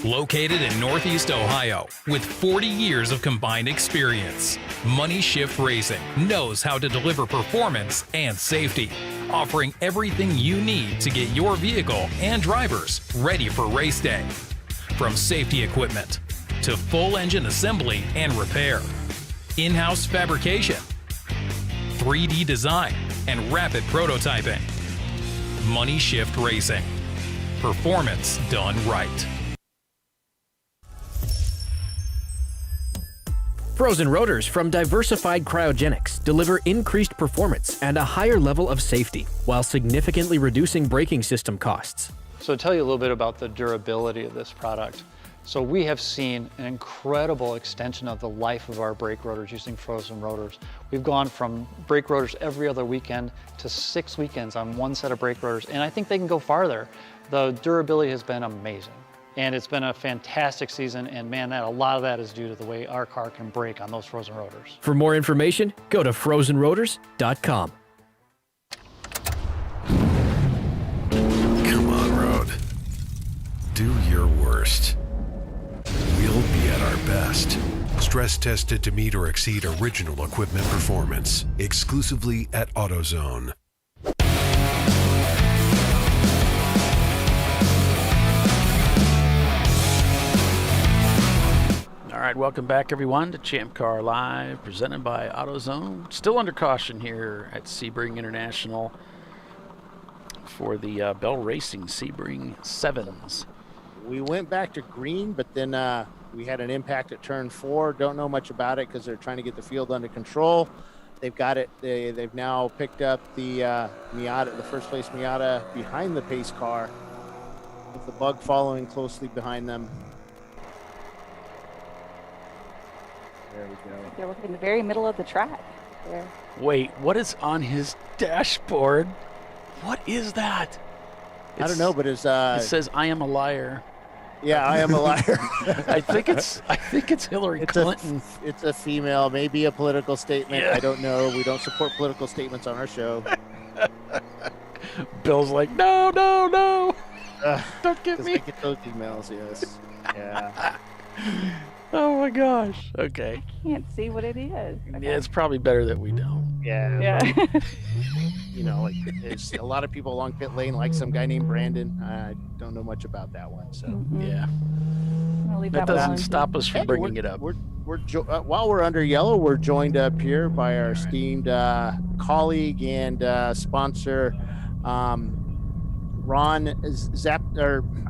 Located in Northeast Ohio, with 40 years of combined experience, Money Shift Racing knows how to deliver performance and safety, offering everything you need to get your vehicle and drivers ready for race day. From safety equipment to full engine assembly and repair, in-house fabrication, 3D design, and rapid prototyping. Money Shift Racing. Performance done right. Frozen rotors from Diversified Cryogenics deliver increased performance and a higher level of safety, while significantly reducing braking system costs. So to tell you a little bit about the durability of this product. So we have seen an incredible extension of the life of our brake rotors using frozen rotors. We've gone from brake rotors every other weekend to 6 weekends on one set of brake rotors, and I think they can go farther. The durability has been amazing. And it's been a fantastic season, and man, a lot of that is due to the way our car can brake on those frozen rotors. For more information, go to frozenrotors.com. Come on, Road. Do your worst. We'll be at our best. Stress tested to meet or exceed original equipment performance. Exclusively at AutoZone. All right, welcome back, everyone, to ChampCar.Live, presented by AutoZone. Still under caution here at Sebring International for the Bell Racing Sebring 7s. We went back to green, but then we had an impact at turn 4. Don't know much about it because they're trying to get the field under control. They've got it. They've now picked up the Miata, the first place Miata, behind the pace car, with the Bug following closely behind them. There we go. They're in the very middle of the track there. Wait, what is on his dashboard? What is that? I don't know, but it says "I am a liar." Yeah, I am a liar. I think it's Hillary Clinton. It's a female, maybe a political statement. Yeah. I don't know. We don't support political statements on our show. Bill's like, no, don't get me. I get those emails. Yes. Yeah. Oh my gosh. Okay. I can't see what it is. Okay. Yeah, it's probably better that we don't. Yeah. You know, like there's a lot of people along pit lane, like some guy named Brandon. I don't know much about that one. So yeah. That doesn't stop us from bringing it up. While we're under yellow, we're joined up here by our esteemed colleague and sponsor, Ron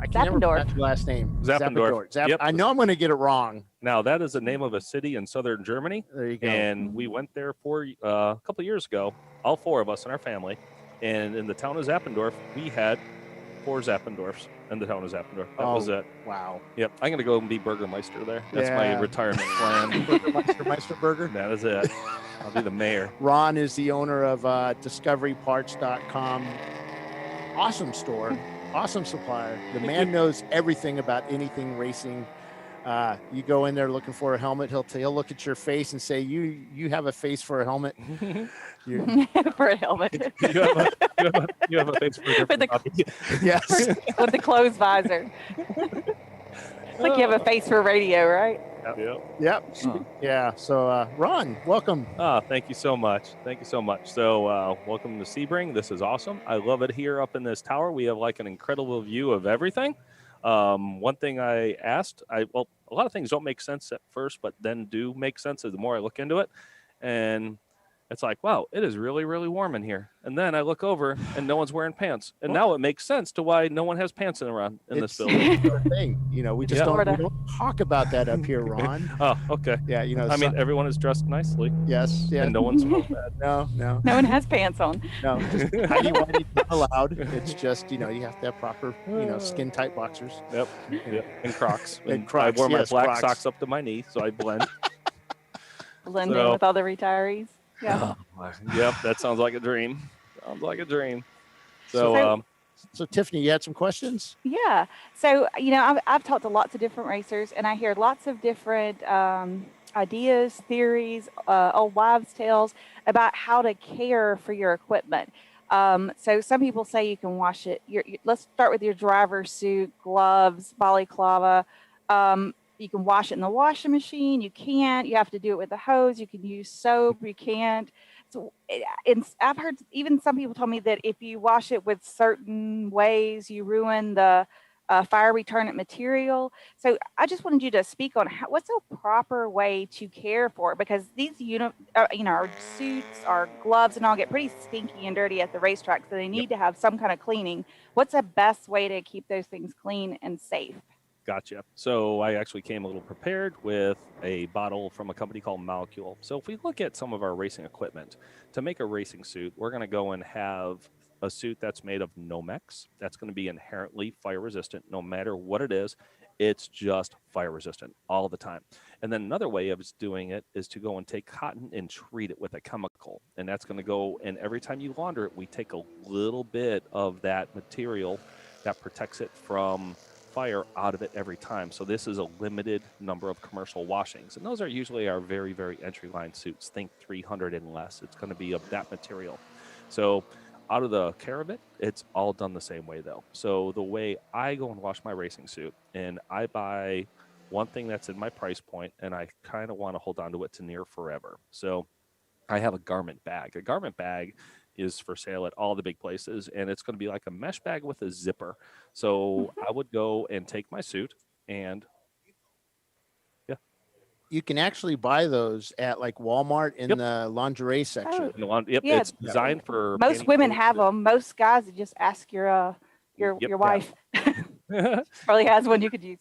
I can never pronounce your last name. Zappendorf. Yep. I know I'm going to get it wrong. Now, that is the name of a city in southern Germany. There you go. And we went there for a couple of years ago, all 4 of us and our family. And in the town of Zappendorf, we had 4 Zappendorfs in the town of Zappendorf. That was it. Wow. Yep. I'm going to go and be Burgermeister there. That's my retirement plan. Meister Burger? That is it. I'll be the mayor. Ron is the owner of DiscoveryParts.com. Awesome store, awesome supplier. The man knows everything about anything racing. You go in there looking for a helmet, he'll look at your face and say, "You have a face for a helmet." For a helmet. you have a face for a different body. Yes. With the closed visor. It's like you have a face for radio, right? Yep. Yeah. So, Ron, welcome. Thank you so much. So, welcome to Sebring. This is awesome. I love it here up in this tower. We have like an incredible view of everything. One thing I asked, a lot of things don't make sense at first, but then do make sense the more I look into it. And It's like, wow, it is really, really warm in here. And then I look over and no one's wearing pants. And now it makes sense to why no one has pants in this building. It's the thing, we just Yeah. we don't talk about that up here, Ron. Oh, okay. Yeah, I mean, everyone is dressed nicely. Yes, yeah. And no one smells bad. No. No one has pants on. No, just tidy-whitey not allowed. It's just, you have to have proper, skin-tight boxers. Yep. And Crocs. And Crocs, I wore my black Crocs. socks up to my knee, so I blend. Blend in with all the retirees. Yeah. Yep, that sounds like a dream. So, So Tiffany, you had some questions? Yeah. So, I've talked to lots of different racers, and I hear lots of different ideas, theories, old wives' tales about how to care for your equipment. So some people say you can wash it. Let's start with your driver's suit, gloves, balaclava. You can wash it in the washing machine. You can't. You have to do it with a hose. You can use soap. You can't. So, I've heard even some people tell me that if you wash it with certain ways, you ruin the fire retardant material. So I just wanted you to speak on what's a proper way to care for it, because these our suits, our gloves, and all get pretty stinky and dirty at the racetrack, so they need to have some kind of cleaning. What's the best way to keep those things clean and safe? Gotcha. So I actually came a little prepared with a bottle from a company called Molecule. So if we look at some of our racing equipment, to make a racing suit, we're going to go and have a suit that's made of Nomex. That's going to be inherently fire resistant. No matter what it is, it's just fire resistant all the time. And then another way of doing it is to go and take cotton and treat it with a chemical. And that's going to go, and every time you launder it, we take a little bit of that material that protects it from fire out of it every time. So this is a limited number of commercial washings, and those are usually our very, very entry line suits. Think 300 and less. It's going to be of that material. So out of the care of it, it's all done the same way though. So the way I go and wash my racing suit, and I buy one thing that's in my price point, and I kind of want to hold on to it to near forever. So I have a garment bag. A garment bag is for sale at all the big places, and it's going to be like a mesh bag with a zipper. So I would go and take my suit, and you can actually buy those at like Walmart in the lingerie section. It's designed for most women have them. Most guys just ask your wife. Probably has one you could use.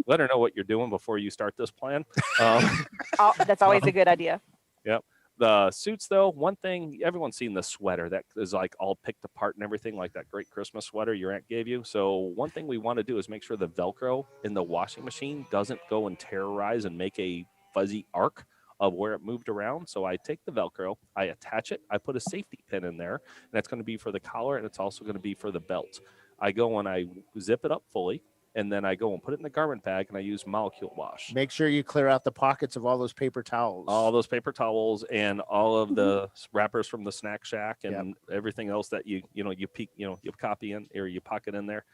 Let her know what you're doing before you start this plan. That's always a good idea. Yep. The suits, though, one thing, everyone's seen the sweater that is like all picked apart and everything, like that great Christmas sweater your aunt gave you. So one thing we want to do is make sure the Velcro in the washing machine doesn't go and terrorize and make a fuzzy arc of where it moved around. So I take the Velcro, I attach it, I put a safety pin in there, and that's going to be for the collar, and it's also going to be for the belt. I go and I zip it up fully, and then I go and put it in the garment bag, and I use Molecule Wash. Make sure you clear out the pockets of all those paper towels. All those paper towels and all of the wrappers from the Snack Shack and everything else that you copy in or you pocket in there.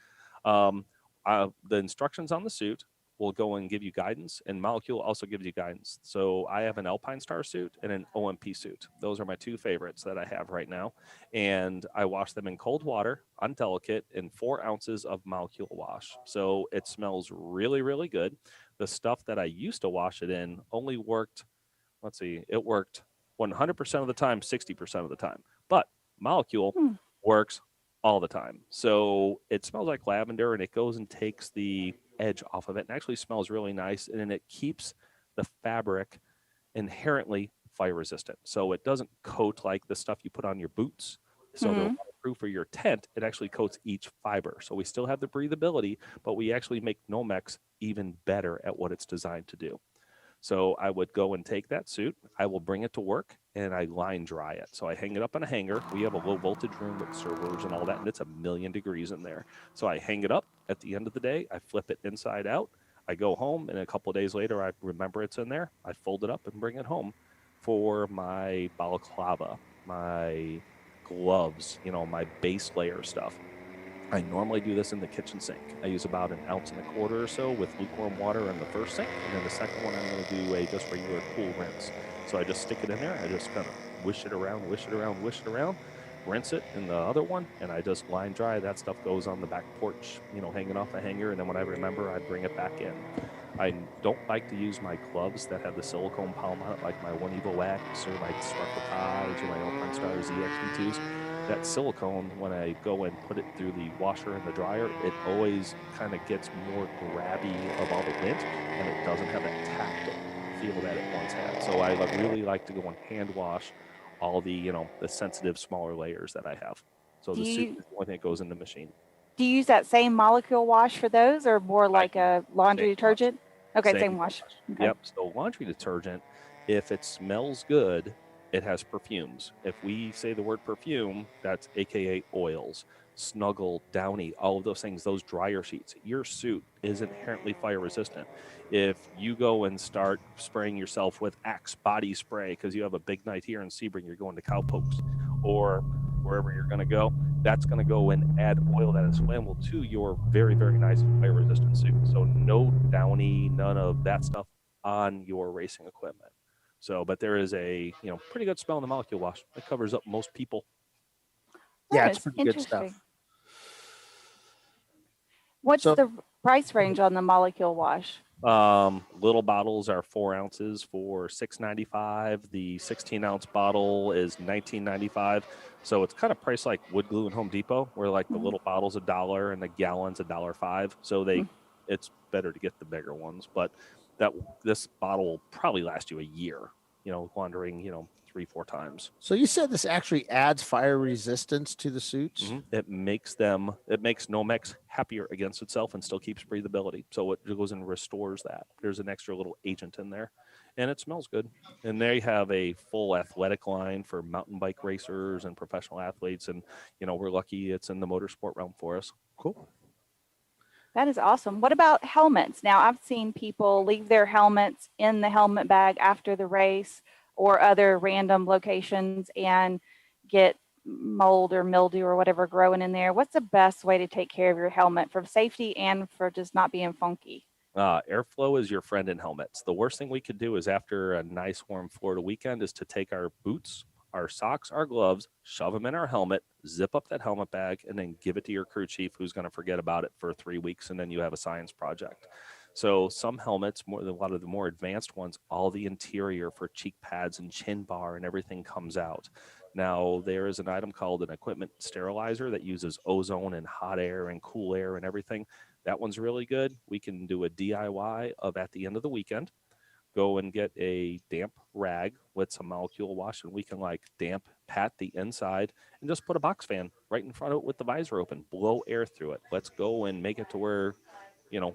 The instructions on the suit will go and give you guidance, and Molecule also gives you guidance. So I have an Alpine Star suit and an OMP suit. Those are my two favorites that I have right now. And I wash them in cold water, undelicate, in 4 ounces of Molecule Wash. So it smells really, really good. The stuff that I used to wash it in only worked, it worked 100% of the time, 60% of the time. But Molecule works all the time. So it smells like lavender, and it goes and takes the edge off of it, and actually smells really nice, and then it keeps the fabric inherently fire resistant. So it doesn't coat like the stuff you put on your boots. So the waterproof for your tent, it actually coats each fiber. So we still have the breathability, but we actually make Nomex even better at what it's designed to do. So I would go and take that suit, I will bring it to work, and I line dry it. So I hang it up on a hanger. We have a low voltage room with servers and all that, and it's 1,000,000 degrees in there. So I hang it up. At the end of the day, I flip it inside out. I go home, and a couple of days later, I remember it's in there. I fold it up and bring it home for my balaclava, my gloves, my base layer stuff. I normally do this in the kitchen sink. I use about 1.25 ounces or so with lukewarm water in the first sink, and then the second one I'm going to do a just regular cool rinse. So I just stick it in there. I just kind of wish it around, rinse it in the other one, and I just line dry. That stuff goes on the back porch, hanging off a hanger, and then when I remember, I bring it back in. I don't like to use my gloves that have the silicone palm on it, like my One Evo X or my Sparkle Tides or my Alpine Star ZXV2s. That silicone, when I go and put it through the washer and the dryer, it always kind of gets more grabby of all the lint, and it doesn't have that tactile feel that it once had. So I really like to go and hand wash all the, the sensitive smaller layers that I have. So the suit is the only thing that goes in the machine. Do you use that same molecule wash for those, or more like a laundry detergent? Okay, same wash. Okay. Yep. So laundry detergent, if it smells good, it has perfumes. If we say the word perfume, that's AKA oils, Snuggle, Downy, all of those things, those dryer sheets. Your suit is inherently fire resistant. If you go and start spraying yourself with Axe body spray because you have a big night here in Sebring, you're going to Cowpokes or wherever you're going to go, that's going to go and add oil that is flammable to your very, very nice fire resistant suit. So no Downy, none of that stuff on your racing equipment. So, but there is a, pretty good smell in the molecule wash. It covers up most people. Yeah, it's pretty good stuff. What's the price range on the molecule wash? Little bottles are 4 ounces for $6.95. The 16-ounce bottle is $19.95. So it's kind of priced like wood glue and Home Depot, where like the little bottle's $1 and the gallon's $1.05. So it's better to get the bigger ones. But this bottle will probably last you a year. Laundering 3-4 times. So you said this actually adds fire resistance to the suits? Mm-hmm. It makes Nomex happier against itself and still keeps breathability. So it goes and restores that. There's an extra little agent in there, and it smells good. And they have a full athletic line for mountain bike racers and professional athletes. And, we're lucky it's in the motorsport realm for us. Cool. That is awesome. What about helmets? Now, I've seen people leave their helmets in the helmet bag after the race or other random locations and get mold or mildew or whatever growing in there. What's the best way to take care of your helmet for safety and for just not being funky? Airflow is your friend in helmets. The worst thing we could do is after a nice warm Florida weekend is to take our boots, our socks, our gloves, shove them in our helmet, zip up that helmet bag, and then give it to your crew chief who's going to forget about it for 3 weeks, and then you have a science project. So some helmets, a lot of the more advanced ones, all the interior for cheek pads and chin bar and everything comes out. Now, there is an item called an equipment sterilizer that uses ozone and hot air and cool air and everything. That one's really good. We can do a DIY of at the end of the weekend. Go and get a damp rag with some molecule wash, and we can damp pat the inside and just put a box fan right in front of it with the visor open, blow air through it. Let's go and make it to where,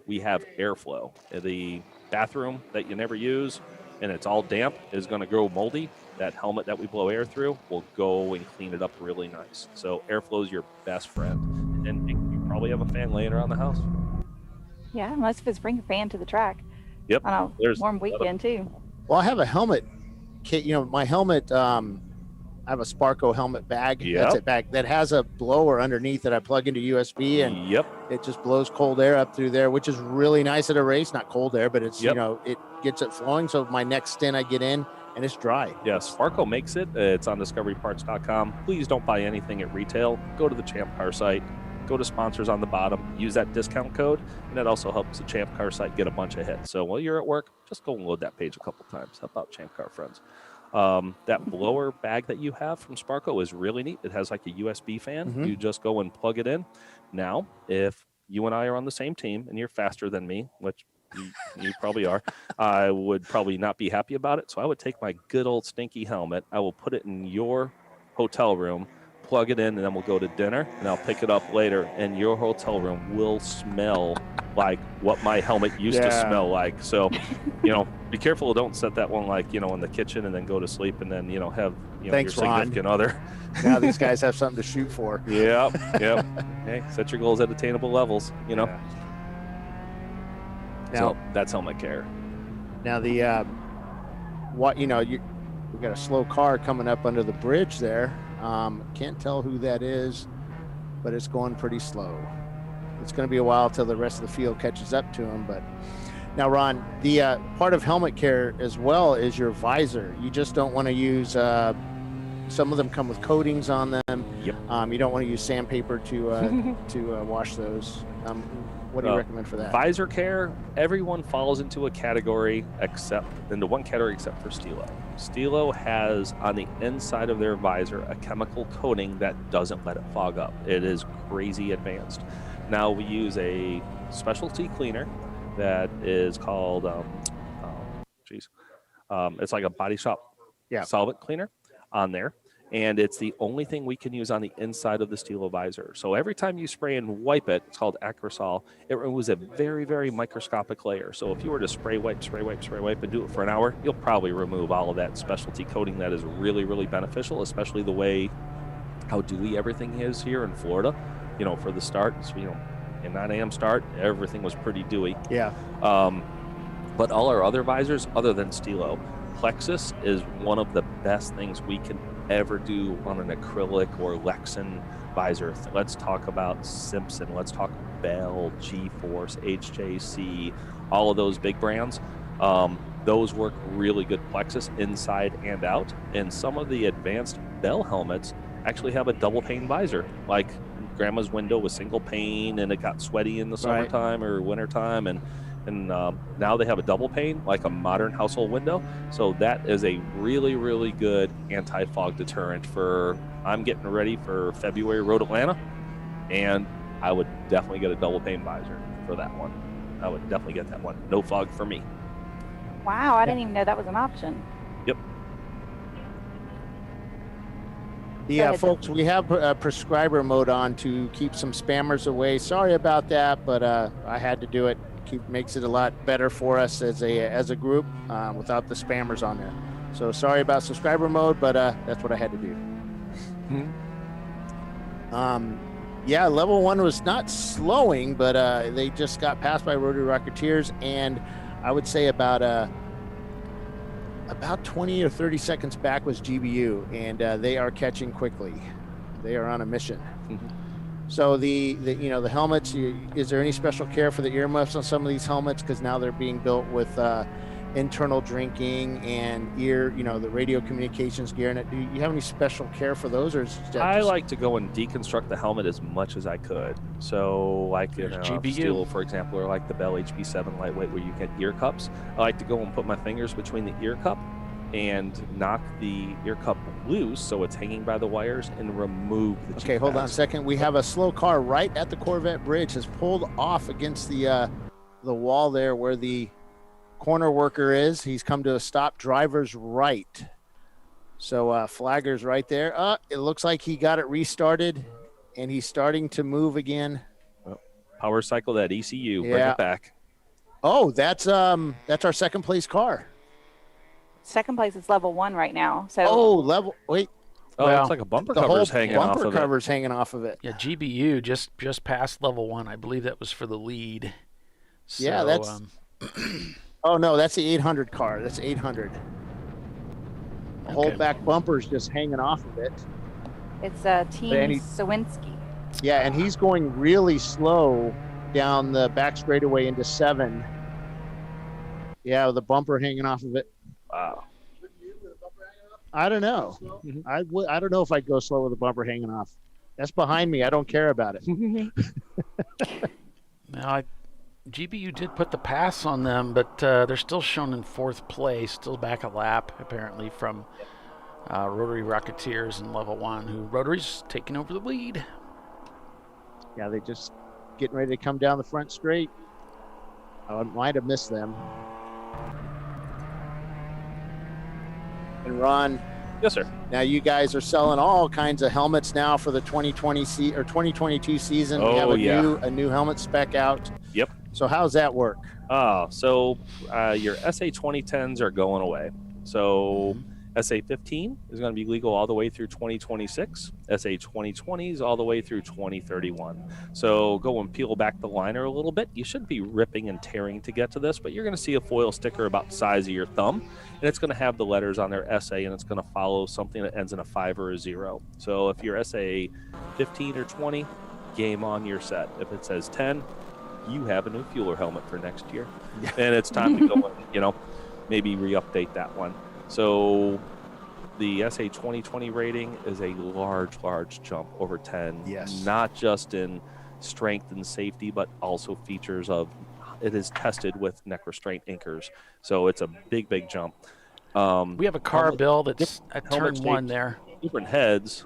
we have airflow. The bathroom that you never use and it's all damp is going to grow moldy. That helmet that we blow air through will go and clean it up really nice. So airflow is your best friend. And you probably have a fan laying around the house. Yeah, most of us bring a fan to the track. Yep. On a warm weekend too. Well, I have a helmet kit. My helmet, I have a Sparco helmet bag. Yep. That's it bag that has a blower underneath that I plug into USB, and it just blows cold air up through there, which is really nice at a race. Not cold air, but it's it gets it flowing. So my next stint I get in and it's dry. Yeah, Sparco makes it. It's on discoveryparts.com. Please don't buy anything at retail. Go to the Champ Car site. Go to sponsors on the bottom, use that discount code, and that also helps the Champ Car site get a bunch of hits. So while you're at work, just go and load that page a couple times. Help out Champ Car friends. That blower bag that you have from Sparco is really neat. It has like a USB fan. Mm-hmm. You just go and plug it in. Now, if you and I are on the same team and you're faster than me, which you probably are, I would probably not be happy about it. So I would take my good old stinky helmet. I will put it in your hotel room, plug it in, and then we'll go to dinner, and I'll pick it up later, and your hotel room will smell like what my helmet used to smell like. So, be careful. Don't set that one in the kitchen and then go to sleep and then, have Thanks, your significant Ron. other. Now these guys have something to shoot for. Yep. Hey, set your goals at attainable levels, Now, so that's helmet care. Now we got a slow car coming up under the bridge there. Can't tell who that is, but it's going pretty slow. It's going to be a while till the rest of the field catches up to him. But now, Ron, the part of helmet care as well is your visor. You just don't want to use. Some of them come with coatings on them. Yep. You don't want to use sandpaper to wash those. What do you recommend for that? Visor care, everyone falls into one category except for Stilo. Stilo has on the inside of their visor a chemical coating that doesn't let it fog up. It is crazy advanced. Now we use a specialty cleaner that is called, it's like a Body Shop solvent cleaner on there. And it's the only thing we can use on the inside of the Stilo visor. So every time you spray and wipe it, it's called Acrosol, it removes a very, very microscopic layer. So if you were to spray wipe, and do it for an hour, you'll probably remove all of that specialty coating that is really, really beneficial, especially the way how dewy everything is here in Florida. You know, for the start, so, you know, a 9 a.m. start, everything was pretty dewy. Yeah. But all our other visors, other than Stilo, Plexus is one of the best things we can ever do on an acrylic or Lexan visor. Let's talk about Simpson. Let's talk Bell, G-Force, HJC, all of those big brands. Those work really good Plexus inside and out. And some of the advanced Bell helmets actually have a double pane visor, like grandma's window was single pane and it got sweaty in the summertime or wintertime. And now they have a double pane, like a modern household window. So that is a really, really good anti-fog deterrent for, I'm getting ready for February Road Atlanta, and I would definitely get a double pane visor for that one. I would definitely get that one. No fog for me. Wow, I didn't even know that was an option. Yep. Yeah, folks, we have prescriber mode on to keep some spammers away. Sorry about that, but I had to do it. Makes it a lot better for us as a group without the spammers on there. So sorry about subscriber mode, but that's what I had to do. Yeah, level 1 was not slowing, but they just got passed by Rotary Rocketeers, and I would say about 20 or 30 seconds back was GBU, and they are catching quickly. They are on a mission. So the helmets, is there any special care for the earmuffs on some of these helmets? Because now they're being built with internal drinking and the radio communications gear in it. Do you have any special care for those, or is that I like to go and deconstruct the helmet as much as I could. So like GBU, Steel, for example, or like the Bell HB7 lightweight where you get ear cups. I like to go and put my fingers between the ear cup and knock the ear cup loose so it's hanging by the wires and remove the Okay, hold on a second. We have a slow car right at the Corvette Bridge, has pulled off against the wall there where the corner worker is. He's come to a stop. Driver's right. So flagger's right there. It looks like he got it restarted and he's starting to move again. Power cycle that ECU. Bring it back. Oh, that's our second place car. Second place is level 1 right now. So wait. Oh, well, it's like a bumper cover's hanging off of it. Bumper cover's hanging off of it. Yeah, GBU just passed level 1. I believe that was for the lead. So, yeah, that's. Oh no, that's the 800 car. That's 800. The whole back bumper's just hanging off of it. It's Team Sawinski. Yeah, and he's going really slow down the back straightaway into 7. Yeah, with the bumper hanging off of it. Wow. I don't know. I don't know if I'd go slow with the bumper hanging off. That's behind me. I don't care about it. Now, GBU did put the pass on them, but they're still shown in 4th place, still back a lap, apparently, from Rotary Rocketeers in level 1, who Rotary's taking over the lead. Yeah, they just getting ready to come down the front straight. I might have missed them. And Ron. Yes, sir. Now you guys are selling all kinds of helmets now for the 2022 season. Oh, we have a new helmet spec out. Yep. So how's that work? So your SA 2010s are going away. So SA 15 is going to be legal all the way through 2026. SA 2020s all the way through 2031. So go and peel back the liner a little bit. You shouldn't be ripping and tearing to get to this, but you're going to see a foil sticker about the size of your thumb, and it's going to have the letters on their SA, and it's going to follow something that ends in a 5 or a 0. So if you're SA 15 or 20, game on, your set. If it says 10, you have a new fueler helmet for next year. And it's time to go and, maybe re-update that one. So the SA 2020 rating is a large jump over 10. Yes. Not just in, strength and safety, but also features of it is tested with neck restraint anchors. So it's a big, big jump. We have a car, Bill, that's at turn one there. Different heads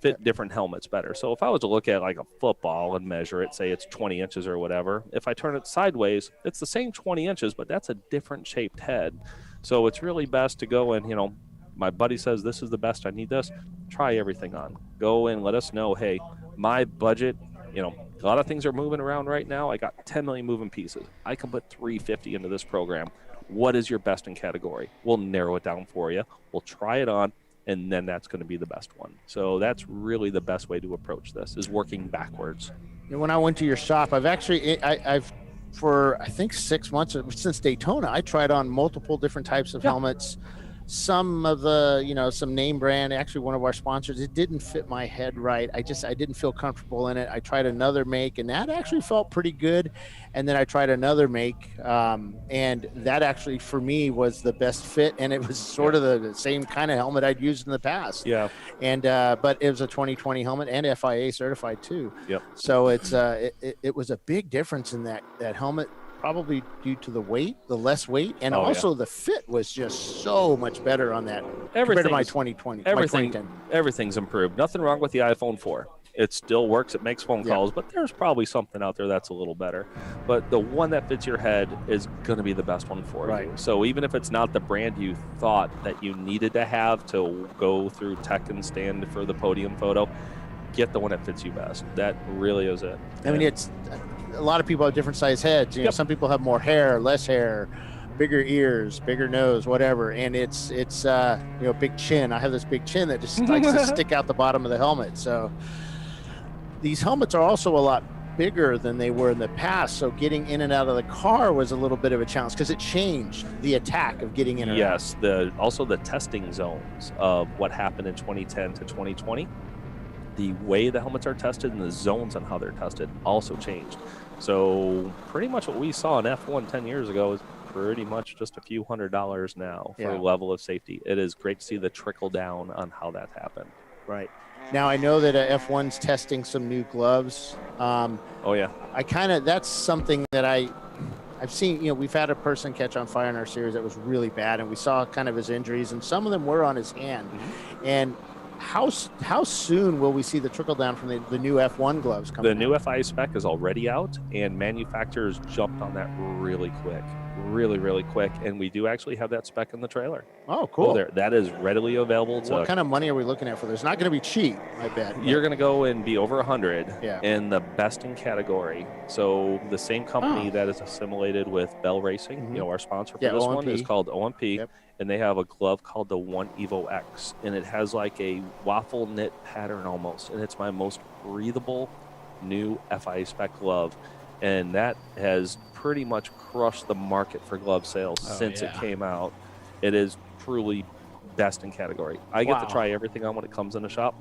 fit different helmets better. So if I was to look at like a football and measure it, say it's 20 inches or whatever, if I turn it sideways, it's the same 20 inches, but that's a different shaped head. So it's really best to go and, my buddy says this is the best, I need this, try everything on. Go and let us know, hey, my budget, a lot of things are moving around right now. I got 10 million moving pieces. I can put 350 into this program. What is your best in category? We'll narrow it down for you. We'll try it on, and then that's going to be the best one. So that's really the best way to approach this, is working backwards. When I went to your shop, I've for I think 6 months since Daytona, I tried on multiple different types of helmets. Some of the, some name brand, actually one of our sponsors, it didn't fit my head right. I didn't feel comfortable in it. I tried another make, and that actually felt pretty good. And then I tried another make, and that actually for me was the best fit. And it was sort of the same kind of helmet I'd used in the past. Yeah. And, but it was a 2020 helmet and FIA certified too. Yep. So it was a big difference in that helmet, probably due to the weight, the less weight, and also the fit was just so much better on that compared to my 2020. Everything's improved. Nothing wrong with the iPhone 4. It still works. It makes phone calls, but there's probably something out there that's a little better. But the one that fits your head is going to be the best one for you. So even if it's not the brand you thought that you needed to have to go through tech and stand for the podium photo, get the one that fits you best. That really is it. I mean, it's a lot of people have different size heads. Some people have more hair, less hair, bigger ears, bigger nose, whatever. And it's big chin. I have this big chin that just likes to stick out the bottom of the helmet. So these helmets are also a lot bigger than they were in the past. So getting in and out of the car was a little bit of a challenge because it changed the attack of getting in and out. Yes, also the testing zones of what happened in 2010 to 2020. The way the helmets are tested and the zones on how they're tested also changed. So pretty much what we saw in F1 10 years ago is pretty much just a few $100s now for a level of safety. It is great to see the trickle down on how that happened. Right. Now, I know that F1's testing some new gloves. That's something that I've seen, we've had a person catch on fire in our series that was really bad, and we saw kind of his injuries, and some of them were on his hand. And how soon will we see the trickle down from the new F1 gloves coming out? The new FIA spec is already out, and manufacturers jumped on that really quick, and we do actually have that spec in the trailer. Oh, cool. That is readily available. What kind of money are we looking at for this? Not going to be cheap, I bet. You're going to go and be over 100 in the best in category. So the same company that is assimilated with Bell Racing, our sponsor for this OMP. one, is called OMP. And they have a glove called the One Evo X, and it has like a waffle knit pattern almost, and it's my most breathable new FIA spec glove, and that has pretty much crushed the market for glove sales since it came out. It is truly best in category. I get to try everything on when it comes in the shop.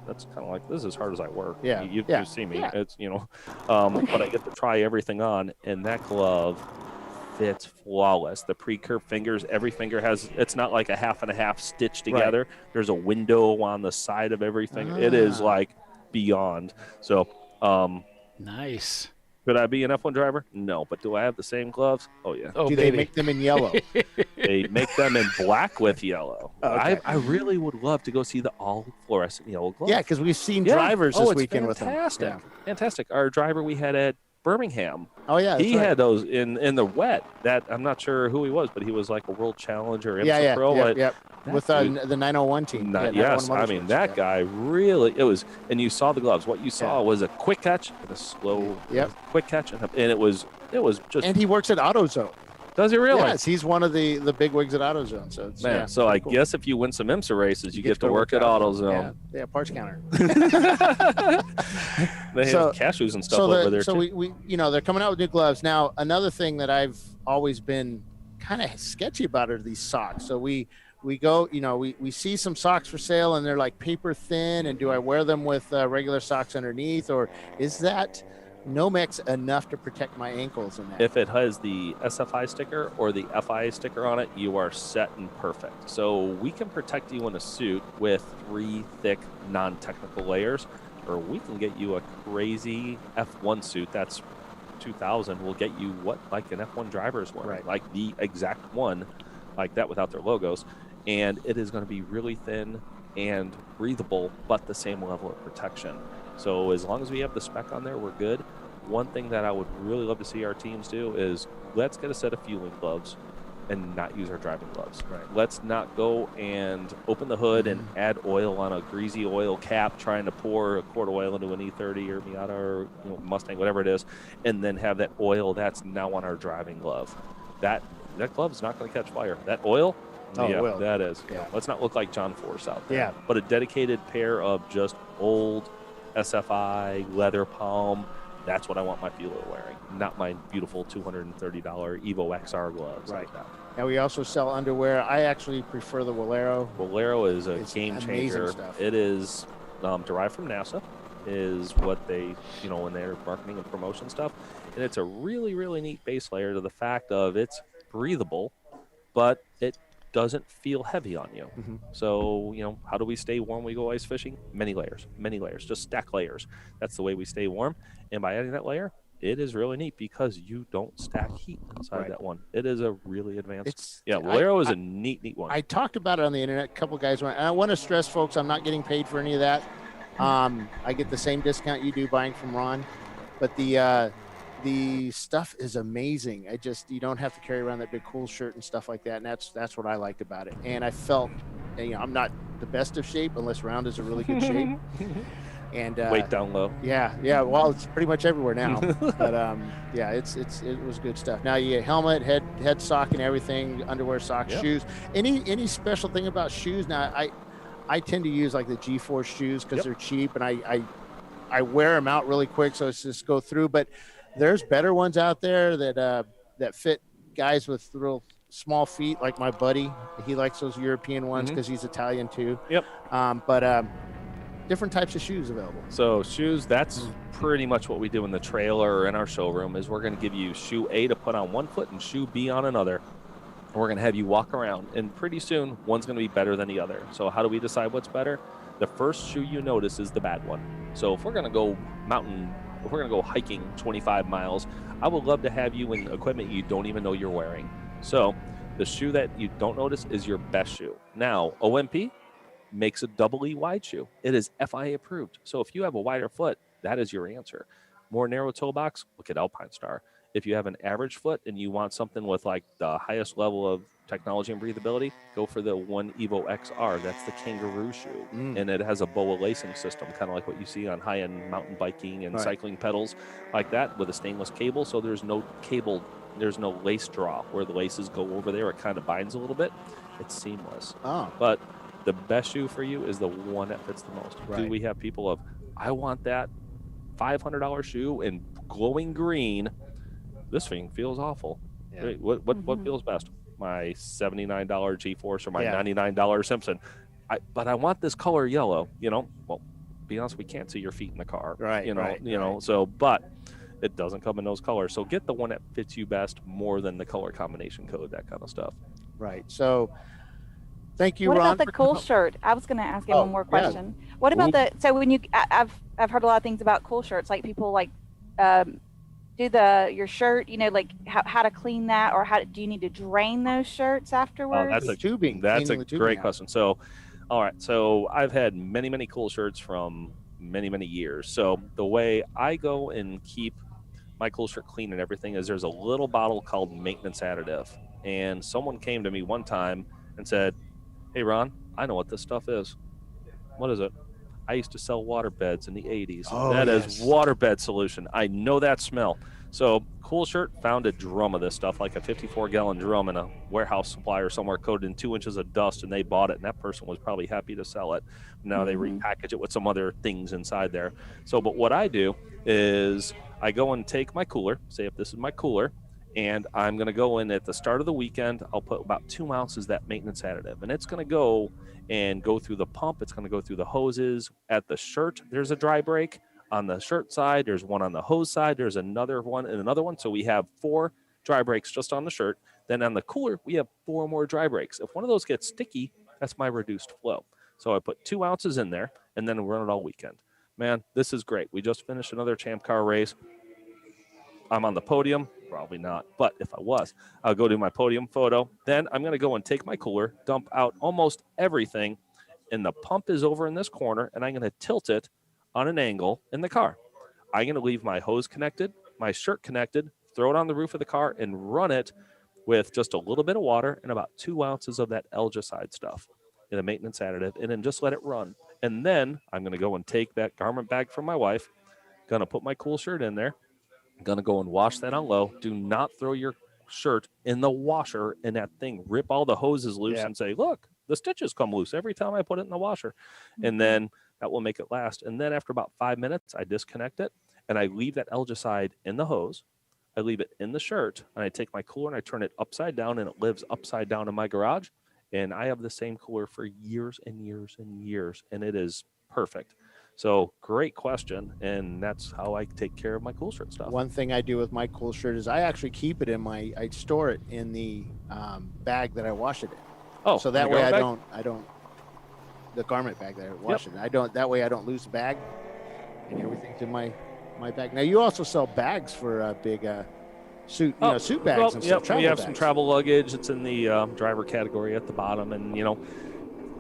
That's kind of like, this is as hard as I work. You see me. It's but I get to try everything on, and that glove fits flawless. The pre-curved fingers, every finger has, it's not like a half and a half stitched together. There's a window on the side of everything. It is like beyond. So nice. Could I be an F1 driver? No, but do I have the same gloves? Oh yeah. Do they make them in yellow? They make them in black with yellow. I really would love to go see the all fluorescent yellow gloves. Yeah, because we've seen drivers this weekend with them. Fantastic. Our driver we had at Birmingham. He had those in the wet. That I'm not sure who he was, but he was like a world challenger. With the 901 team. Yes, I mean that guy really. It was, and you saw the gloves. What you saw was a quick catch and a slow, quick catch, and it was just. And he works at AutoZone. Does he really? Yes, he's one of the big wigs at AutoZone. So it's, so I guess if you win some IMSA races, you get to work at AutoZone. Yeah, parts counter. They have cashews and stuff over there too. So we they're coming out with new gloves. Now, another thing that I've always been kind of sketchy about are these socks. So we go, we see some socks for sale and they're like paper thin, and do I wear them with regular socks underneath, or is that Nomex enough to protect my ankles in that? If it has the SFI sticker or the FIA sticker on it, you are set and perfect. So we can protect you in a suit with 3 thick non-technical layers. or we can get you a crazy F1 suit that's 2000. We'll get you what like an F1 driver is wearing, like the exact one, like that without their logos, and it is going to be really thin and breathable, but the same level of protection. So as long as we have the spec on there, we're good. One thing that I would really love to see our teams do is let's get a set of fueling gloves and not use our driving gloves. Let's not go and open the hood and add oil on a greasy oil cap, trying to pour a quart of oil into an E30 or Miata or Mustang, whatever it is, and then have that oil that's now on our driving glove. That glove is not going to catch fire. That oil, oil. that is. Let's not look like John Force out there. Yeah. But a dedicated pair of just old SFI leather palm. That's what I want my fueler wearing, not my beautiful $230 Evo XR gloves like that. And we also sell underwear. I actually prefer the Walero. Walero is a game changer. Stuff. It is derived from NASA, is what they, when they're marketing and promotion stuff. And it's a really, really neat base layer to the fact of it's breathable, but it doesn't feel heavy on you. So, how do we stay warm when we go ice fishing? Many layers, just stack layers. That's the way we stay warm. And by adding that layer, it is really neat because you don't stack heat inside that one. It is a really advanced. Walero is a neat one. I talked about it on the internet. A couple guys went, and I want to stress, folks, I'm not getting paid for any of that. I get the same discount you do buying from Ron, but the stuff is amazing. You don't have to carry around that big cool shirt and stuff like that. And that's what I liked about it. And I felt, I'm not the best of shape unless Round is a really good shape. And weight down low. Yeah. Well, it's pretty much everywhere now. But it was good stuff. Now you get helmet, head sock, and everything, underwear, socks, shoes. Any special thing about shoes? Now I tend to use like the G-Force shoes because they're cheap, and I wear them out really quick, so it's just go through. But there's better ones out there that fit guys with real small feet, like my buddy. He likes those European ones because he's Italian too. But different types of shoes available. So shoes, that's pretty much what we do in the trailer or in our showroom. Is we're going to give you shoe A to put on one foot and shoe B on another. We're going to have you walk around, and pretty soon one's going to be better than the other. So how do we decide what's better? The first shoe you notice is the bad one. So if we're going to go if we're going to go hiking 25 miles, I would love to have you in equipment you don't even know you're wearing. So the shoe that you don't notice is your best shoe. Now, OMP makes a double E wide shoe. It is FIA approved. So if you have a wider foot, that is your answer. More narrow toe box, look at Alpine Star. If you have an average foot and you want something with like the highest level of technology and breathability, go for the One Evo XR. That's the kangaroo shoe. And it has a BOA lacing system, kind of like what you see on high-end mountain biking and cycling pedals like that, with a stainless cable. So there's no lace draw where the laces go over there. It kind of binds a little bit. It's seamless. But the best shoe for you is the one that fits the most. Do we have people of, I want that $500 shoe in glowing green. This thing feels awful. Wait, what feels best? My $79 G-Force or my $99 Simpson. But I want this color yellow. Well, be honest, we can't see your feet in the car. So, but it doesn't come in those colors. So get the one that fits you best more than the color combination code, that kind of stuff. Right. So thank you, Ron. What about the cool shirt? I was going to ask you one more question. What about so when I've heard a lot of things about cool shirts, like people like do your shirt, like how to clean that, or do you need to drain those shirts afterwards? That's a great question. So, all right. So I've had many, many cool shirts from many, many years. So the way I go and keep my cool shirt clean and everything is there's a little bottle called maintenance additive. And someone came to me one time and said, "Hey, Ron, I know what this stuff is." "What is it?" "I used to sell water beds in the 80s. That is waterbed solution. I know that smell." So Cool Shirt found a drum of this stuff, like a 54-gallon drum in a warehouse supplier somewhere, coated in 2 inches of dust, and they bought it, and that person was probably happy to sell it. Now they repackage it with some other things inside there. So, but what I do is I go and take my cooler, say if this is my cooler, and I'm going to go in at the start of the weekend. I'll put about 2 ounces of that maintenance additive, and it's going to go through the pump. It's going to go through the hoses. At the shirt, there's a dry break. On the shirt side, there's one on the hose side. There's another one and another one. So we have 4 dry breaks just on the shirt. Then on the cooler, we have 4 more dry breaks. If one of those gets sticky, that's my reduced flow. So I put 2 ounces in there and then run it all weekend. man, this is great. We just finished another Champ Car race. I'm on the podium. Probably not. But if I was, I'll go do my podium photo. Then I'm going to go and take my cooler, dump out almost everything. And the pump is over in this corner, and I'm going to tilt it on an angle in the car. I'm going to leave my hose connected, my shirt connected, throw it on the roof of the car, and run it with just a little bit of water and about 2 ounces of that algicide stuff in a maintenance additive, and then just let it run. And then I'm going to go and take that garment bag from my wife, going to put my cool shirt in there, going to go and wash that on low. Do not throw your shirt in the washer and that thing rip all the hoses loose and say, look, the stitches come loose every time I put it in the washer. And then that will make it last. And then after about 5 minutes, I disconnect it and I leave that algicide in the hose. I leave it in the shirt and I take my cooler and I turn it upside down, and it lives upside down in my garage. And I have the same cooler for years and years and years, and it is perfect. So great question, and that's how I take care of my cool shirt stuff. One thing I do with my cool shirt is I actually keep it in I store it in the bag that I wash it in. Oh, so that way I don't the garment bag that I wash it in. That way I don't lose the bag, and everything's in my bag. Now you also sell bags for big suit bags and stuff. We have some travel luggage. It's in the driver category at the bottom, and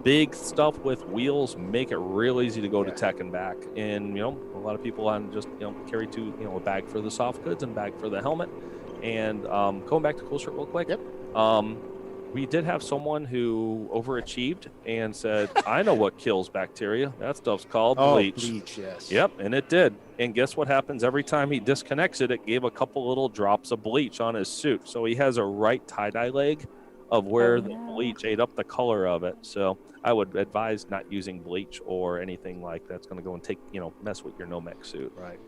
big stuff with wheels make it real easy to go to tech and back. And a lot of people on just carry a bag for the soft goods and bag for the helmet. And going back to cool shirt real quick. We did have someone who overachieved and said, I know what kills bacteria. That stuff's called bleach. Bleach, yes. Yep, and it did. And guess what happens every time he disconnects it? It gave a couple little drops of bleach on his suit. So he has a right tie-dye leg of where the bleach ate up the color of it. So I would advise not using bleach or anything like that's going to go and take, mess with your Nomex suit. Right.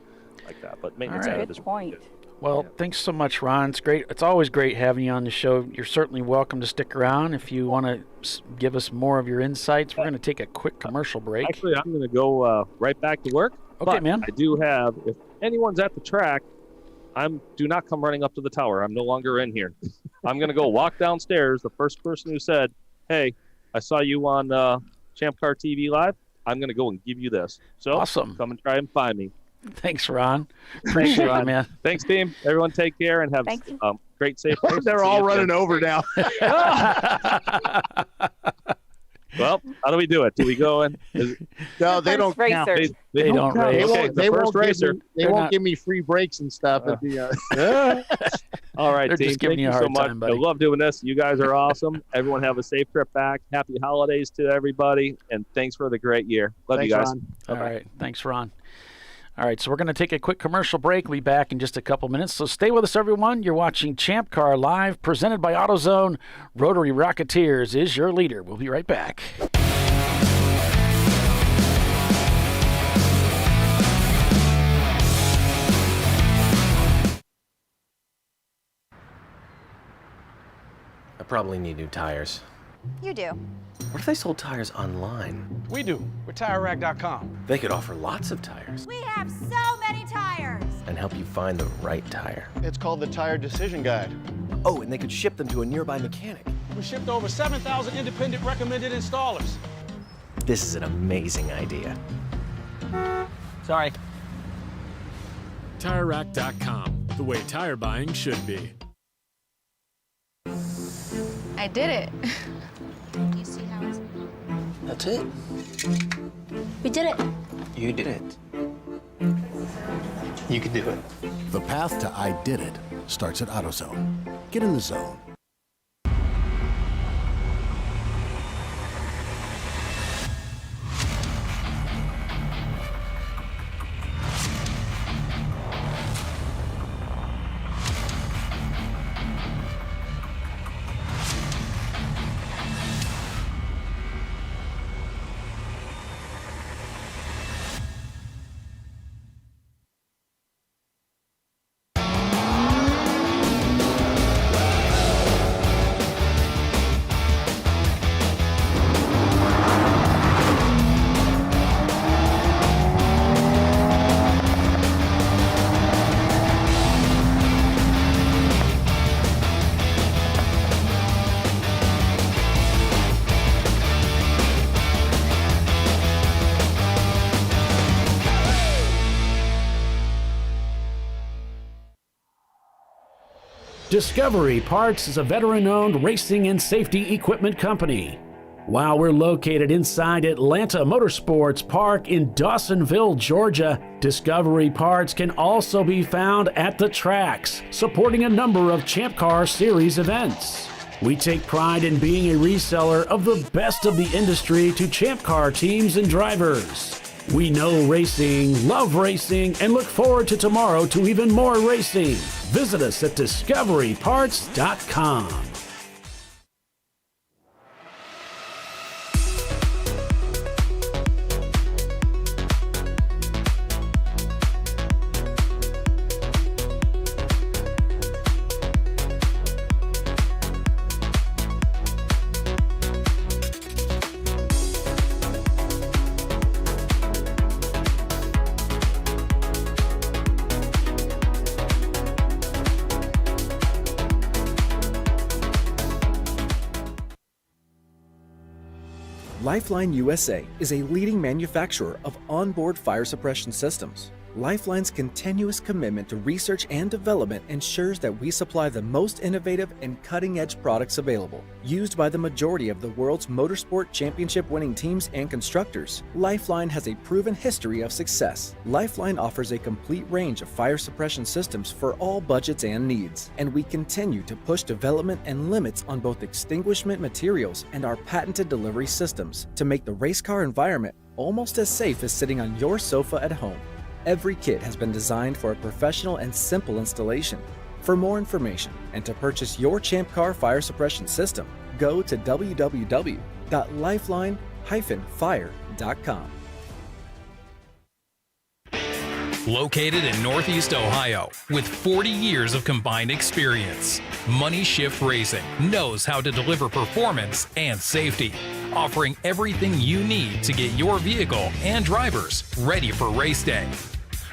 Like that. But maintenance Good point. Well, thanks so much, Ron. It's great. It's always great having you on the show. You're certainly welcome to stick around if you want to give us more of your insights. We're going to take a quick commercial break. Actually, I'm going to go right back to work. Okay, but man. I do have, if anyone's at the track, do not come running up to the tower. I'm no longer in here. I'm going to go walk downstairs. The first person who said, hey, I saw you on ChampCar.Live, I'm going to go and give you this. So awesome. Come and try and find me. Thanks, Ron. Appreciate it, man. Thanks, team. Everyone take care and have great safe race. They're all running over now. Well, how do we do it? Do we go in? No, they don't count. They don't race. Okay, the first racer. They won't give me free breaks and stuff. At the, all right, They're team. just giving Thank you a so hard much. time, buddy. I love doing this. You guys are awesome. Everyone have a safe trip back. Happy holidays to everybody, and thanks for the great year. Love you guys. Ron. All right. Thanks, Ron. All right, so we're going to take a quick commercial break. We'll be back in just a couple minutes. So stay with us, everyone. You're watching Champ Car Live, presented by AutoZone. Rotary Rocketeers is your leader. We'll be right back. I probably need new tires. You do. What if they sold tires online? We do. We're TireRack.com. They could offer lots of tires We have so many tires. and help you find the right tire. It's called the Tire Decision Guide. Oh, and they could ship them to a nearby mechanic. We shipped over 7,000 independent recommended installers. This is an amazing idea. Sorry. TireRack.com, the way tire buying should be. I did it. You see how it's... That's it. We did it. You did it. You can do it. The path to I did it starts at AutoZone. Get in the zone. Discovery Parts is a veteran-owned racing and safety equipment company. While we're located inside Atlanta Motorsports Park in Dawsonville, Georgia, Discovery Parts can also be found at the tracks, supporting a number of Champ Car Series events. We take pride in being a reseller of the best of the industry to Champ Car teams and drivers. We know racing, love racing, and look forward to tomorrow to even more racing. Visit us at discoveryparts.com. Lifeline USA is a leading manufacturer of onboard fire suppression systems. Lifeline's continuous commitment to research and development ensures that we supply the most innovative and cutting-edge products available. Used by the majority of the world's motorsport championship-winning teams and constructors, Lifeline has a proven history of success. Lifeline offers a complete range of fire suppression systems for all budgets and needs, and we continue to push development and limits on both extinguishment materials and our patented delivery systems to make the race car environment almost as safe as sitting on your sofa at home. Every kit has been designed for a professional and simple installation. For more information and to purchase your Champ Car fire suppression system, go to www.lifeline-fire.com. Located in Northeast Ohio, with 40 years of combined experience, Money Shift Racing knows how to deliver performance and safety, offering everything you need to get your vehicle and drivers ready for race day.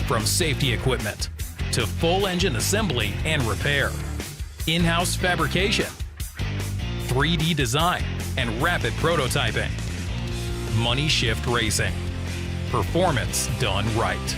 From safety equipment to full engine assembly and repair, in-house fabrication, 3D design, and rapid prototyping. Money Shift Racing. Performance done right.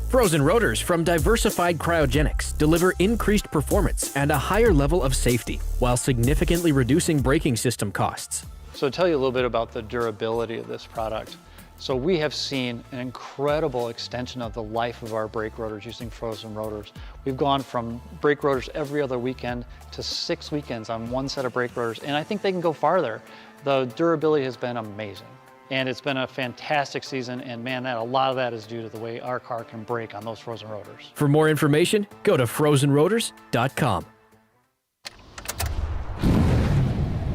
Frozen rotors from Diversified Cryogenics deliver increased performance and a higher level of safety, while significantly reducing braking system costs. So to tell you a little bit about the durability of this product. So we have seen an incredible extension of the life of our brake rotors using frozen rotors. We've gone from brake rotors every other weekend to 6 weekends on one set of brake rotors, and I think they can go farther. The durability has been amazing. And it's been a fantastic season, and man, a lot of that is due to the way our car can brake on those frozen rotors. For more information, go to frozenrotors.com.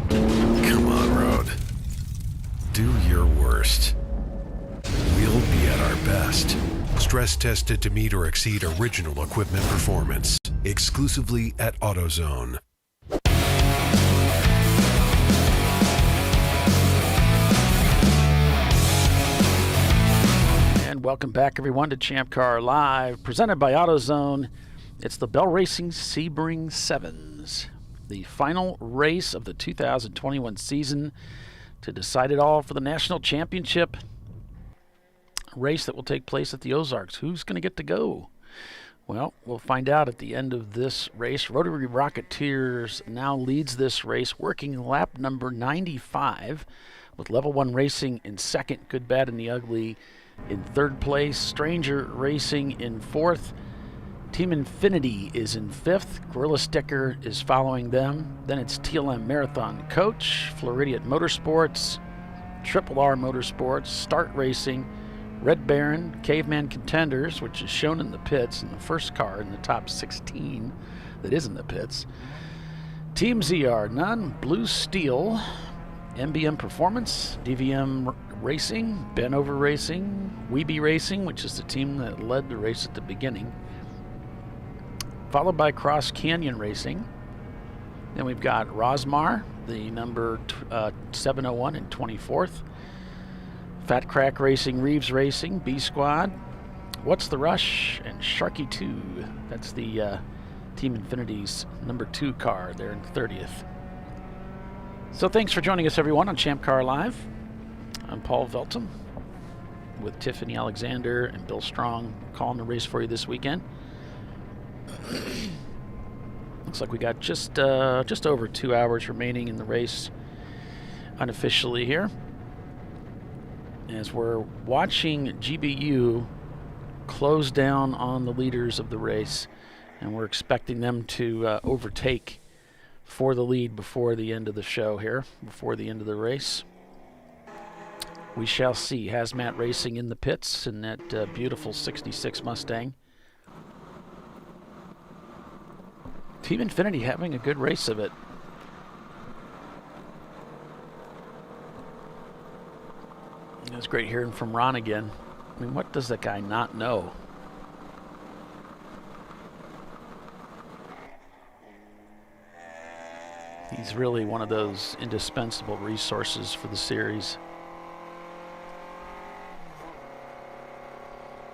Come on, Road. Do your worst. We'll be at our best. Stress tested to meet or exceed original equipment performance. Exclusively at AutoZone. Welcome back, everyone, to Champ Car Live, presented by AutoZone. It's the Bell Racing Sebring Sevens, the final race of the 2021 season to decide it all for the national championship race that will take place at the Ozarks. Who's going to get to go? Well, we'll find out at the end of this race. Rotary Rocketeers now leads this race, working lap number 95, with Level 1 Racing in second, Good, Bad, and the Ugly in third place, Stranger Racing in fourth, Team Infinity is in fifth, Gorilla Sticker is following them. Then it's TLM Marathon Coach, Floridian Motorsports, Triple R Motorsports, Start Racing, Red Baron, Caveman Contenders, which is shown in the pits in the first car in the top 16 that is in the pits, Team ZR None, Blue Steel, MBM Performance, DVM Racing, Benover Racing, Weeby Racing, which is the team that led the race at the beginning, followed by Cross Canyon Racing. Then we've got Rosmar, the number 701 in 24th. Fat Crack Racing, Reeves Racing, B Squad, What's the Rush, and Sharky 2. That's the Team Infinity's number 2 car there in 30th. So thanks for joining us, everyone, on Champ Car Live. I'm Paul Veltum with Tiffany Alexander and Bill Strong calling the race for you this weekend. Looks like we got just over 2 hours remaining in the race unofficially here, as we're watching GBU close down on the leaders of the race, and we're expecting them to overtake for the lead before the end of the show here, before the end of the race. We shall see. Hazmat Racing in the pits in that beautiful 66 Mustang. Team Infinity having a good race of it. It was great hearing from Ron again. I mean, what does that guy not know? He's really one of those indispensable resources for the series.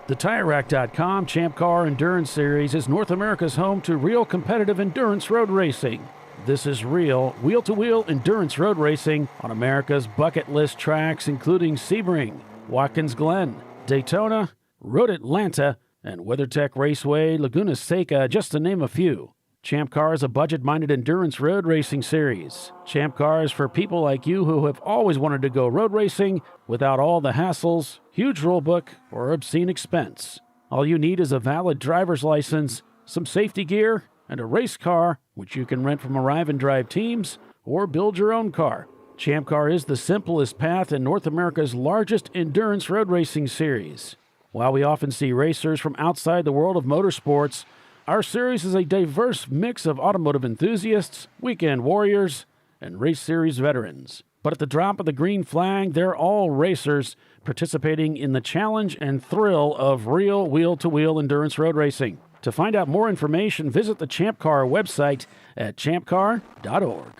The TireRack.com Champ Car Endurance Series is North America's home to real competitive endurance road racing. This is real, wheel-to-wheel endurance road racing on America's bucket list tracks, including Sebring, Watkins Glen, Daytona, Road Atlanta, and WeatherTech Raceway, Laguna Seca, just to name a few. Champ Car is a budget-minded endurance road racing series. Champ Car is for people like you who have always wanted to go road racing without all the hassles, huge rulebook, or obscene expense. All you need is a valid driver's license, some safety gear, and a race car, which you can rent from Arrive and Drive teams or build your own car. Champ Car is the simplest path in North America's largest endurance road racing series. While we often see racers from outside the world of motorsports, our series is a diverse mix of automotive enthusiasts, weekend warriors, and race series veterans. But at the drop of the green flag, they're all racers participating in the challenge and thrill of real wheel-to-wheel endurance road racing. To find out more information, visit the Champ Car website at ChampCar.org.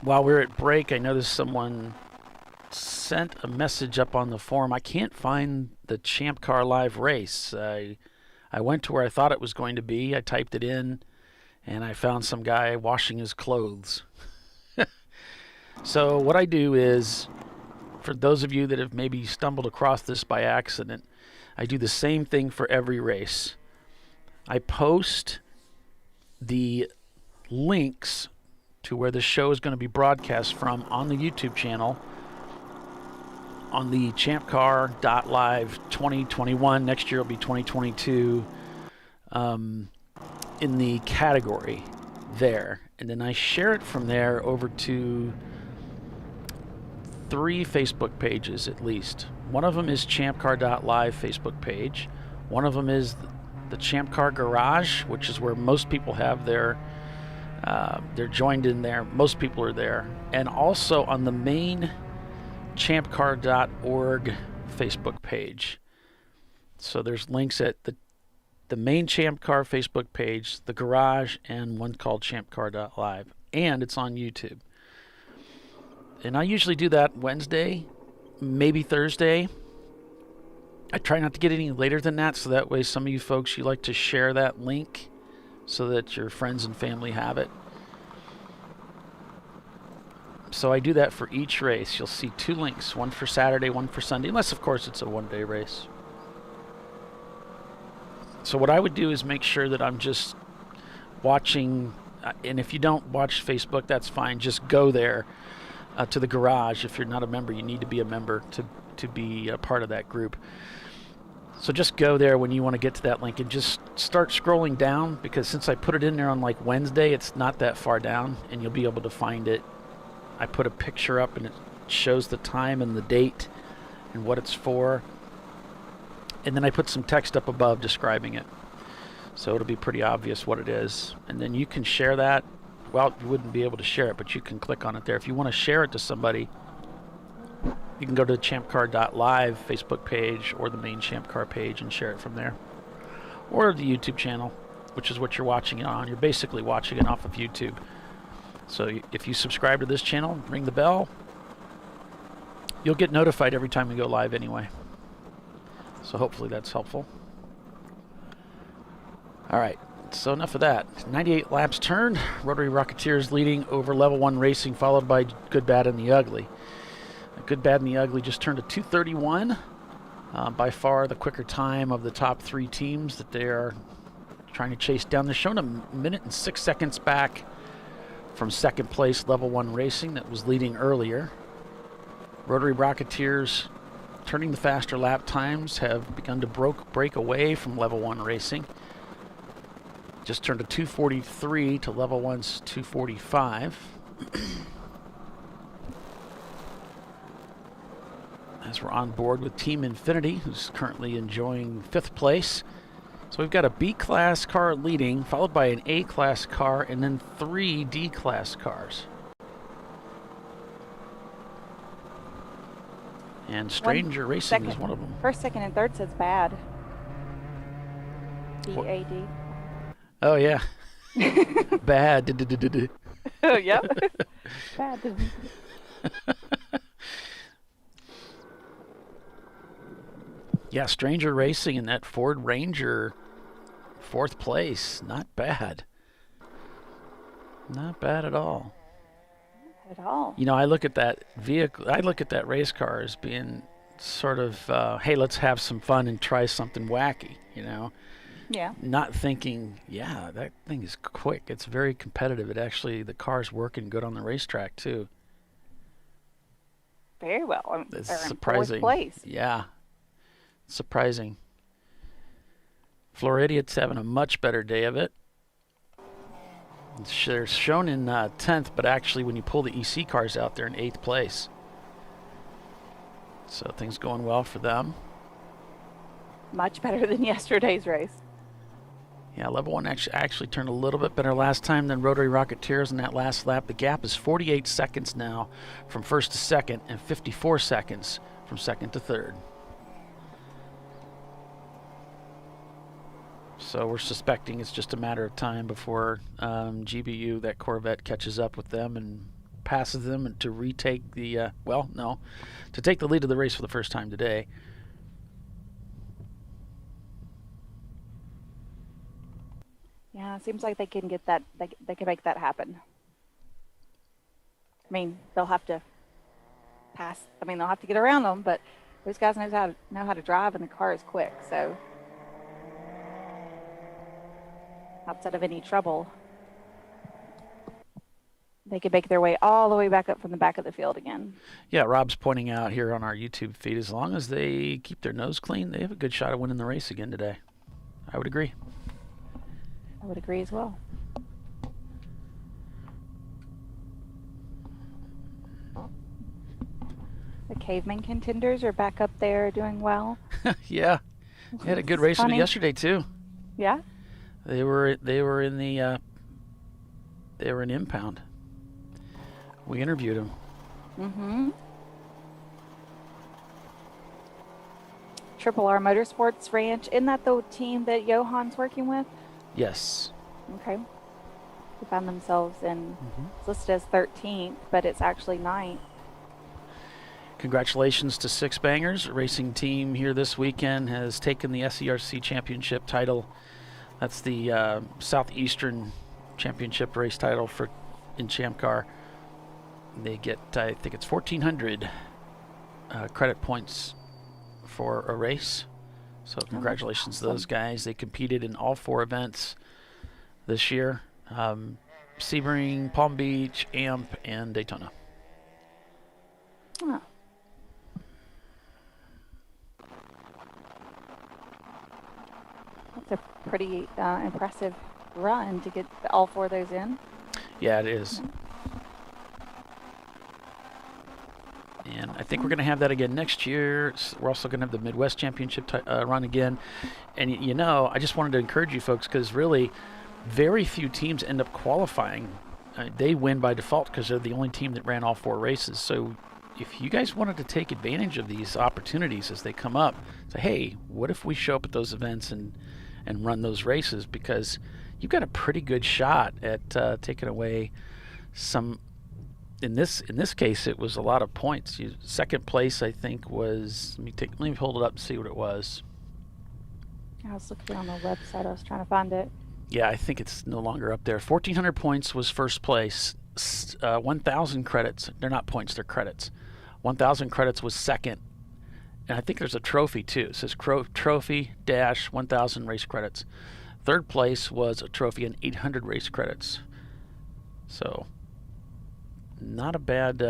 While we're at break, I noticed someone sent a message up on the forum. I can't find the ChampCar.Live race. I went to where I thought it was going to be. I typed it in, and I found some guy washing his clothes. So what I do is, for those of you that have maybe stumbled across this by accident, I do the same thing for every race. I post the links to where the show is going to be broadcast from on the YouTube channel on the ChampCar.Live 2021. Next year will be 2022 in the category there. And then I share it from there over to 3 Facebook pages at least. One of them is ChampCar.Live Facebook page. One of them is the Champ Car Garage, which is where most people have their, they're joined in there. Most people are there. And also on the main ChampCar.org Facebook page. So there's links at the main Champ Car Facebook page, the garage, and one called ChampCar.Live. And it's on YouTube. And I usually do that Wednesday, maybe Thursday. I try not to get any later than that, so that way some of you folks, you like to share that link so that your friends and family have it. So I do that for each race. You'll see 2 links, one for Saturday, one for Sunday, unless, of course, it's a one-day race. So what I would do is make sure that I'm just watching, and if you don't watch Facebook, that's fine. Just go there to the garage. If you're not a member, you need to be a member to be a part of that group. So just go there when you want to get to that link and just start scrolling down, because since I put it in there on like Wednesday, it's not that far down, and you'll be able to find it. I put a picture up and it shows the time and the date and what it's for. And then I put some text up above describing it. So it'll be pretty obvious what it is. And then you can share that. Well, you wouldn't be able to share it, but you can click on it there. If you want to share it to somebody, you can go to the ChampCar.Live Facebook page or the main Champ Car page and share it from there. Or the YouTube channel, which is what you're watching it on. You're basically watching it off of YouTube. So if you subscribe to this channel, ring the bell, you'll get notified every time we go live anyway. So hopefully that's helpful. All right, so enough of that. 98 laps turned. Rotary Rocketeers leading over Level 1 Racing, followed by Good, Bad, and the Ugly. Good, Bad, and the Ugly just turned a 2:31. By far the quicker time of the top 3 teams that they are trying to chase down. They're shown a minute and 6 seconds back from second place Level 1 Racing that was leading earlier. Rotary Rocketeers, turning the faster lap times, have begun to break away from Level 1 Racing. Just turned a 2:43 to Level 1's 2:45. As we're on board with Team Infinity, who's currently enjoying 5th place. So we've got a B-class car leading, followed by an A-class car, and then 3 D-class cars. And Stranger Racing is one of them. First, second, and third says bad. B-A-D. Oh, yeah. Bad. Oh, yep. Bad. Yeah, Stranger Racing in that Ford Ranger, 4th place. Not bad. Not bad at all. Not at all. You know, I look at that vehicle, I look at that race car as being sort of, hey, let's have some fun and try something wacky, you know? Yeah. Not thinking, yeah, that thing is quick. It's very competitive. It actually, the car's working good on the racetrack, too. Very well. It's They're surprising. In 4th place. Yeah. Surprising. Floridia's having a much better day of it. They're shown in 10th, but actually when you pull the EC cars out, they're in 8th place. So things going well for them. Much better than yesterday's race. Yeah, Level 1 actually turned a little bit better last time than Rotary Rocketeers in that last lap. The gap is 48 seconds now from 1st to 2nd and 54 seconds from 2nd to 3rd. So we're suspecting it's just a matter of time before GBU, that Corvette, catches up with them and passes them, and to retake the, to take the lead of the race for the first time today. Yeah, it seems like they can get that, they can make that happen. I mean, they'll have to pass, they'll have to get around them, but those guys know how to drive, and the car is quick, so outside of any trouble, they could make their way all the way back up from the back of the field again. Yeah, Rob's pointing out here on our YouTube feed, as long as they keep their nose clean, they have a good shot at winning the race again today. I would agree. I would agree as well. The Caveman Contenders are back up there doing well. Yeah, they had a good race yesterday too. Yeah. They were in Impound. We interviewed them. Mm-hmm. Triple R Motorsports Ranch. Isn't that the team that Johan's working with? Yes. Okay. They found themselves in, it's listed as 13th, but it's actually 9th. Congratulations to Six Bangers. Racing team here this weekend has taken the SERC Championship title. That's the Southeastern Championship race title in ChampCar. They get, I think it's 1,400 credit points for a race. So congratulations to those guys. They competed in all 4 events this year. Sebring, Palm Beach, AMP, and Daytona. Oh. That's a pretty impressive run to get all 4 of those in. Yeah, it is. And I think we're going to have that again next year. We're also going to have the Midwest Championship run again. And, you know, I just wanted to encourage you folks, because really very few teams end up qualifying. They win by default because they're the only team that ran all 4 races. So if you guys wanted to take advantage of these opportunities as they come up, say, hey, what if we show up at those events and run those races? Because you've got a pretty good shot at taking away some. In this case, it was a lot of points. Second place, I think, was. Let me hold it up and see what it was. I was looking on the website. I was trying to find it. Yeah, I think it's no longer up there. 1,400 points was first place. 1,000 credits. They're not points; they're credits. 1,000 credits was second. And I think there's a trophy too. It says trophy dash 1,000 race credits. Third place was a trophy and 800 race credits. So not a bad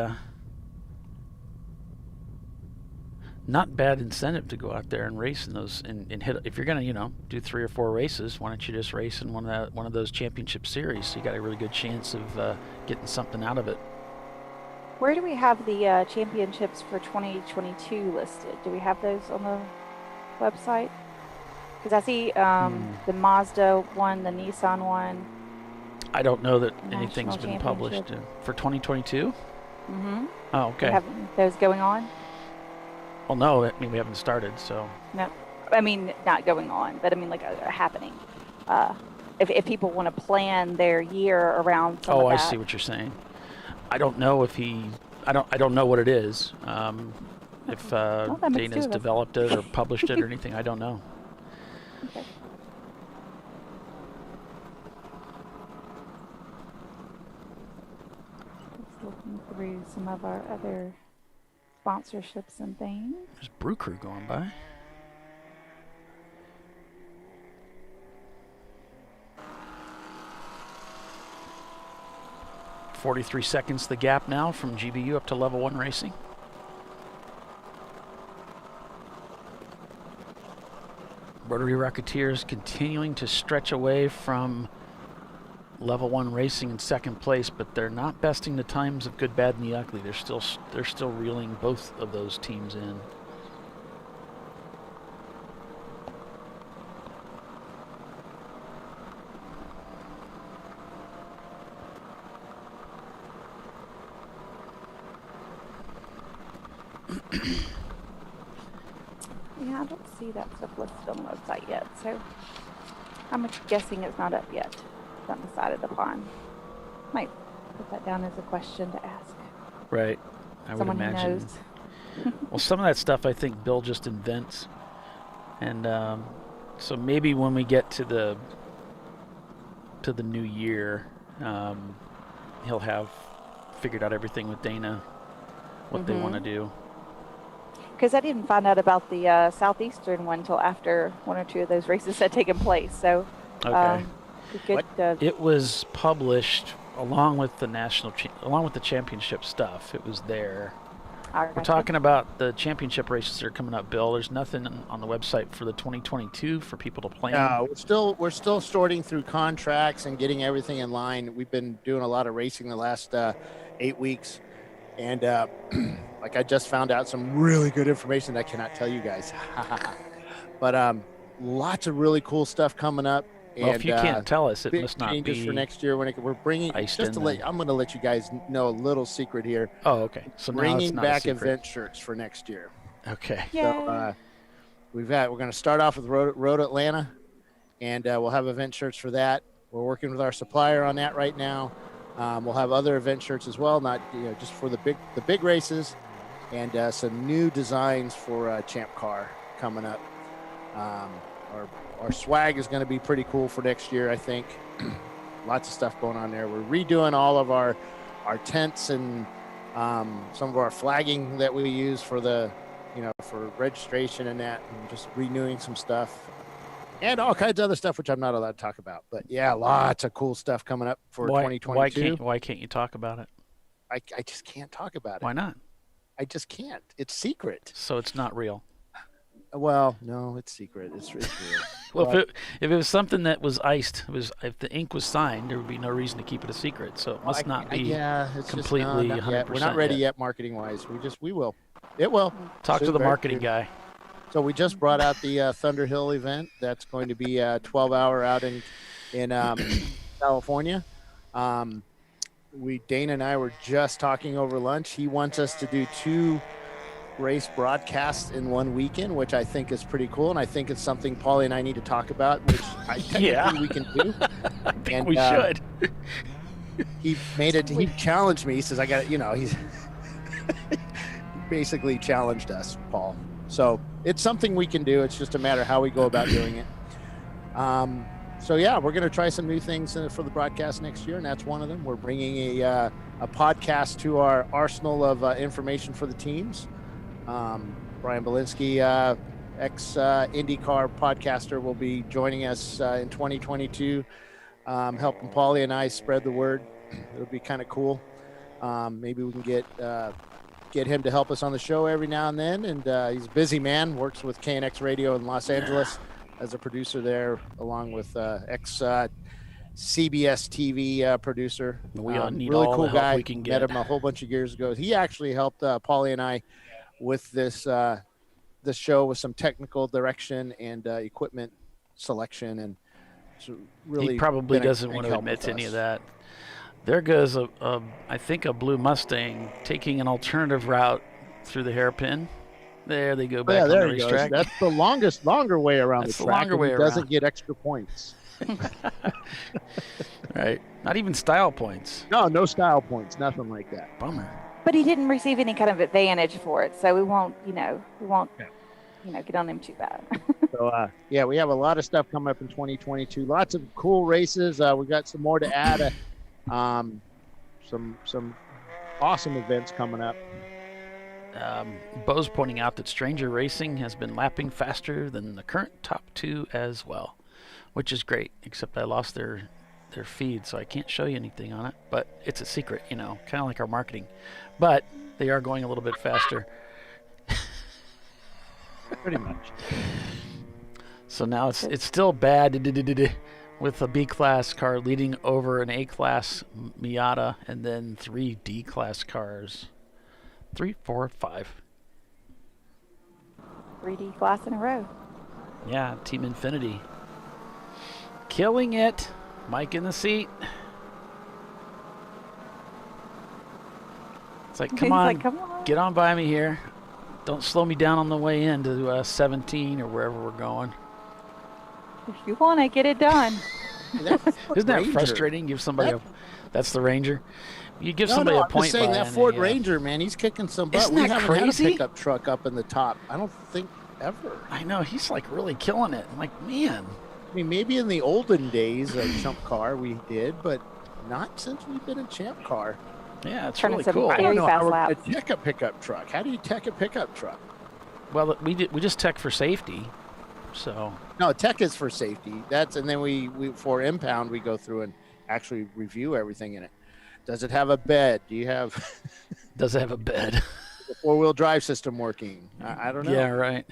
incentive to go out there and race in those and hit. If you're gonna do 3 or 4 races, why don't you just race in one of those championship series? So you got a really good chance of getting something out of it. Where do we have the championships for 2022 listed? Do we have those on the website? Because I see the Mazda one, the Nissan one. I don't know that National anything's been published Championship. for 2022. Mm-hmm. Oh, okay. We have those going on? Well, no, I mean we haven't started, so. No, I mean not going on, but I mean like happening. If people want to plan their year around some of I that. see what you're saying. I don't know if I don't know what it is. If that makes two Dana's of us. developed it or published it or anything, I don't know. Okay. Just looking through some of our other sponsorships and things. There's Brew Crew going by. $43 seconds the gap now from GBU up to level 1 racing. Rotary Rocketeers continuing to stretch away from level 1 racing in second place, but they're not besting the times of Good, Bad, and the Ugly. They're still reeling both of those teams in. Yeah, I don't see that stuff listed on the website yet, so I'm guessing it's not up yet. It's not decided upon. Might put that down as a question to ask. Right. I Someone would who imagine. knows. Well, some of that stuff I think Bill just invents. And so maybe when we get to the new year, he'll have figured out everything with Dana, what they want to do. Because I didn't find out about the Southeastern one until after 1 or 2 of those races had taken place. So, Okay. good. It was published along with the along with the championship stuff. It was there. We're talking about the championship races that are coming up, Bill. There's nothing on the website for the 2022 for people to plan. No, we're still sorting through contracts and getting everything in line. We've been doing a lot of racing the last 8 weeks, and like I just found out some really good information that I cannot tell you guys. But lots of really cool stuff coming up. Well, and, if you can't tell us, it big must not changes be for next year. We're bringing iced just in to then. I'm going to let you guys know a little secret here. Oh, okay. So now it's bringing not a back secret. event shirts for next year. Okay. So we're going to start off with Road Atlanta, and we'll have event shirts for that. We're working with our supplier on that right now. We'll have other event shirts as well, not just for the big races, and some new designs for Champ Car coming up. Our swag is going to be pretty cool for next year, I think. Lots of stuff going on there. We're redoing all of our tents and some of our flagging that we use for for registration and that, and just renewing some stuff and all kinds of other stuff, which I'm not allowed to talk about. But yeah, lots of cool stuff coming up for 2022. Why can't you talk about it? I just can't talk about it. Why not? I just can't. It's secret. So it's not real. Well, no, it's secret. It's real. Well, if it was something that was iced, if the ink was signed, there would be no reason to keep it a secret. So it must not be it's completely just, 100%. We're not ready yet, marketing wise. We will. It will. Talk to Soon, the very marketing soon. guy. So we just brought out the Thunder Hill event. That's going to be a 12-hour out in California. Dana and I were just talking over lunch. He wants us to do 2 race broadcasts in one weekend, which I think is pretty cool, and I think it's something Paulie and I need to talk about, which technically we can do. I think we should. He made it. He challenged me. He says, "I got it." He's basically challenged us, Paul. So it's something we can do. It's just a matter of how we go about doing it. So yeah, we're going to try some new things for the broadcast next year, and that's one of them. We're bringing a podcast to our arsenal of information for the teams. Brian Belinsky, ex-IndyCar podcaster, will be joining us in 2022, helping Paulie and I spread the word. It'll be kind of cool. Maybe we can get him to help us on the show every now and then. And he's a busy man, works with KNX Radio in Los Angeles as a producer there, along with ex-CBS TV producer. We all need really all cool the help guy. we can Met get. him a whole bunch of years ago. He actually helped Paulie and I with this show with some technical direction and equipment selection, and so really he probably been a doesn't big want to help admit with to any us. of that. There goes I think a blue Mustang taking an alternative route through the hairpin. There they go back on the there he goes. racetrack. That's the longer way around That's the the track. longer and way he around. doesn't get extra points. Right. Not even style points. No style points, nothing like that. Bummer. But he didn't receive any kind of advantage for it, so we won't get on him too bad. So we have a lot of stuff coming up in 2022. Lots of cool races. We got some more to add. Some awesome events coming up. Bo's pointing out that Stranger Racing has been lapping faster than the current top two as well, which is great, except I lost their feed, so I can't show you anything on it, but it's a secret, kind of like our marketing. But they are going a little bit faster. Pretty much. So now it's still bad with a B-class car leading over an A-class Miata, and then 3 D-class cars. 3, 4, 5. 3D class in a row. Yeah, Team Infinity. Killing it. Mike in the seat. It's like, come on, get on by me here. Don't slow me down on the way into 17 or wherever we're going. If you want to get it done. Isn't that frustrating? Give somebody that's the Ranger. You give somebody a I'm point just saying by that and Ford they, Ranger, man, he's kicking some butt. Isn't We that haven't crazy? had a pickup truck up in the top. I don't think ever. I know, he's like really killing it. I'm like, man. I mean, maybe in the olden days of Chump Car we did, but not since we've been in Champ Car. Yeah, it's Turning really some cool. I don't know how fast we're laps. going to tech a pickup truck. How do you tech a pickup truck? Well, we just tech for safety. So No, tech is for safety. And then we for impound we go through and actually review everything in it. Does it have a bed? Do you have? Does it have a bed? The 4-wheel drive system working? I don't know. Yeah, right.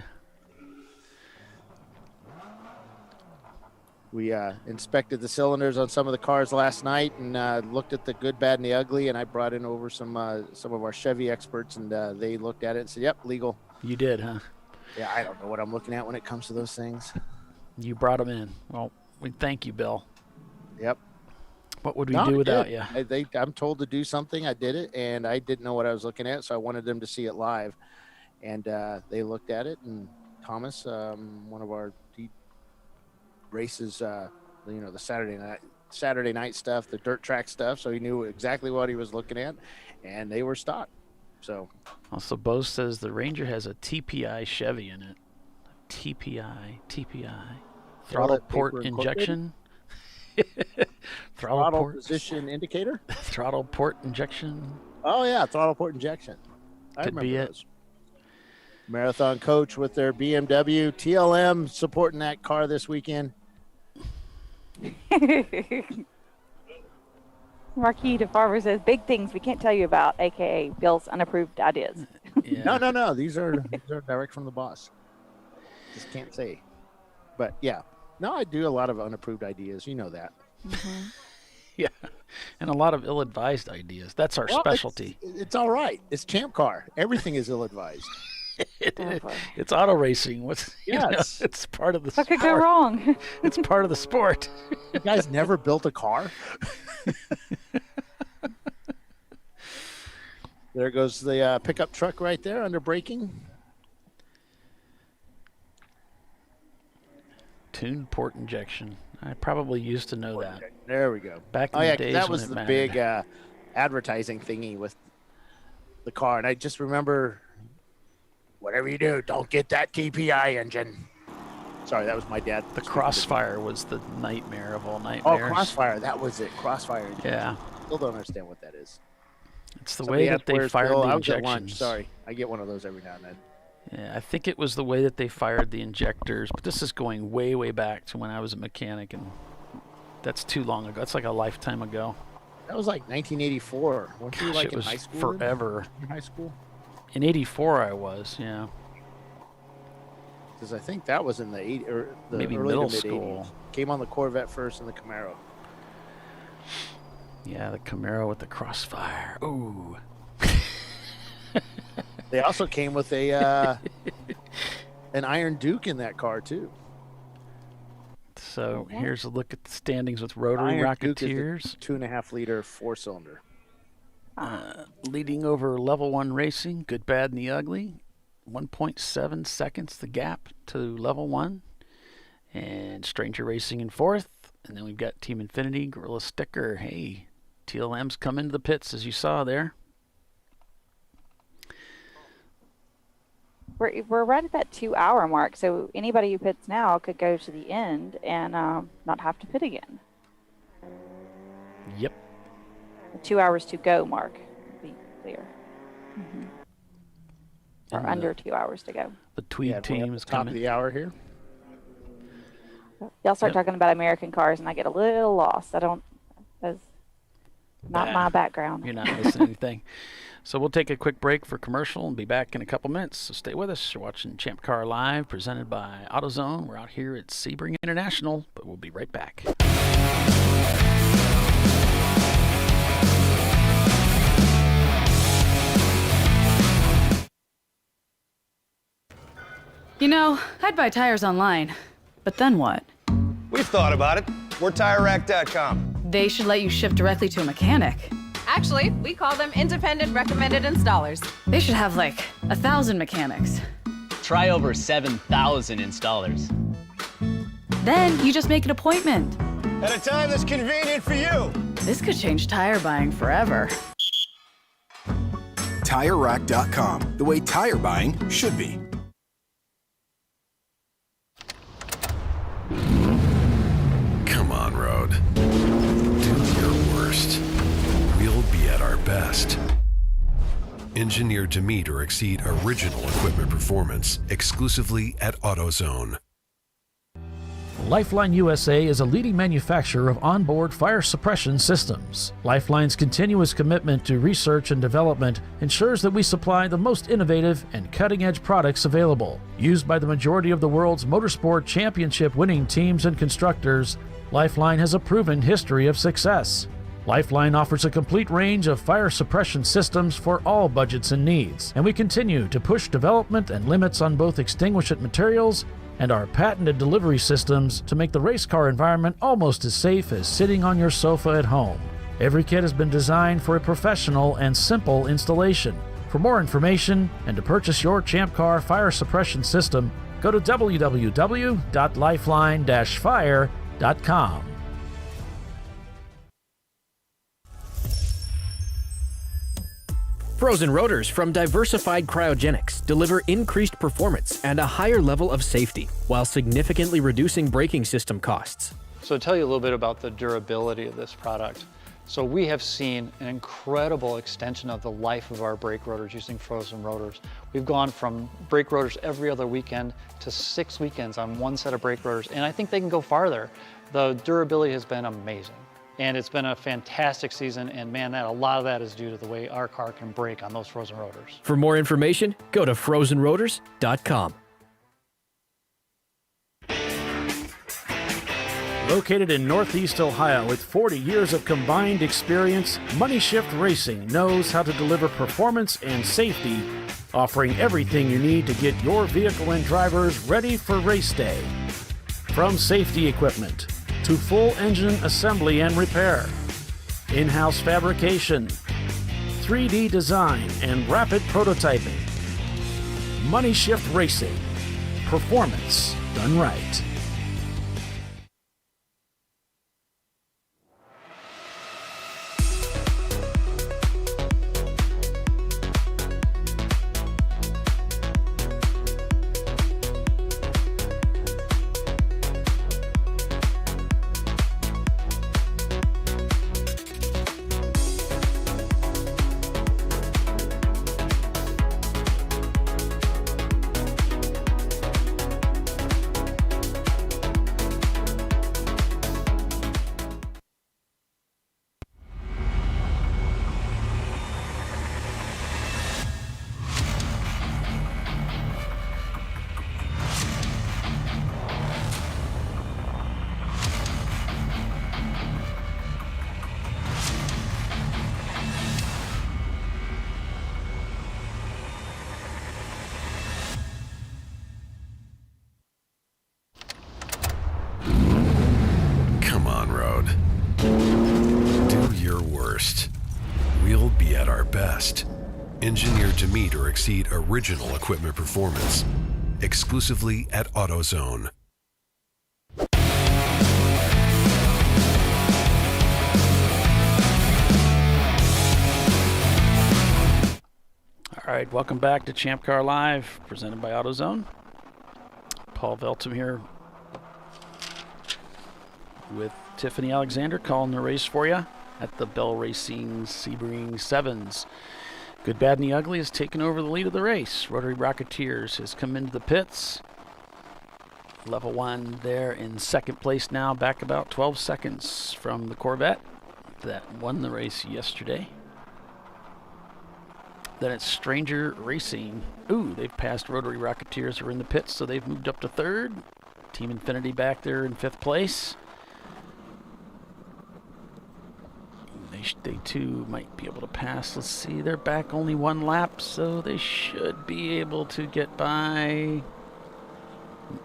We inspected the cylinders on some of the cars last night and looked at the good, bad, and the ugly. And I brought in over some of our Chevy experts, and they looked at it and said, "Yep, legal." You did, huh? Yeah, I don't know what I'm looking at when it comes to those things. You brought them in. Well, we thank you, Bill. Yep. What would we do without you? I'm told to do something. I did it, and I didn't know what I was looking at, so I wanted them to see it live. And they looked at it, and Thomas, one of our races, the Saturday night stuff, the dirt track stuff, so he knew exactly what he was looking at, and they were stock. So also, Bo says the Ranger has a TPI Chevy in it. TPI, throttle port injection. Throttle position indicator. Throttle port injection. Oh yeah, throttle port injection. I Could be remember those. Marathon Coach with their BMW TLM supporting that car this weekend. Marquis DeFarver says, big things we can't tell you about, a.k.a. Bill's unapproved ideas. Yeah. No. These are direct from the boss. Just can't say. But, yeah. No, I do a lot of unapproved ideas. You know that. Mm-hmm. Yeah. And a lot of ill-advised ideas. That's our specialty. It's all right. It's Champ Car. Everything is ill-advised. It's auto racing. Yes. It's part of the What sport. could go wrong? It's part of the sport. You guys never built a car? There goes the pickup truck right there under braking. Tuned port injection. I probably used to know that. There we go. Back in the days that when was it the mattered. big advertising thingy with the car. And I just remember, whatever you do, don't get that TPI engine. Sorry, that was my dad. The Crossfire was the nightmare of all Oh, nightmares. Crossfire. That was it. Crossfire. Yeah. Still don't understand what that is. It's the Somebody way that asked, they "Where's fired Bill?" the I was at injections. lunch. Sorry, I get one of those every now and then. Yeah, I think it was the way that they fired the injectors, but this is going way, way back to when I was a mechanic, and that's too long ago. That's like a lifetime ago. That was like 1984. Weren't you like it in was high school? forever. In high school? In '84, I was, yeah. Because I think that was in the Maybe early middle to mid school. 80s. Came on the Corvette first and the Camaro. Yeah, the Camaro with the Crossfire. Ooh. They also came with a an Iron Duke in that car too. So here's a look at the standings with Rotary Iron Duke Rocketeers. is the 2.5-liter 4-cylinder. Leading over Level 1 Racing, Good, Bad, and the Ugly. 1.7 seconds the gap to Level 1. And Stranger Racing in 4th. And then we've got Team Infinity, Gorilla Sticker. Hey, TLM's come into the pits, as you saw there. We're right at that 2-hour mark, so anybody who pits now could go to the end and not have to pit again. Yep. The 2 hours to go mark, to be clear. Or And under 2 hours to go. The Tweed team is top coming. of the hour here. Y'all start talking about American cars, and I get a little lost. That's not my background. You're not missing anything. So we'll take a quick break for commercial and be back in a couple minutes. So stay with us. You're watching ChampCar.Live, presented by AutoZone. We're out here at Sebring International, but we'll be right back. You know, I'd buy tires online, but then what? We've thought about it. We're TireRack.com. They should let you ship directly to a mechanic. Actually, we call them independent recommended installers. They should have like 1,000 mechanics. Try over 7,000 installers. Then you just make an appointment. At a time that's convenient for you. This could change tire buying forever. TireRack.com, the way tire buying should be. Come on, Road. Do your worst. We'll be at our best. Engineered to meet or exceed original equipment performance exclusively at AutoZone. Lifeline USA is a leading manufacturer of onboard fire suppression systems. Lifeline's continuous commitment to research and development ensures that we supply the most innovative and cutting-edge products available. Used by the majority of the world's motorsport championship-winning teams and constructors, Lifeline has a proven history of success. Lifeline offers a complete range of fire suppression systems for all budgets and needs, and we continue to push development and limits on both extinguishant materials and our patented delivery systems to make the race car environment almost as safe as sitting on your sofa at home. Every kit has been designed for a professional and simple installation. For more information and to purchase your Champ Car fire suppression system, go to www.lifeline-fire.com. Frozen rotors from Diversified Cryogenics deliver increased performance and a higher level of safety, while significantly reducing braking system costs. So to tell you a little bit about the durability of this product. So we have seen an incredible extension of the life of our brake rotors using frozen rotors. We've gone from brake rotors every other weekend to 6 weekends on one set of brake rotors, and I think they can go farther. The durability has been amazing. And it's been a fantastic season, and man, a lot of that is due to the way our car can brake on those frozen rotors. For more information, go to frozenrotors.com. Located in Northeast Ohio with 40 years of combined experience, Money Shift Racing knows how to deliver performance and safety, offering everything you need to get your vehicle and drivers ready for race day. From safety equipment to full engine assembly and repair, in-house fabrication, 3D design, and rapid prototyping. Money Shift Racing. Performance done right. proud. Do your worst. We'll be at our best. Engineered to meet or exceed original equipment performance. Exclusively at AutoZone. All right, welcome back to Champ Car Live, presented by AutoZone. Paul Veltum here with Tiffany Alexander calling the race for you at the Bell Racing Sebring Sevens. Good, Bad, and the Ugly has taken over the lead of the race. Rotary Rocketeers has come into the pits. Level 1 there in second place now, back about 12 seconds from the Corvette that won the race yesterday. Then it's Stranger Racing. Ooh, they've passed Rotary Rocketeers who are in the pits, so they've moved up to third. Team Infinity back there in fifth place. They too might be able to pass. Let's see, they're back only one lap, so they should be able to get by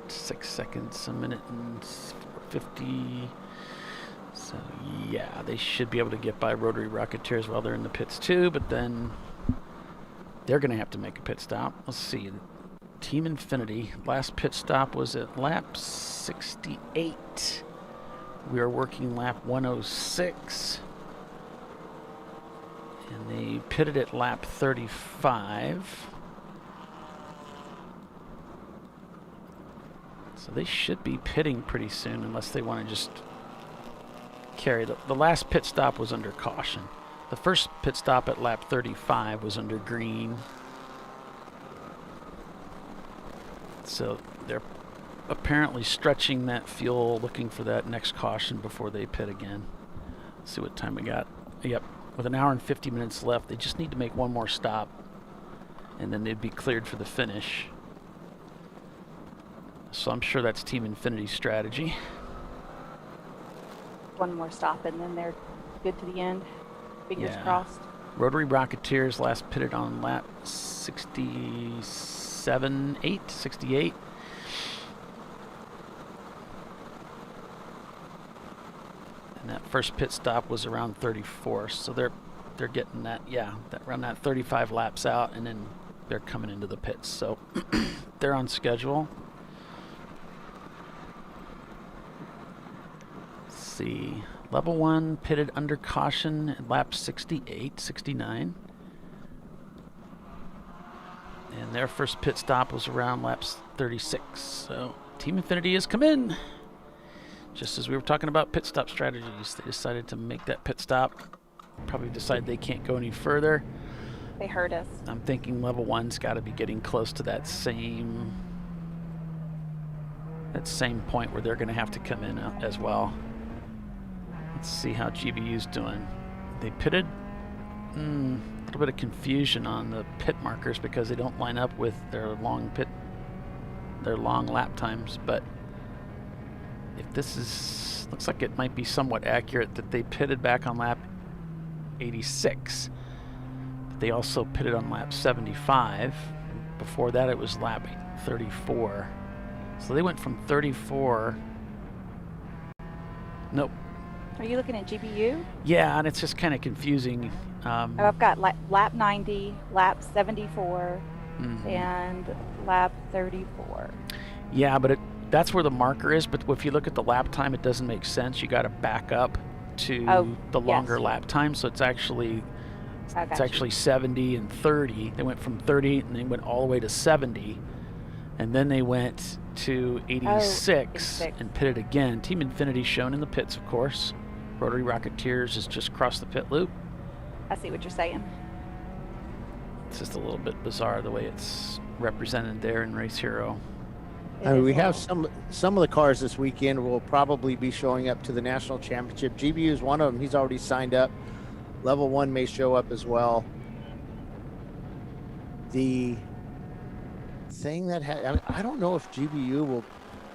6 seconds, a minute and 50. So yeah, they should be able to get by Rotary Rocketeers while they're in the pits too, but then they're going to have to make a pit stop. Let's see. Team Infinity, last pit stop was at lap 68. We are working lap 106. And they pitted at lap 35. So they should be pitting pretty soon unless they want to just carry. The last pit stop was under caution. The first pit stop at lap 35 was under green. So they're apparently stretching that fuel, looking for that next caution before they pit again. Let's see what time we got. Yep, with an hour and 50 minutes left, they just need to make one more stop, and then they'd be cleared for the finish. So I'm sure that's Team Infinity's strategy. One more stop, and then they're good to the end. Fingers crossed. Rotary Rocketeers last pitted on lap 68. And that first pit stop was around 34, so they're getting that, around that 35 laps out, and then they're coming into the pits. So they're on schedule. Let's see. Level 1 pitted under caution at lap 68, 69. And their first pit stop was around laps 36. So Team Infinity has come in. Just as we were talking about pit stop strategies, they decided to make that pit stop. Probably decided they can't go any further. They heard us. I'm thinking level 1's got to be getting close to that same point where they're going to have to come in as well. Let's see how GBU's doing. They pitted. A little bit of confusion on the pit markers because they don't line up with their long lap times. But if this looks like it might be somewhat accurate that they pitted back on lap 86. But they also pitted on lap 75. Before that, it was lap 34. So they went from 34. Nope. Are you looking at GBU? Yeah, and it's just kind of confusing. I've got lap 90, lap 74, and lap 34. Yeah, but that's where the marker is. But if you look at the lap time, it doesn't make sense. You got to back up to the longer lap time. So it's actually 70 and 30. They went from 30 and they went all the way to 70, and then they went to 86 and pitted again. Team Infinity shown in the pits, of course. Rotary Rocketeers has just crossed the pit loop. I see what you're saying. It's just a little bit bizarre the way it's represented there in Race Hero. I mean, we have some of the cars this weekend will probably be showing up to the national championship. GBU is one of them. He's already signed up. Level 1 may show up as well. The thing that I don't know if GBU will,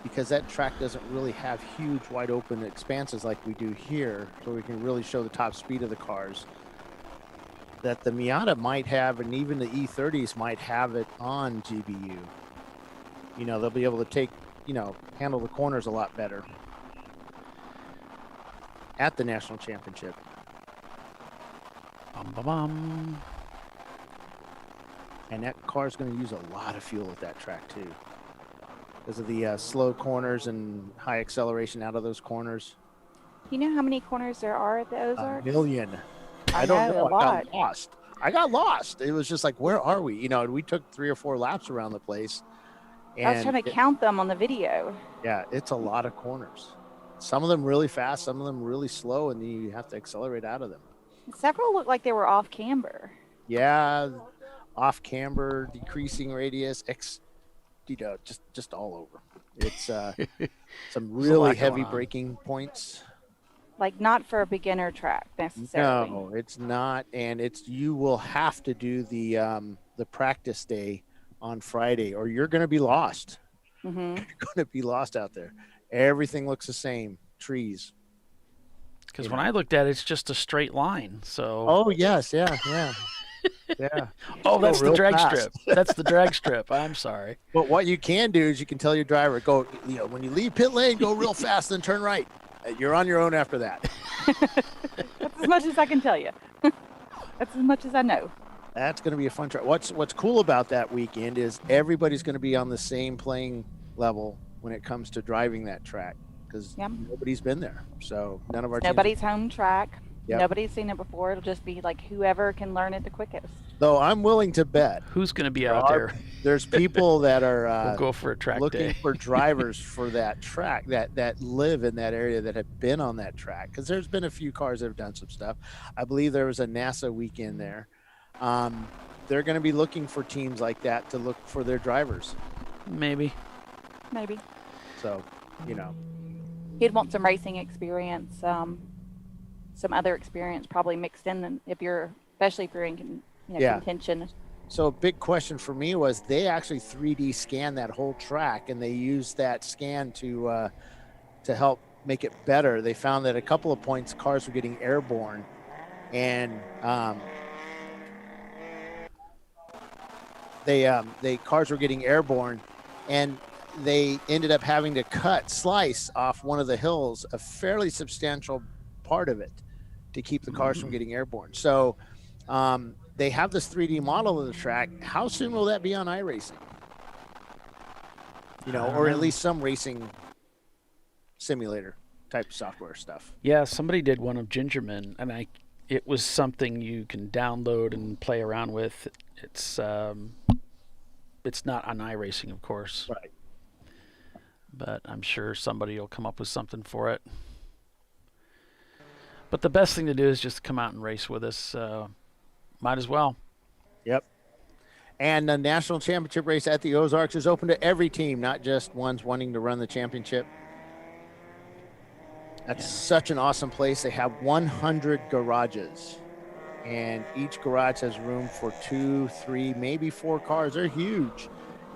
because that track doesn't really have huge wide open expanses like we do here, so we can really show the top speed of the cars, that the Miata might have, and even the E30s might have it on GBU. You know, they'll be able to handle the corners a lot better. at the national championship. Bum, bum, bum. And that car is going to use a lot of fuel at that track too, because of the slow corners and high acceleration out of those corners. You know how many corners there are at the Ozarks? A million. I don't know, know. a lot. I got lost. It was just like, where are we? You know, we took 3 or 4 laps around the place. And I was trying to count them on the video. Yeah, it's a lot of corners. Some of them really fast, some of them really slow, and you have to accelerate out of them. Several looked like they were off camber. Yeah, off camber, decreasing radius, just all over. It's some really heavy braking points. Like not for a beginner track necessarily. No, it's not, and you will have to do the practice day on Friday, or you're going to be lost. Mm-hmm. You're going to be lost out there. Everything looks the same. Trees. Because when I looked at it, it's just a straight line. So. Oh yes, yeah. Yeah. Oh, that's the drag fast. strip. That's the drag strip. I'm sorry. But what you can do is you can tell your driver, go, when you leave pit lane, go real fast, then turn right. You're on your own after that. That's as much as I can tell you. That's as much as I know. That's going to be a fun track. What's cool about that weekend is everybody's going to be on the same playing level when it comes to driving that track, because nobody's been there. So none of our nobody's home track. Yep. Nobody's seen it before. It'll just be like whoever can learn it the quickest. Though I'm willing to bet who's going to be out there. There's people that are we'll go for a track looking day. for drivers for that track that live in that area, that have been on that track, because there's been a few cars that have done some stuff. I believe there was a NASA weekend there. They're going to be looking for teams like that to look for their drivers. Maybe. So, You'd want some racing experience, some other experience probably mixed in, especially if you're in contention. So a big question for me was, they actually 3D scanned that whole track, and they used that scan to help make it better. They found that a couple of points cars were getting airborne, and cars were getting airborne, and they ended up having to slice off one of the hills, a fairly substantial part of it, to keep the cars from getting airborne. So they have this 3D model of the track. How soon will that be on iRacing? Or at least some racing simulator type software stuff. Yeah, somebody did one of Gingerman, and it was something you can download and play around with. It's not on iRacing, of course. Right. But I'm sure somebody will come up with something for it. But the best thing to do is just come out and race with us. Might as well. Yep. And the national championship race at the Ozarks is open to every team, not just ones wanting to run the championship. That's such an awesome place. They have 100 garages, and each garage has room for 2, 3, maybe 4 cars. They're huge.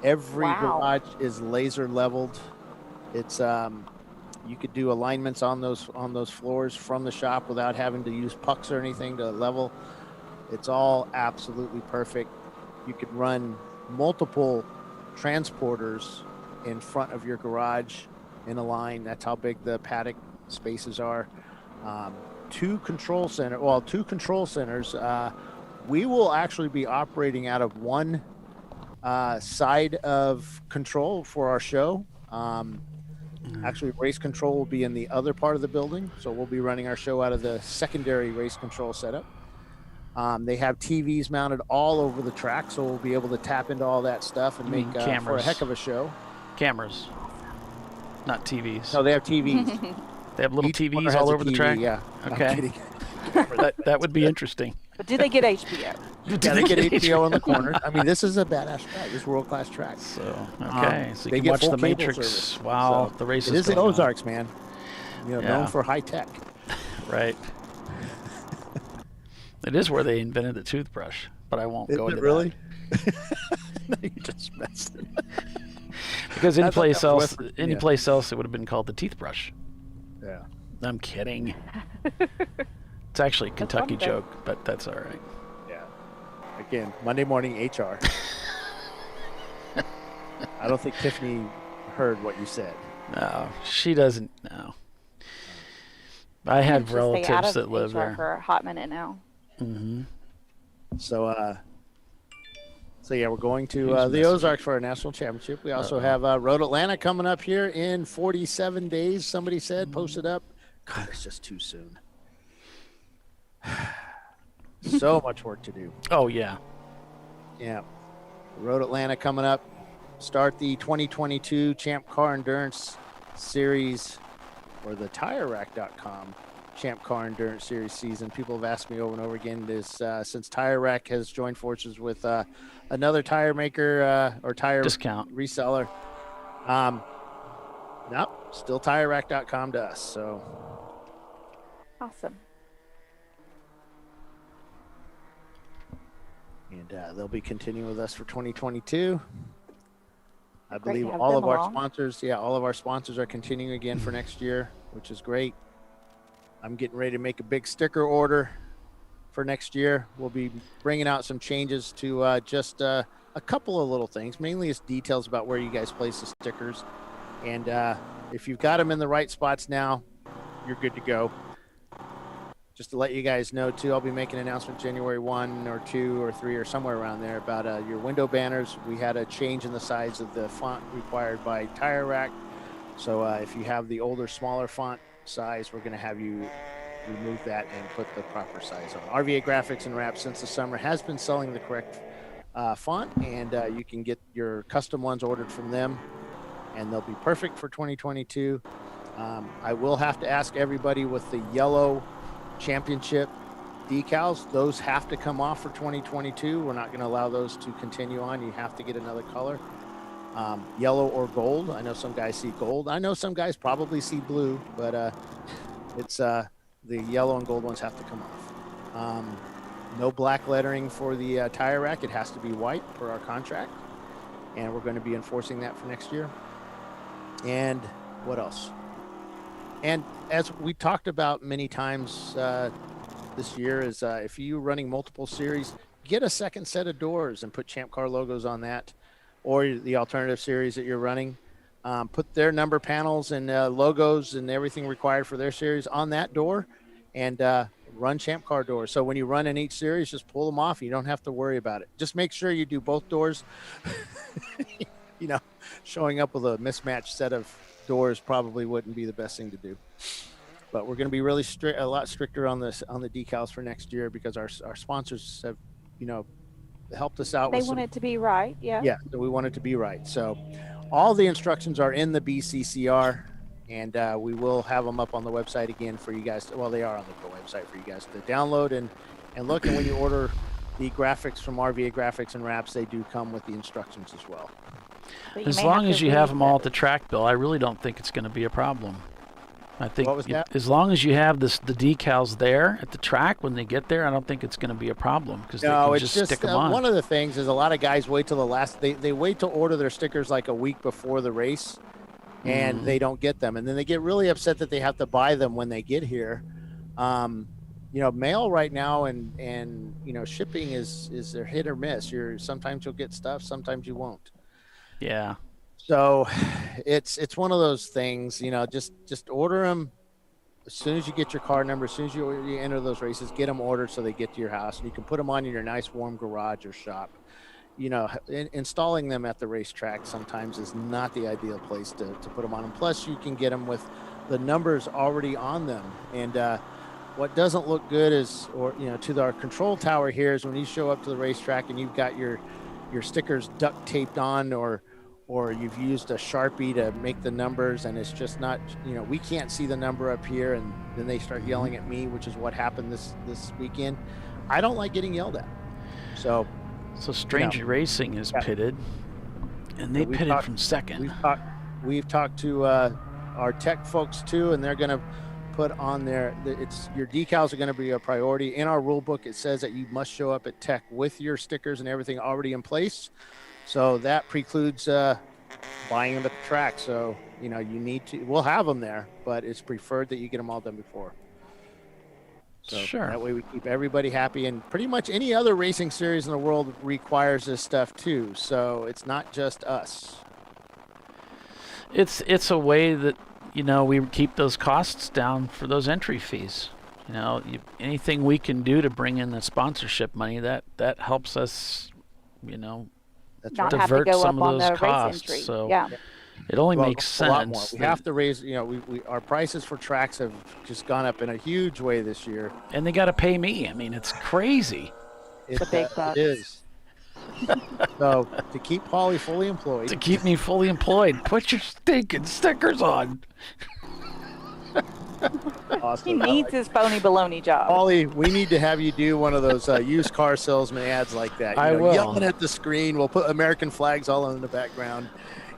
Every garage is laser leveled. It's you could do alignments on those floors from the shop without having to use pucks or anything to level. It's all absolutely perfect. You could run multiple transporters in front of your garage in a line. That's how big the paddock spaces are. 2 control centers. We will actually be operating out of one side of control for our show. Actually, race control will be in the other part of the building, so we'll be running our show out of the secondary race control setup. They have TVs mounted all over the track, so we'll be able to tap into all that stuff and make for a heck of a show. Cameras, not TVs. No, they have TVs. They have little TVs all over the track? Yeah. Okay. That would be interesting. But do they get HBO? Yeah, they get HBO in the corner. I mean, this is a badass track. This is world-class track. So, okay. So they you can get watch full the cable Matrix service. while So the race it is is the going Ozarks, man. Known for high tech. Right. It is where they invented the toothbrush, but I won't go into really? that. No, you just messed it. Because any place else, it would have been called the teeth brush. Yeah. I'm kidding. It's actually a Kentucky joke, but that's all right. Yeah. Again, Monday morning HR. I don't think Tiffany heard what you said. No, she doesn't. No. I had Managed to stay out relatives of that live HR there. for a hot minute now. Mm-hmm. So, so yeah, we're going to Who's the messing Ozarks for our national championship. We also have Road Atlanta coming up here in 47 days. Somebody said, posted up. God, it's just too soon. So much work to do. Oh, yeah. Yeah. Road Atlanta coming up. Start the 2022 Champ Car Endurance Series, or the TireRack.com Champ Car Endurance Series season. People have asked me over and over again this since Tire Rack has joined forces with another tire maker or tire discount reseller. Nope, still TireRack.com to us. So awesome. And they'll be continuing with us for 2022. I Great believe to have all them of our along. sponsors, all of our sponsors are continuing again for next year, which is great. I'm getting ready to make a big sticker order for next year. We'll be bringing out some changes to just a couple of little things. Mainly it's details about where you guys place the stickers. And if you've got them in the right spots now, you're good to go. Just to let you guys know, too, I'll be making an announcement January 1 or 2 or 3 or somewhere around there about your window banners. We had a change in the size of the font required by Tire Rack. So if you have the older, smaller font size, we're going to have you remove that and put the proper size on. RVA Graphics and Wraps since the summer has been selling the correct font, and you can get your custom ones ordered from them, and they'll be perfect for 2022. I will have to ask everybody with the yellow championship decals, those have to come off for 2022. We're not going to allow those to continue on. You have to get another color, yellow or gold. I know some guys see gold. I know some guys probably see blue, but it's the yellow and gold ones have to come off. No black lettering for the tire rack. It has to be white per our contract, and we're going to be enforcing that for next year. And what else? And as we talked about many times this year is if you're running multiple series, get a second set of doors and put Champ Car logos on that, or the alternative series that you're running. Put their number panels and logos and everything required for their series on that door, and run Champ Car doors. So when you run in each series, just pull them off. You don't have to worry about it. Just make sure you do both doors. You know, showing up with a mismatched set of doors probably wouldn't be the best thing to do. But we're going to be really strict, a lot stricter on this, on the decals for next year, because our sponsors have, helped us out. They want it to be right. Yeah. Yeah. So we want it to be right. So all the instructions are in the BCCR, and we will have them up on the website again for you guys. They are on the website for you guys to download and look. And when you order the graphics from RVA Graphics and Wraps, they do come with the instructions as well. As long as you have them all at the track, Bill, I really don't think it's going to be a problem. I think as long as you have the decals there at the track when they get there, I don't think it's going to be a problem, because they can just stick them on. One of the things is a lot of guys wait till the last. They wait to order their stickers like a week before the race, and they don't get them, and then they get really upset that they have to buy them when they get here. Mail right now and shipping is a hit or miss. Sometimes you'll get stuff, sometimes you won't. Yeah. So it's one of those things, just order them as soon as you get your car number, as soon as you enter those races, get them ordered so they get to your house, and you can put them on in your nice warm garage or shop. Installing them at the racetrack sometimes is not the ideal place to put them on. And plus you can get them with the numbers already on them. And what doesn't look good is, to our control tower here, is when you show up to the racetrack and you've got your stickers duct taped on, or you've used a Sharpie to make the numbers, and it's just not, we can't see the number up here, and then they start yelling at me, which is what happened this weekend. I don't like getting yelled at. So Strange Racing is pitted, and they pitted from second. We've talked to our tech folks too, and they're going to put on your decals are going to be a priority. In our rule book, it says that you must show up at tech with your stickers and everything already in place. So that precludes buying them at the track. So, you need to, we'll have them there, but it's preferred that you get them all done before. So sure. That way we keep everybody happy, and pretty much any other racing series in the world requires this stuff too. So it's not just us. It's a way that we keep those costs down for those entry fees. Anything we can do to bring in the sponsorship money, that helps us, not divert have to go some up of on those the costs. race entry. So Yeah. it only Well, makes a lot more. sense. We have to raise, our prices for tracks have just gone up in a huge way this year. And they got to pay me. I mean, it's crazy. It's a big bucks. It is. So to keep Paulie fully employed. To keep me fully employed, put your stinking stickers on. Awesome. He needs his phony baloney job. Paulie, we need to have you do one of those used car salesman ads like that. I will. Yelling at the screen. We'll put American flags all in the background.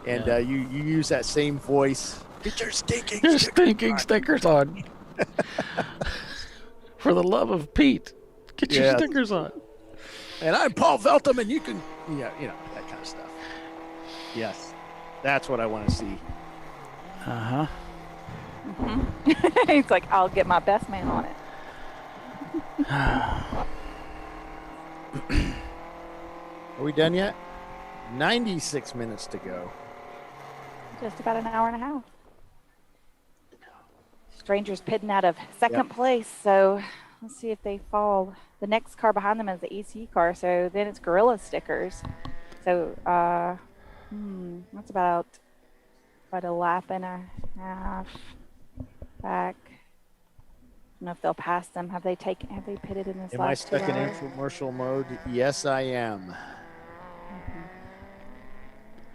And you use that same voice. Get your stinking stickers on. For the love of Pete, get your stickers on. And I'm Paul Veltham, and you can, that kind of stuff. Yes, that's what I want to see. Uh-huh. Mm-hmm. He's like, I'll get my best man on it. Are we done yet? 96 minutes to go. Just about an hour and a half. Strangers pitting out of second place, so let's see if they fall. The next car behind them is the EC car, so then it's Gorilla stickers. So that's about a lap and a half back. I don't know if they'll pass them. Have they pitted in this Am last I stuck 2 in hours? infomercial mode? Yes, I am.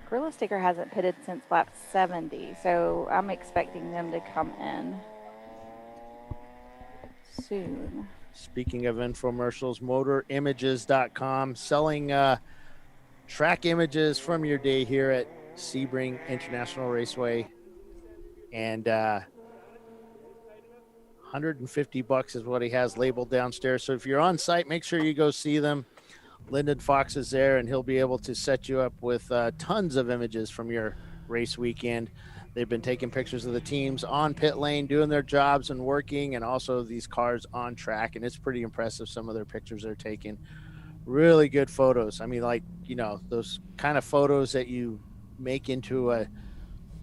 Gorilla sticker hasn't pitted since lap 70, so I'm expecting them to come in soon. Speaking of infomercials, motorimages.com, selling track images from your day here at Sebring International Raceway. And $150 is what he has labeled downstairs. So if you're on site, make sure you go see them. Lyndon Fox is there, and he'll be able to set you up with tons of images from your race weekend. They've been taking pictures of the teams on pit lane, doing their jobs and working, and also these cars on track. And it's pretty impressive, some of their pictures they're taking. Really good photos. I mean, those kind of photos that you make into a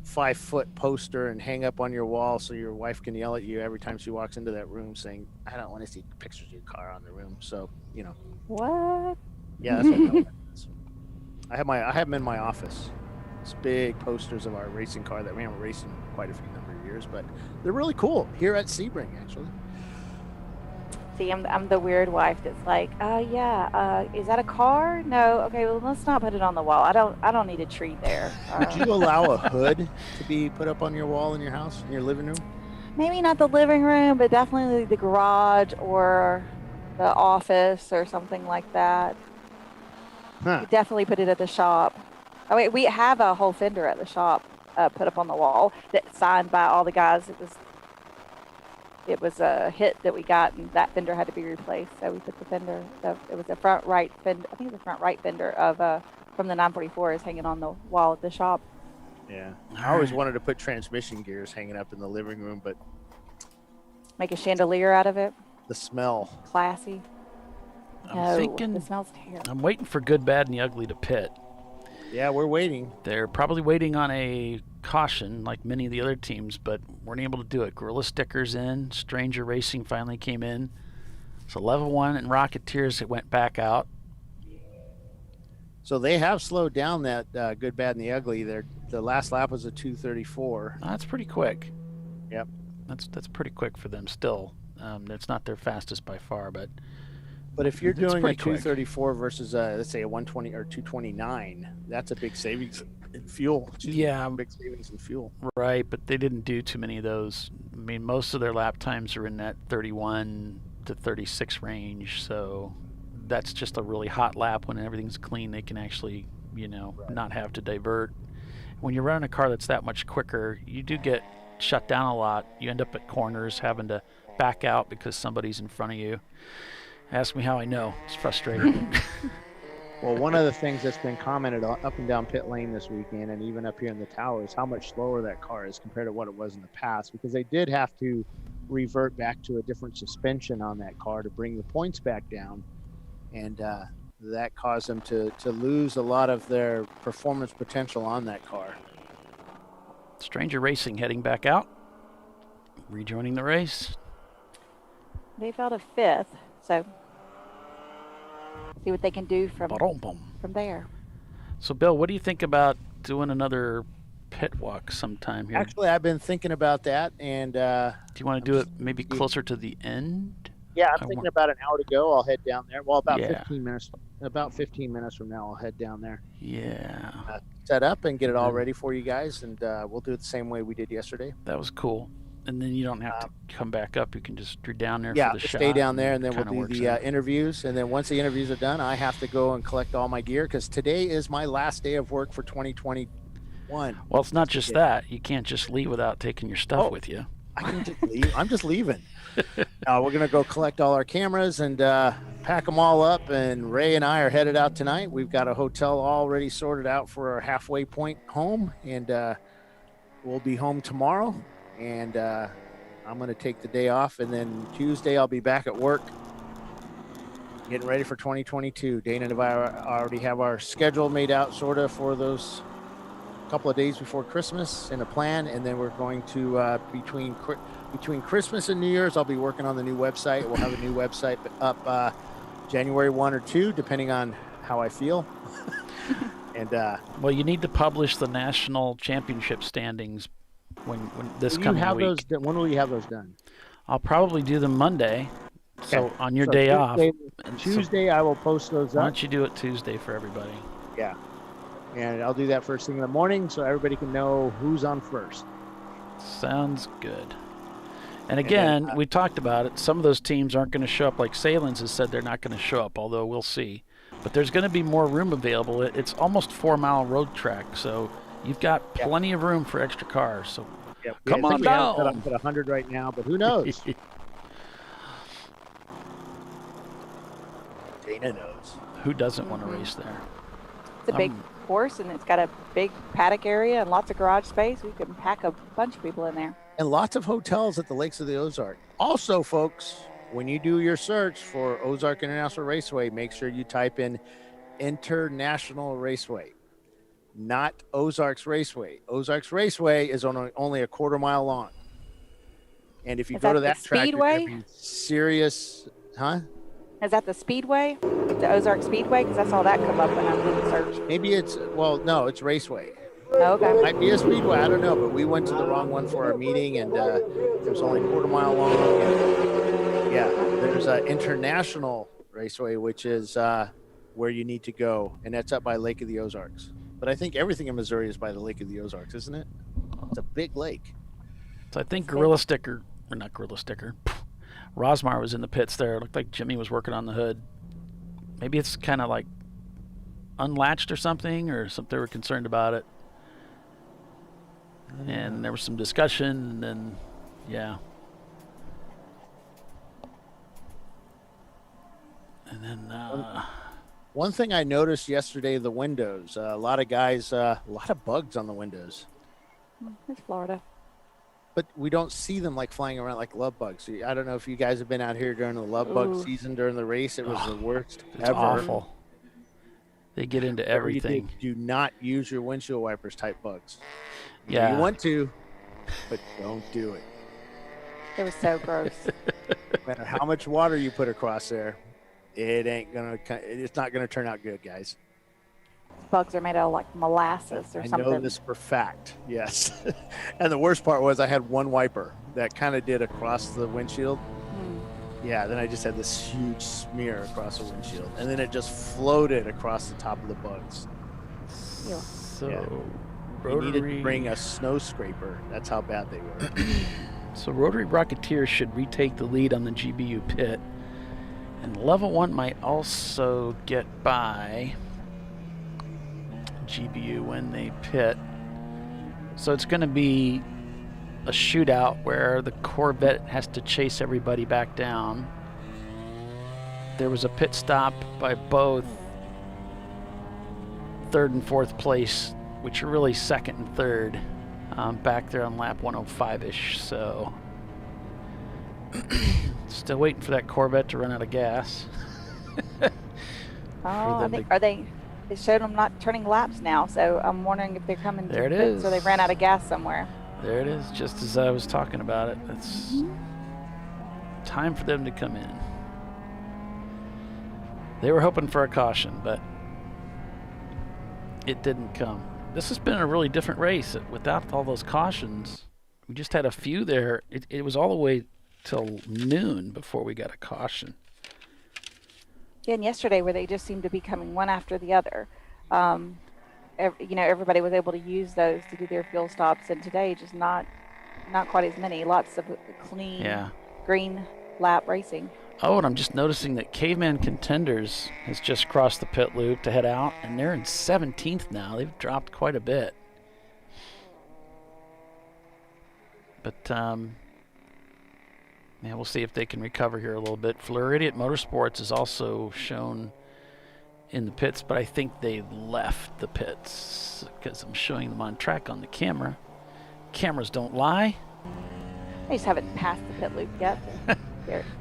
5-foot poster and hang up on your wall so your wife can yell at you every time she walks into that room saying, I don't want to see pictures of your car on the room. So, What? Yeah, that's what that is. I have them in my office. It's big posters of our racing car that we haven't raced in quite a few number of years, but they're really cool here at Sebring, actually. See, I'm the weird wife that's like, is that a car? No, okay, well, let's not put it on the wall. I don't need a tree there. Would you allow a hood to be put up on your wall in your house, in your living room? Maybe not the living room, but definitely the garage or the office or something like that. Huh. Definitely put it at the shop. Oh, wait, we have a whole fender at the shop put up on the wall that's signed by all the guys. It was a hit that we got, and that fender had to be replaced. So we put the fender. It was the front right fender. I think it was the front right fender of from the 944 is hanging on the wall at the shop. Yeah, I always wanted to put transmission gears hanging up in the living room, but make a chandelier out of it. The smell. Classy. I'm thinking. The smell's terrible. I'm waiting for Good, Bad, and the Ugly to pit. Yeah, we're waiting. They're probably waiting on a caution like many of the other teams, but weren't able to do it. Gorilla Stickers in. Stranger Racing finally came in. So Level 1 and Rocketeers went back out. So they have slowed down that Good, Bad, and the Ugly. The last lap was a 2:34. That's pretty quick. Yep. That's pretty quick for them still. It's not their fastest by far, but if you're doing a pretty quick. 234 versus let's say a 120 or 229, that's a big savings in fuel. Big savings in fuel. Right, but they didn't do too many of those. I mean, most of their lap times are in that 31 to 36 range, so that's just a really hot lap when everything's clean. They can actually, not have to divert. When you're running a car that's that much quicker, you do get shut down a lot. You end up at corners having to back out because somebody's in front of you. Ask me how I know. It's frustrating. Well, one of the things that's been commented on up and down pit lane this weekend and even up here in the tower is how much slower that car is compared to what it was in the past, because they did have to revert back to a different suspension on that car to bring the points back down. And that caused them to lose a lot of their performance potential on that car. Stranger Racing heading back out, rejoining the race. They fell to 5th, so see what they can do from there. So, Bill, what do you think about doing another pit walk sometime here? Actually, I've been thinking about that, and do you want to do it maybe closer to the end? Yeah, I'm thinking about an hour to go. I'll head down there. Well, about Yeah. 15 minutes. About 15 minutes from now, I'll head down there. Yeah. Set up and get it all ready for you guys, and we'll do it the same way we did yesterday. That was cool. And then you don't have to come back up. You can just you're down there Yeah, for the shot. stay down there, and then we'll Kinda do works the out. interviews. And then once the interviews are done, I have to go and collect all my gear because today is my last day of work for 2021. Well, it's not just that. You can't just leave without taking your stuff with you. I can just leave. I'm just leaving. We're going to go collect all our cameras and pack them all up. And Ray and I are headed out tonight. We've got a hotel already sorted out for our halfway point home. And we'll be home tomorrow. And I'm going to take the day off. And then Tuesday, I'll be back at work getting ready for 2022. Dana and I already have our schedule made out sort of for those couple of days before Christmas in a plan. And then we're going to, between Christmas and New Year's, I'll be working on the new website. We'll have a new website up January 1 or 2, depending on how I feel. And well, you need to publish the national championship standings when this coming week. When will you have those done? I'll probably do them Monday. So Okay. on your So day Tuesday, off. Tuesday, I will post those Why up. don't you do it Tuesday for everybody? Yeah. And I'll do that first thing in the morning so everybody can know who's on first. Sounds good. And again, we talked about it. Some of those teams aren't going to show up. Like Salins has said they're not going to show up, although we'll see. But there's going to be more room available. It's almost 4-mile road track, so you've got plenty of room for extra cars. So come on down. I'm at 100 right now, but who knows? Dana knows. Who doesn't want to race there? It's a big course, and it's got a big paddock area and lots of garage space. We can pack a bunch of people in there. And lots of hotels at the Lakes of the Ozark. Also, folks, when you do your search for Ozark International Raceway, make sure you type in International Raceway, not Ozarks Raceway. Ozarks Raceway is only a quarter mile long. And if you go to that track, you're gonna be serious, huh? Is that the Speedway? The Ozark Speedway? Because I saw that come up when I did the search. Maybe it's, well, no, it's Raceway. Oh, okay. Might be a Speedway, I don't know, but we went to the wrong one for our meeting, and it was only a quarter mile long. And yeah, there's an International Raceway, which is where you need to go, and that's up by Lake of the Ozarks. But I think everything in Missouri is by the Lake of the Ozarks, isn't it? It's a big lake. So I think Gorilla Sticker, or not Gorilla Sticker, Rosmar was in the pits there. It looked like Jimmy was working on the hood. Maybe it's kind of like unlatched or something, or something they were concerned about it. And there was some discussion, and then, yeah. And then, one thing I noticed yesterday, the windows, a lot of guys, a lot of bugs on the windows. It's Florida. But we don't see them like flying around like love bugs. I don't know if you guys have been out here during the love bug season during the race. It was the worst it's ever. awful. They get into Whatever you everything. do not use your windshield wipers type bugs. Yeah. You want to, but don't do it. It was so gross. No matter how much water you put across there, it's not gonna turn out good, guys. Bugs are made out of like molasses or something. I know this for fact, yes. And the worst part was I had one wiper that kind of did across the windshield. Yeah, then I just had this huge smear across the windshield. And then it just floated across the top of the bugs. So, You needed to bring a snow scraper. That's how bad they were. So Rotary Rocketeer should retake the lead on the GBU pit. And Level 1 might also get by GBU when they pit. So it's going to be a shootout where the Corvette has to chase everybody back down. There was a pit stop by both third and fourth place, which are really second and third, back there on lap 105-ish. So still waiting for that Corvette to run out of gas. Are they it showed them not turning laps now, so I'm wondering if they're coming There to it pits is. or they ran out of gas somewhere. There it is, just as I was talking about it. It's time for them to come in. They were hoping for a caution, but it didn't come. This has been a really different race without all those cautions. We just had a few there. It was all the way till noon before we got a caution. Yeah, and yesterday where they just seemed to be coming one after the other. Everybody was able to use those to do their fuel stops, and today just not quite as many. Lots of clean, green lap racing. Oh, and I'm just noticing that Caveman Contenders has just crossed the pit loop to head out, and they're in 17th now. They've dropped quite a bit. But, we'll see if they can recover here a little bit. Floridian Motorsports is also shown in the pits, but I think they left the pits because I'm showing them on track on the camera. Cameras don't lie. They just haven't passed the pit loop yet.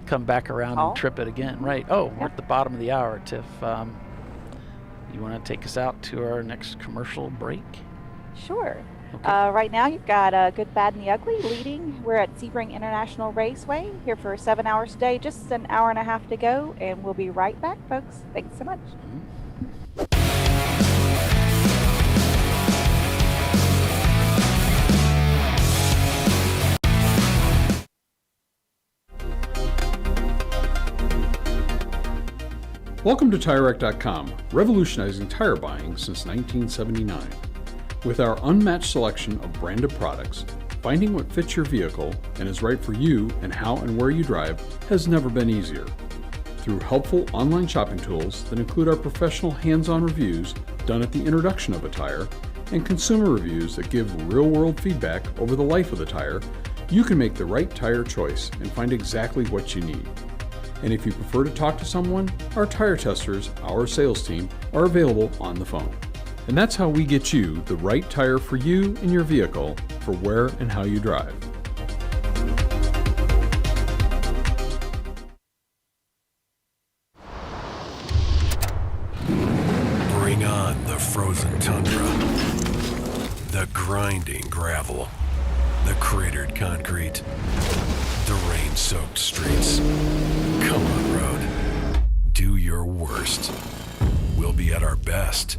Come back around and trip it again. Right. Oh, we're at the bottom of the hour, Tiff. You want to take us out to our next commercial break? Sure. Okay. Right now you've got Good, Bad, and the Ugly leading. We're at Sebring International Raceway here for 7 hours today. Just an hour and a half to go, and we'll be right back, folks. Thanks so much. Welcome to TireRack.com, revolutionizing tire buying since 1979. With our unmatched selection of branded products, finding what fits your vehicle and is right for you and how and where you drive has never been easier. Through helpful online shopping tools that include our professional hands-on reviews done at the introduction of a tire and consumer reviews that give real-world feedback over the life of the tire, you can make the right tire choice and find exactly what you need. And if you prefer to talk to someone, our tire testers, our sales team, are available on the phone. And that's how we get you the right tire for you and your vehicle for where and how you drive. Bring on the frozen tundra, the grinding gravel, the cratered concrete, the rain-soaked streets. Come on, road. Do your worst. We'll be at our best.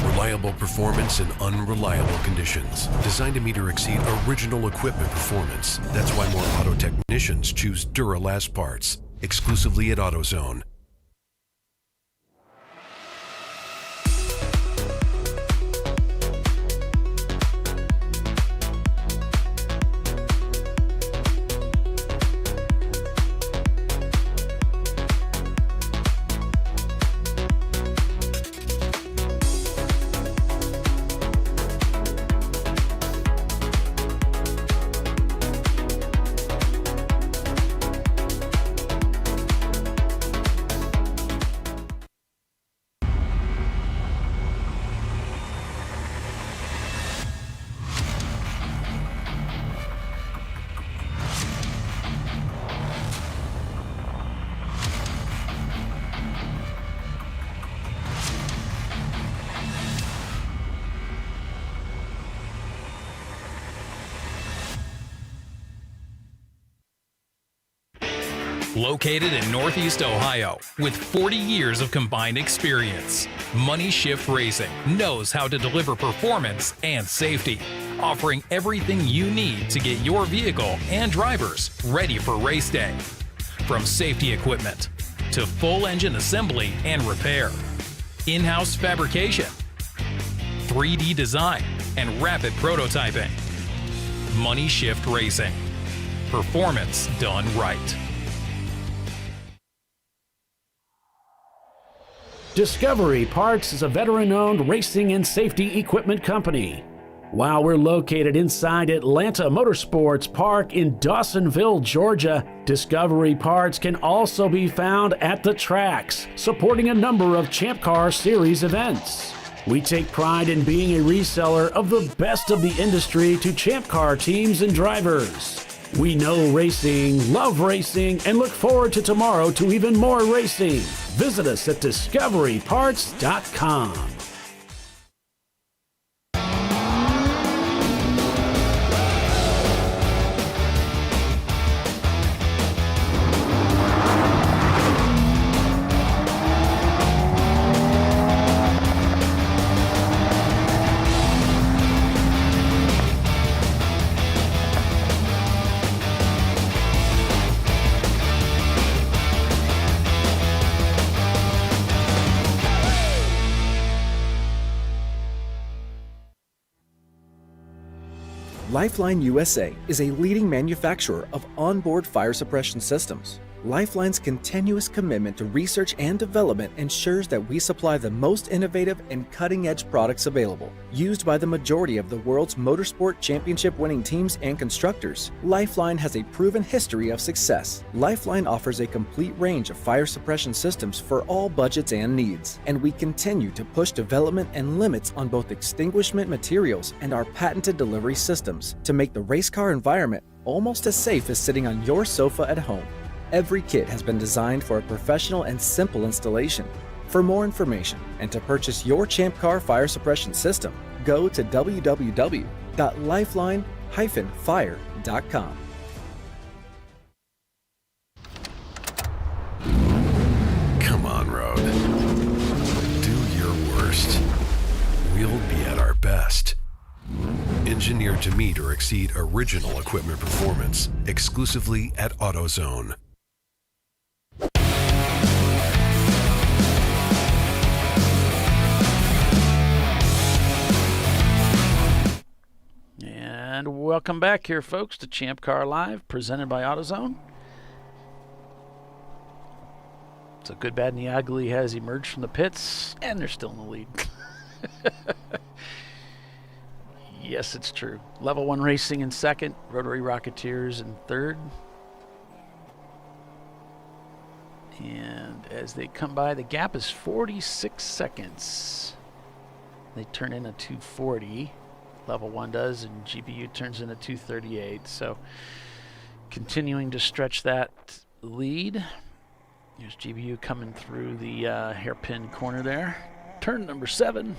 Reliable performance in unreliable conditions. Designed to meet or exceed original equipment performance. That's why more auto technicians choose Duralast parts. Exclusively at AutoZone. Located in Northeast Ohio, with 40 years of combined experience, Money Shift Racing knows how to deliver performance and safety, offering everything you need to get your vehicle and drivers ready for race day. From safety equipment to full engine assembly and repair, in-house fabrication, 3D design, and rapid prototyping. Money Shift Racing. Performance done right. Discovery Parts is a veteran-owned racing and safety equipment company. While we're located inside Atlanta Motorsports Park in Dawsonville, Georgia, Discovery Parts can also be found at the tracks, supporting a number of Champ Car Series events. We take pride in being a reseller of the best of the industry to Champ Car teams and drivers. We know racing, love racing, and look forward to tomorrow to even more racing. Visit us at discoveryparts.com. Lifeline USA is a leading manufacturer of onboard fire suppression systems. Lifeline's continuous commitment to research and development ensures that we supply the most innovative and cutting-edge products available. Used by the majority of the world's motorsport championship-winning teams and constructors, Lifeline has a proven history of success. Lifeline offers a complete range of fire suppression systems for all budgets and needs, and we continue to push development and limits on both extinguishment materials and our patented delivery systems to make the race car environment almost as safe as sitting on your sofa at home. Every kit has been designed for a professional and simple installation. For more information and to purchase your ChampCar fire suppression system, go to www.lifeline-fire.com. Come on, road. Do your worst. We'll be at our best. Engineered to meet or exceed original equipment performance, exclusively at AutoZone. And welcome back here, folks, to ChampCar.Live, presented by AutoZone. So Good, Bad, and the Ugly has emerged from the pits, and they're still in the lead. Yes, it's true. Level 1 Racing in second, Rotary Rocketeers in third. And as they come by, the gap is 46 seconds. They turn in a 240. Level 1 does, and GBU turns in a 238. So continuing to stretch that lead. There's GBU coming through the hairpin corner there. Turn number 7.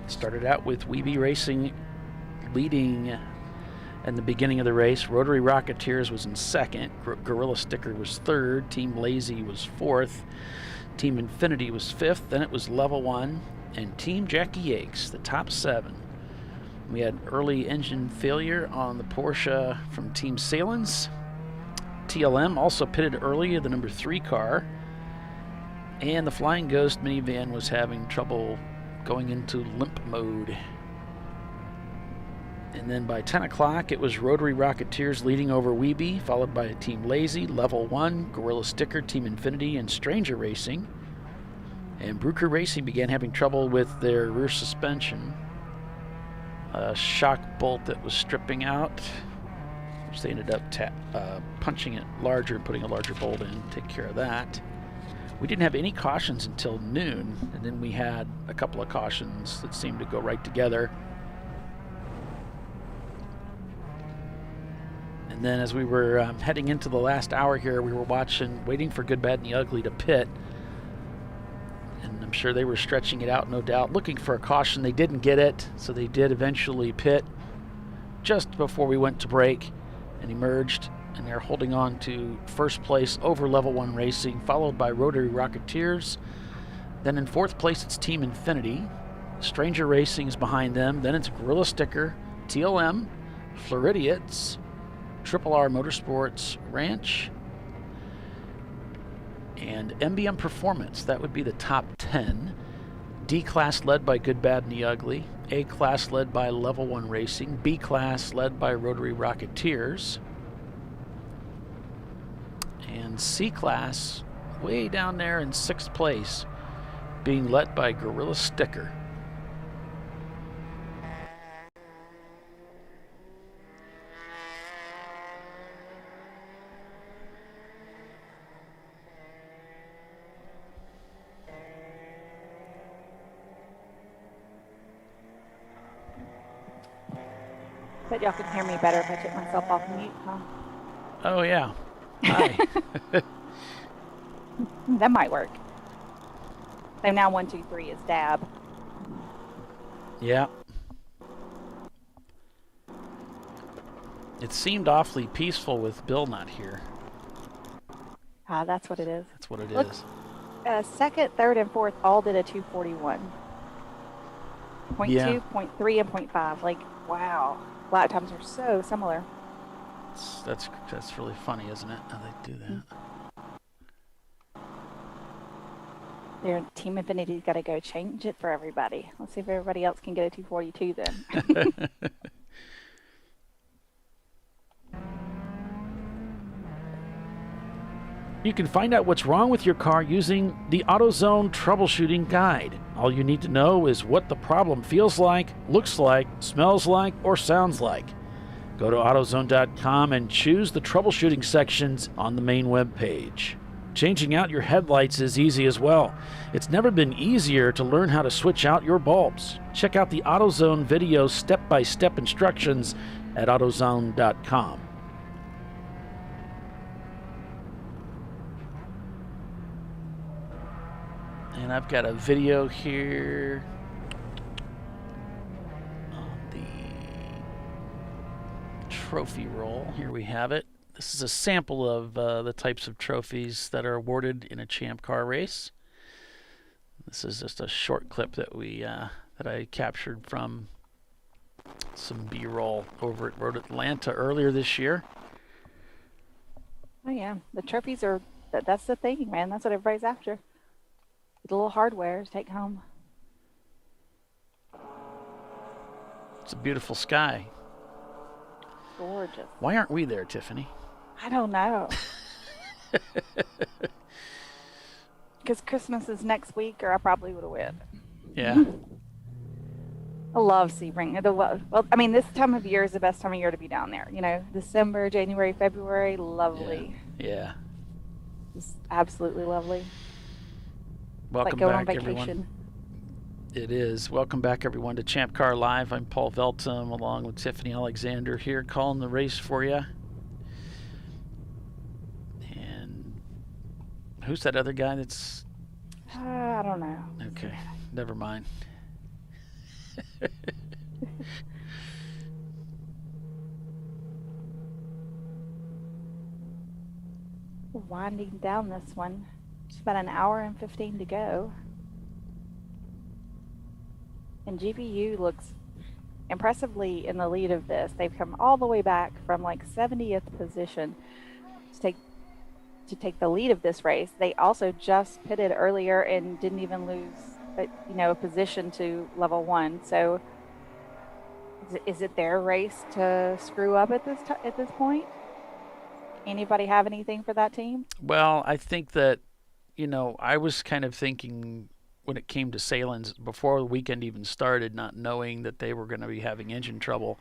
Started out with Weeby Racing leading in the beginning of the race. Rotary Rocketeers was in second. Gorilla Sticker was third. Team Lazy was fourth. Team Infinity was fifth. Then it was Level 1 and Team Jackie Yakes, the top 7. We had early engine failure on the Porsche from Team Salins. TLM also pitted early, the number 3 car. And the Flying Ghost minivan was having trouble going into limp mode. And then by 10 o'clock, it was Rotary Rocketeers leading over Weeby, followed by Team Lazy, Level 1, Gorilla Sticker, Team Infinity, and Stranger Racing. And Bruker Racing began having trouble with their rear suspension. A shock bolt that was stripping out, which they ended up punching it larger and putting a larger bolt in to take care of that. We didn't have any cautions until noon, and then we had a couple of cautions that seemed to go right together. And then as we were heading into the last hour here, we were waiting for Good, Bad, and the Ugly to pit. And I'm sure they were stretching it out, no doubt, looking for a caution. They didn't get it, so they did eventually pit just before we went to break and emerged. And they're holding on to first place over Level 1 Racing, followed by Rotary Rocketeers. Then in fourth place, it's Team Infinity. Stranger Racing is behind them. Then it's Gorilla Sticker, TLM, Floridians, Triple R Motorsports Ranch, and MBM Performance. That would be the top 10. D class led by Good, Bad, and the Ugly. A class led by Level 1 Racing. B class led by Rotary Rocketeers. And C class way down there in 6th place, being led by Gorilla Sticker. Bet y'all can hear me better if I took myself off mute, huh? Oh, yeah. Hi. That might work. So now 1, 2, 3 is dab. Yeah. It seemed awfully peaceful with Bill not here. That's what it is. That's what it Look, is. Second, third, and fourth all did a 241. 0.2, Yeah. 0.3, and 0.5. Like, wow. lap times are so similar. That's really funny, isn't it? How they do that. Their Team Infinity's got to go change it for everybody. Let's see if everybody else can get a 242 then. You can find out what's wrong with your car using the AutoZone troubleshooting guide. All you need to know is what the problem feels like, looks like, smells like, or sounds like. Go to AutoZone.com and choose the troubleshooting sections on the main web page. Changing out your headlights is easy as well. It's never been easier to learn how to switch out your bulbs. Check out the AutoZone video step-by-step instructions at AutoZone.com. And I've got a video here on the trophy roll. Here we have it. This is a sample of the types of trophies that are awarded in a Champ Car race. This is just a short clip that I captured from some B-roll over at Road Atlanta earlier this year. Oh yeah, the trophies are, that's the thing, man. That's what everybody's after. The little hardware to take home. It's a beautiful sky. Gorgeous. Why aren't we there, Tiffany? I don't know. Because Christmas is next week, or I probably would have went. Yeah. I love Sebring. Well, I mean, this time of year is the best time of year to be down there. You know, December, January, February, lovely. Yeah. Just absolutely lovely. Welcome like going back, on vacation. everyone. It is. Welcome back, everyone, to Champ Car Live. I'm Paul Veltum, along with Tiffany Alexander here, calling the race for you. And who's that other guy that's... I don't know. Okay, never mind. Winding down this one. It's about an hour and 15 to go. And GBU looks impressively in the lead of this. They've come all the way back from like 70th position to take the lead of this race. They also just pitted earlier and didn't even lose a position to level 1. So is it their race to screw up at this point? Anybody have anything for that team? Well, I think that, I was kind of thinking when it came to Salins before the weekend even started, not knowing that they were going to be having engine trouble.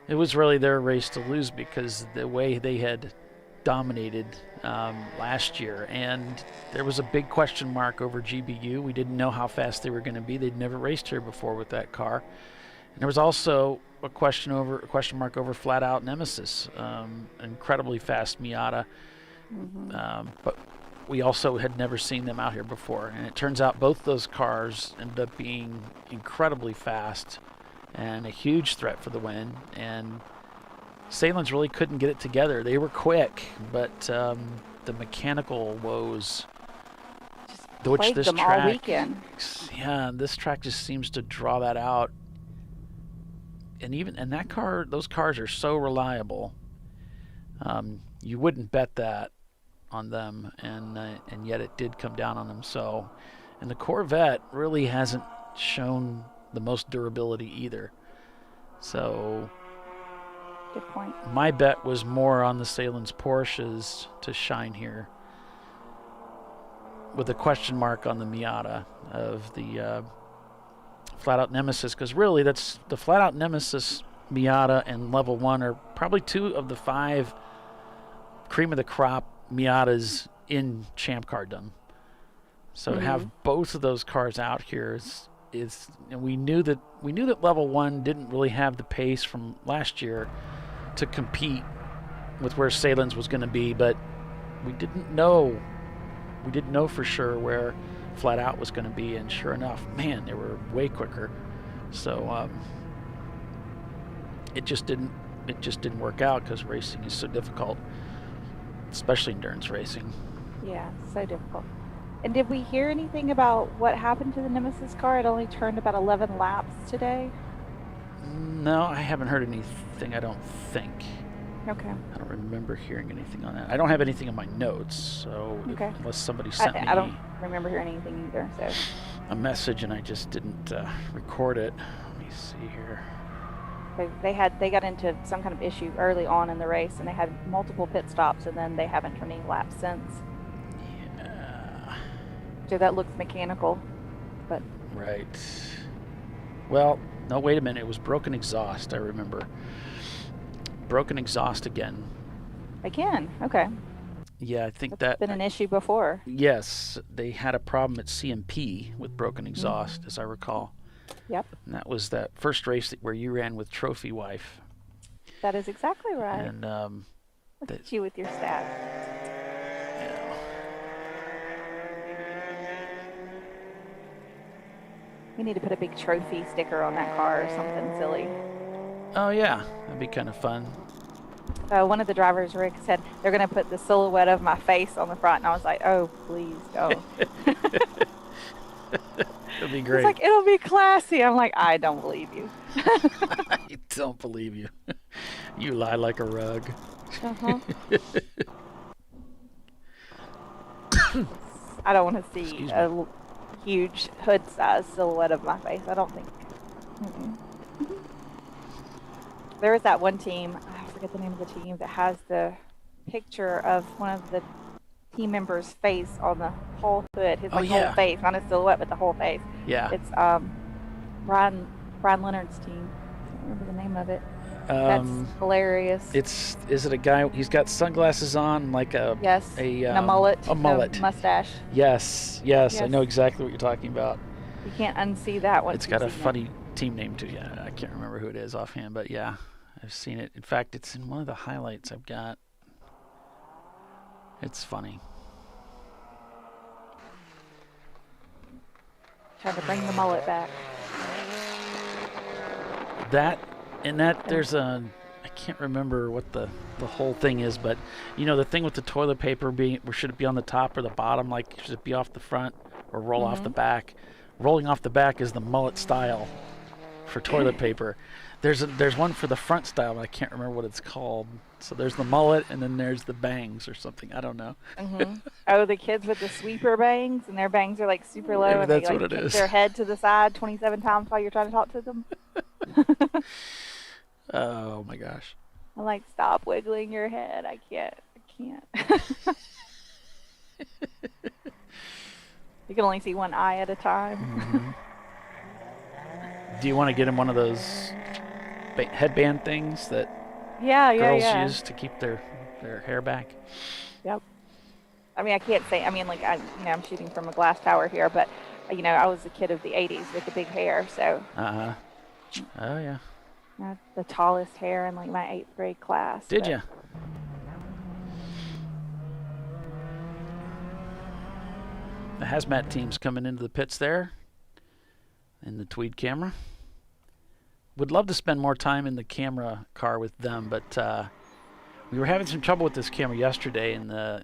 It was really their race to lose because the way they had dominated last year, and there was a big question mark over GBU. We didn't know how fast they were going to be. They'd never raced here before with that car. And there was also a question mark over Flat Out Nemesis, incredibly fast Miata. Mm-hmm. But we also had never seen them out here before, and it turns out both those cars ended up being incredibly fast and a huge threat for the win. And Salins really couldn't get it together. They were quick, but the mechanical woose, which this them track, all weekend. Yeah, this track just seems to draw that out. And those cars are so reliable. You wouldn't bet that on them, and yet it did come down on them. So, and the Corvette really hasn't shown the most durability either. So, good point. My bet was more on the Salins Porsches to shine here, with a question mark on the Miata of the Flat Out Nemesis, because really that's the Flat Out Nemesis, Miata, and Level 1 are probably 2 of the 5 cream of the crop Miatas in Champ Car.Live. So to have both of those cars out here is and we knew that Level 1 didn't really have the pace from last year to compete with where Salins was going to be, but we didn't know for sure where Flat Out was going to be, and sure enough, man, they were way quicker. So it just didn't work out because racing is so difficult, especially endurance racing. Yeah, so difficult. And did we hear anything about what happened to the Nemesis car? It only turned about 11 laps today. No, I haven't heard anything, I don't think. Okay. I don't remember hearing anything on that. I don't have anything in my notes, so Okay. unless somebody sent me I don't remember hearing anything either, so. a message and I just didn't record it. Let me see here. They got into some kind of issue early on in the race, and they had multiple pit stops, and then they haven't turned any laps since. Yeah. So that looks mechanical, but. Right. Well, no, wait a minute. It was broken exhaust, I remember. Broken exhaust again. Again, okay. Yeah, I think That's been an issue before. Yes, they had a problem at CMP with broken exhaust, as I recall. Yep. And that was that first race where you ran with Trophy Wife. That is exactly right. And look at you with your stats. Yeah. We need to put a big trophy sticker on that car or something silly. Oh yeah, that'd be kind of fun. One of the drivers, Rick, said they're going to put the silhouette of my face on the front, and I was like, oh, please don't. It'll be great. It's like, it'll be classy. I'm like, I don't believe you. I don't believe you. You lie like a rug. Uh-huh. I don't want to see a huge hood-sized silhouette of my face. I don't think. Mm-mm. There was that one team, I forget the name of the team, that has the picture of one of the team members' face on the whole hood. His whole face, not his silhouette, but the whole face. Yeah. It's Brian Leonard's team. I don't remember the name of it. That's hilarious. Is it a guy? He's got sunglasses on, like a and a mullet. A mullet. A mustache. Yes, I know exactly what you're talking about. You can't unsee that one. It's got a funny team name too. Yeah, I can't remember who it is offhand, but yeah, I've seen it. In fact, it's in one of the highlights I've got. It's funny. Trying to bring the mullet back. There's I can't remember what the whole thing is, but you know the thing with the toilet paper should it be on the top or the bottom? Like should it be off the front or roll off the back? Rolling off the back is the mullet style for toilet paper. There's one for the front style, but I can't remember what it's called. So there's the mullet, and then there's the bangs or something. I don't know. Mm-hmm. Oh, the kids with the sweeper bangs, and their bangs are like super low, Maybe and that's they what like it kick is. their head to the side 27 times while you're trying to talk to them. Oh my gosh. I'm like, stop wiggling your head. I can't. You can only see one eye at a time. Mm-hmm. Do you want to get him one of those headband things that girls use to keep their hair back? Yep. I mean, I can't say. I mean, like I'm shooting from a glass tower here, but I was a kid of the '80s with the big hair, so. Oh yeah. I had the tallest hair in like my 8th grade class. Did you? The hazmat team's coming into the pits there in the Tweed Camry. Would love to spend more time in the camera car with them, but we were having some trouble with this camera yesterday in the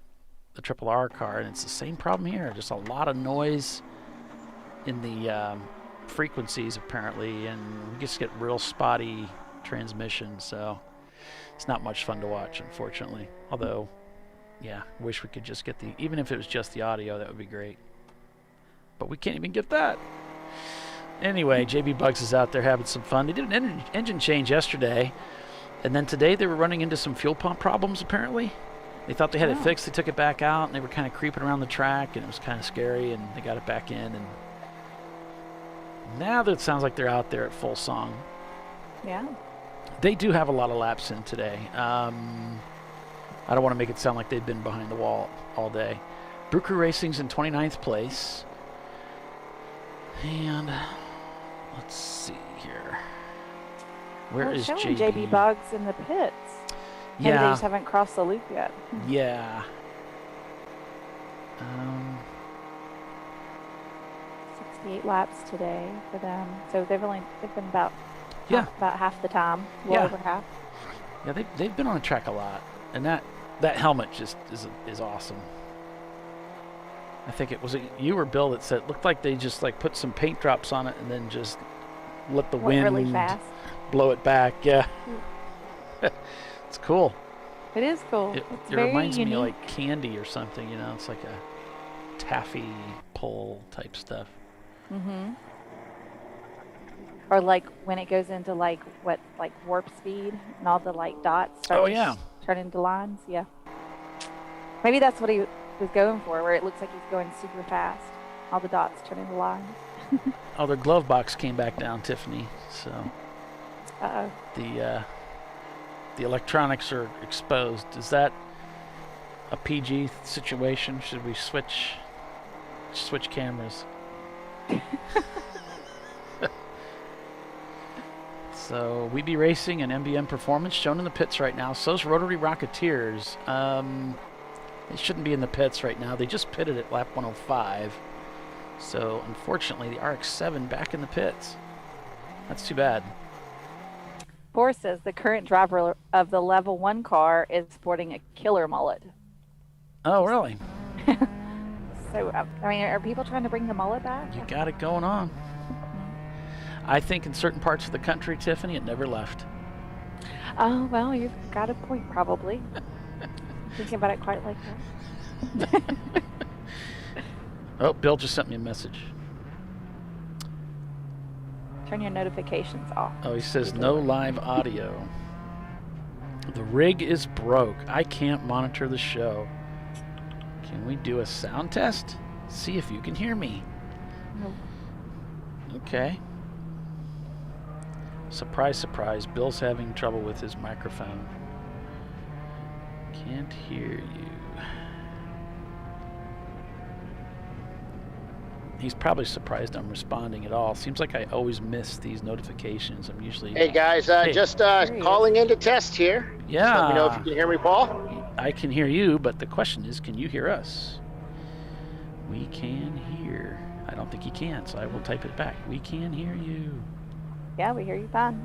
Triple R car, and it's the same problem here. Just a lot of noise in the frequencies apparently, and we just get real spotty transmission, so it's not much fun to watch, unfortunately. Although, yeah, wish we could just get even if it was just the audio, that would be great. But we can't even get that. Anyway, JB Bugs is out there having some fun. They did an engine change yesterday, and then today they were running into some fuel pump problems, apparently. They thought they had it fixed. They took it back out, and they were kind of creeping around the track, and it was kind of scary, and they got it back in. And now that it sounds like they're out there at full song. Yeah. They do have a lot of laps in today. I don't want to make it sound like they've been behind the wall all day. Brew Crew Racing's in 29th place. And let's see here. Where is showing JB? JB Bugs in the pits. Maybe they just haven't crossed the loop yet. Yeah. 68 laps today for them. So they've been about half the time. Over half. Yeah, they've been on the track a lot, and that helmet just is awesome. I think it was you or Bill that said it looked like they just like put some paint drops on it and then just let the wind really fast. blow it back. Yeah. It's cool. It is cool. It very reminds unique. me of like candy or something, you know. It's like a taffy pull type stuff. Mm-hmm. Or like when it goes into like warp speed and all the like dots start to turn into lines. Yeah. Maybe that's what he was going for, where it looks like he's going super fast. All the dots turn into lines. Oh, their glove box came back down, Tiffany. So the electronics are exposed. Is that a PG situation? Should we switch cameras? So We Be Racing and MBM Performance shown in the pits right now. So's Rotary Rocketeers. They shouldn't be in the pits right now. They just pitted at lap 105. So unfortunately, the RX-7 back in the pits. That's too bad. Bohr says the current driver of the level 1 car is sporting a killer mullet. Oh, really? So, I mean, are people trying to bring the mullet back? You got it going on. I think in certain parts of the country, Tiffany, it never left. Oh, well, you've got a point, probably. Thinking about it quite like that. Oh, Bill just sent me a message. Turn your notifications off. Oh, he says no live audio. The rig is broke. I can't monitor the show. Can we do a sound test? See if you can hear me. Nope. Okay. Surprise, surprise. Bill's having trouble with his microphone. Can't hear you. He's probably surprised I'm responding at all. Seems like I always miss these notifications. I'm usually... Hey, guys, just calling in to test here. Yeah. Just let me know if you can hear me, Paul. I can hear you, but the question is, can you hear us? We can hear. I don't think he can, so I will type it back. We can hear you. Yeah, we hear you fine.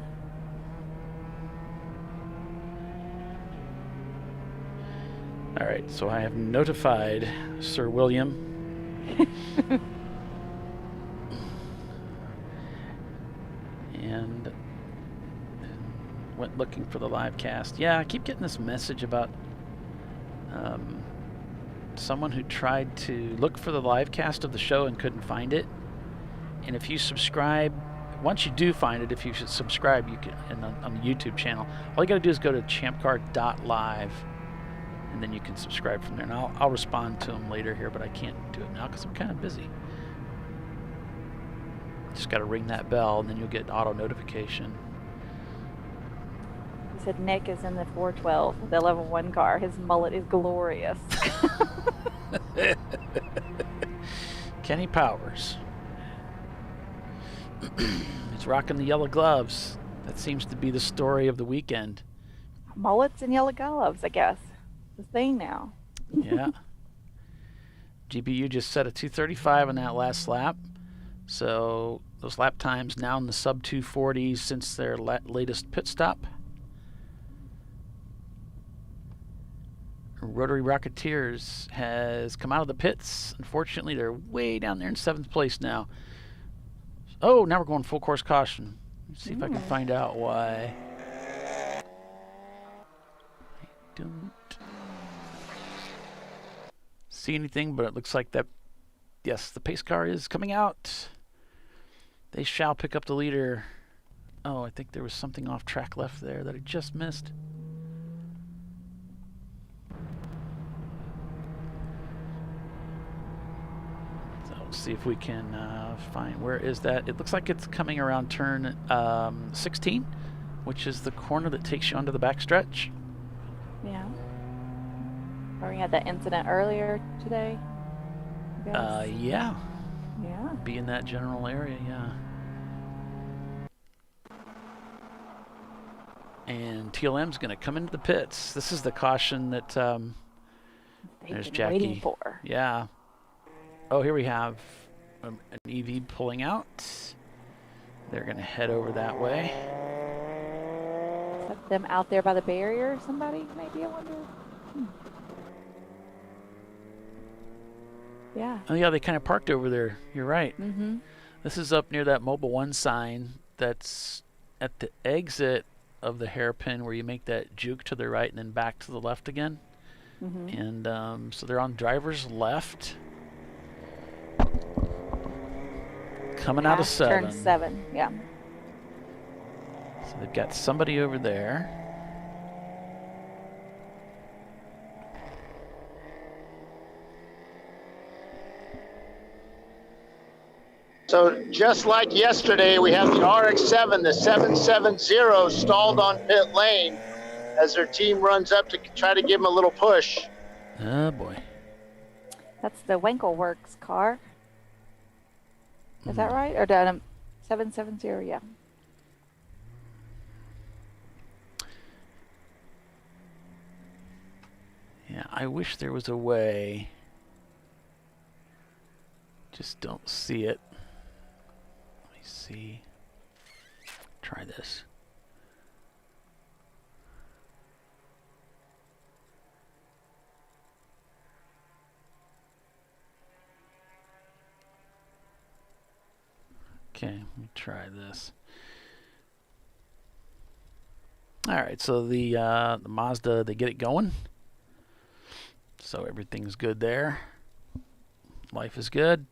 All right, so I have notified Sir William. And went looking for the live cast. Yeah, I keep getting this message about someone who tried to look for the live cast of the show and couldn't find it. And if you subscribe, once you do find it, if you should subscribe, you can on the YouTube channel. All you got to do is go to ChampCar.Live, and then you can subscribe from there. And I'll respond to them later here, but I can't do it now because I'm kind of busy. Just got to ring that bell, and then you'll get auto notification. He said Nick is in the 412, the level 1 car. His mullet is glorious. Kenny Powers. He's rocking the yellow gloves. That seems to be the story of the weekend. Mullets and yellow gloves, I guess. The thing now. Yeah. GBU just set a 2:35 on that last lap. So those lap times now in the sub 240s since their latest pit stop. Rotary Rocketeers has come out of the pits. Unfortunately, they're way down there in 7th place now. Oh, now we're going full course caution. Let's see if I can find out why. I don't see anything, but it looks like that. Yes, the pace car is coming out. They shall pick up the leader. Oh, I think there was something off track left there that I just missed. See if we can find, where is that? It looks like it's coming around turn 16, which is the corner that takes you onto the backstretch. Yeah. Or we had that incident earlier today. Yeah. Yeah. Be in that general area, yeah. And TLM's going to come into the pits. This is the caution that there's Jackie. Waiting for. Yeah. Oh, here we have an EV pulling out. They're going to head over that way. Is that them out there by the barrier or somebody, maybe, I wonder? Yeah. Oh, yeah, they kind of parked over there. You're right. Mm-hmm. This is up near that Mobile One sign that's at the exit of the hairpin where you make that juke to the right and then back to the left again. Mm-hmm. And so they're on driver's left. Coming out of 7. Turn 7, yeah. So they've got somebody over there. So just like yesterday, we have the RX-7, the 770 stalled on pit lane as their team runs up to try to give them a little push. Oh boy. That's the Wankelworks car. Is that right? Or the 770, yeah. Yeah, I wish there was a way. Just don't see it. Let me see. Try this. Okay, let me try this. All right, so the Mazda, they get it going. So everything's good there. Life is good.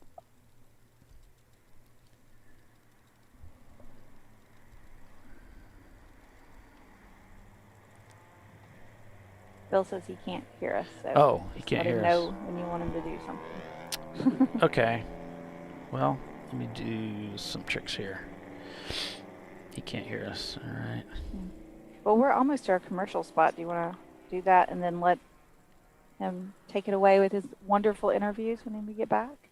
Bill says he can't hear us. So oh, he can't hear us. Let him know when you want him to do something. Okay. Well, let me do some tricks here. He can't hear us. All right. Well, we're almost to our commercial spot. Do you want to do that and then let him take it away with his wonderful interviews when we get back?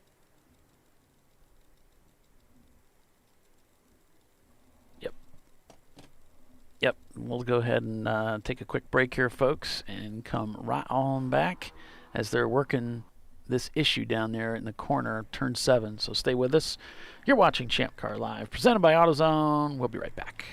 Yep. We'll go ahead and take a quick break here, folks, and come right on back as they're working this issue down there in the corner, turn 7. So stay with us. You're watching Champ Car Live, presented by AutoZone. We'll be right back.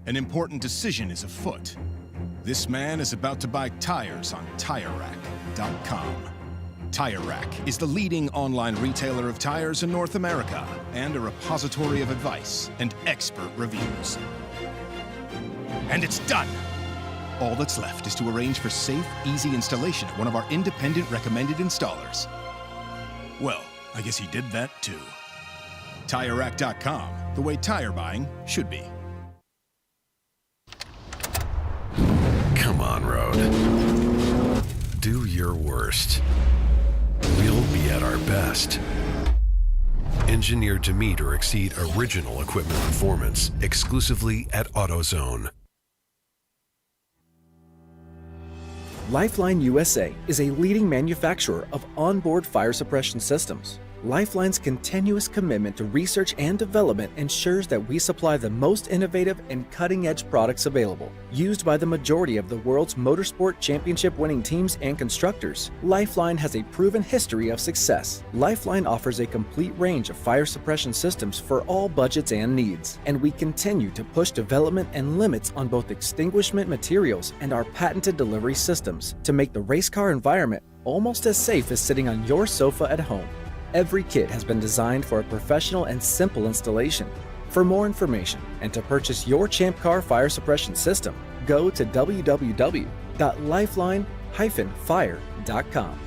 An important decision is afoot. This man is about to buy tires on TireRack.com. Tire Rack is the leading online retailer of tires in North America and a repository of advice and expert reviews. And it's done! All that's left is to arrange for safe, easy installation at one of our independent recommended installers. Well, I guess he did that too. TireRack.com, the way tire buying should be. Come on, road. Do your worst. We'll be at our best. Engineered to meet or exceed original equipment performance exclusively at AutoZone. Lifeline USA is a leading manufacturer of onboard fire suppression systems. Lifeline's continuous commitment to research and development ensures that we supply the most innovative and cutting-edge products available. Used by the majority of the world's motorsport championship-winning teams and constructors, Lifeline has a proven history of success. Lifeline offers a complete range of fire suppression systems for all budgets and needs, and we continue to push development and limits on both extinguishment materials and our patented delivery systems to make the race car environment almost as safe as sitting on your sofa at home. Every kit has been designed for a professional and simple installation. For more information and to purchase your ChampCar fire suppression system, go to www.lifeline-fire.com.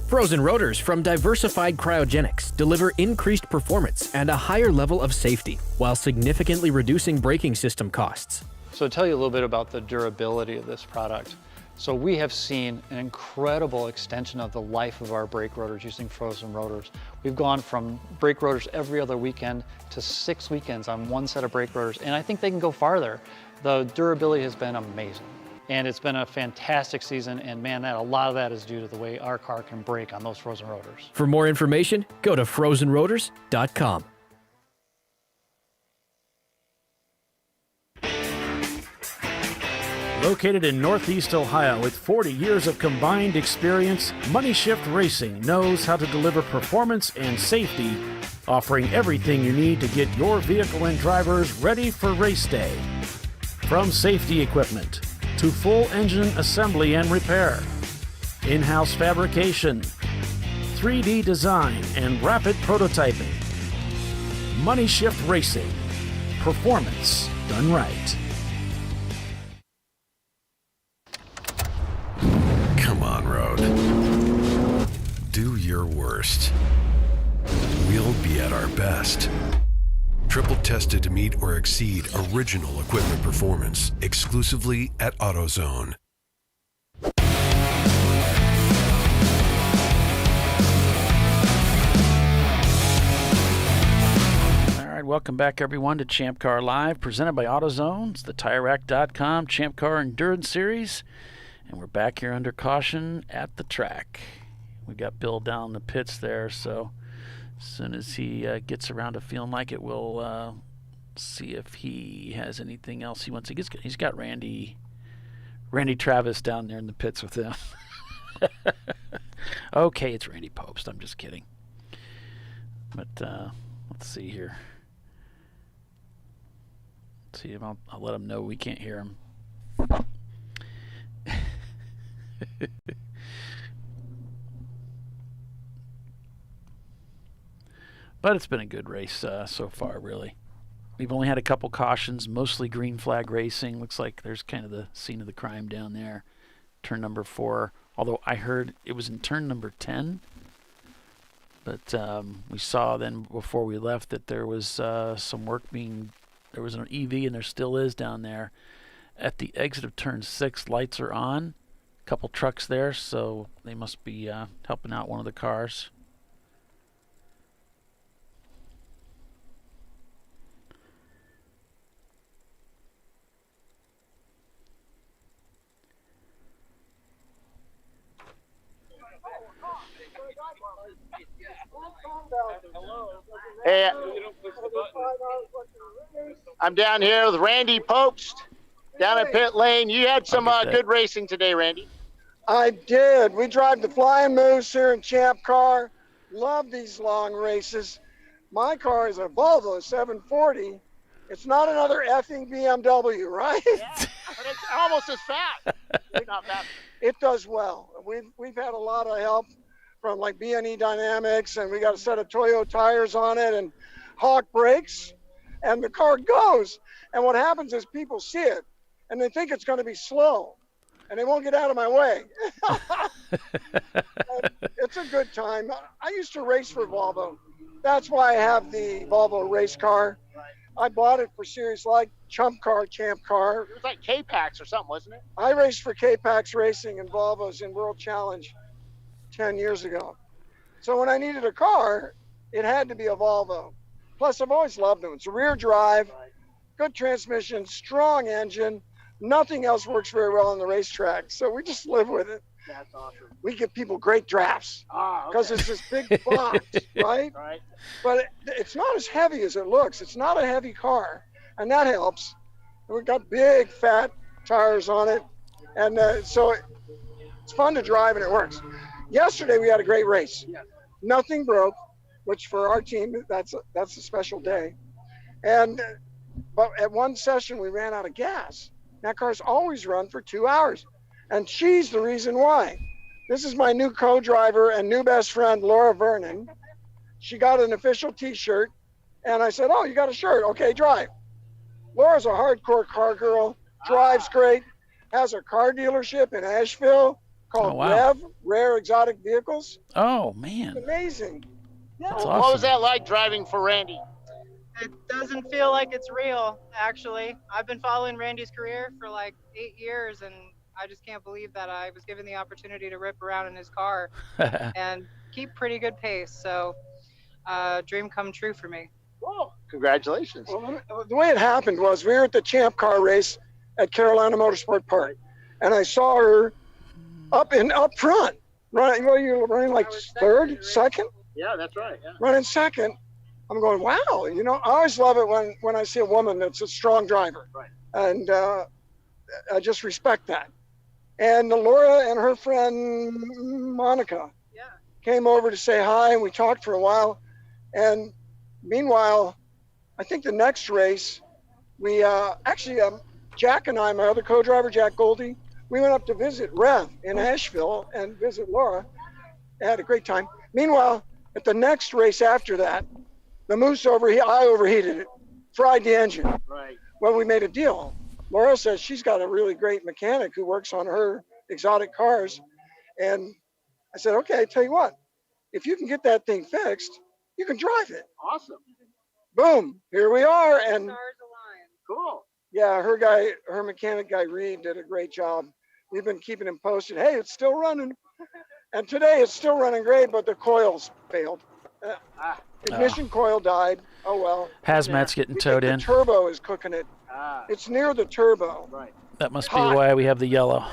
Frozen rotors from Diversified Cryogenics deliver increased performance and a higher level of safety while significantly reducing braking system costs. So to tell you a little bit about the durability of this product. So we have seen an incredible extension of the life of our brake rotors using frozen rotors. We've gone from brake rotors every other weekend to 6 weekends on one set of brake rotors, and I think they can go farther. The durability has been amazing. And it's been a fantastic season, and man, a lot of that is due to the way our car can brake on those frozen rotors. For more information, go to frozenrotors.com. Located in Northeast Ohio with 40 years of combined experience, Money Shift Racing knows how to deliver performance and safety, offering everything you need to get your vehicle and drivers ready for race day. From safety equipment to full engine assembly and repair, in-house fabrication, 3D design, and rapid prototyping. Money Shift Racing. Performance done right. Come on, road. Do your worst. We'll be at our best. Triple tested to meet or exceed original equipment performance exclusively at AutoZone. All right, welcome back everyone to Champ Car Live, presented by AutoZone. It's the TireRack.com Champ Car Endurance Series, and we're back here under caution at the track. We got Bill down in the pits there, so as soon as he gets around to feeling like it, we'll see if he has anything else he wants. He's got Randy Travis down there in the pits with him. Okay, it's Randy Popst. I'm just kidding. But let's see here. Let's see if I'll let him know we can't hear him. But it's been a good race so far, really. We've only had a couple cautions, mostly green flag racing. Looks like there's kind of the scene of the crime down there. Turn number 4. Although I heard it was in turn number 10. But we saw then before we left that there was some work there was an EV, and there still is down there. At the exit of turn 6, lights are on. A couple trucks there, so they must be helping out one of the cars. Hey, I'm down here with Randy Popst down at pit lane. You had some good racing today, Randy. I did. We drive the Flying Moose here in Champ Car. Love these long races. My car is a Volvo 740. It's not another effing BMW, right? Yeah, but it's almost as fast. Not fast. It does well. We've had a lot of help from like B&E Dynamics, and we got a set of Toyo tires on it and Hawk brakes, and the car goes. And what happens is people see it and they think it's going to be slow, and they won't get out of my way. It's a good time. I used to race for Volvo. That's why I have the Volvo race car. I bought it for series like ChampCar. It was like K-Pax or something, wasn't it? I raced for K-Pax Racing and Volvos in World Challenge 10 years ago. So when I needed a car, it had to be a Volvo. Plus, I've always loved them. It's a rear drive, good transmission, strong engine. Nothing else works very well on the racetrack. So we just live with it. That's awesome. We give people great drafts because it's this big box, right? Right. But it's not as heavy as it looks. It's not a heavy car, and that helps. We've got big, fat tires on it, and so it's fun to drive, and it works. Yesterday, we had a great race. Nothing broke, which for our team, that's a special day. But at one session, we ran out of gas. That car's always run for 2 hours. And she's the reason why. This is my new co-driver and new best friend, Laura Vernon. She got an official t-shirt, and I said, oh, you got a shirt? Okay, drive. Laura's a hardcore car girl, drives great, has a car dealership in Asheville, called Oh, wow. Rev, Rare Exotic Vehicles. Oh, man. It's amazing. Yeah. That's What awesome. was that like driving for Randy? It doesn't feel like it's real, actually. I've been following Randy's career for like 8 years, and I just can't believe that I was given the opportunity to rip around in his car and keep pretty good pace. So, dream come true for me. Whoa, congratulations. Well, the way it happened was we were at the Champ Car race at Carolina Motorsport Park, and I saw her up front, running. Well, you were running like third, second? Yeah, that's right. Yeah. Running second. I'm going, wow. I always love it when I see a woman that's a strong driver. Right. And I just respect that. And Laura and her friend Monica came over to say hi, and we talked for a while. And meanwhile, I think the next race, we Jack and I, my other co-driver, Jack Goldie, we went up to visit Rev in Asheville and visit Laura. Had a great time. Meanwhile, at the next race after that, the Moose I overheated it, fried the engine. Right. Well, we made a deal. Laura says she's got a really great mechanic who works on her exotic cars. And I said, okay, tell you what, if you can get that thing fixed, you can drive it. Awesome. Boom, here we are. And cool. Yeah, her mechanic guy, Reed, did a great job. We've been keeping him posted. Hey, it's still running. And today it's still running great, but the coils failed. Ignition coil died. Oh, well. Hazmat's getting towed in. The turbo is cooking it. It's near the turbo. Right. That must be why we have the yellow.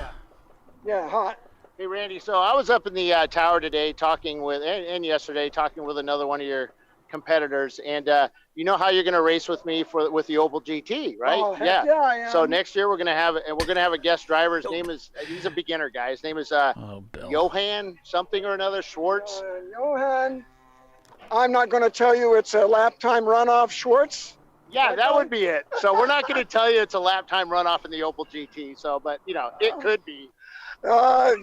Yeah, hot. Hey, Randy, so I was up in the tower today and yesterday talking with another one of your competitors, and you know how you're going to race with me with the Opel GT, right? Oh, heck yeah, I am. So next year we're going to have a guest driver. His name is he's a beginner guy. His name is Johan something or another Schwartz. Johan, I'm not going to tell you it's a lap time runoff Schwartz. Yeah, that would be it. So we're not going to tell you it's a lap time runoff in the Opel GT. So, but it could be. I've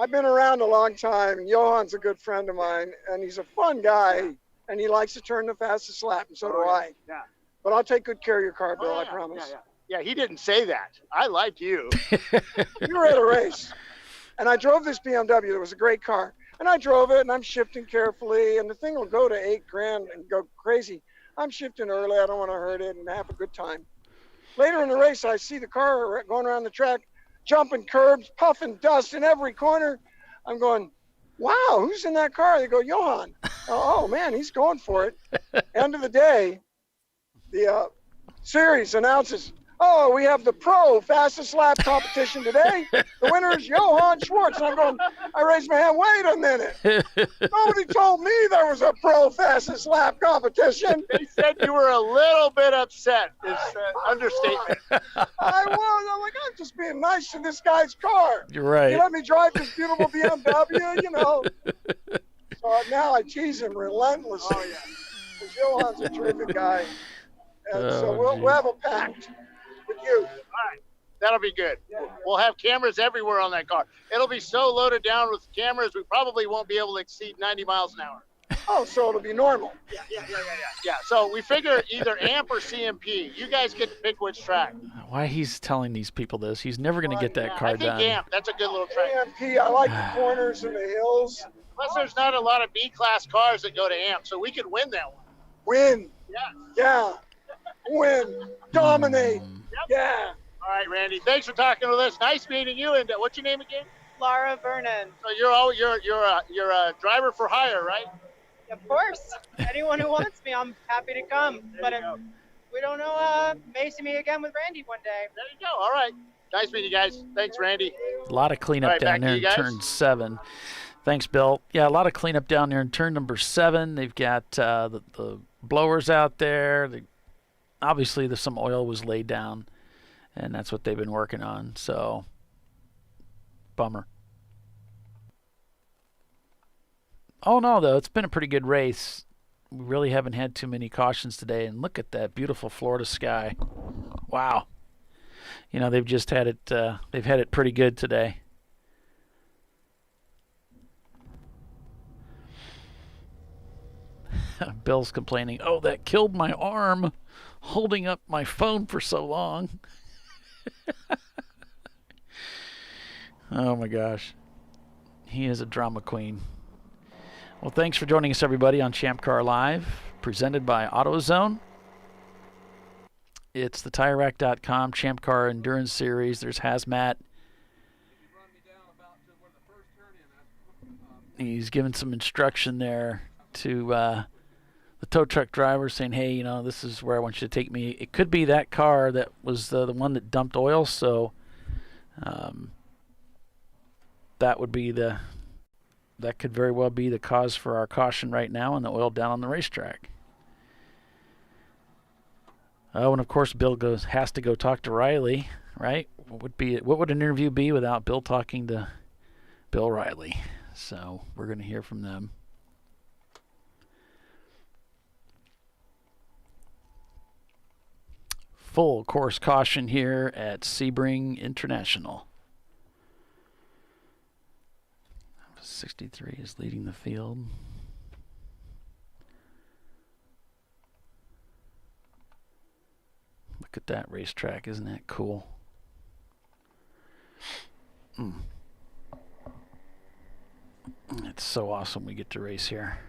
been around a long time. Johan's a good friend of mine, and he's a fun guy, and he likes to turn the fastest lap, and so do I. Yeah. But I'll take good care of your car, Bill, I promise. Yeah, he didn't say that. I like you. You were at a race, and I drove this BMW. It was a great car. And I drove it, and I'm shifting carefully, and the thing will go to $8,000 and go crazy. I'm shifting early. I don't want to hurt it and have a good time. Later in the race, I see the car going around the track, jumping curbs, puffing dust in every corner. I'm going, wow, who's in that car? They go, Johan. Oh, man, he's going for it. End of the day, the series announces, oh, we have the pro fastest lap competition today. The winner is Johan Schwartz. And I'm going, I raised my hand, wait a minute. Nobody told me there was a pro fastest lap competition. They said you were a little bit upset. It's understatement. I was. I'm like, I'm just being nice to this guy's car. You're right. He let me drive this beautiful BMW, So now I tease him relentlessly. Oh, yeah. Because Johan's a terrific guy. And so we'll have a pact. You. All right, that'll be good. We'll have cameras everywhere on that car. It'll be so loaded down with cameras, we probably won't be able to exceed 90 miles an hour. Oh, so it'll be normal. Yeah. So we figure either AMP or CMP. You guys get to pick which track. Why he's telling these people this? He's never going to get that car I think done. AMP. That's a good little track. AMP. I like the corners and the hills. Plus, there's not a lot of B-class cars that go to AMP, so we could win that one. Win. Yeah. Win. Dominate. Yeah. All right, Randy. Thanks for talking with us. Nice meeting you. And what's your name again? Laura Vernon. So you're a driver for hire, right? Of course. Anyone who wants me, I'm happy to come. But if we don't know, may see me again with Randy one day. There you go. All right. Nice meeting you guys. Thanks, Randy. A lot of cleanup down there in turn 7. Thanks, Bill. Yeah, a lot of cleanup down there in turn number 7. They've got the blowers out there. Obviously, some oil was laid down, and that's what they've been working on. So, bummer. Oh, no, though. It's been a pretty good race. We really haven't had too many cautions today. And look at that beautiful Florida sky. Wow. They've just had it. They've had it pretty good today. Bill's complaining, oh, that killed my arm, holding up my phone for so long. Oh my gosh. He is a drama queen. Well, thanks for joining us, everybody, on Champ Car Live, presented by AutoZone. It's the TireRack.com Champ Car Endurance Series. There's Hazmat. He's given some instruction there to the tow truck driver, saying, hey, you know, this is where I want you to take me. It could be that car that was the one that dumped oil, so that could very well be the cause for our caution right now and the oil down on the racetrack. Oh, and of course Bill has to go talk to Riley, right? What would an interview be without Bill talking to Bill Riley? So we're going to hear from them. Full course caution here at Sebring International. 63 is leading the field. Look at that racetrack, isn't that cool? It's so awesome we get to race here.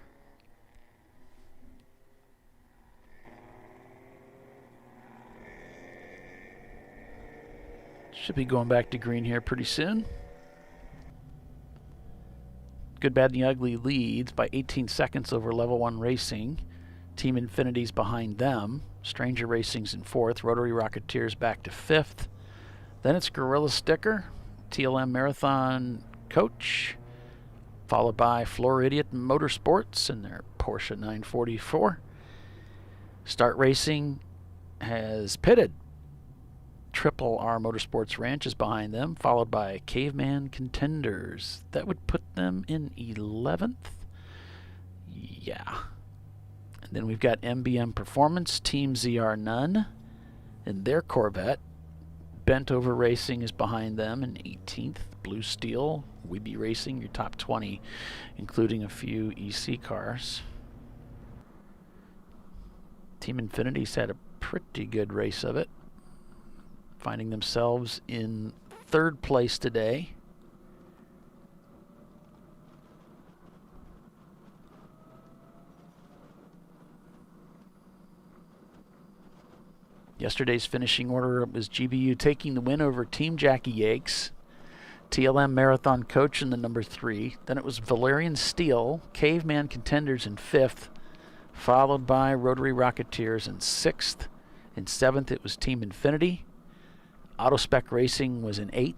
Should be going back to green here pretty soon. Good, Bad, and the Ugly leads by 18 seconds over Level 1 Racing. Team Infinity's behind them. Stranger Racing's in 4th. Rotary Rocketeers back to 5th. Then it's Gorilla Sticker, TLM Marathon Coach, followed by Floor Idiot Motorsports and their Porsche 944. Start Racing has pitted. Triple R Motorsports Ranch is behind them, followed by Caveman Contenders. That would put them in 11th. Yeah. And then we've got MBM Performance, Team ZR None, and their Corvette. Bent Over Racing is behind them in 18th. Blue Steel, Weeby Racing, your top 20, including a few EC cars. Team Infinity's had a pretty good race of it, finding themselves in 3rd place today. Yesterday's finishing order was GBU taking the win over Team Jackie Yakes, TLM Marathon Coach in the number 3. Then it was Valerian Steel, Caveman Contenders in 5th, followed by Rotary Rocketeers in 6th. In 7th it was Team Infinity. Autospec Racing was in 8th.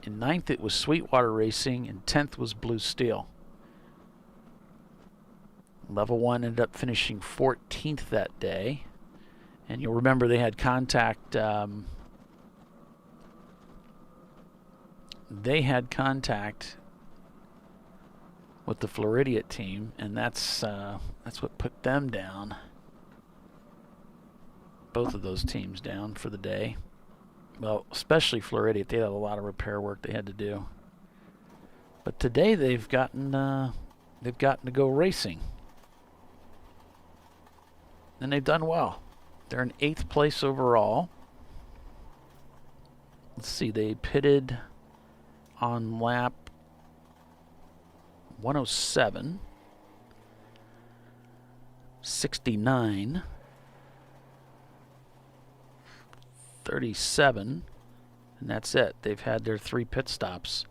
In 9th it was Sweetwater Racing. In 10th was Blue Steel. Level 1 ended up finishing 14th that day. And you'll remember they had contact. They had contact with the Floridian team, and that's what put them down. Both of those teams down for the day. Well, especially Floridian, they had a lot of repair work they had to do. But today they've gotten to go racing, and they've done well. They're in 8th place overall. Let's see, they pitted on lap 107, 69, 37, and that's it. They've had their 3 pit stops.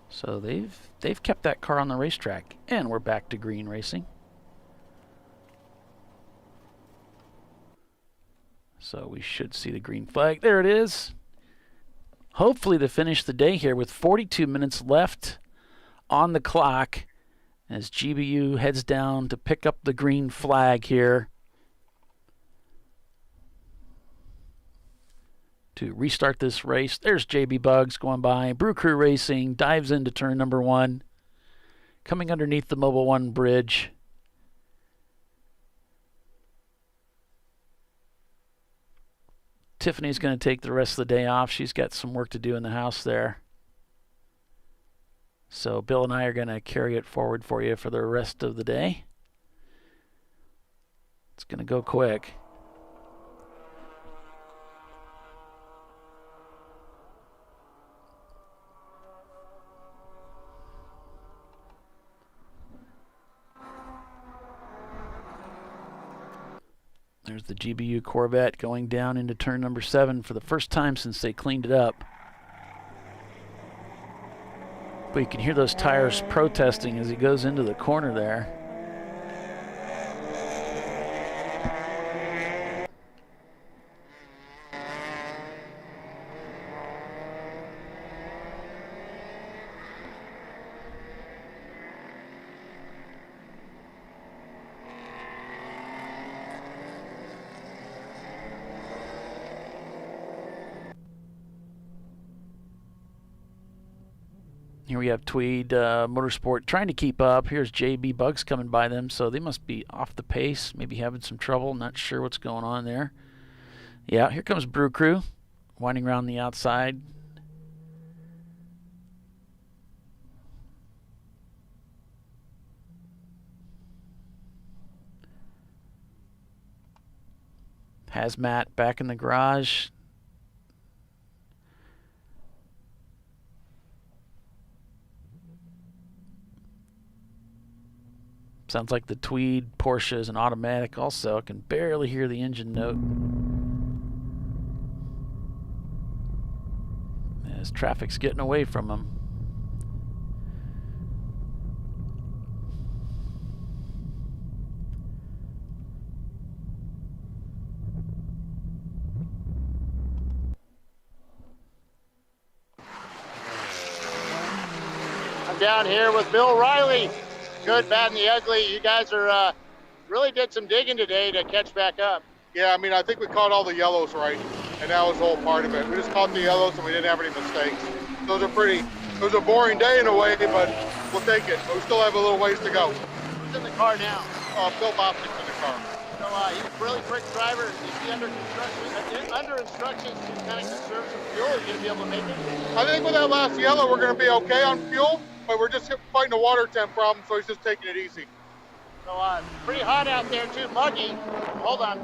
So they've kept that car on the racetrack, and we're back to green racing. So we should see the green flag. There it is. Hopefully to finish the day here with 42 minutes left on the clock as GBU heads down to pick up the green flag here to restart this race. There's JB Bugs going by. Brew Crew Racing dives into turn number 1, coming underneath the Mobile One bridge. Tiffany's going to take the rest of the day off. She's got some work to do in the house there. So Bill and I are going to carry it forward for you for the rest of the day. It's going to go quick. There's the GBU Corvette going down into turn number 7 for the first time since they cleaned it up. But you can hear those tires protesting as he goes into the corner there. Here we have Tweed Motorsport trying to keep up. Here's JB Bugs coming by them, so they must be off the pace, maybe having some trouble. Not sure what's going on there. Yeah, here comes Brew Crew, winding around the outside. Hazmat back in the garage. Sounds like the Tweed Porsche is an automatic also. I can barely hear the engine note. As traffic's getting away from him. I'm down here with Bill Riley. Good, bad, and the ugly. You guys are really did some digging today to catch back up. Yeah, I mean, I think we caught all the yellows right, and that was the whole part of it. We just caught the yellows, and we didn't have any mistakes. It was a boring day in a way, but we'll take it. But we still have a little ways to go. Who's in the car now? Bill Bopnick's in the car. So he's a really quick driver. Is he under instructions to kind of conserve some fuel? Are you going to be able to make it? I think with that last yellow, we're going to be okay on fuel, but we're just fighting a water temp problem, so he's just taking it easy. So pretty hot out there too, muggy. Hold on.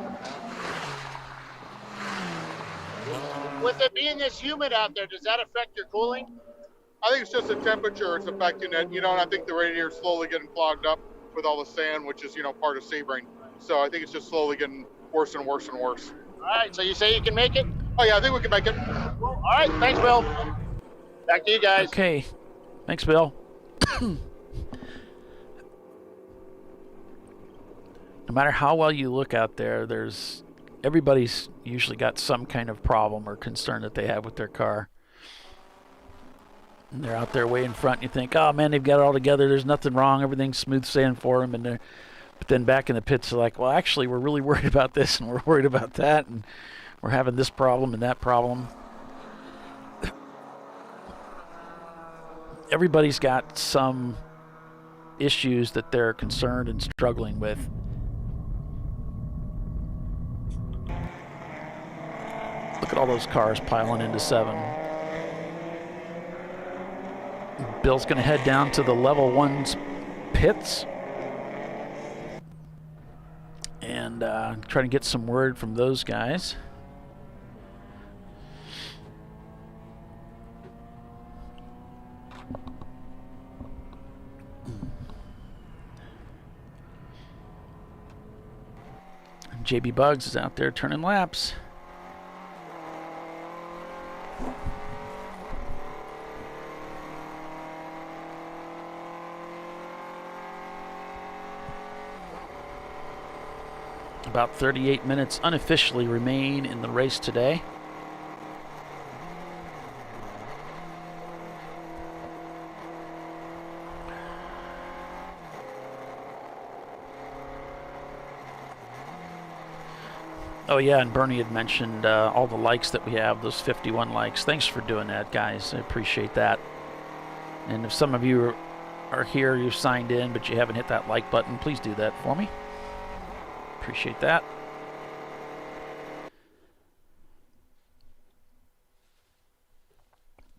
With it being this humid out there, does that affect your cooling? I think it's just the temperature it's affecting it, and I think the radiator's slowly getting clogged up with all the sand, which is, part of Sebring. So I think it's just slowly getting worse and worse and worse. All right, so you say you can make it? Oh yeah, I think we can make it. Cool. All right, thanks, Bill. Back to you guys. Okay, thanks, Bill. No matter how well you look out there, everybody's usually got some kind of problem or concern that they have with their car. And they're out there way in front, and you think, oh man, they've got it all together, there's nothing wrong, everything's smooth sailing for them, but then back in the pits they're like, well, actually we're really worried about this and we're worried about that, and we're having this problem and that problem. Everybody's got some issues that they're concerned and struggling with. Look at all those cars piling into 7. Bill's going to head down to the level 1's pits and try to get some word from those guys. JB Bugs is out there turning laps. About 38 minutes unofficially remain in the race today. Oh yeah, and Bernie had mentioned all the likes that we have, those 51 likes. Thanks for doing that, guys. I appreciate that. And if some of you are here, you've signed in, but you haven't hit that like button, please do that for me. Appreciate that.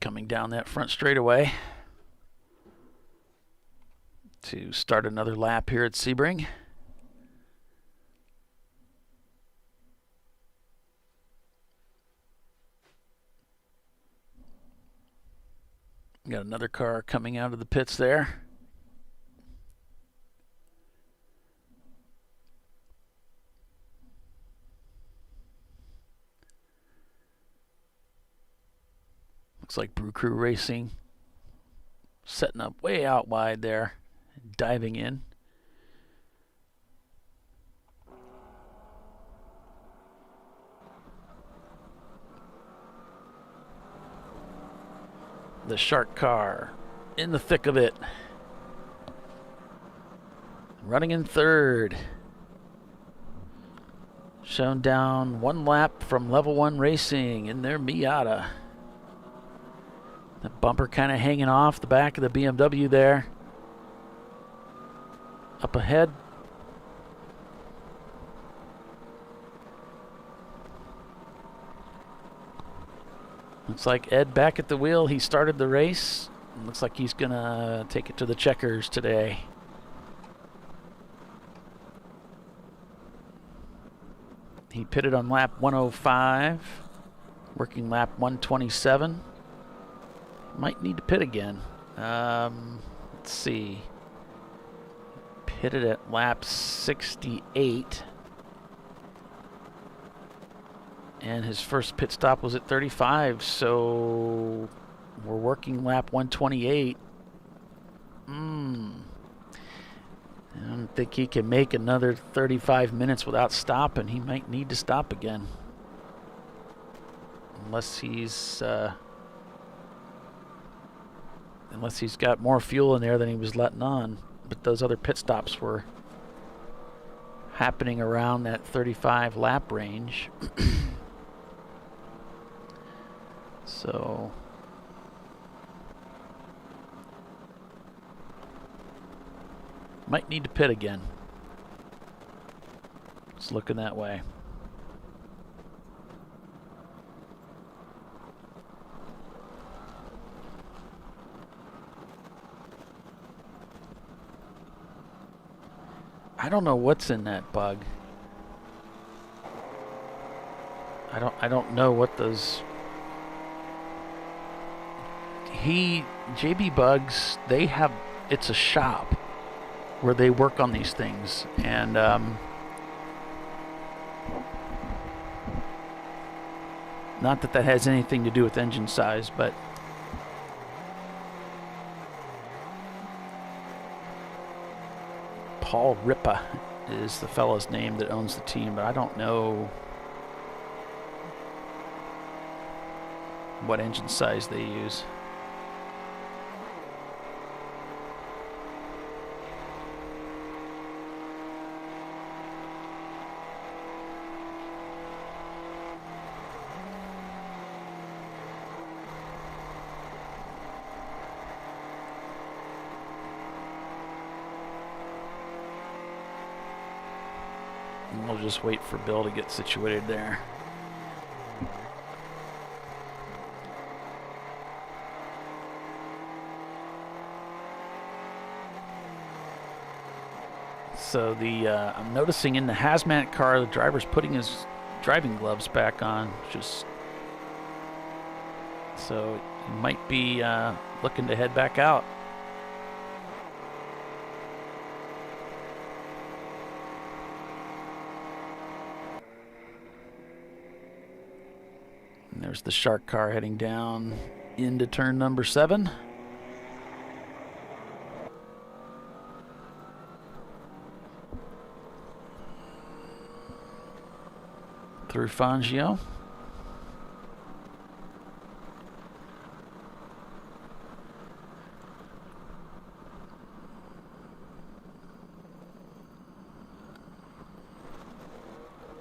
Coming down that front straightaway to start another lap here at Sebring. Got another car coming out of the pits there. Looks like Brew Crew Racing setting up way out wide there, diving in. The Shark car in the thick of it. Running in third. Shown down one lap from Level 1 Racing in their Miata. The bumper kind of hanging off the back of the BMW there. Up ahead. Looks like Ed back at the wheel. He started the race. Looks like he's going to take it to the checkers today. He pitted on lap 105, working lap 127. Might need to pit again. Let's see. Pitted at lap 68. And his first pit stop was at 35, so we're working lap 128. I don't think he can make another 35 minutes without stopping. He might need to stop again. Unless he's got more fuel in there than he was letting on. But those other pit stops were happening around that 35 lap range. So might need to pit again. It's looking that way. I don't know what's in that bug. I don't know what those JB Bugs, they have, it's a shop where they work on these things, and not that has anything to do with engine size, but Paul Ripa is the fellow's name that owns the team, but I don't know what engine size they use. We'll just wait for Bill to get situated there. So I'm noticing in the hazmat car, the driver's putting his driving gloves back on. So he might be looking to head back out. And there's the Shark car heading down into turn number 7. Through Fangio.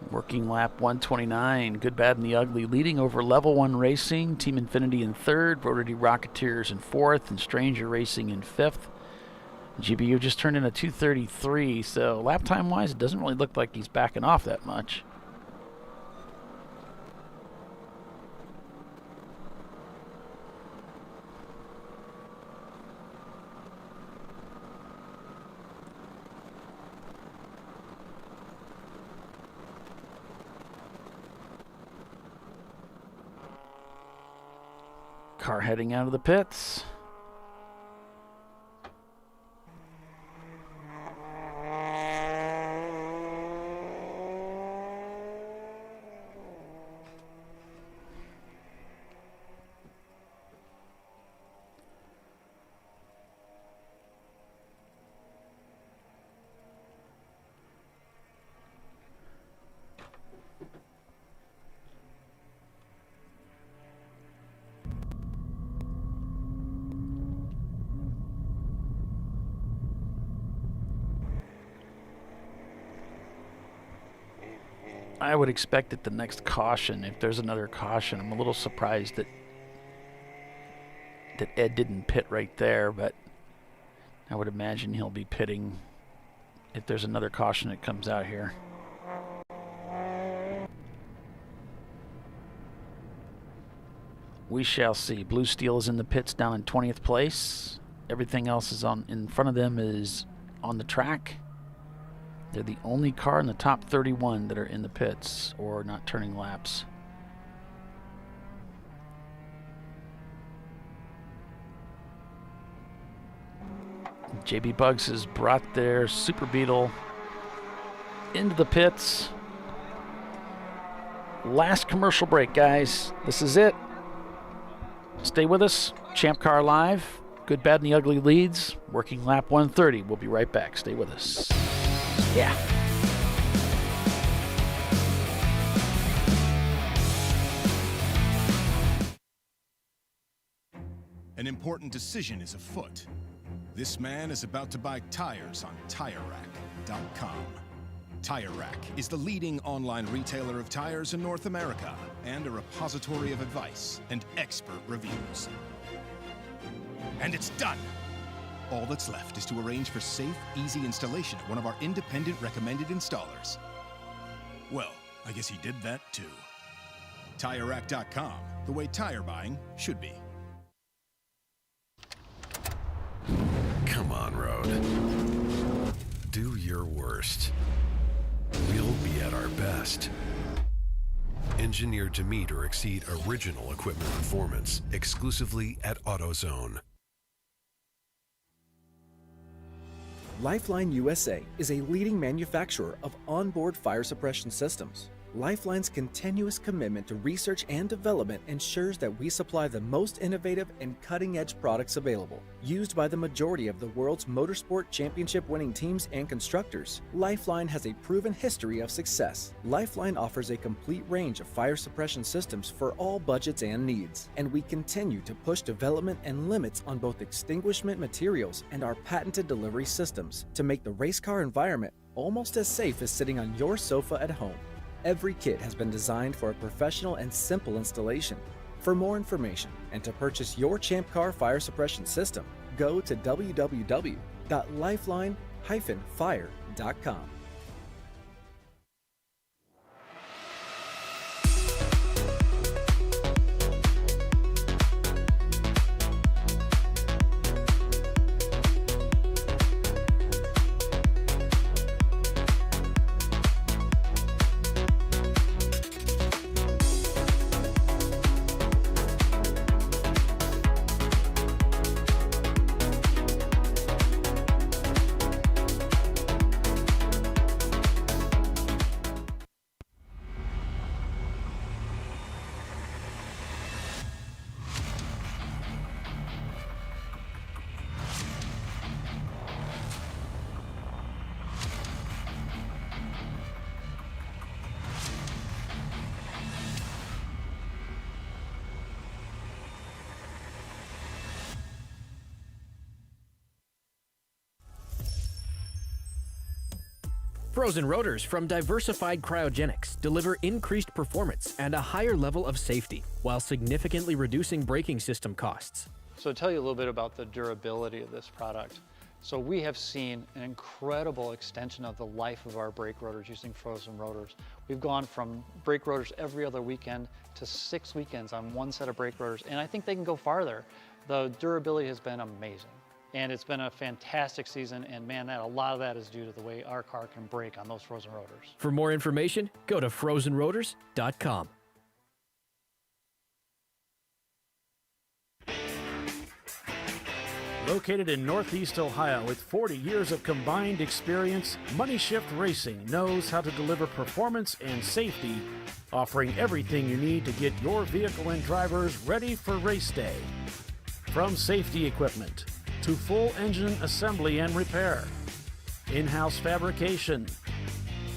Working lap 129, Good, Bad, and the Ugly leading over Level 1 Racing, Team Infinity in 3rd, Rotary Rocketeers in 4th, and Stranger Racing in 5th. GBU just turned in a 2:33, so lap time wise it doesn't really look like he's backing off that much. Car heading out of the pits. I would expect at the next caution, if there's another caution, I'm a little surprised that Ed didn't pit right there, but I would imagine he'll be pitting if there's another caution that comes out here. We shall see. Blue Steel is in the pits down in 20th place. Everything else is in front of them is on the track. They're the only car in the top 31 that are in the pits or not turning laps. JB Bugs has brought their Super Beetle into the pits. Last commercial break, guys. This is it. Stay with us. Champ Car Live. Good, Bad, and the Ugly leads. Working lap 130. We'll be right back. Stay with us. Yeah. An important decision is afoot. This man is about to buy tires on TireRack.com. Tire Rack is the leading online retailer of tires in North America and a repository of advice and expert reviews. And it's done! All that's left is to arrange for safe, easy installation at one of our independent recommended installers. Well, I guess he did that too. TireRack.com, the way tire buying should be. Come on, Road. Do your worst. We'll be at our best. Engineered to meet or exceed original equipment performance exclusively at AutoZone. Lifeline USA is a leading manufacturer of onboard fire suppression systems. Lifeline's continuous commitment to research and development ensures that we supply the most innovative and cutting-edge products available. Used by the majority of the world's motorsport championship-winning teams and constructors, Lifeline has a proven history of success. Lifeline offers a complete range of fire suppression systems for all budgets and needs, and we continue to push development and limits on both extinguishment materials and our patented delivery systems to make the race car environment almost as safe as sitting on your sofa at home. Every kit has been designed for a professional and simple installation. For more information and to purchase your Champ Car fire suppression system, go to www.lifeline-fire.com. Frozen rotors from Diversified Cryogenics deliver increased performance and a higher level of safety, while significantly reducing braking system costs. So to tell you a little bit about the durability of this product. So we have seen an incredible extension of the life of our brake rotors using frozen rotors. We've gone from brake rotors every other weekend to 6 weekends on one set of brake rotors, and I think they can go farther. The durability has been amazing. And it's been a fantastic season, and man, a lot of that is due to the way our car can brake on those frozen rotors. For more information, go to frozenrotors.com. Located in Northeast Ohio with 40 years of combined experience, Money Shift Racing knows how to deliver performance and safety, offering everything you need to get your vehicle and drivers ready for race day. From safety equipment to full engine assembly and repair, in-house fabrication,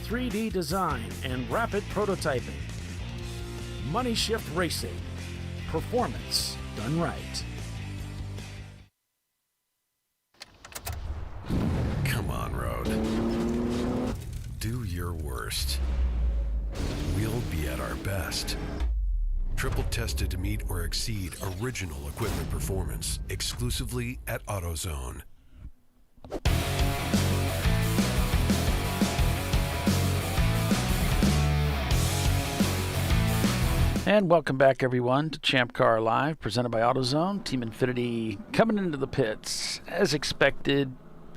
3D design, and rapid prototyping. Money Shift Racing. Performance done right. Come on, Road. Do your worst. best. Triple tested to meet or exceed original equipment performance exclusively at AutoZone. And welcome back, everyone, to Champ Car Live, presented by AutoZone. Team Infinity coming into the pits as expected.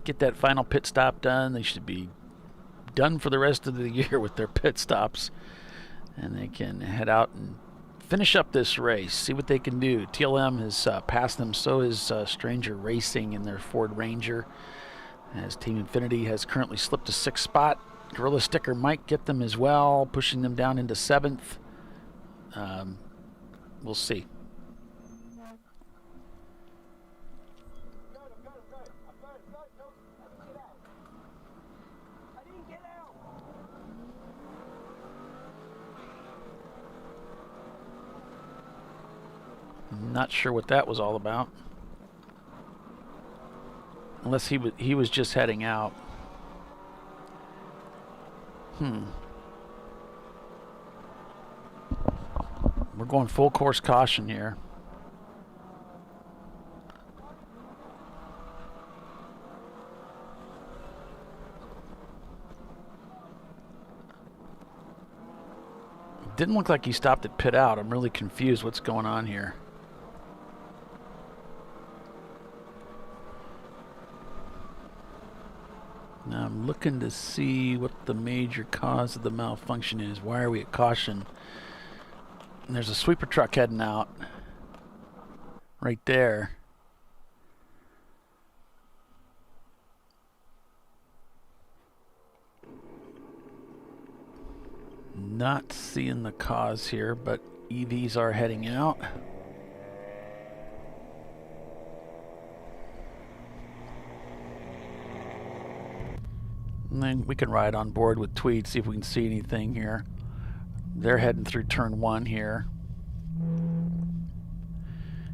Get that final pit stop done. They should be done for the rest of the year with their pit stops, and they can head out and finish up this race, see what they can do. TLM has passed them, so is Stranger Racing in their Ford Ranger, as Team Infinity has currently slipped to 6th spot. Gorilla Sticker might get them as well, pushing them down into 7th. We'll see. Not sure what that was all about. Unless he was just heading out. We're going full course caution here. Didn't look like he stopped at pit out. I'm really confused what's going on here. Now I'm looking to see what the major cause of the malfunction is. Why are we at caution? And there's a sweeper truck heading out right there. Not seeing the cause here, but EVs are heading out. And then we can ride on board with Tweed, see if we can see anything here. They're heading through turn 1 here.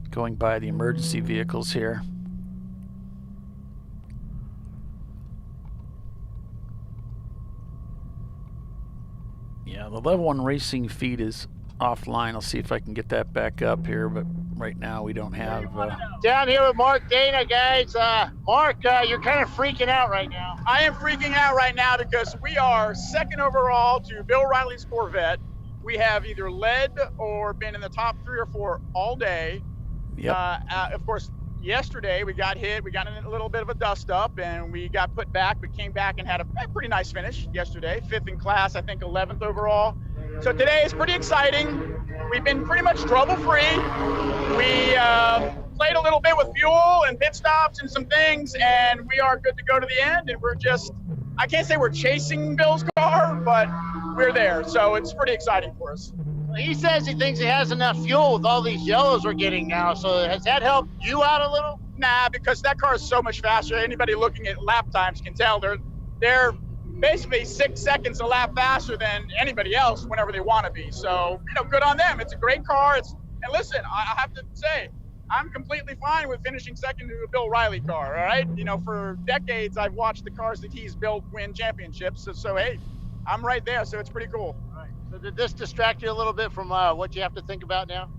Going by the emergency vehicles here. Yeah, the level 1 racing feed is offline. I'll see if I can get that back up here, but right now we don't have... Down here with Mark Dana, guys. Mark, you're kind of freaking out right now. I am freaking out right now because we are 2nd overall to Bill Riley's Corvette. We have either led or been in the top 3 or 4 all day. Yep. Of course, yesterday we got hit. We got in a little bit of a dust up and we got put back, but came back and had a pretty nice finish yesterday. 5th in class, I think 11th overall. So today is pretty exciting. We've been pretty much trouble-free. We played a little bit with fuel and pit stops and some things, and we are good to go to the end. And we're just, I can't say we're chasing Bill's car, but we're there. So it's pretty exciting for us. He says he thinks he has enough fuel with all these yellows we're getting now. So has that helped you out a little? Nah, because that car is so much faster. Anybody looking at lap times can tell they're basically 6 seconds a lap faster than anybody else whenever they want to be. So, good on them. It's a great car. And listen, I have to say, I'm completely fine with finishing 2nd to a Bill Riley car, all right? For decades, I've watched the cars that he's built win championships. So hey, I'm right there, so it's pretty cool. All right. So did this distract you a little bit from what you have to think about now?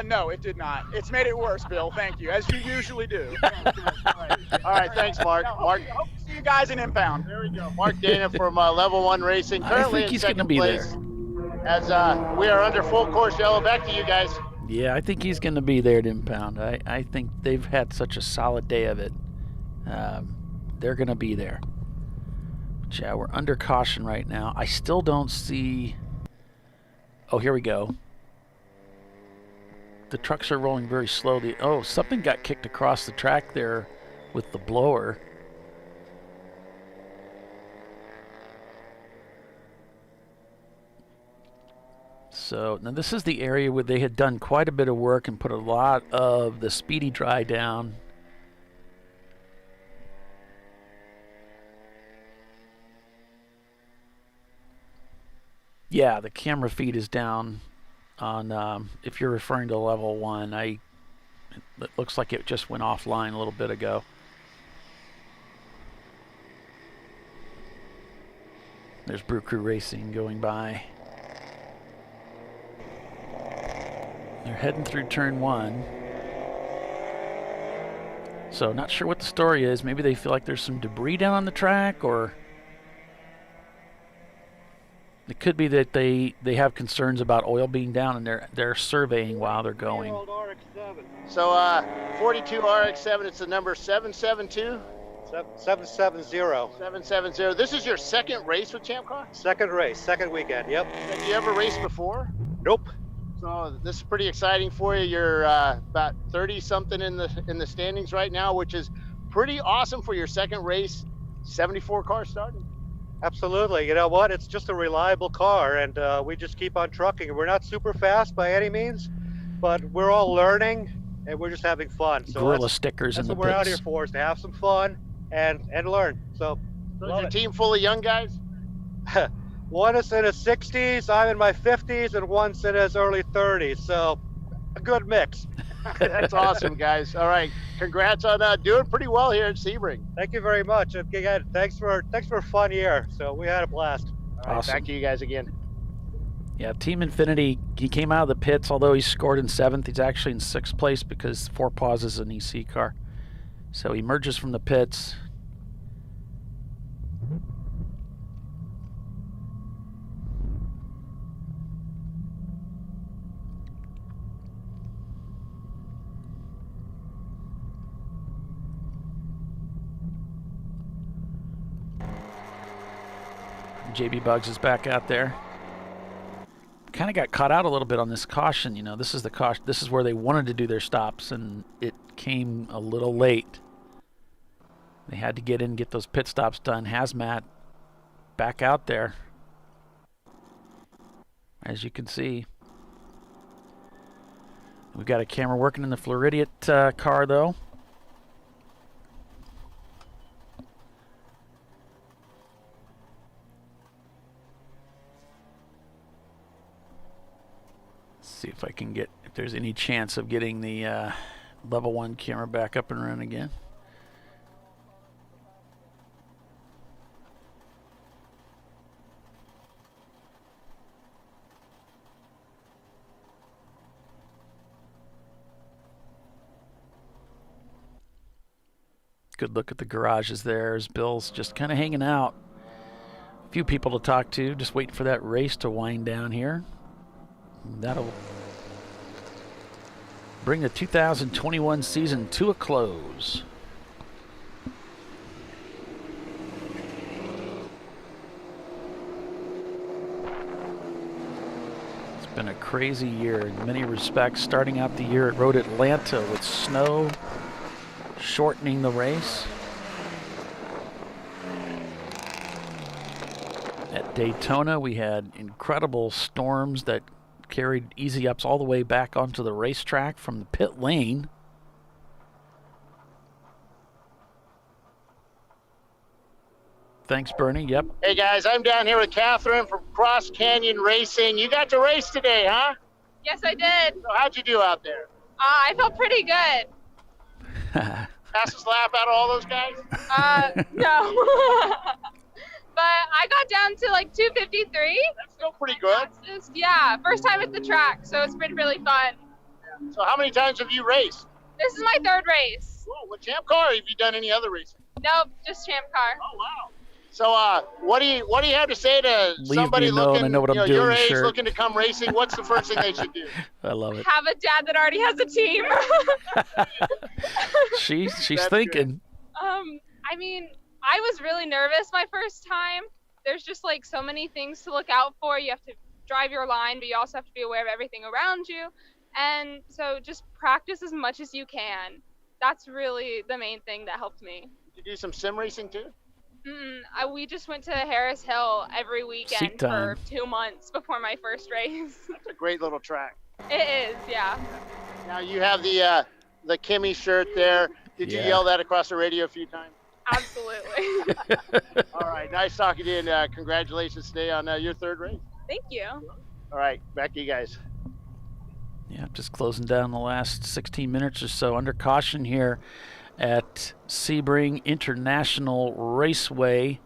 No, it did not. It's made it worse, Bill. Thank you, as you usually do. All right, thanks, Mark. Mark, hope to see you guys in Impound. There we go. Mark Dana from Level 1 Racing. Currently I think he's going to be place, there. As we are under full course yellow. Back to you guys. Yeah, I think he's going to be there at Impound. I think they've had such a solid day of it. They're going to be there. But yeah, we're under caution right now. I still don't see... Oh, here we go. The trucks are rolling very slowly. Oh, something got kicked across the track there with the blower. So now this is the area where they had done quite a bit of work and put a lot of the speedy dry down. Yeah, the camera feed is down on, if you're referring to level 1, it looks like it just went offline a little bit ago. There's Brew Crew Racing going by. They're heading through turn 1. So not sure what the story is. Maybe they feel like there's some debris down on the track, or it could be that they have concerns about oil being down, and they're surveying while they're going. So 42 RX-7, it's the number 772? 770. 770. This is your second race with Champ Car? Second race, second weekend, yep. Have you ever raced before? Nope. So this is pretty exciting for you. You're about 30-something in the standings right now, which is pretty awesome for your second race. 74 cars starting. Absolutely. You know what? It's just a reliable car, and we just keep on trucking. We're not super fast by any means, but we're all learning, and we're just having fun. So Gorilla stickers in the pits. That's what we're out pits. here for, is to have some fun and learn. So is your team full of young guys? One is in his 60s, I'm in my 50s, and one's in his early 30s. So a good mix. That's awesome, guys. All right, congrats on doing pretty well here at Sebring. Thank you very much. And again, thanks for a fun year. So we had a blast. All right, Awesome. Back to you guys again. Yeah, Team Infinity, he came out of the pits, although he scored in 7th. He's actually in 6th place because 4 Paws is an EC car. So he emerges from the pits. JB Bugs is back out there. Kind of got caught out a little bit on this caution. You know, this is the caution. This is where they wanted to do their stops, and it came a little late. They had to get in and get those pit stops done. Hazmat back out there, as you can see. We've got a camera working in the Floridian car, though. See if I can get, if there's any chance of getting the level 1 camera back up and running again. Good look at the garages there as Bill's just kind of hanging out. A few people to talk to, just waiting for that race to wind down here. That'll bring the 2021 season to a close. It's been a crazy year in many respects, starting out the year at Road Atlanta with snow shortening the race. At Daytona, we had incredible storms that carried easy ups all the way back onto the racetrack from the pit lane. Thanks, Bernie. Yep. Hey guys, I'm down here with Catherine from Cross Canyon Racing. You got to race today, huh? Yes, I did. So how'd you do out there? I felt pretty good. Fastest lap out of all those guys? No. But I got down to like 253. That's still pretty good. Yeah, first time at the track, so it's been really fun. So how many times have you raced? This is my 3rd race. Cool. With Champ Car, have you done any other racing? Nope, just Champ Car. Oh wow. So what do you have to say to somebody looking, I know what I'm doing, your age, sure. looking to come racing? What's the first thing they should do? I love it. Have a dad that already has a team. She's thinking. I mean, I was really nervous my first time. There's just like so many things to look out for. You have to drive your line, but you also have to be aware of everything around you. And so just practice as much as you can. That's really the main thing that helped me. Did you do some sim racing too? We just went to Harris Hill every weekend for 2 months before my first race. That's a great little track. It is, yeah. Now you have the Kimmy shirt there. Did you yell that across the radio a few times? Absolutely. All right, nice talking to you, and congratulations today on your 3rd race. Thank you. All right, back to you guys. Yeah, just closing down the last 16 minutes or so under caution here at Sebring International Raceway.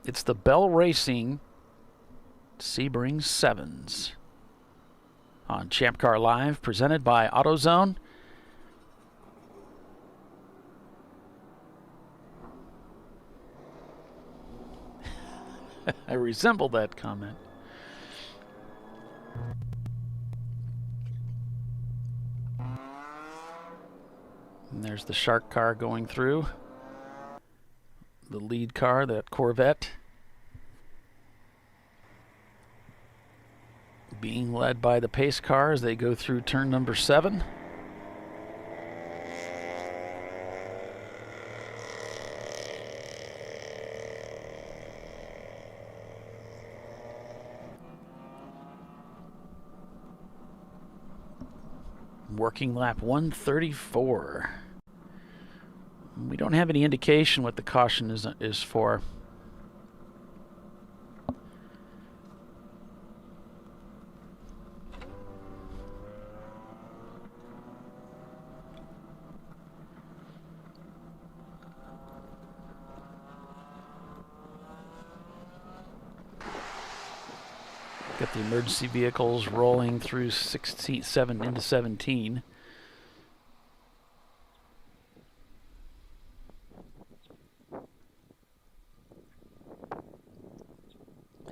It's the Bell Racing Sebring 7s. on ChampCar.Live, presented by AutoZone. I resemble that comment. And there's the shark car going through. The lead car, that Corvette, being led by the pace car as they go through turn number 7. Working lap 134. We don't have any indication what the caution is for. Got the emergency vehicles rolling through 7 into 17.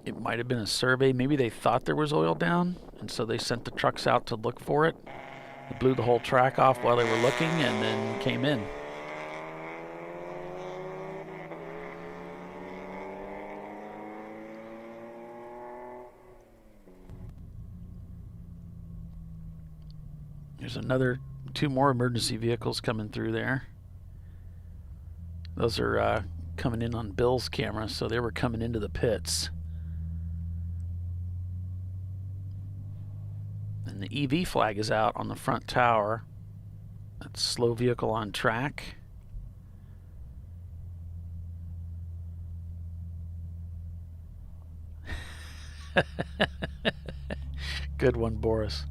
It might have been a survey. Maybe they thought there was oil down, and so they sent the trucks out to look for it. They blew the whole track off while they were looking and then came in. There's another 2 more emergency vehicles coming through there. Those are coming in on Bill's camera, so they were coming into the pits. And the EV flag is out on the front tower. That's slow vehicle on track. Good one, Boris.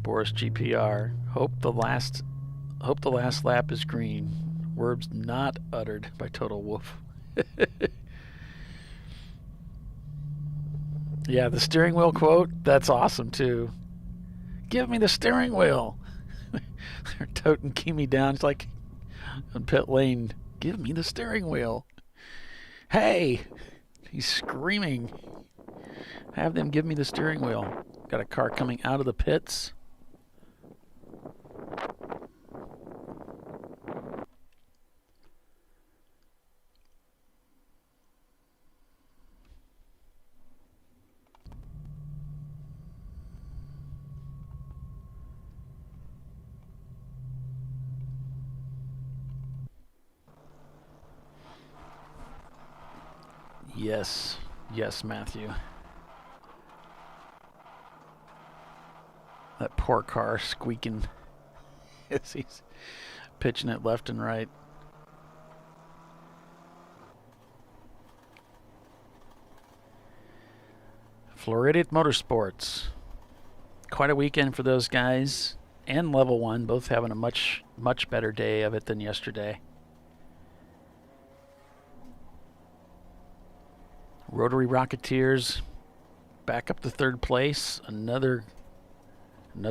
Boris GPR. Hope the last lap is green. Words not uttered by Total Wolf. Yeah, the steering wheel quote, that's awesome too. Give me the steering wheel. They're toting Kimi down. It's like on pit lane. Give me the steering wheel. Hey, he's screaming. Have them give me the steering wheel. Got a car coming out of the pits. Yes, yes, Matthew. That poor car squeaking as he's pitching it left and right. Floridian Motorsports. Quite a weekend for those guys. And Level 1 both having a much better day of it than yesterday. Rotary Rocketeers back up to 3rd place. Another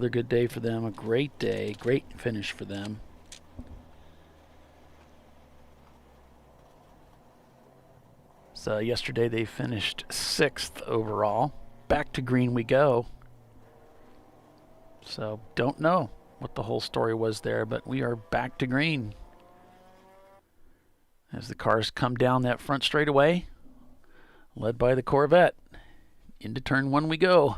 good day for them. A great day. Great finish for them. So yesterday they finished 6th overall. Back to green we go. So don't know what the whole story was there, but we are back to green. As the cars come down that front straightaway, led by the Corvette. Into turn 1 we go.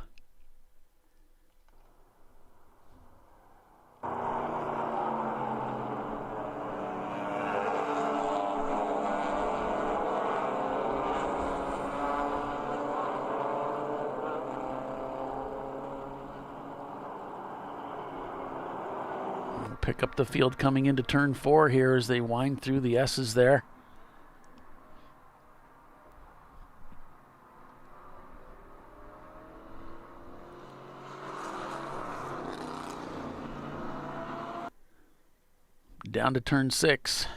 We'll pick up the field coming into turn 4 here as they wind through the S's there. Down to turn 6.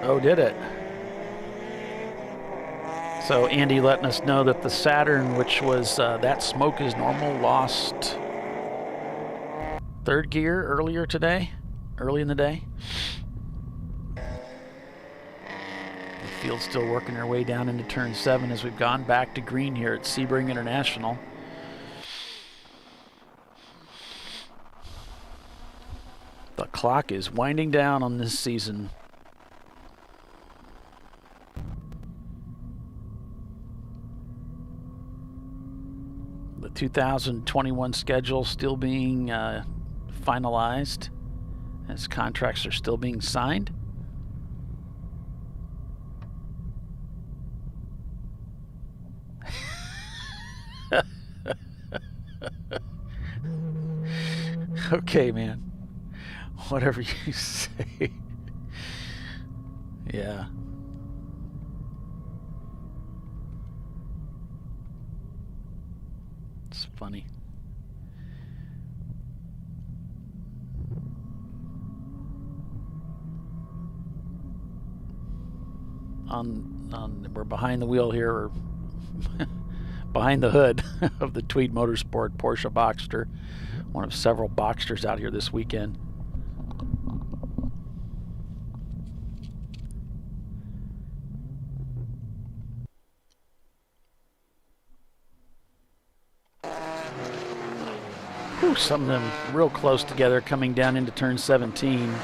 Oh, did it? So Andy letting us know that the Saturn, which was that smoke is normal, lost third gear early in the day. The field's still working their way down into turn 7 as we've gone back to green here at Sebring International. The clock is winding down on this season. The 2021 schedule still being finalized as contracts are still being signed. Okay, man. Whatever you say. Yeah. It's funny. We're behind the wheel here, or behind the hood of the Tweed Motorsport Porsche Boxster, one of several Boxsters out here this weekend. Whew, some of them real close together coming down into turn 17.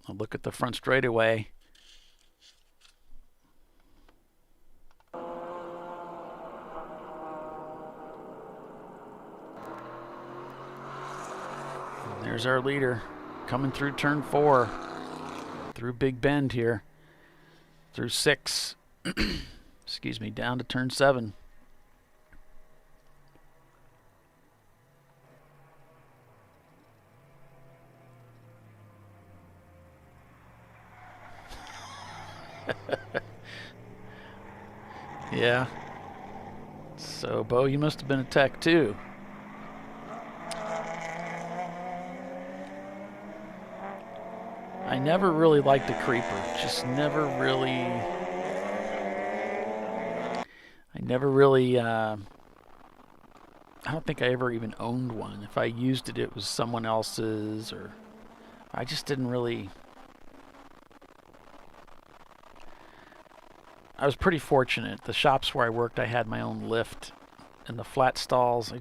I'll look at the front straightaway. There's our leader coming through turn 4, through Big Bend here, through 6. Excuse me, down to turn 7. Yeah. So, Bo, you must have been a tech too. I never really liked a creeper. Just never really. I don't think I ever even owned one. If I used it, it was someone else's, or I just didn't really. I was pretty fortunate. The shops where I worked, I had my own lift, and the flat stalls, I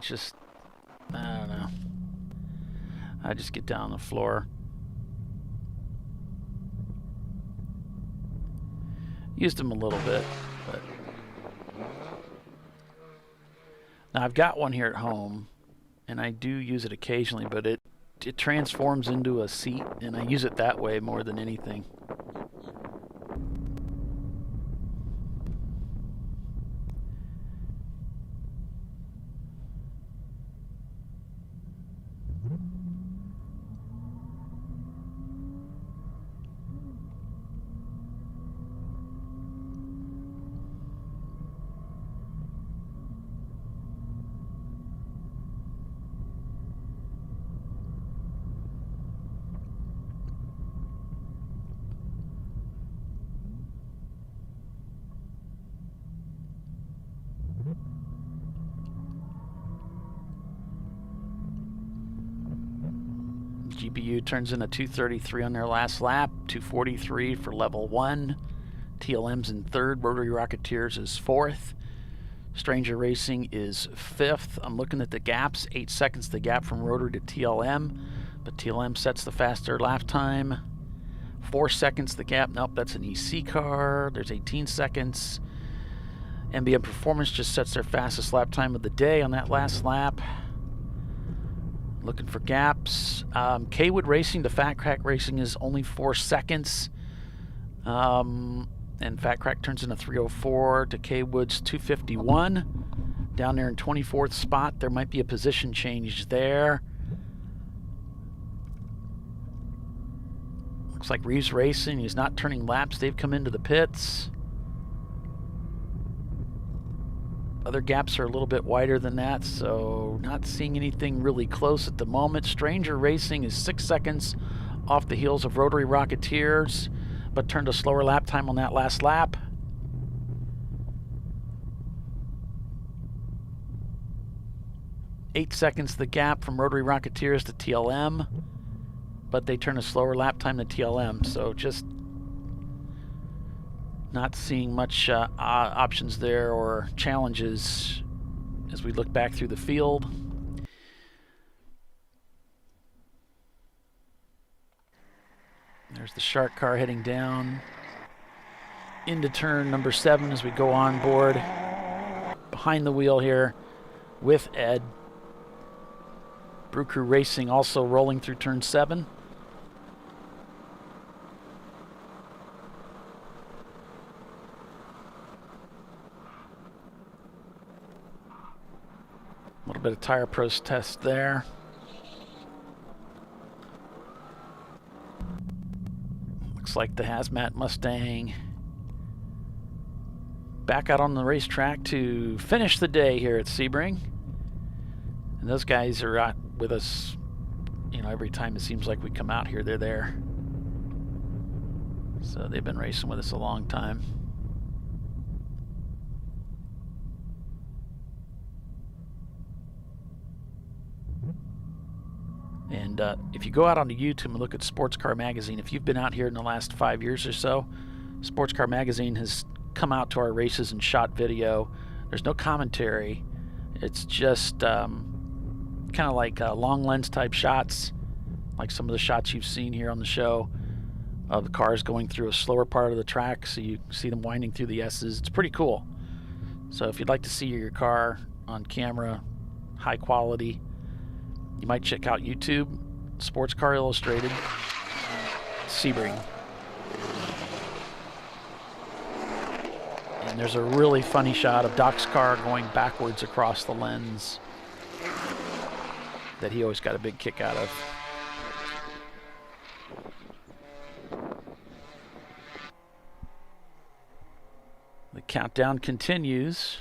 don't know. I just get down on the floor. Used them a little bit, but. Now I've got one here at home, and I do use it occasionally, but it transforms into a seat, and I use it that way more than anything. GPU turns in a 233 on their last lap, 243 for level 1. TLM's in 3rd, Rotary Rocketeers is 4th. Stranger Racing is 5th. I'm looking at the gaps, 8 seconds the gap from Rotary to TLM, but TLM sets the faster lap time. 4 seconds the gap, nope, that's an EC car. There's 18 seconds. MBM Performance just sets their fastest lap time of the day on that last lap. Looking for gaps. Kwood Racing to Fat Crack Racing is only 4 seconds. And Fat Crack turns in a 304 to Kwood's 251. Down there in 24th spot, there might be a position change there. Looks like Reeves Racing, he's not turning laps. They've come into the pits. Other gaps are a little bit wider than that, so not seeing anything really close at the moment. Stranger Racing is 6 seconds off the heels of Rotary Rocketeers, but turned a slower lap time on that last lap. Eight seconds the gap from Rotary Rocketeers to TLM, but they turn a slower lap time than TLM, so just not seeing much options there or challenges as we look back through the field. There's the Shark car heading down into turn number 7 as we go on board behind the wheel here with Ed. Brew Crew Racing also rolling through turn 7. A little bit of tire protest there. Looks like the Hazmat Mustang back out on the racetrack to finish the day here at Sebring. And those guys are out with us, you know, every time it seems like we come out here, they're there. So they've been racing with us a long time. And if you go out onto YouTube and look at Sports Car Magazine, if you've been out here in the last 5 years or so, Sports Car Magazine has come out to our races and shot video. There's no commentary. It's just kind of like long lens type shots, like some of the shots you've seen here on the show of the cars going through a slower part of the track, so you see them winding through the S's. It's pretty cool. So if you'd like to see your car on camera, high quality, you might check out YouTube, Sports Car Illustrated, Sebring. And there's a really funny shot of Doc's car going backwards across the lens that he always got a big kick out of. The countdown continues.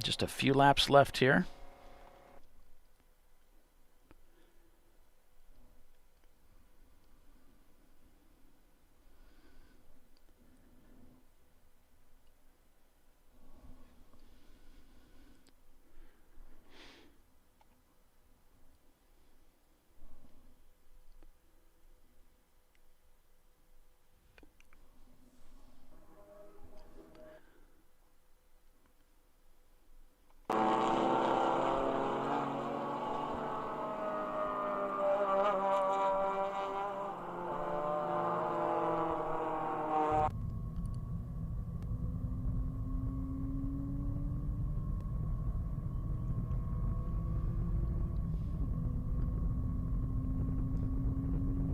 Just a few laps left here.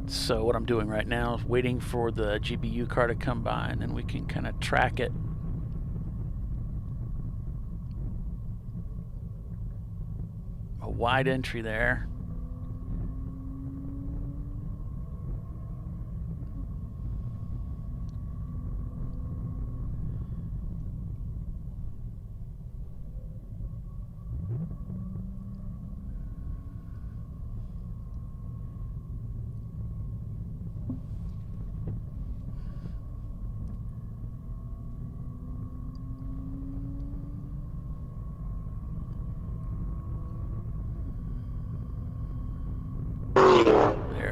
So what I'm doing right now is waiting for the GBU car to come by, and then we can kind of track it. A wide entry there.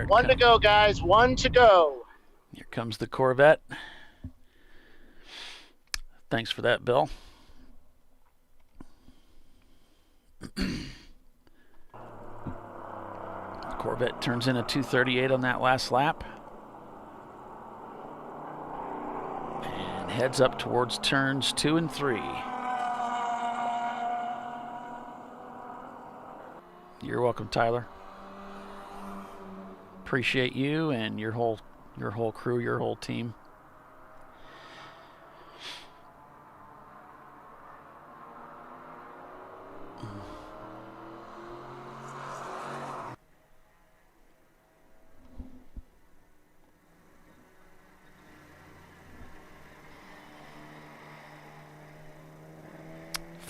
One to go, guys. One to go. Here comes the Corvette. Thanks for that, Bill. Corvette turns in a 2:38 on that last lap. And heads up towards turns 2 and 3. You're welcome, Tyler. Appreciate you and your whole crew, your whole team.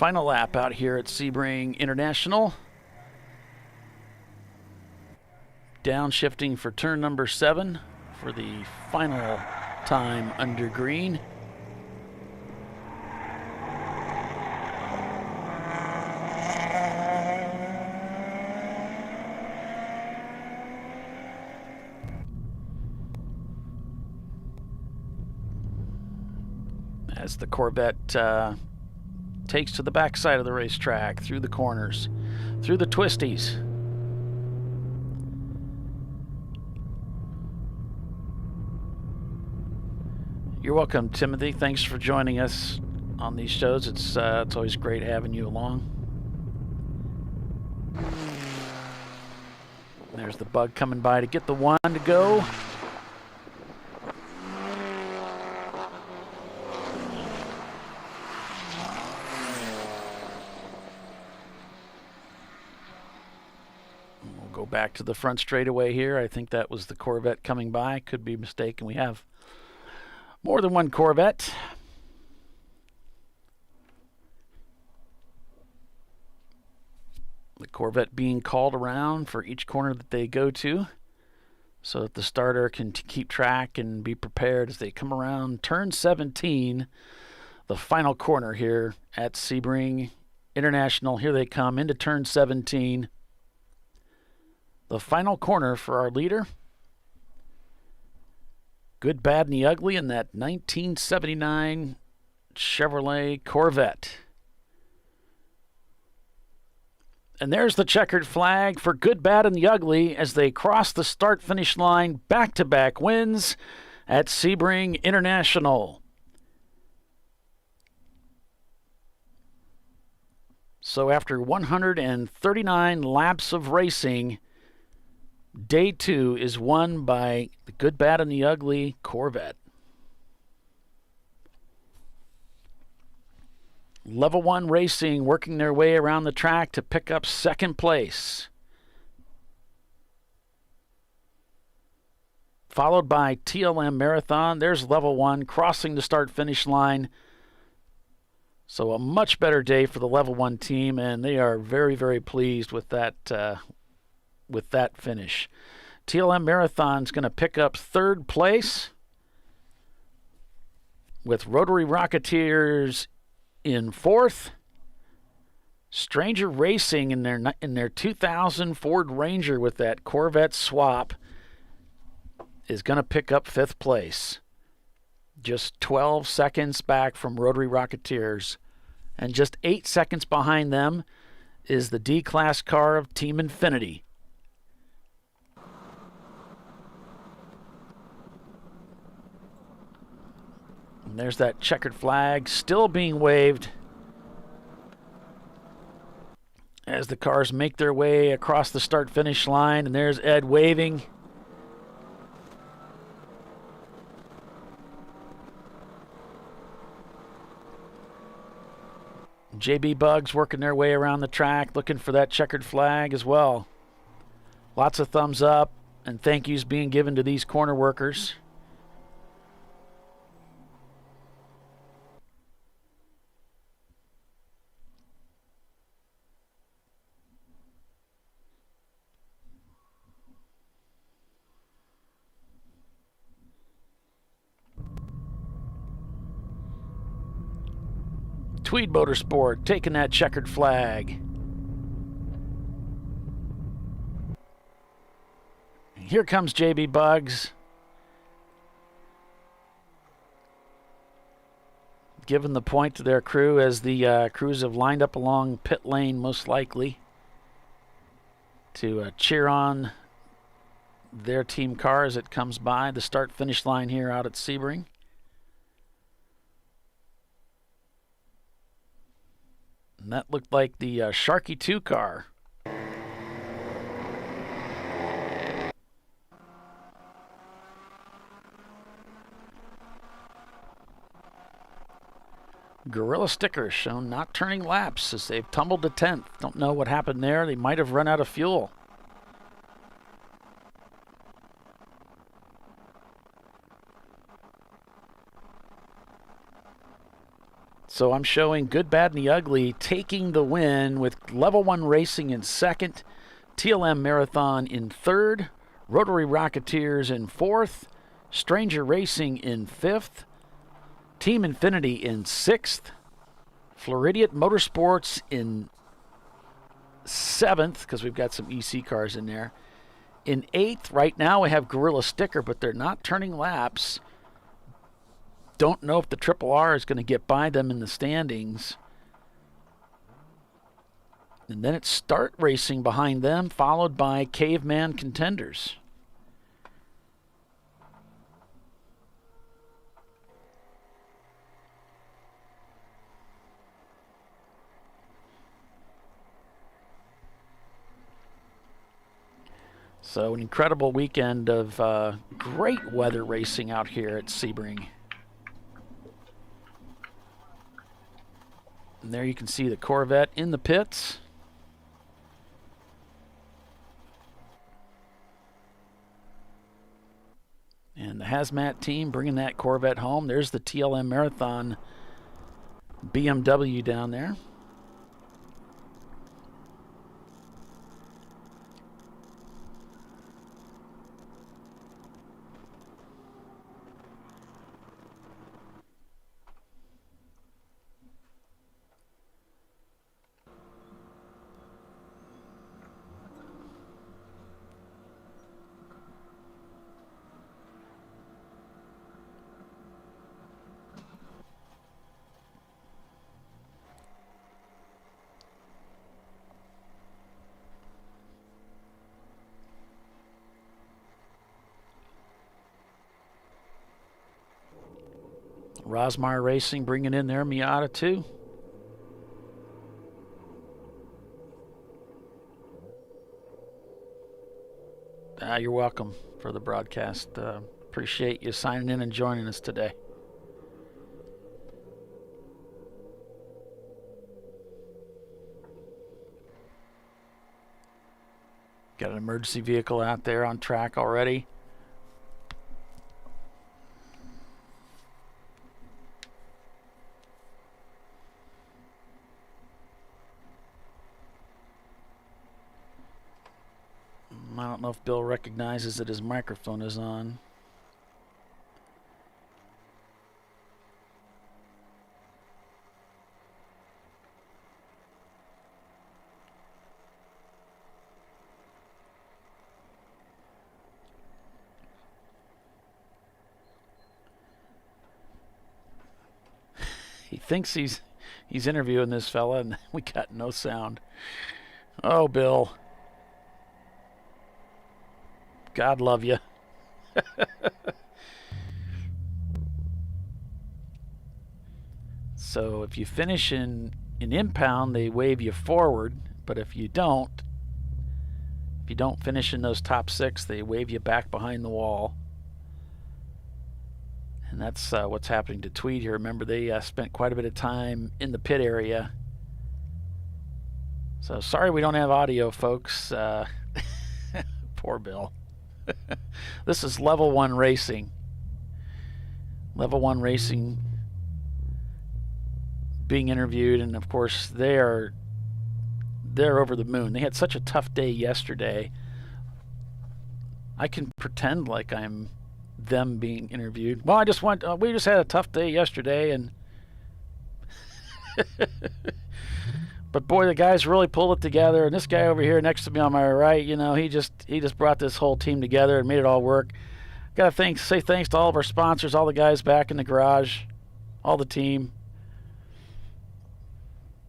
Final lap out here at Sebring International. Downshifting for turn number 7 for the final time under green. As the Corvette takes to the backside of the racetrack, through the corners, through the twisties. You're welcome, Timothy. Thanks for joining us on these shows. It's always great having you along. There's the Bug coming by to get the 1 to go. We'll go back to the front straightaway here. I think that was the Corvette coming by. Could be mistaken. We have more than one Corvette. The Corvette being called around for each corner that they go to so that the starter can keep track and be prepared as they come around turn 17, the final corner here at Sebring International. Here they come into turn 17. The final corner for our leader. Good, bad, and the ugly in that 1979 Chevrolet Corvette. And there's the checkered flag for good, bad, and the ugly as they cross the start-finish line, back-to-back wins at Sebring International. So after 139 laps of racing, Day 2 is won by the good, bad, and the ugly Corvette. Level 1 Racing working their way around the track to pick up second place. Followed by TLM Marathon. There's Level 1 crossing the start-finish line. So a much better day for the Level 1 team, and they are very, very pleased with that finish. TLM Marathon's going to pick up third place with Rotary Rocketeers in fourth. Stranger Racing in their 2000 Ford Ranger with that Corvette swap is going to pick up fifth place. Just 12 seconds back from Rotary Rocketeers. And just 8 seconds behind them is the D-Class car of Team Infinity. And there's that checkered flag still being waved as the cars make their way across the start-finish line. And there's Ed waving. JB Bugs working their way around the track, looking for that checkered flag as well. Lots of thumbs up and thank yous being given to these corner workers. Tweed Motorsport taking that checkered flag. Here comes JB Bugs. Giving the point to their crew as the crews have lined up along pit lane, most likely, to cheer on their team car as it comes by the start-finish line here out at Sebring. And that looked like the Sharky 2 car. Gorilla stickers shown not turning laps as they've tumbled to 10th. Don't know what happened there. They might have run out of fuel. So I'm showing Good, Bad, and the Ugly taking the win with Level 1 Racing in second, TLM Marathon in third, Rotary Rocketeers in fourth, Stranger Racing in fifth, Team Infinity in sixth, Floridian Motorsports in seventh, because we've got some EC cars in there. In eighth, right now we have Gorilla Sticker, but they're not turning laps. Don't know if the Triple R is going to get by them in the standings. And then it's Start Racing behind them, followed by Caveman Contenders. So an incredible weekend of great weather racing out here at Sebring. And there you can see the Corvette in the pits. And the Hazmat team bringing that Corvette home. There's the TLM Marathon BMW down there. Rosmar Racing bringing in their Miata too. You're welcome for the broadcast. Appreciate you signing in and joining us today. Got an emergency vehicle out there on track already. I don't know if Bill recognizes that his microphone is on. He thinks he's interviewing this fella, and we got no sound. Oh, Bill. God love you. So if you finish in impound, they wave you forward, but if you don't finish in those top six, they wave you back behind the wall. And that's what's happening to Tweed here. Remember, they spent quite a bit of time in the pit area. So sorry we don't have audio, folks. Poor Bill. This is Level 1 Racing. Level 1 Racing being interviewed, and of course they're over the moon. They had such a tough day yesterday. I can pretend like I'm them being interviewed. Well, we just had a tough day yesterday, and but boy, the guys really pulled it together. And this guy over here next to me on my right, he just brought this whole team together and made it all work. Got to say thanks to all of our sponsors, all the guys back in the garage, all the team.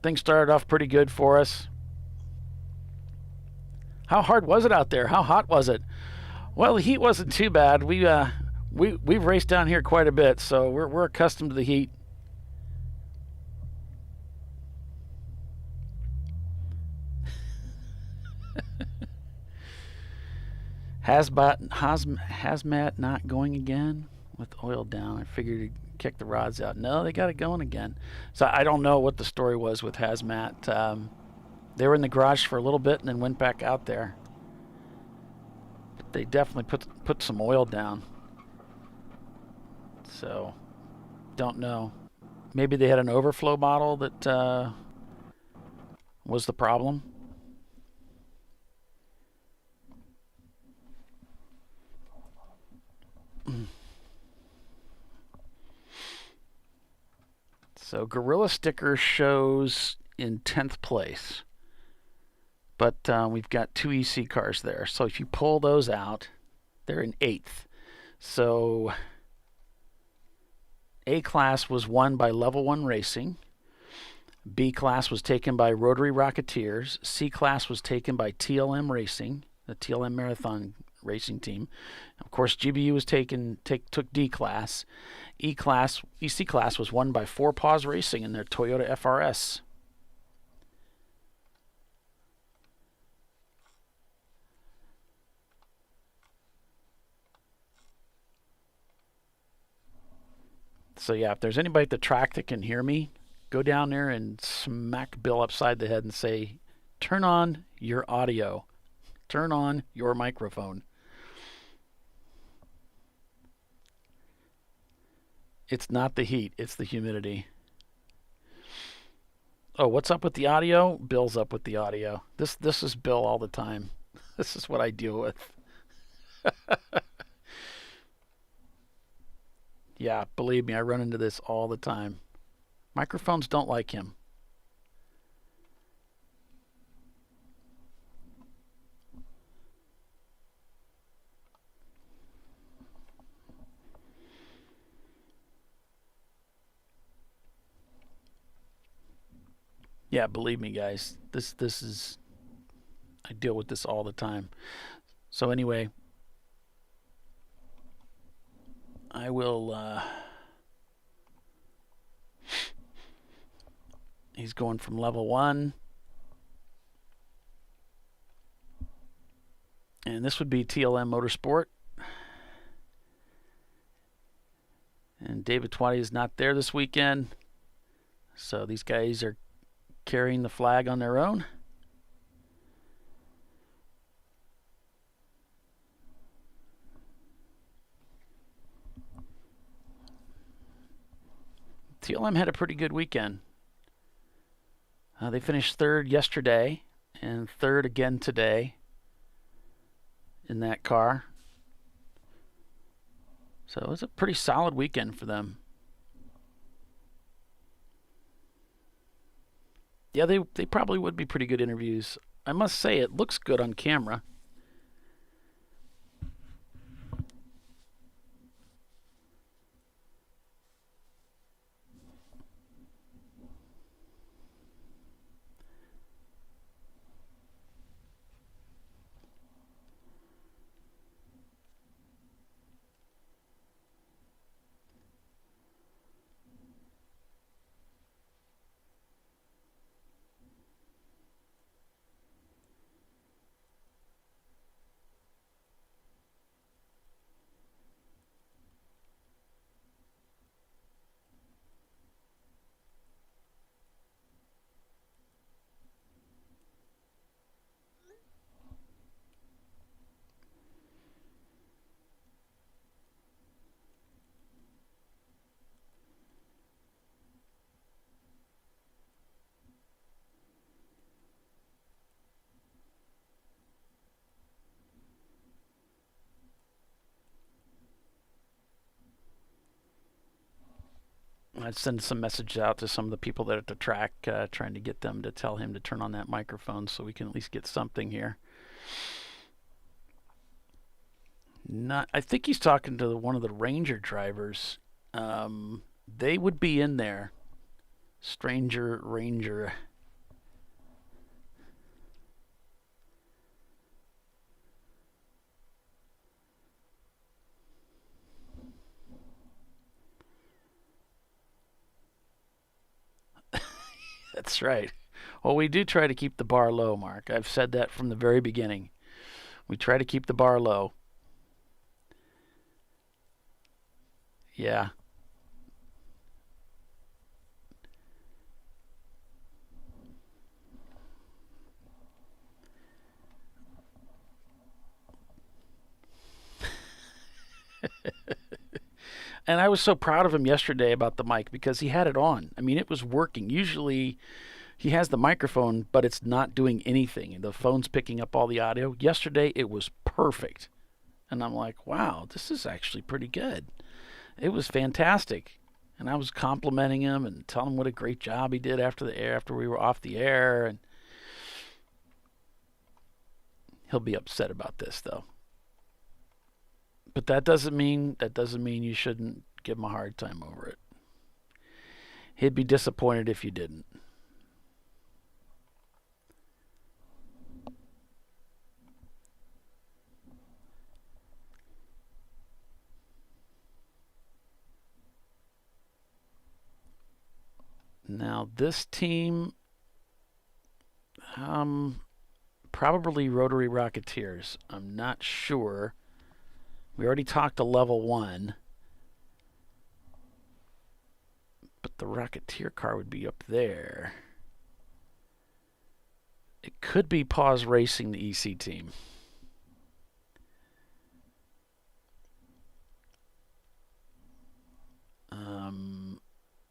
Things started off pretty good for us. How hard was it out there? How hot was it? Well, the heat wasn't too bad. We've raced down here quite a bit, so we're accustomed to the heat. Hazmat not going again with oil down. I figured he'd kick the rods out. No, they got it going again. So I don't know what the story was with Hazmat. They were in the garage for a little bit and then went back out there. But they definitely put some oil down. So don't know. Maybe they had an overflow bottle that was the problem. So Gorilla Sticker shows in 10th place. But we've got 2 EC cars there. So if you pull those out, they're in 8th. So A class was won by Level 1 Racing. B class was taken by Rotary Rocketeers. C class was taken by TLM Racing, the TLM Marathon Racing team. Of course, GBU was took D class. EC class was won by Four Paws Racing in their Toyota FRS. So yeah, if there's anybody at the track that can hear me, go down there and smack Bill upside the head and say, turn on your audio. Turn on your microphone. It's not the heat, it's the humidity. Oh, what's up with the audio? Bill's up with the audio. This is Bill all the time. This is what I deal with. Yeah, believe me, I run into this all the time. Microphones don't like him. Yeah, believe me, guys. This is, I deal with this all the time. So anyway, I will. He's going from level 1. And this would be TLM Motorsport. And David Twatty is not there this weekend. So these guys are carrying the flag on their own. TLM had a pretty good weekend. They finished 3rd yesterday and 3rd again today in that car. So it was a pretty solid weekend for them. Yeah, they probably would be pretty good interviews. I must say, it looks good on camera. I'd send some message out to some of the people that are at the track, trying to get them to tell him to turn on that microphone so we can at least get something here. I think he's talking to one of the Ranger drivers. They would be in there. Stranger Ranger. That's right. Well, we do try to keep the bar low, Mark. I've said that from the very beginning. We try to keep the bar low. Yeah. And I was so proud of him yesterday about the mic because he had it on. I mean, it was working. Usually he has the microphone, but it's not doing anything. The phone's picking up all the audio. Yesterday, it was perfect. And I'm like, wow, this is actually pretty good. It was fantastic. And I was complimenting him and telling him what a great job he did after we were off the air. And he'll be upset about this, though. But that doesn't mean you shouldn't give him a hard time over it. He'd be disappointed if you didn't. Now this team, probably Rotary Rocketeers. I'm not sure. We already talked to level 1. But the Rocketeer car would be up there. It could be Paws Racing, the EC team.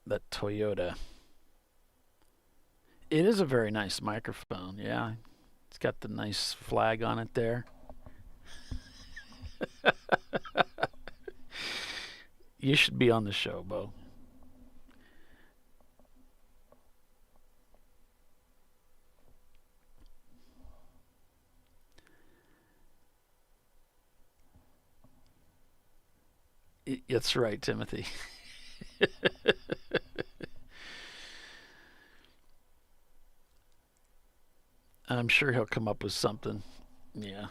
That Toyota. It is a very nice microphone, yeah. It's got the nice flag on it there. You should be on the show, Bo. That's right, Timothy. I'm sure he'll come up with something. Yeah.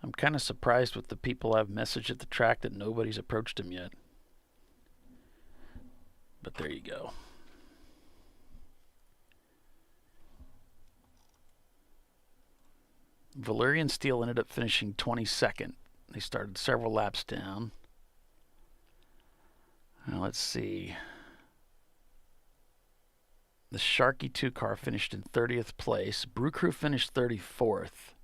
I'm kind of surprised with the people I've messaged at the track that nobody's approached him yet. But there you go. Valerian Steel ended up finishing 22nd. They started several laps down. Now let's see. The Sharky 2 car finished in 30th place. Brew Crew finished 34th.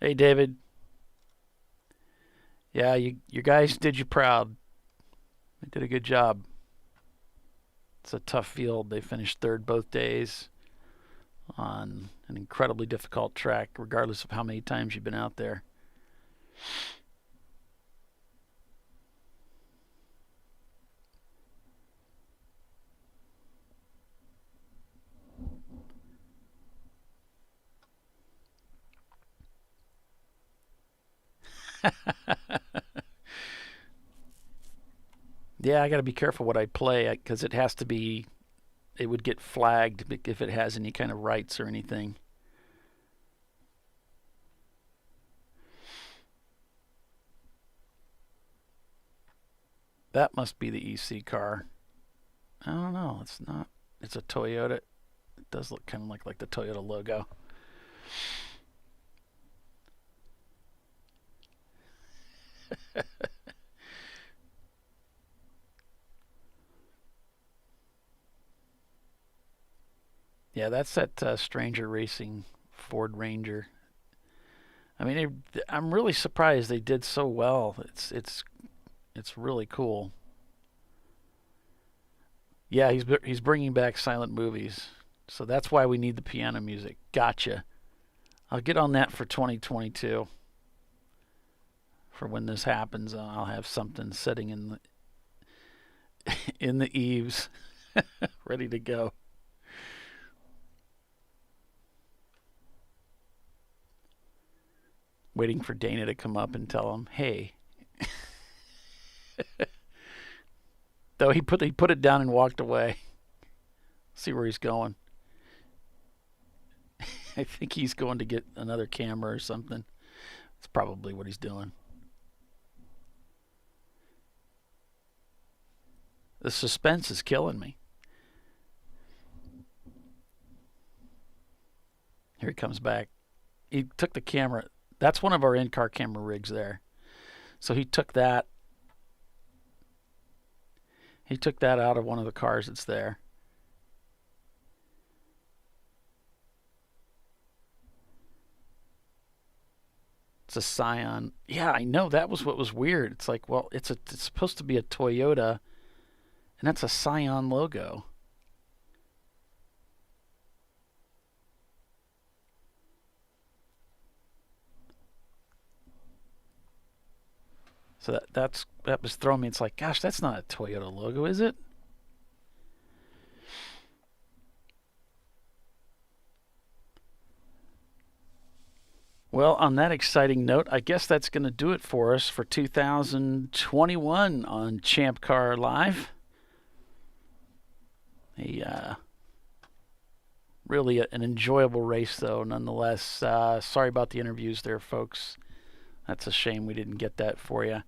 Hey, David. Yeah, you guys did you proud. They did a good job. It's a tough field. They finished third both days on an incredibly difficult track, regardless of how many times you've been out there. Yeah, I got to be careful what I play because it has to be, it would get flagged if it has any kind of rights or anything. That must be the EC car. I don't know. It's not. It's a Toyota. It does look kind of like the Toyota logo. Yeah, that's that Stranger Racing Ford Ranger. I mean, I'm really surprised they did so well. It's really cool. Yeah, he's bringing back silent movies, so that's why we need the piano music. Gotcha. I'll get on that for 2022. For when this happens, I'll have something sitting in the eaves, ready to go. Waiting for Dana to come up and tell him, "Hey." Though he put it down and walked away. See where he's going. I think he's going to get another camera or something. That's probably what he's doing. The suspense is killing me. Here he comes back. He took the camera. That's one of our in-car camera rigs there. So he took that. He took that out of one of the cars that's there. It's a Scion. Yeah, I know. That was what was weird. It's like, well, it's supposed to be a Toyota, and that's a Scion logo. So that was throwing me. It's like, gosh, that's not a Toyota logo, is it? Well, on that exciting note, I guess that's going to do it for us for 2021 on ChampCar.Live. Really an enjoyable race, though, nonetheless. Sorry about the interviews there, folks. That's a shame we didn't get that for you.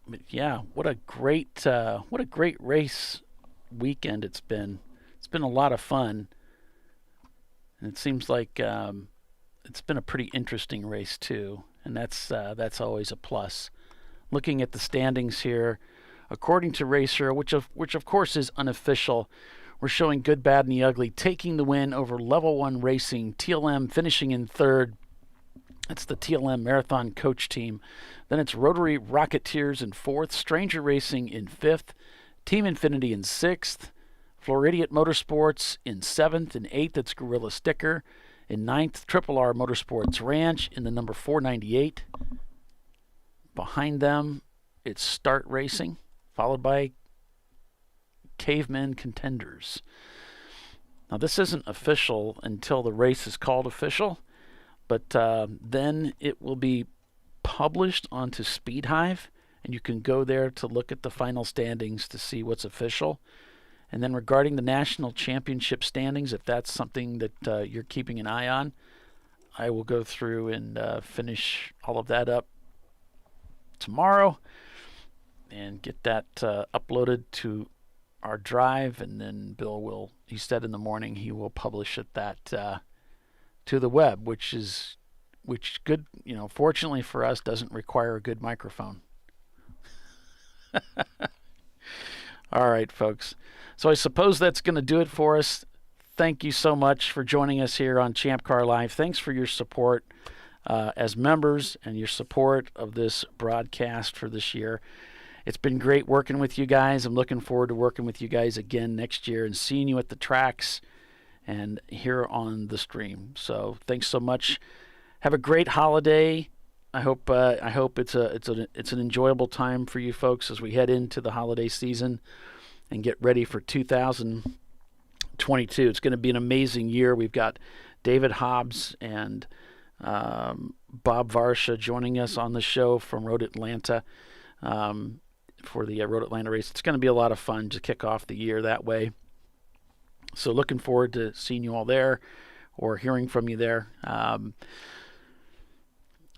But yeah, what a great race weekend it's been. It's been a lot of fun. And it seems like it's been a pretty interesting race too, and that's always a plus. Looking at the standings here, according to Racer, which of course is unofficial, we're showing Good, Bad, and the Ugly taking the win over Level 1 Racing, TLM finishing in third. That's the TLM Marathon Coach Team. Then it's Rotary Rocketeers in fourth, Stranger Racing in fifth, Team Infinity in sixth, Floridian Motorsports in seventh, and eighth it's Gorilla Sticker. In ninth, Triple R Motorsports Ranch in the number 498. Behind them, it's Start Racing, followed by Cavemen Contenders. Now, this isn't official until the race is called official, but then it will be published onto Speed Hive, and you can go there to look at the final standings to see what's official. And then regarding the national championship standings, if that's something that you're keeping an eye on, I will go through and finish all of that up tomorrow and get that uploaded to our drive. And then Bill will, he said in the morning, he will publish it that to the web, which good, fortunately for us, doesn't require a good microphone. All right, folks. So I suppose that's going to do it for us. Thank you so much for joining us here on ChampCar.Live. Thanks for your support as members and your support of this broadcast for this year. It's been great working with you guys. I'm looking forward to working with you guys again next year and seeing you at the tracks and here on the stream. So thanks so much. Have a great holiday. I hope it's an enjoyable time for you folks as we head into the holiday season and get ready for 2022. It's going to be an amazing year. We've got David Hobbs and Bob Varsha joining us on the show from Road Atlanta for the Road Atlanta race. It's going to be a lot of fun to kick off the year that way. So looking forward to seeing you all there or hearing from you there.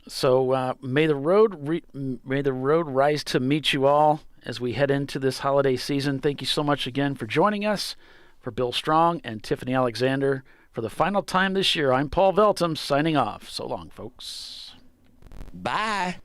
So may the road rise to meet you all as we head into this holiday season. Thank you so much again for joining us. For Bill Strong and Tiffany Alexander, for the final time this year, I'm Paul Veltum signing off. So long, folks. Bye.